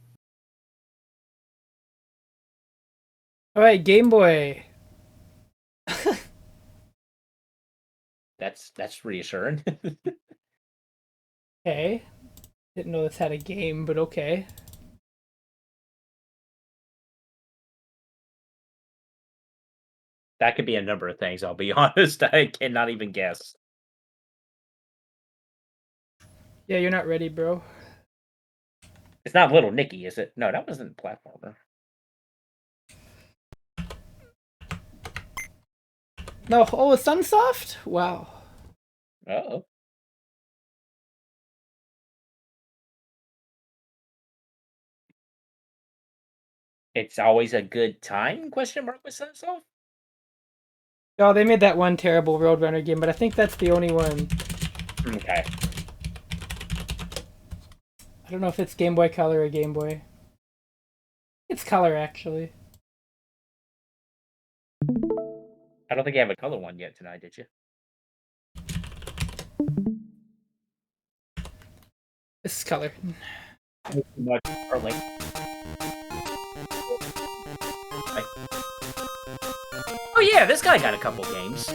Alright, Game Boy. That's reassuring. Okay. Didn't know this had a game, but okay. That could be a number of things, I'll be honest. I cannot even guess. Yeah, you're not ready, bro. It's not Little Nicky, is it? No, that wasn't a platformer. No, oh, it's Sunsoft? Wow. Uh-oh. It's always a good time? Question mark with Sunsoft? Oh, they made that one terrible Roadrunner game, but I think that's the only one. Okay. I don't know if it's Game Boy Color or Game Boy. It's Color, actually. I don't think you have a color one yet tonight, did you? This is Color. Too much early. Oh yeah, this guy got a couple games.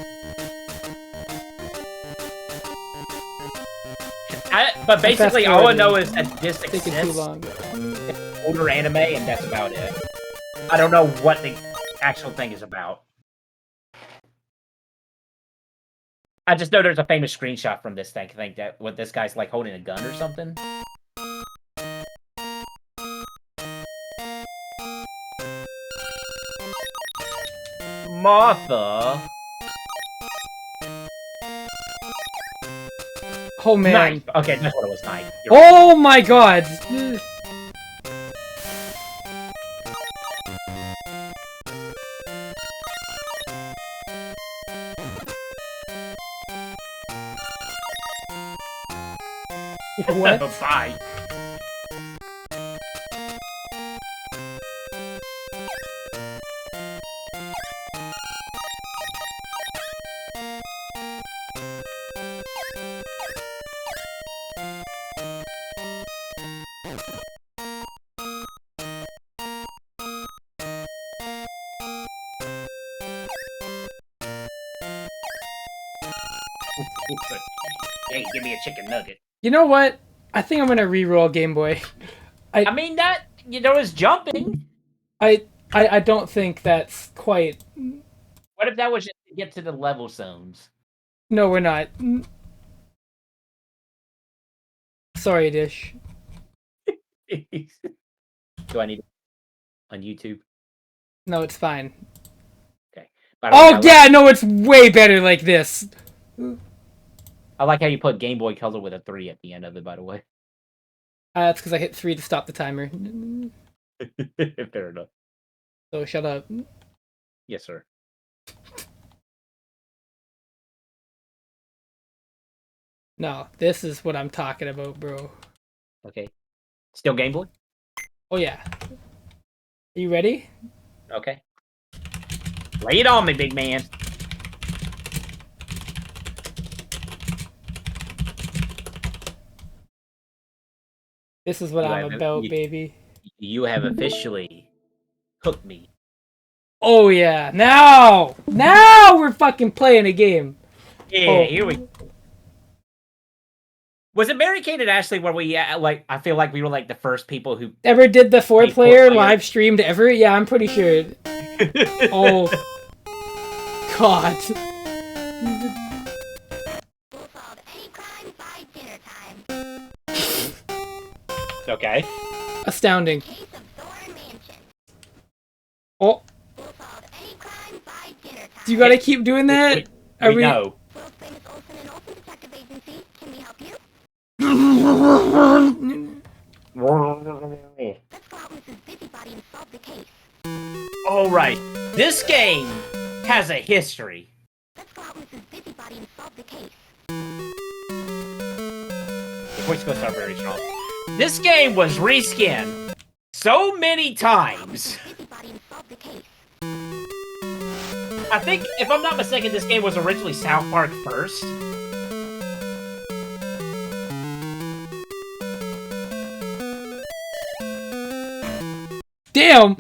But basically, all I know is that this Taking too exists. long. It's older anime, and that's about it. I don't know what the actual thing is about. I just know there's a famous screenshot from this thing. I think that what this guy's like holding a gun or something. Martha. Oh man. Knife. Okay, that's what it was. Knife. Oh my god. What? Bye. Hey, give me a chicken nugget. You know what? I think I'm gonna re-roll Game Boy. I mean, that, you know, is jumping. I don't think that's quite... What if that was just to get to the level zones? No, we're not. Sorry, Dish. Do I need it on YouTube? No, it's fine. Okay. Oh, yeah, no, it's way better like this. I like how you put Game Boy Color with a 3 at the end of it, by the way. That's because I hit 3 to stop the timer. Fair enough. So shut up. Yes, sir. No, this is what I'm talking about, bro. Okay. Still Game Boy? Oh yeah. Are you ready? Okay. Lay it on me, big man. This is what You I'm have about, baby. you have officially hooked me. Oh yeah. Now we're fucking playing a game. Yeah, Oh. here we. Was it Mary Kate and Ashley where we like? I feel like we were like the first people who Ever did the played four-player four-player. live streamed ever? Yeah, I'm pretty sure. Oh. God. Okay. Astounding. Oh. Do you gotta keep doing that? We know. All right. This game has a history. The voice goes start very strong. This game was reskinned so many times. I think, if I'm not mistaken, this game was originally South Park first. Damn!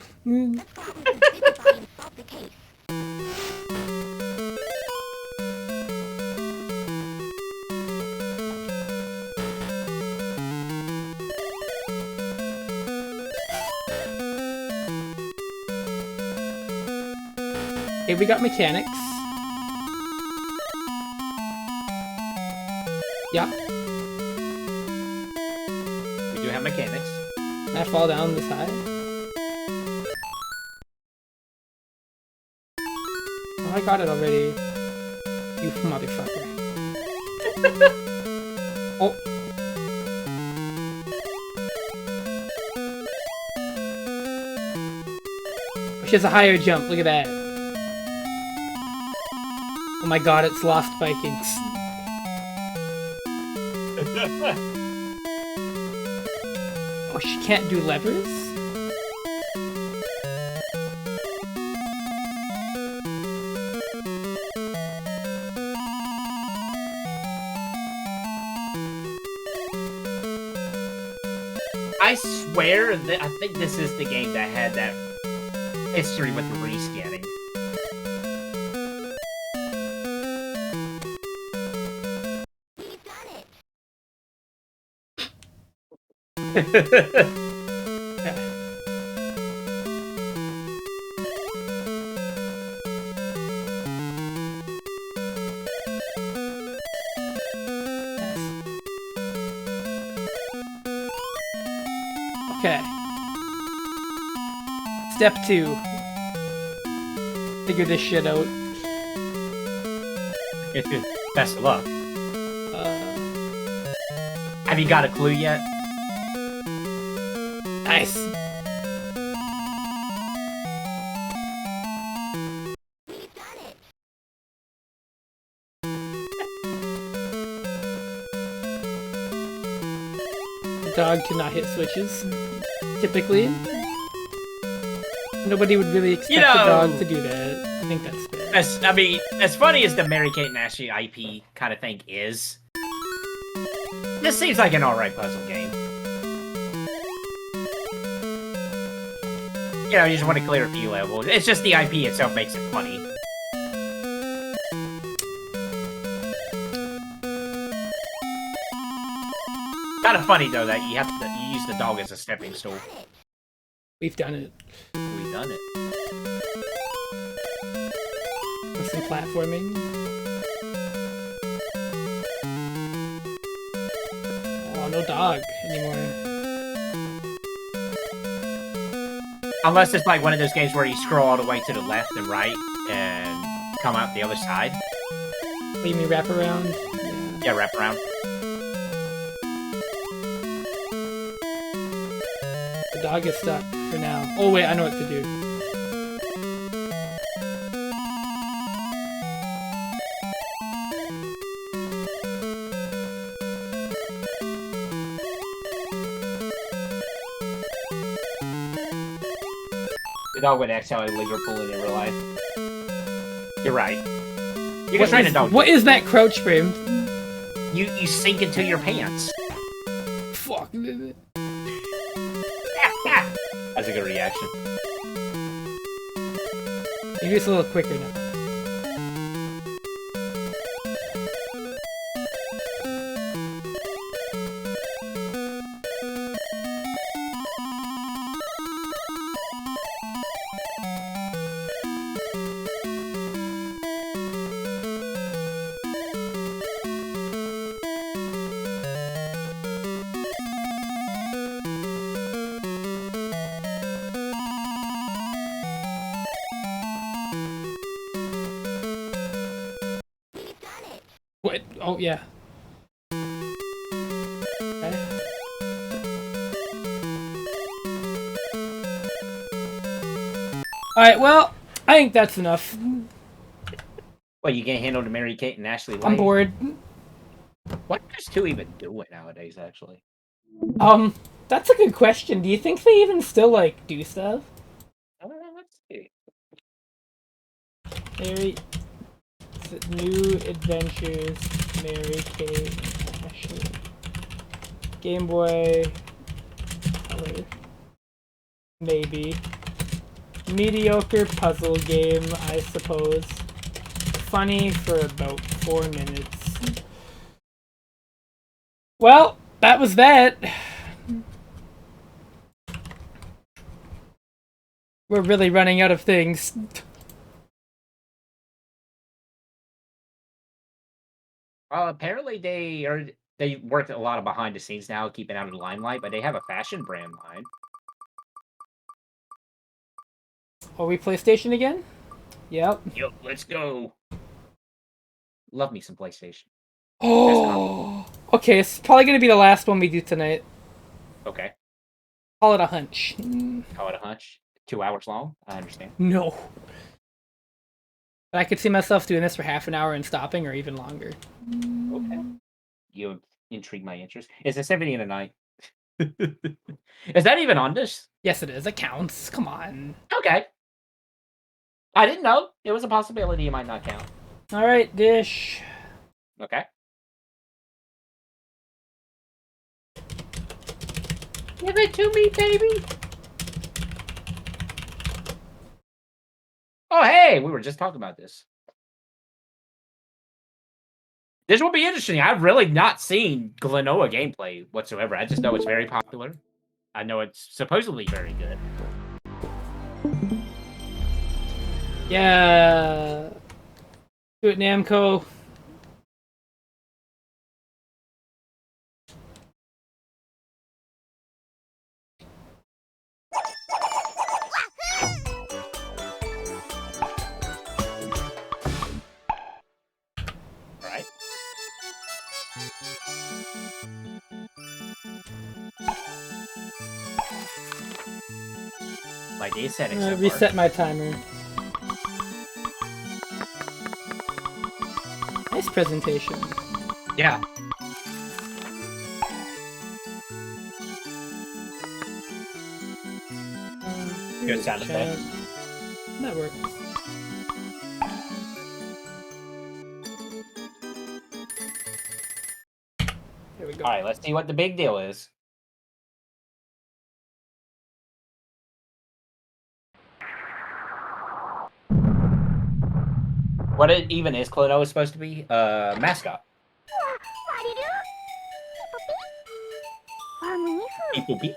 Okay, we got mechanics. Yeah. We do have mechanics. Can I fall down this high? Oh, I got it already. You motherfucker. Oh. She has a higher jump, look at that. Oh my god, it's Lost Vikings. Oh, she can't do levers? I swear that I think this is the game that had that history with the rescanning. Okay. Step 2. Figure this shit out. Best of luck. Have you got a clue yet? Nice. The dog cannot hit switches. Typically. Nobody would really expect the dog to do that. I think that's fair. I mean, as funny as the Mary Kate and Ashley IP kind of thing is, this seems like an alright puzzle game. You know, you just want to clear a few levels. It's just the IP itself makes it funny. Kind of funny though that you use the dog as a stepping stool. We've done it. We've done it. With some platforming. Oh, no dog anymore. Unless it's like one of those games where you scroll all the way to the left and right and come out the other side. What, you mean wrap around? Yeah, wrap around. The dog is stuck for now. Oh wait, I know what to do. dog would actually Liverpool in real life. You're right. You can train a dog. What is that crouch frame? You sink into your pants. Fuck. That's a good reaction. Maybe it's a little quicker now. What? Oh, yeah. Okay. Alright, well, I think that's enough. Well, you can't handle the Mary Kate and Ashley White. I'm bored. What are those two even doing nowadays, actually? That's a good question. Do you think they even still, like, do stuff? Let's see. Mary... New Adventures, Mary Kate, Ashley. Game Boy Color. Maybe. Mediocre puzzle game, I suppose. Funny for about 4 minutes. Well, that was that. We're really running out of things. Well, apparently they work a lot of behind the scenes now, keeping out of the limelight, but they have a fashion brand line. Are we PlayStation again? Yep. Yo, let's go. Love me some PlayStation. Oh, okay. It's probably gonna be the last one we do tonight. Okay. Call it a hunch. Call it a hunch. 2 hours long. I understand. No. But I could see myself doing this for half an hour and stopping, or even longer. Okay. You have intrigued my interest. It's a 70 and a night. Is that even on this? Yes, it is. It counts. Come on. Okay. I didn't know. It was a possibility it might not count. All right, Dish. Okay. Give it to me, baby. Oh, hey, we were just talking about this. This will be interesting. I've really not seen Glenoa gameplay whatsoever. I just know it's very popular. I know it's supposedly very good. Yeah. Do it, Namco. Right? My day setting so far. Reset my timer. Nice presentation. Yeah. Good sound effect. That works. Here we go. Alright, let's see what the big deal is. What it even is Klonoa supposed to be? Mascot. Beep boop beep.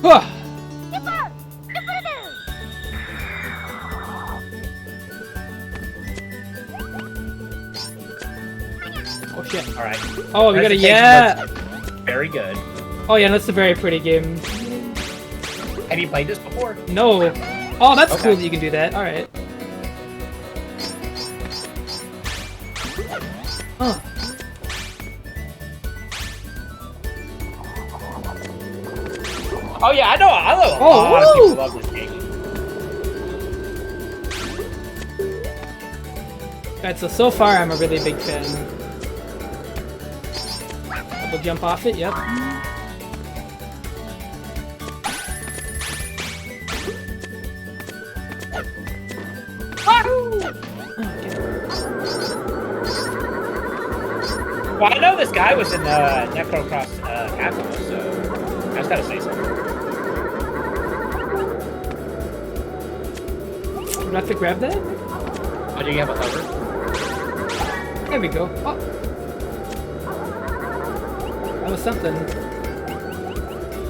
Ah! Oh shit. Alright. Oh, we got a Presentation yeah! looks very good. Oh yeah, that's a very pretty game. Have you played this before? No. Oh, that's Okay. cool that you can do that. Alright. Huh. Oh yeah, I know a Oh, lot of woo! people love this game. Alright, so far I'm a really big fan. Double jump off it, yep. Well, I know this guy was in Necrocross Capital, so I just gotta say something. Do I have to grab that? Oh, do you have a hover? There we go. Oh. That was something.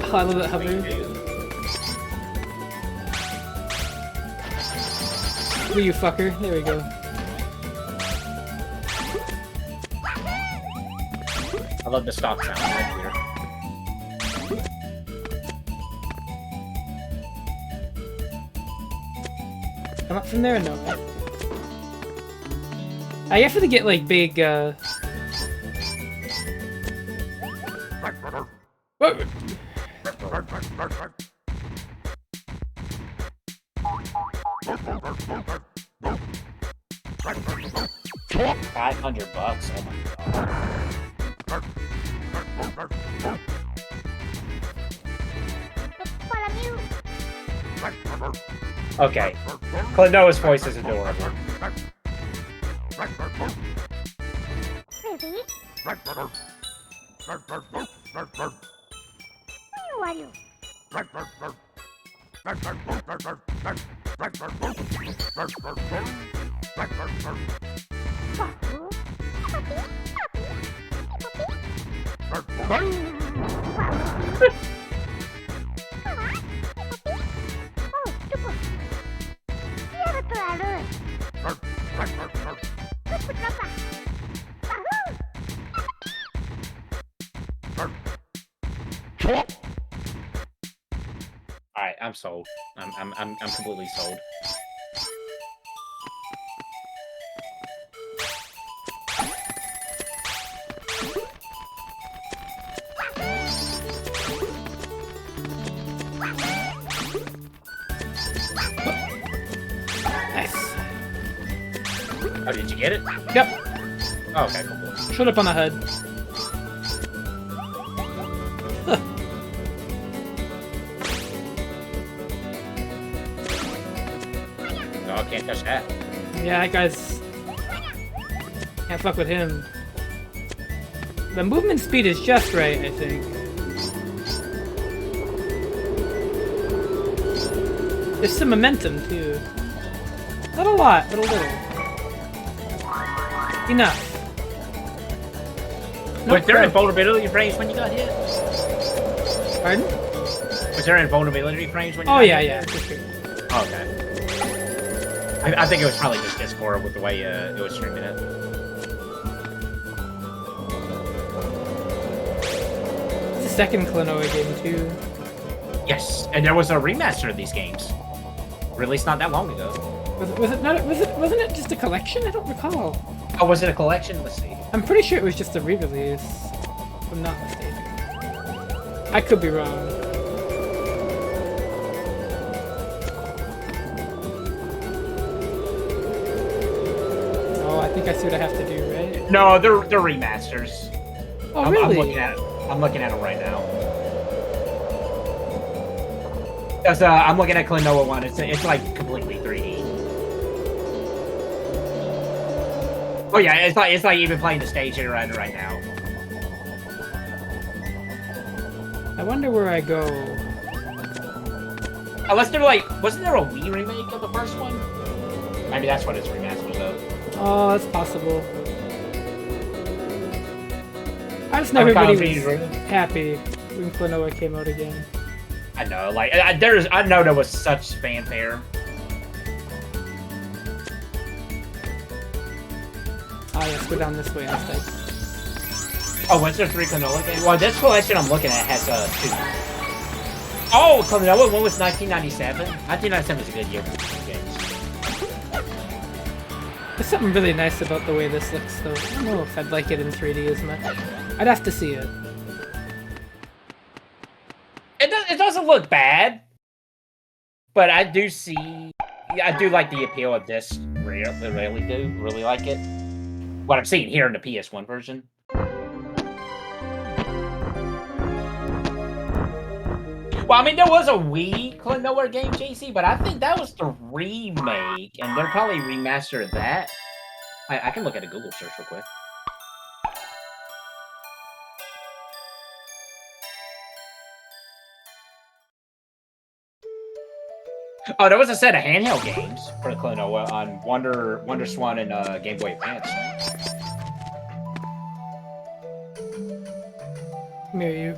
Oh, I love that hover. Where you fucker? There we go. I love the stock sound right here. Come up from there? No. I have to get like big, Whoa. 500 bucks. Oh my god. Okay. Klonoa's voice is adorable. Alright, I'm sold. I'm completely sold. Nice. Oh, did you get it? Yep. Oh, okay, cool. Shut up on the HUD. No, I can't touch that. Yeah, that guy's... Can't fuck with him. The movement speed is just right, I think. There's some momentum, too. Not a lot, but a little. Enough. Was there invulnerability frames when you got hit? Pardon? Was there invulnerability frames when you Oh, got yeah, hit? yeah, for sure. Oh, okay. I think it was probably just Discord with the way it was streaming it. It's the second Klonoa game, too. Yes, and there was a remaster of these games. Released not that long ago. Wasn't it just a collection? I don't recall. Oh, was it a collection? Let's see. I'm pretty sure it was just a re-release, if I'm not mistaken. I could be wrong. Oh, I think I see what I have to do, right? No, they're remasters. Oh, really? I'm looking at them right now. Because I'm looking at Klonoa one. It's like completely 3D. Oh yeah, it's like even playing the stage you're on right now. I wonder where I go. Unless they're like, wasn't there a Wii remake of the first one? Maybe that's what it's remasters of. Oh, that's possible. I just know everybody was happy when Klonoa came out again. I know, like I know there was such fanfare. Ah, yes, go down this way instead. Oh, was there 3 Klonoa games? Well, this collection I'm looking at has 2. Oh, Klonoa one was 1997. 1997 is a good year for video games. There's something really nice about the way this looks, though. I don't know if I'd like it in 3D as much. I'd have to see it. It doesn't look bad, but I do like the appeal of this. Really like it. What I'm seeing here in the PS1 version. Well, I mean, there was a Wii Klonoa game, JC, but I think that was the remake, and they're probably remastered that. I can look at a Google search real quick. Oh, there was a set of handheld games for Klonoa on Wonder Swan and Game Boy Advance. Mirror you.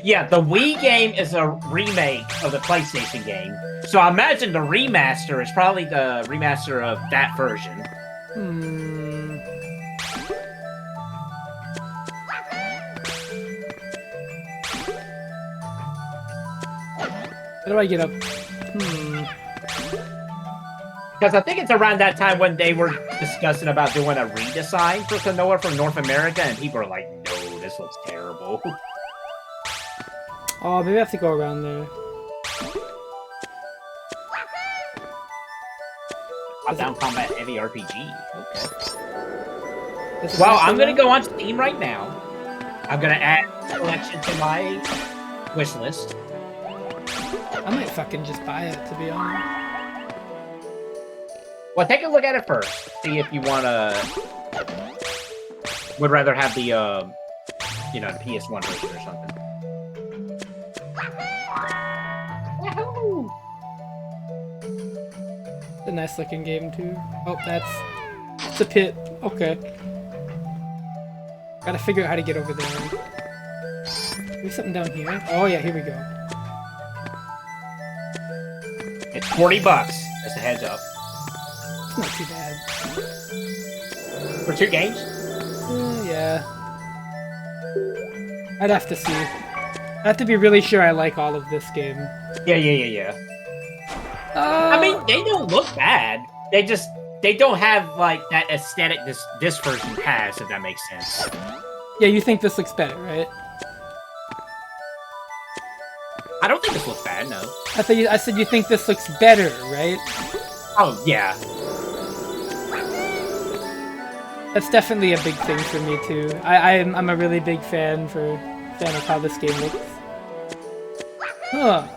Yeah, the Wii game is a remake of the PlayStation game. So I imagine the remaster is probably the remaster of that version. Hmm. How do I get up? Because I think it's around that time when they were discussing about doing a redesign for Klonoa from North America, and people are like, no, this looks terrible. Oh, maybe I have to go around there. Top-down combat heavy RPG. Okay. Does it Well, have I'm to going to go on Steam right now. I'm going to add a collection to my wish list. I might fucking just buy it, to be honest. Well, take a look at it first. See if you want to... would rather have the, you know, the PS1 version or something. Wahoo! It's a nice looking game, too. Oh, it's a pit. Okay. Gotta figure out how to get over there. There's something down here. Oh, yeah, here we go. It's $40, just a heads up. It's not too bad. For 2 games? Yeah. I'd have to see. I have to be really sure I like all of this game. Yeah. I mean, they don't look bad. They don't have, like, that aesthetic this version has, if that makes sense. Yeah, you think this looks better, right? I don't think this looks bad, no. I said you think this looks better, right? Oh, yeah. That's definitely a big thing for me too. I'm a really big fan of how this game looks. Huh.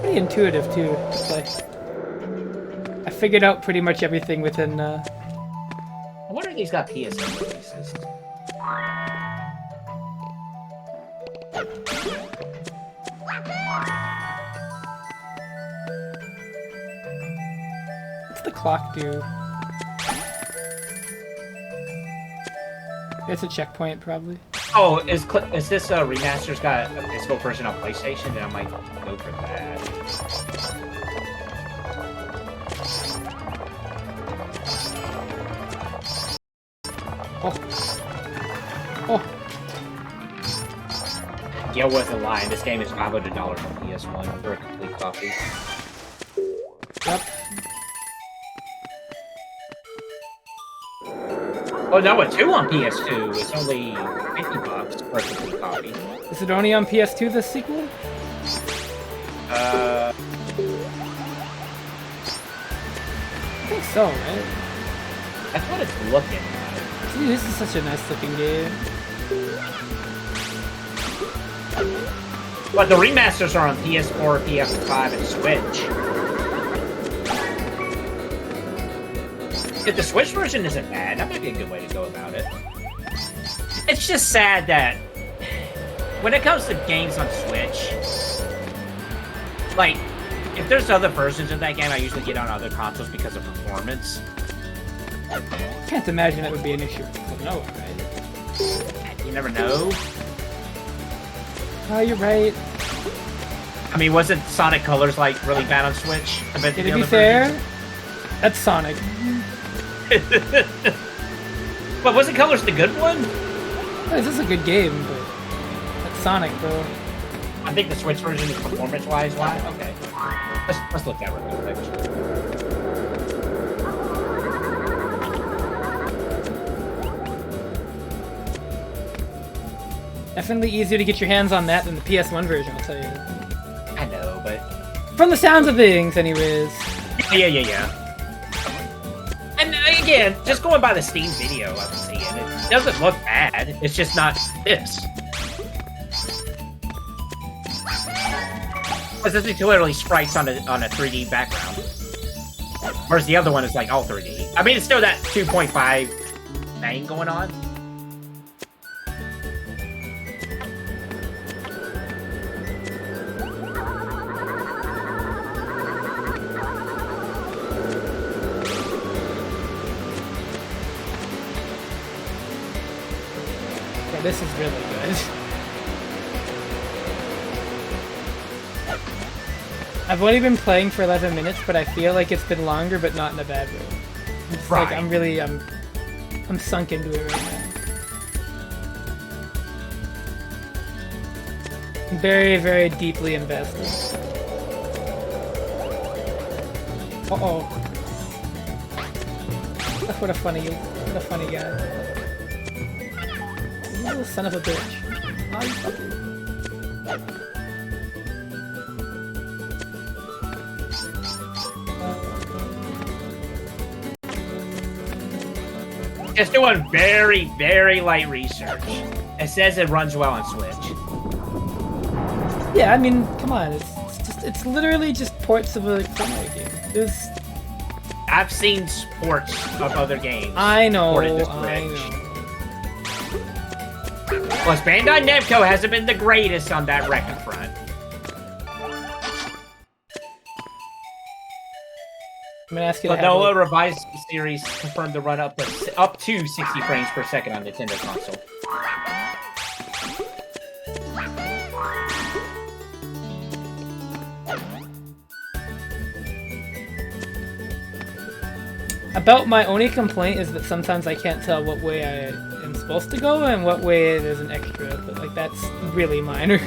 Pretty intuitive too to play. I figured out pretty much everything within. I wonder if these got PSN releases. What's the clock do? It's a checkpoint, probably. Oh, is this remaster's got a physical version on PlayStation? Then I might go for that. Oh. Yo wasn't lying. This game is $500 on PS1 for a complete copy. Yep. Oh no, it's 2 on PS2. It's only $50 for a complete copy. Is it only on PS2, this sequel? Uh, I think so, right? that's what it's looking like. Dude, this is such a nice looking game. But the remasters are on PS4, PS5, and Switch. If the Switch version isn't bad, that might be a good way to go about it. It's just sad that when it comes to games on Switch, like, if there's other versions of that game, I usually get on other consoles because of performance. Can't imagine that would be an issue with Klonoa, right? You never know. Oh, you're right. I mean, wasn't Sonic Colors, like, really bad on Switch? To be fair, that's Sonic. But wasn't Colors the good one? This is a good game, but that's Sonic, bro. I think the Switch version is performance-wise. Why? Okay. Let's look at it real quick. Definitely easier to get your hands on that than the PS1 version, I'll tell you. I know, but... From the sounds of things, anyways. Yeah. And again, just going by the Steam video I'm seeing, it doesn't look bad. It's just not this. Because this is literally sprites on a 3D background. Whereas the other one is like all 3D. I mean, it's still that 2.5 thing going on. Yeah, this is really good. I've only been playing for 11 minutes, but I feel like it's been longer, but not in a bad way. I'm just like, I'm sunk into it right now. I'm very, very deeply invested. Uh-oh. What a funny guy. You little son of a bitch. Oh, you fucking... Just doing very, very light research. It says it runs well on Switch. Yeah, I mean, come on, it's literally just ports of a Fortnite game. I've seen ports of other games. I know. Plus, Bandai Namco hasn't been the greatest on that record front. I'm gonna ask you. But the revised series confirmed to run up to 60 frames per second on Nintendo console. About my only complaint is that sometimes I can't tell what way I am supposed to go and what way there's an extra, but like that's really minor.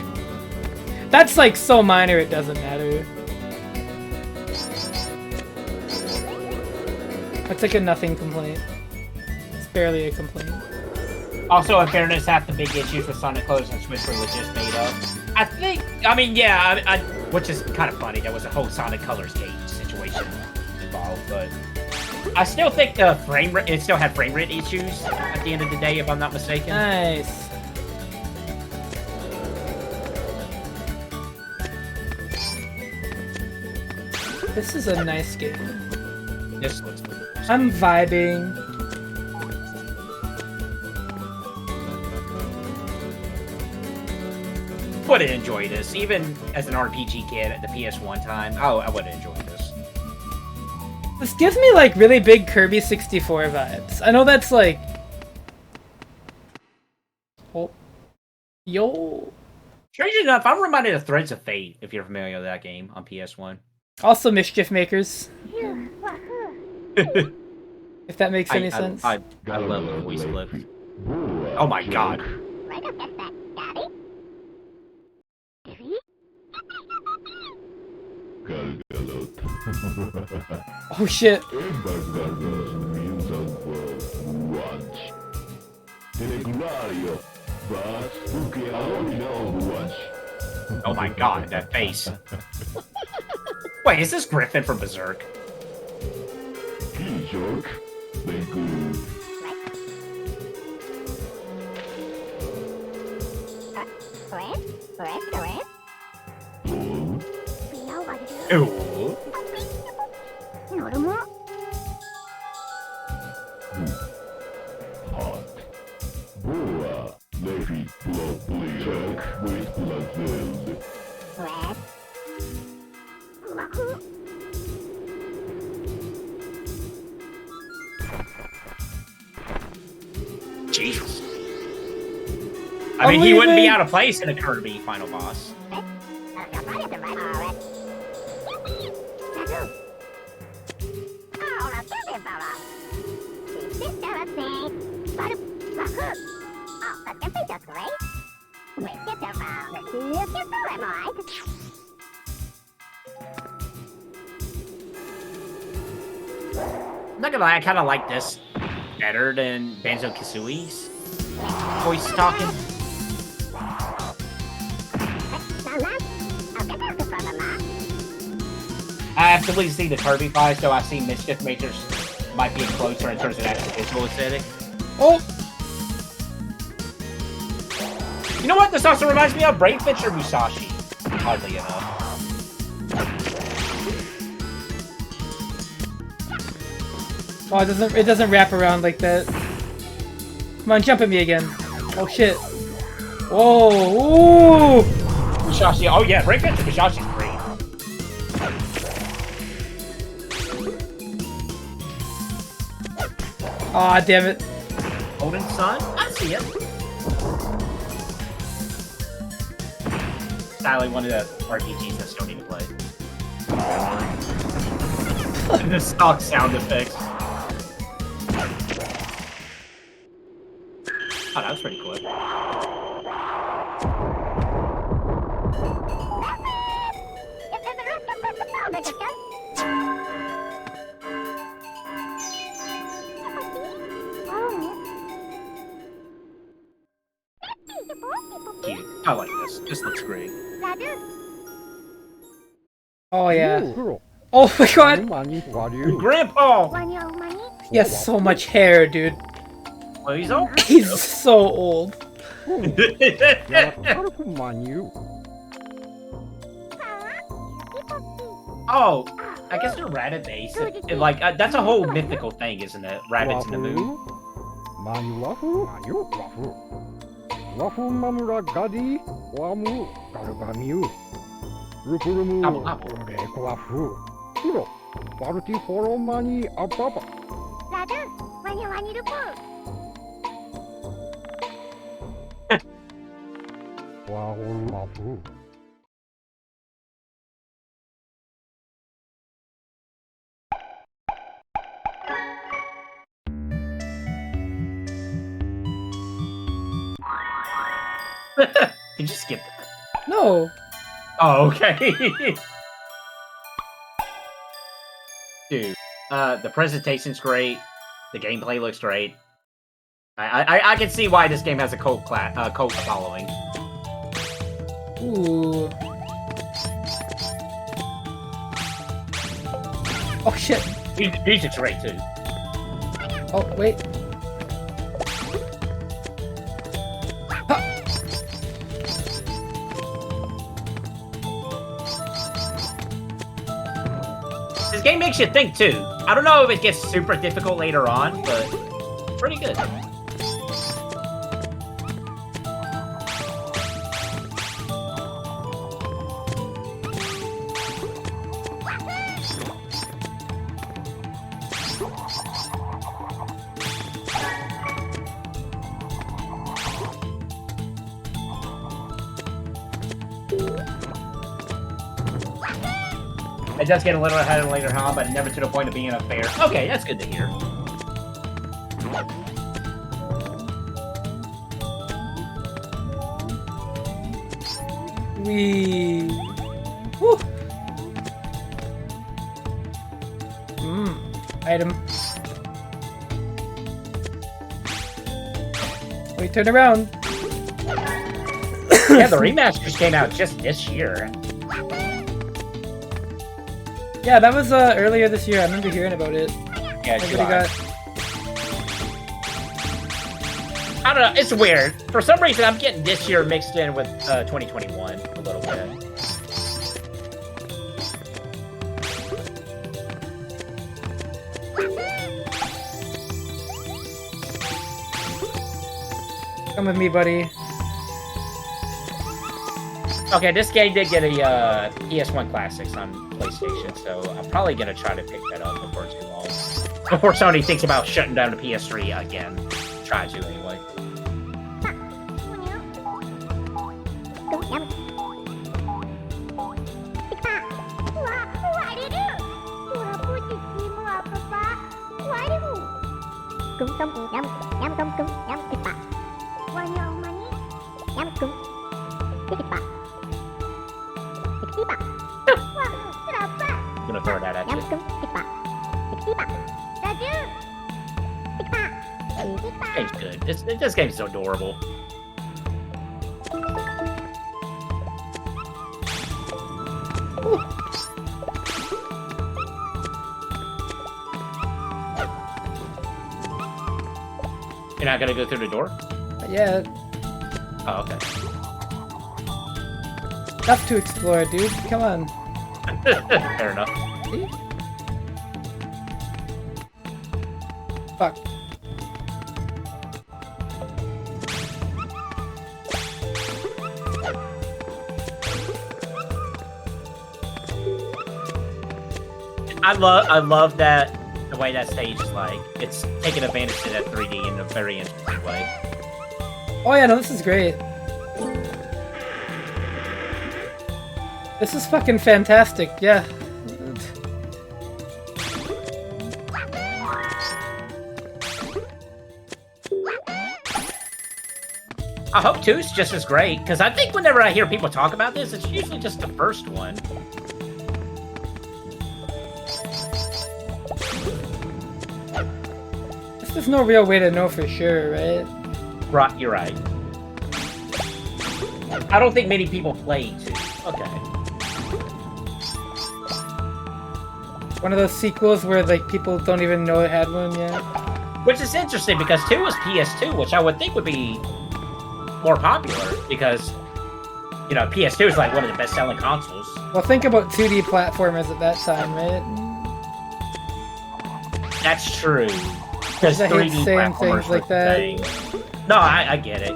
That's like so minor it doesn't matter. That's like a nothing complaint. It's barely a complaint. Also, in fairness, half the big issues with Sonic Colors on Switch were legit made up. I mean, yeah, which is kind of funny. There was a whole Sonic Colors gate situation involved, but I still think the it still had frame rate issues at the end of the day, if I'm not mistaken. Nice. This is a nice game. This looks good. I'm vibing. Would have enjoyed this, even as an RPG kid at the PS1 time. Oh, I would have enjoyed this. This gives me like really big Kirby 64 vibes. I know that's like... Oh. Yo. Strange enough, I'm reminded of Threads of Fate, if you're familiar with that game on PS1. Also Mischief Makers. If that makes any sense. I love the voice clip. Oh my god. Oh shit. Oh my god, that face. Wait, is this Griffin from Berserk? Ooh. Jesus. I mean, he wouldn't be out of place in a Kirby final boss. I'm not gonna lie, I kind of like this better than Banjo-Kazooie's voice talking. I have to see the Kirby fight, so I see Mischief Makers might be closer in terms of actual visual aesthetic. Oh! You know what this also reminds me of? Brain Fisher Musashi. Oddly enough. Oh, it doesn't wrap around like that. Come on, jump at me again. Oh shit. Whoa! Ooh! Musashi, oh yeah, Brain Fisher Musashi's great. Aw, damn it. Golden Sun? I see it. Sadly, one of the RPGs that still need to play. The stock sound effects. Oh, that was pretty cool. Cute. I like this. This looks great. Oh yeah. Oh my god! Grandpa! He has so much hair, dude. Well, he's old. He's so old. Oh, I guess they're rabbit based. Like that's a whole mythical thing, isn't it? Rabbits in the moon. Did you skip that? No. Oh, okay. Dude, the presentation's great. The gameplay looks great. I can see why this game has a cult following. Ooh. Oh shit. Music's great too. Oh wait. This game makes you think too. I don't know if it gets super difficult later on, but pretty good. It does get a little ahead later on, but never to the point of being unfair. Okay, that's good to hear. Wee. Woo. Item. Wait, turn around. Yeah, the remasters came out just this year. Yeah, that was earlier this year. I remember hearing about it. Yeah, Everybody got. I don't know. It's weird. For some reason, I'm getting this year mixed in with 2021 a little bit. Come with me, buddy. Okay, this game did get a PS1 Classics on PlayStation, so I'm probably gonna try to pick that up before too long. Before Sony thinks about shutting down the PS3 again. Try to anyway. I'm gonna throw that at you. Game's good. This game's so adorable. You're not gonna go through the door? Yeah, Oh, okay. enough to explore, dude. Come on. Fair enough. See? Fuck. I love that the way that stage is like. It's taking advantage of that 3D in a very interesting way. Oh yeah, no, this is great. This is fucking fantastic, yeah. I hope 2 is just as great, because I think whenever I hear people talk about this, it's usually just the first one. There's no real way to know for sure, right? Right, you're right. I don't think many people play 2. Okay. One of those sequels where like people don't even know it had one yet. Which is interesting, because 2 was PS2, which I would think would be more popular, because, you know, PS2 is like one of the best-selling consoles. Well, think about 2D platformers at that time, right? That's true. Because I hate 3D saying platformers things like were that. the thing. No, I get it.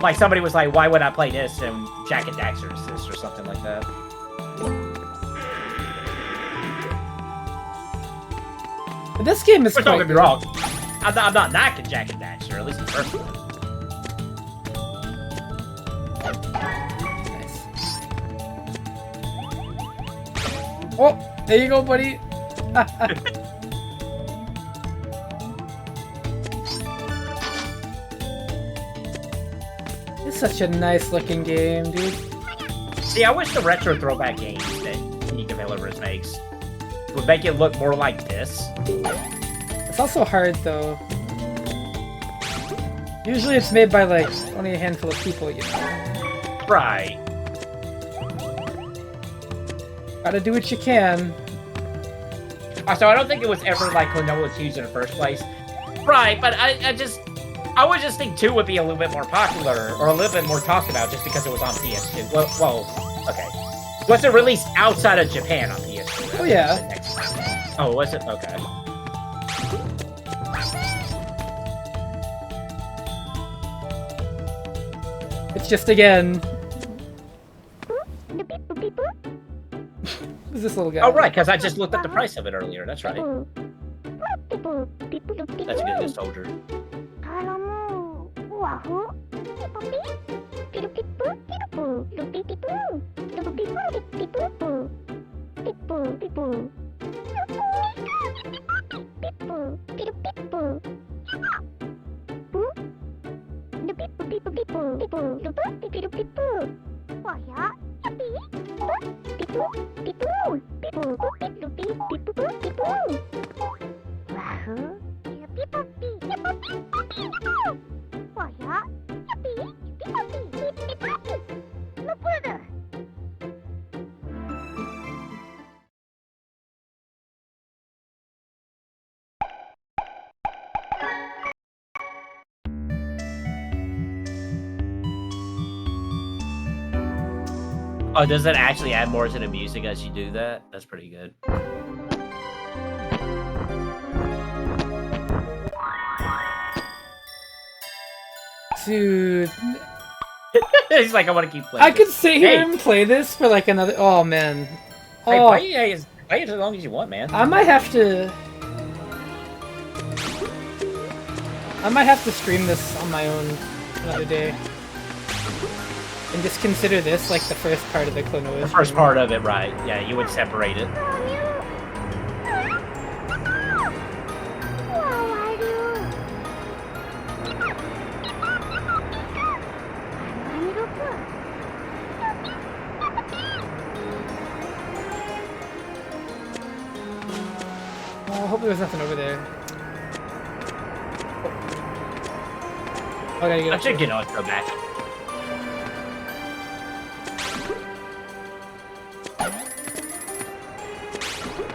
Like, somebody was like, why would I play this and Jack and Daxter is this, or something like that. But this game is But don't quite get me good. wrong. I'm not knocking Jack and Daxter, at least the first one. Nice. Oh, there you go, buddy. It's such a nice looking game, dude. See, I wish the retro throwback games that Indie developers makes would make it look more like this. It's also hard though. Usually it's made by like only a handful of people, you know. Right. Gotta do what you can. So I don't think it was ever like Klonoa 2's in the first place. Right, but I would just think 2 would be a little bit more popular, or a little bit more talked about just because it was on PS2. Well, okay. Was it released outside of Japan on PS2? Oh yeah. Oh, was it? Okay. It's just again. Who's this little guy? Oh, right, because I just looked up the price of it earlier. That's right. That's a good soldier. Oh, does it actually add more to the music as you do that? That's pretty good. Dude, He's like, I want to keep playing. I could sit here Hey. and play this for like another. Oh man. Hey, Oh, play it as long as you want, man. I might have to. I might have to stream this on my own another day. And just consider this like the first part of the Klonoa. The first part of it, right? Yeah, you would separate it. Oh, I hope there's nothing over there. Oh, I gotta get I up should there. get on go back.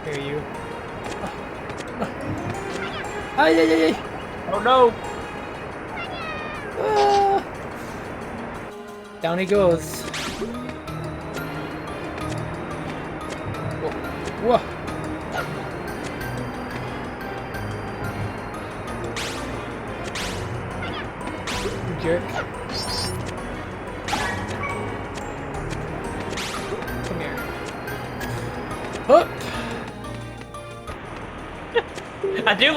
Here you. Ay, ay, ay, ay. Oh no! Down he goes. Whoa. Whoa. Jerk. Come here. Hook. I do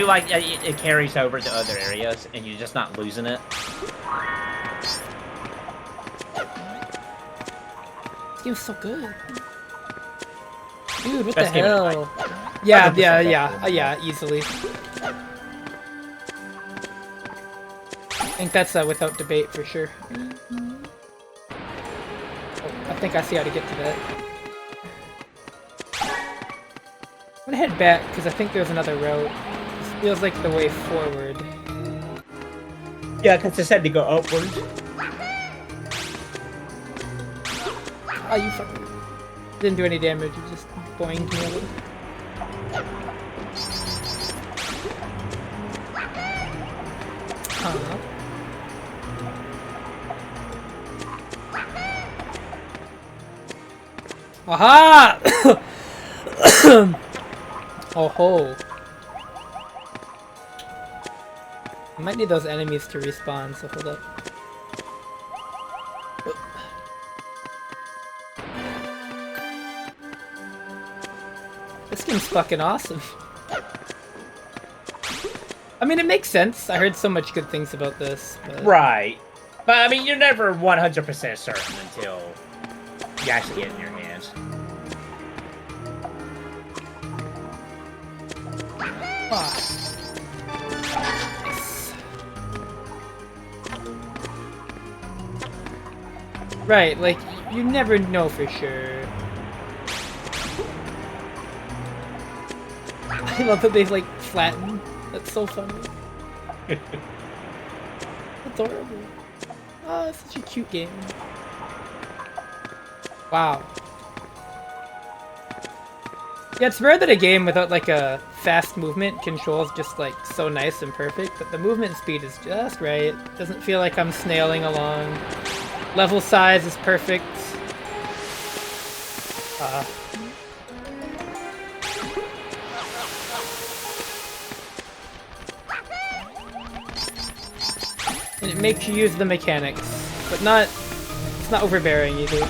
like it carries over to other areas, and you're just not losing it. This game's so good. Dude, what Best the game of the hell? night. Yeah, 100% yeah, best yeah, game of the yeah, easily. I think that's without debate for sure. Oh, I think I see how to get to that. I'm gonna head back because I think there's another route. This feels like the way forward. Yeah, because it said to go upwards. Oh, you fucking didn't do any damage. You just boinged me a little. Aha! Oh ho! I might need those enemies to respawn, so hold up. This game's fucking awesome. I mean, it makes sense. I heard so much good things about this. But... Right. But, I mean, you're never 100% certain until you actually get it in your hands. Ah. Nice. Right, like, you never know for sure. I love that they, like, flatten. That's so funny. Adorable. Oh, it's such a cute game. Wow. Yeah, it's rare that a game without, like, a fast movement controls just, like, so nice and perfect, but the movement speed is just right. Doesn't feel like I'm snailing along. Level size is perfect. And it makes you use the mechanics, but it's not overbearing either.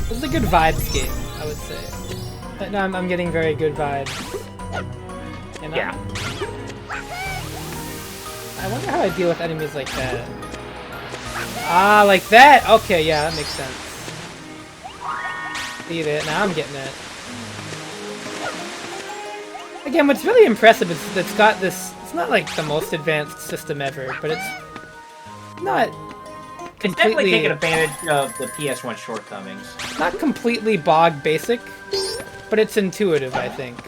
This is a good vibes game, I would say. Right now I'm getting very good vibes. You know? Yeah. I wonder how I deal with enemies like that. Ah, like that? Okay, yeah, that makes sense. See it? Now I'm getting it. Again, what's really impressive is that it's got this... It's not like the most advanced system ever, but it's not completely... It's definitely taking advantage of the PS1 shortcomings. Not completely bog basic, but it's intuitive, I think.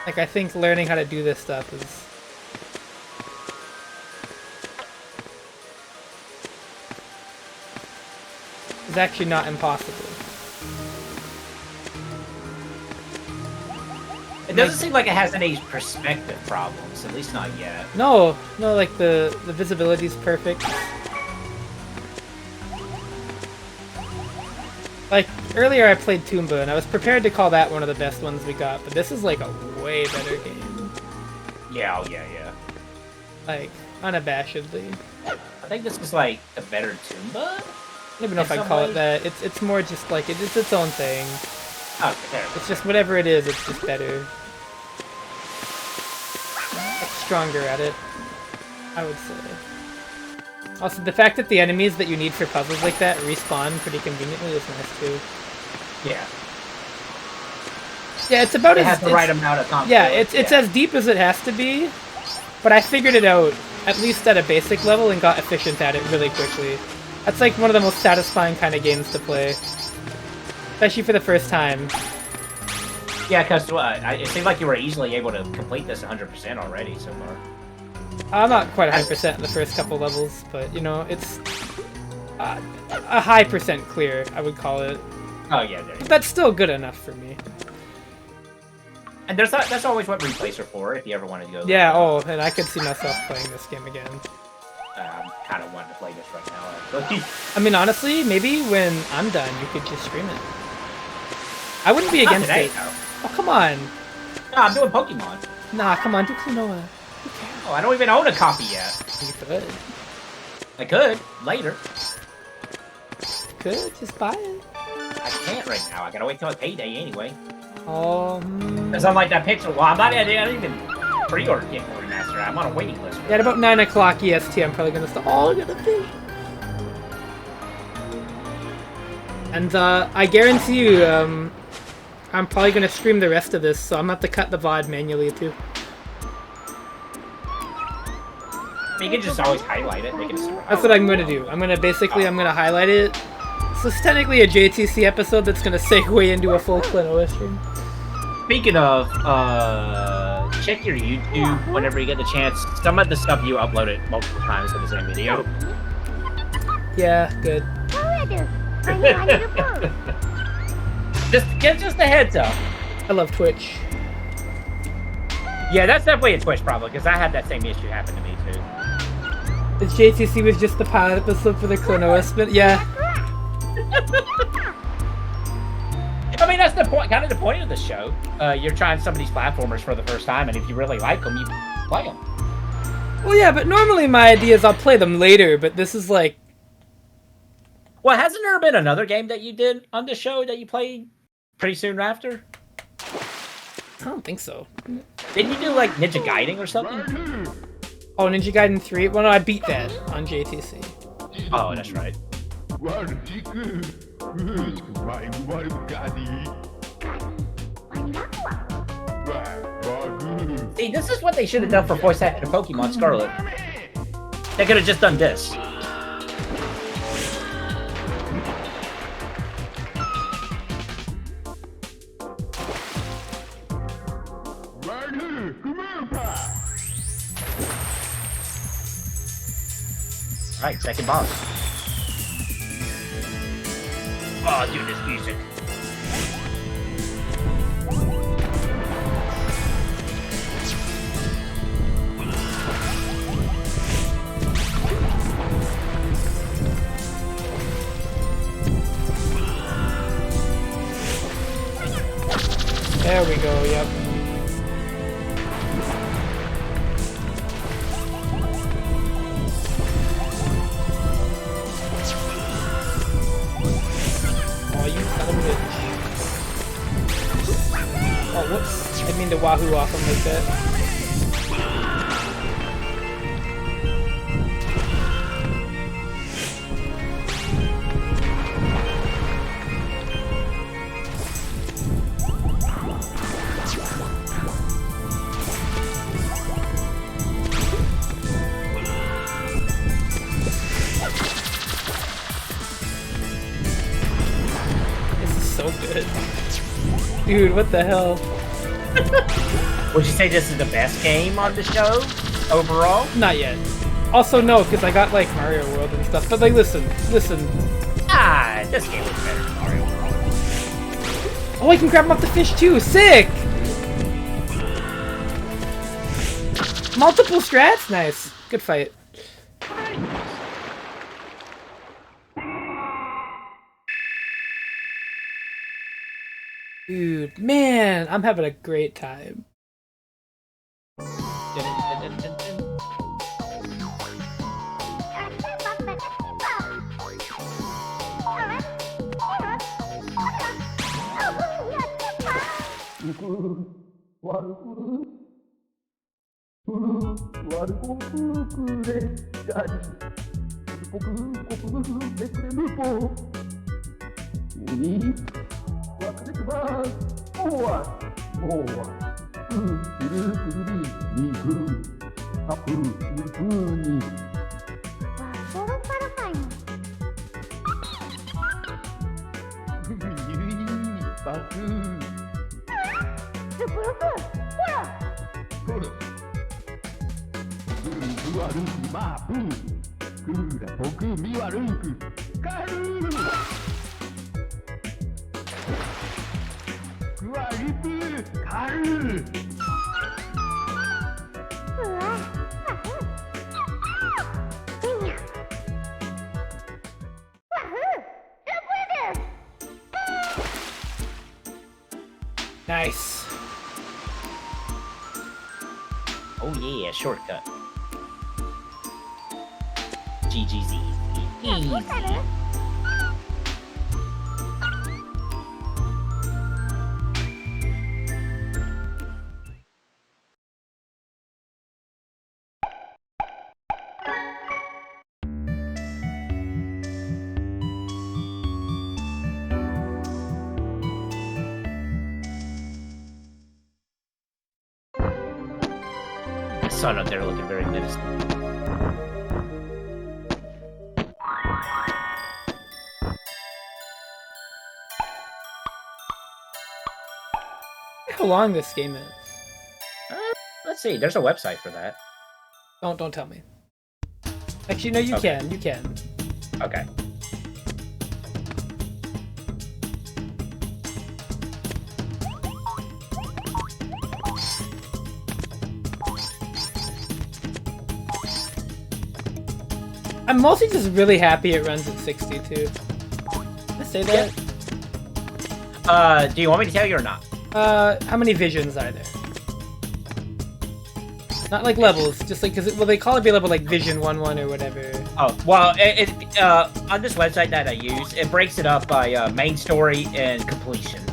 Like, I think learning how to do this stuff is actually not impossible. It doesn't seem like it has any perspective problems, at least not yet. No, like the visibility's perfect. Like, earlier I played Toomba, and I was prepared to call that one of the best ones we got, but this is like a way better game. Yeah, oh yeah. Like, unabashedly. I think this is like a better Toomba? I don't even know if I'd call it that. It's more just like, it's its own thing. Oh, okay. It's just whatever it is, it's just better. It's stronger at it, I would say. Also, the fact that the enemies that you need for puzzles like that respawn pretty conveniently is nice too. Yeah. Yeah, it's about It has the right amount of conflict. Yeah, it's as deep as it has to be, but I figured it out, at least at a basic level, and got efficient at it really quickly. That's like one of the most satisfying kind of games to play. Especially for the first time. Yeah, because it seemed like you were easily able to complete this 100% already so far. I'm not quite 100% in the first couple levels, but, you know, it's a high percent clear, I would call it. Oh, yeah, there you go. That's still good enough for me. And that's always what replays are for, if you ever wanted to go. Yeah, oh, and I could see myself playing this game again. I'm kind of wanting to play this right now, actually. I mean, honestly, maybe when I'm done, you could just stream it. I wouldn't be Not against today, it. though. Oh, come on. No, I'm doing Pokemon. Nah, come on, do Klonoa. Oh, I don't even own a copy yet. You could. I could, later. You could, just buy it. I can't right now. I gotta wait till it's payday anyway. Because I'm like that pixel. Well, I didn't even pre-order Game Boy Remaster. I'm on a waiting list. Yeah, at about 9 o'clock EST, I'm probably gonna start. Oh, look at the thing. And I guarantee you, I'm probably gonna stream the rest of this, so I'm gonna have to cut the VOD manually too. I mean, you can just always highlight it. Make it super That's what I'm gonna do. I'm gonna highlight it. So it's technically a JTC episode that's gonna segue into a full Klonoa stream. Speaking of, check your YouTube whenever you get the chance. Some of the stuff you uploaded multiple times for the same video. Yeah, good. just a heads up. I love Twitch. Yeah, that's definitely a Twitch problem, because I had that same issue happen to me, too. The JTC was just the pilot episode for the Klonoa spin. Yeah. I mean, that's the point, kind of the point of the show. You're trying some of these platformers for the first time, and if you really like them, you play them. Well, yeah, but normally my idea is I'll play them later, but this is like... Well, hasn't there been another game that you did on the show that you played pretty soon after? I don't think so. Didn't you do, like, Ninja Gaiden or something? Oh, Ninja Gaiden 3? Well, no, I beat that on JTC. Oh, that's right. See, this is what they should have done for voice acting of Pokemon Scarlet. They could have just done this. Alright, second boss. Oh, dude, this music. There we go, yep. Oh, you son of a bitch. Oh, whoops. I didn't mean to wahoo off him like that. Dude, what the hell? Would you say this is the best game on the show overall? Not yet. Also, no, because I got like Mario World and stuff. But like, listen. Ah, this game looks better than Mario World. Oh, I can grab him off the fish too. Sick. Multiple strats, nice. Good fight. Dude, man, I'm having a great time. Nice. Oh yeah, shortcut. GG's easy. The sun up there looking very menacing. How long this game is? Let's see. There's a website for that. Don't tell me. Actually, no, you Okay. can. You can. Okay. I'm mostly just really happy it runs at 60 too. Did I say that? Do you want me to tell you or not? How many visions are there? Not like levels, just like, well, they call it be level like Vision 1-1 or whatever. Oh, well, on this website that I use, it breaks it up by main story and completion.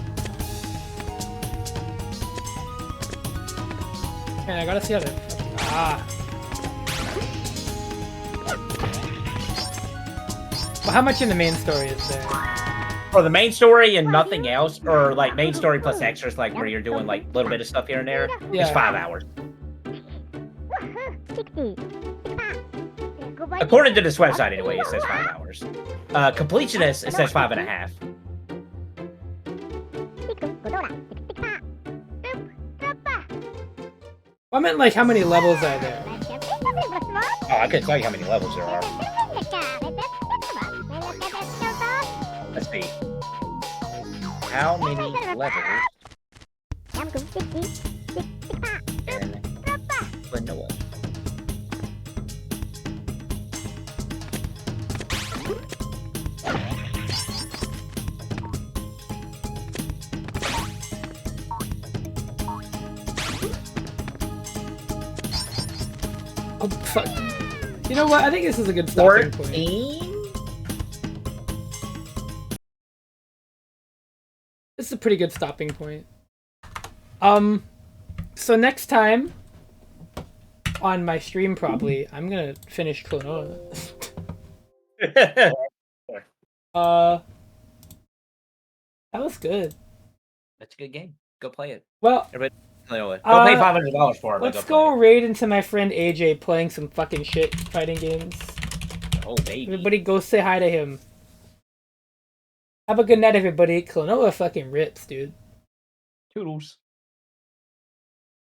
Man, I gotta see how to. Ah. Well, how much in the main story is there? Or the main story and nothing else, or like main story plus extras, like where you're doing like a little bit of stuff here and there, Yeah. is 5 hours. According to this website, anyway, it says 5 hours. Completionist, it says 5.5. I meant like how many levels are there? Oh, I couldn't tell you how many levels there are. Let's see. How many levels in vanilla? Oh, fuck. You know what? I think this is a good stopping point. 14? This is a pretty good stopping point. So next time on my stream, probably I'm gonna finish Klonoa. That was good. That's a good game. Go play it. Well, Go pay $500 for it. let's play go it. raid into my friend AJ playing some fucking shit fighting games. Oh, baby. Everybody go say hi to him. Have a good night, everybody. Klonoa fucking rips, dude. Toodles.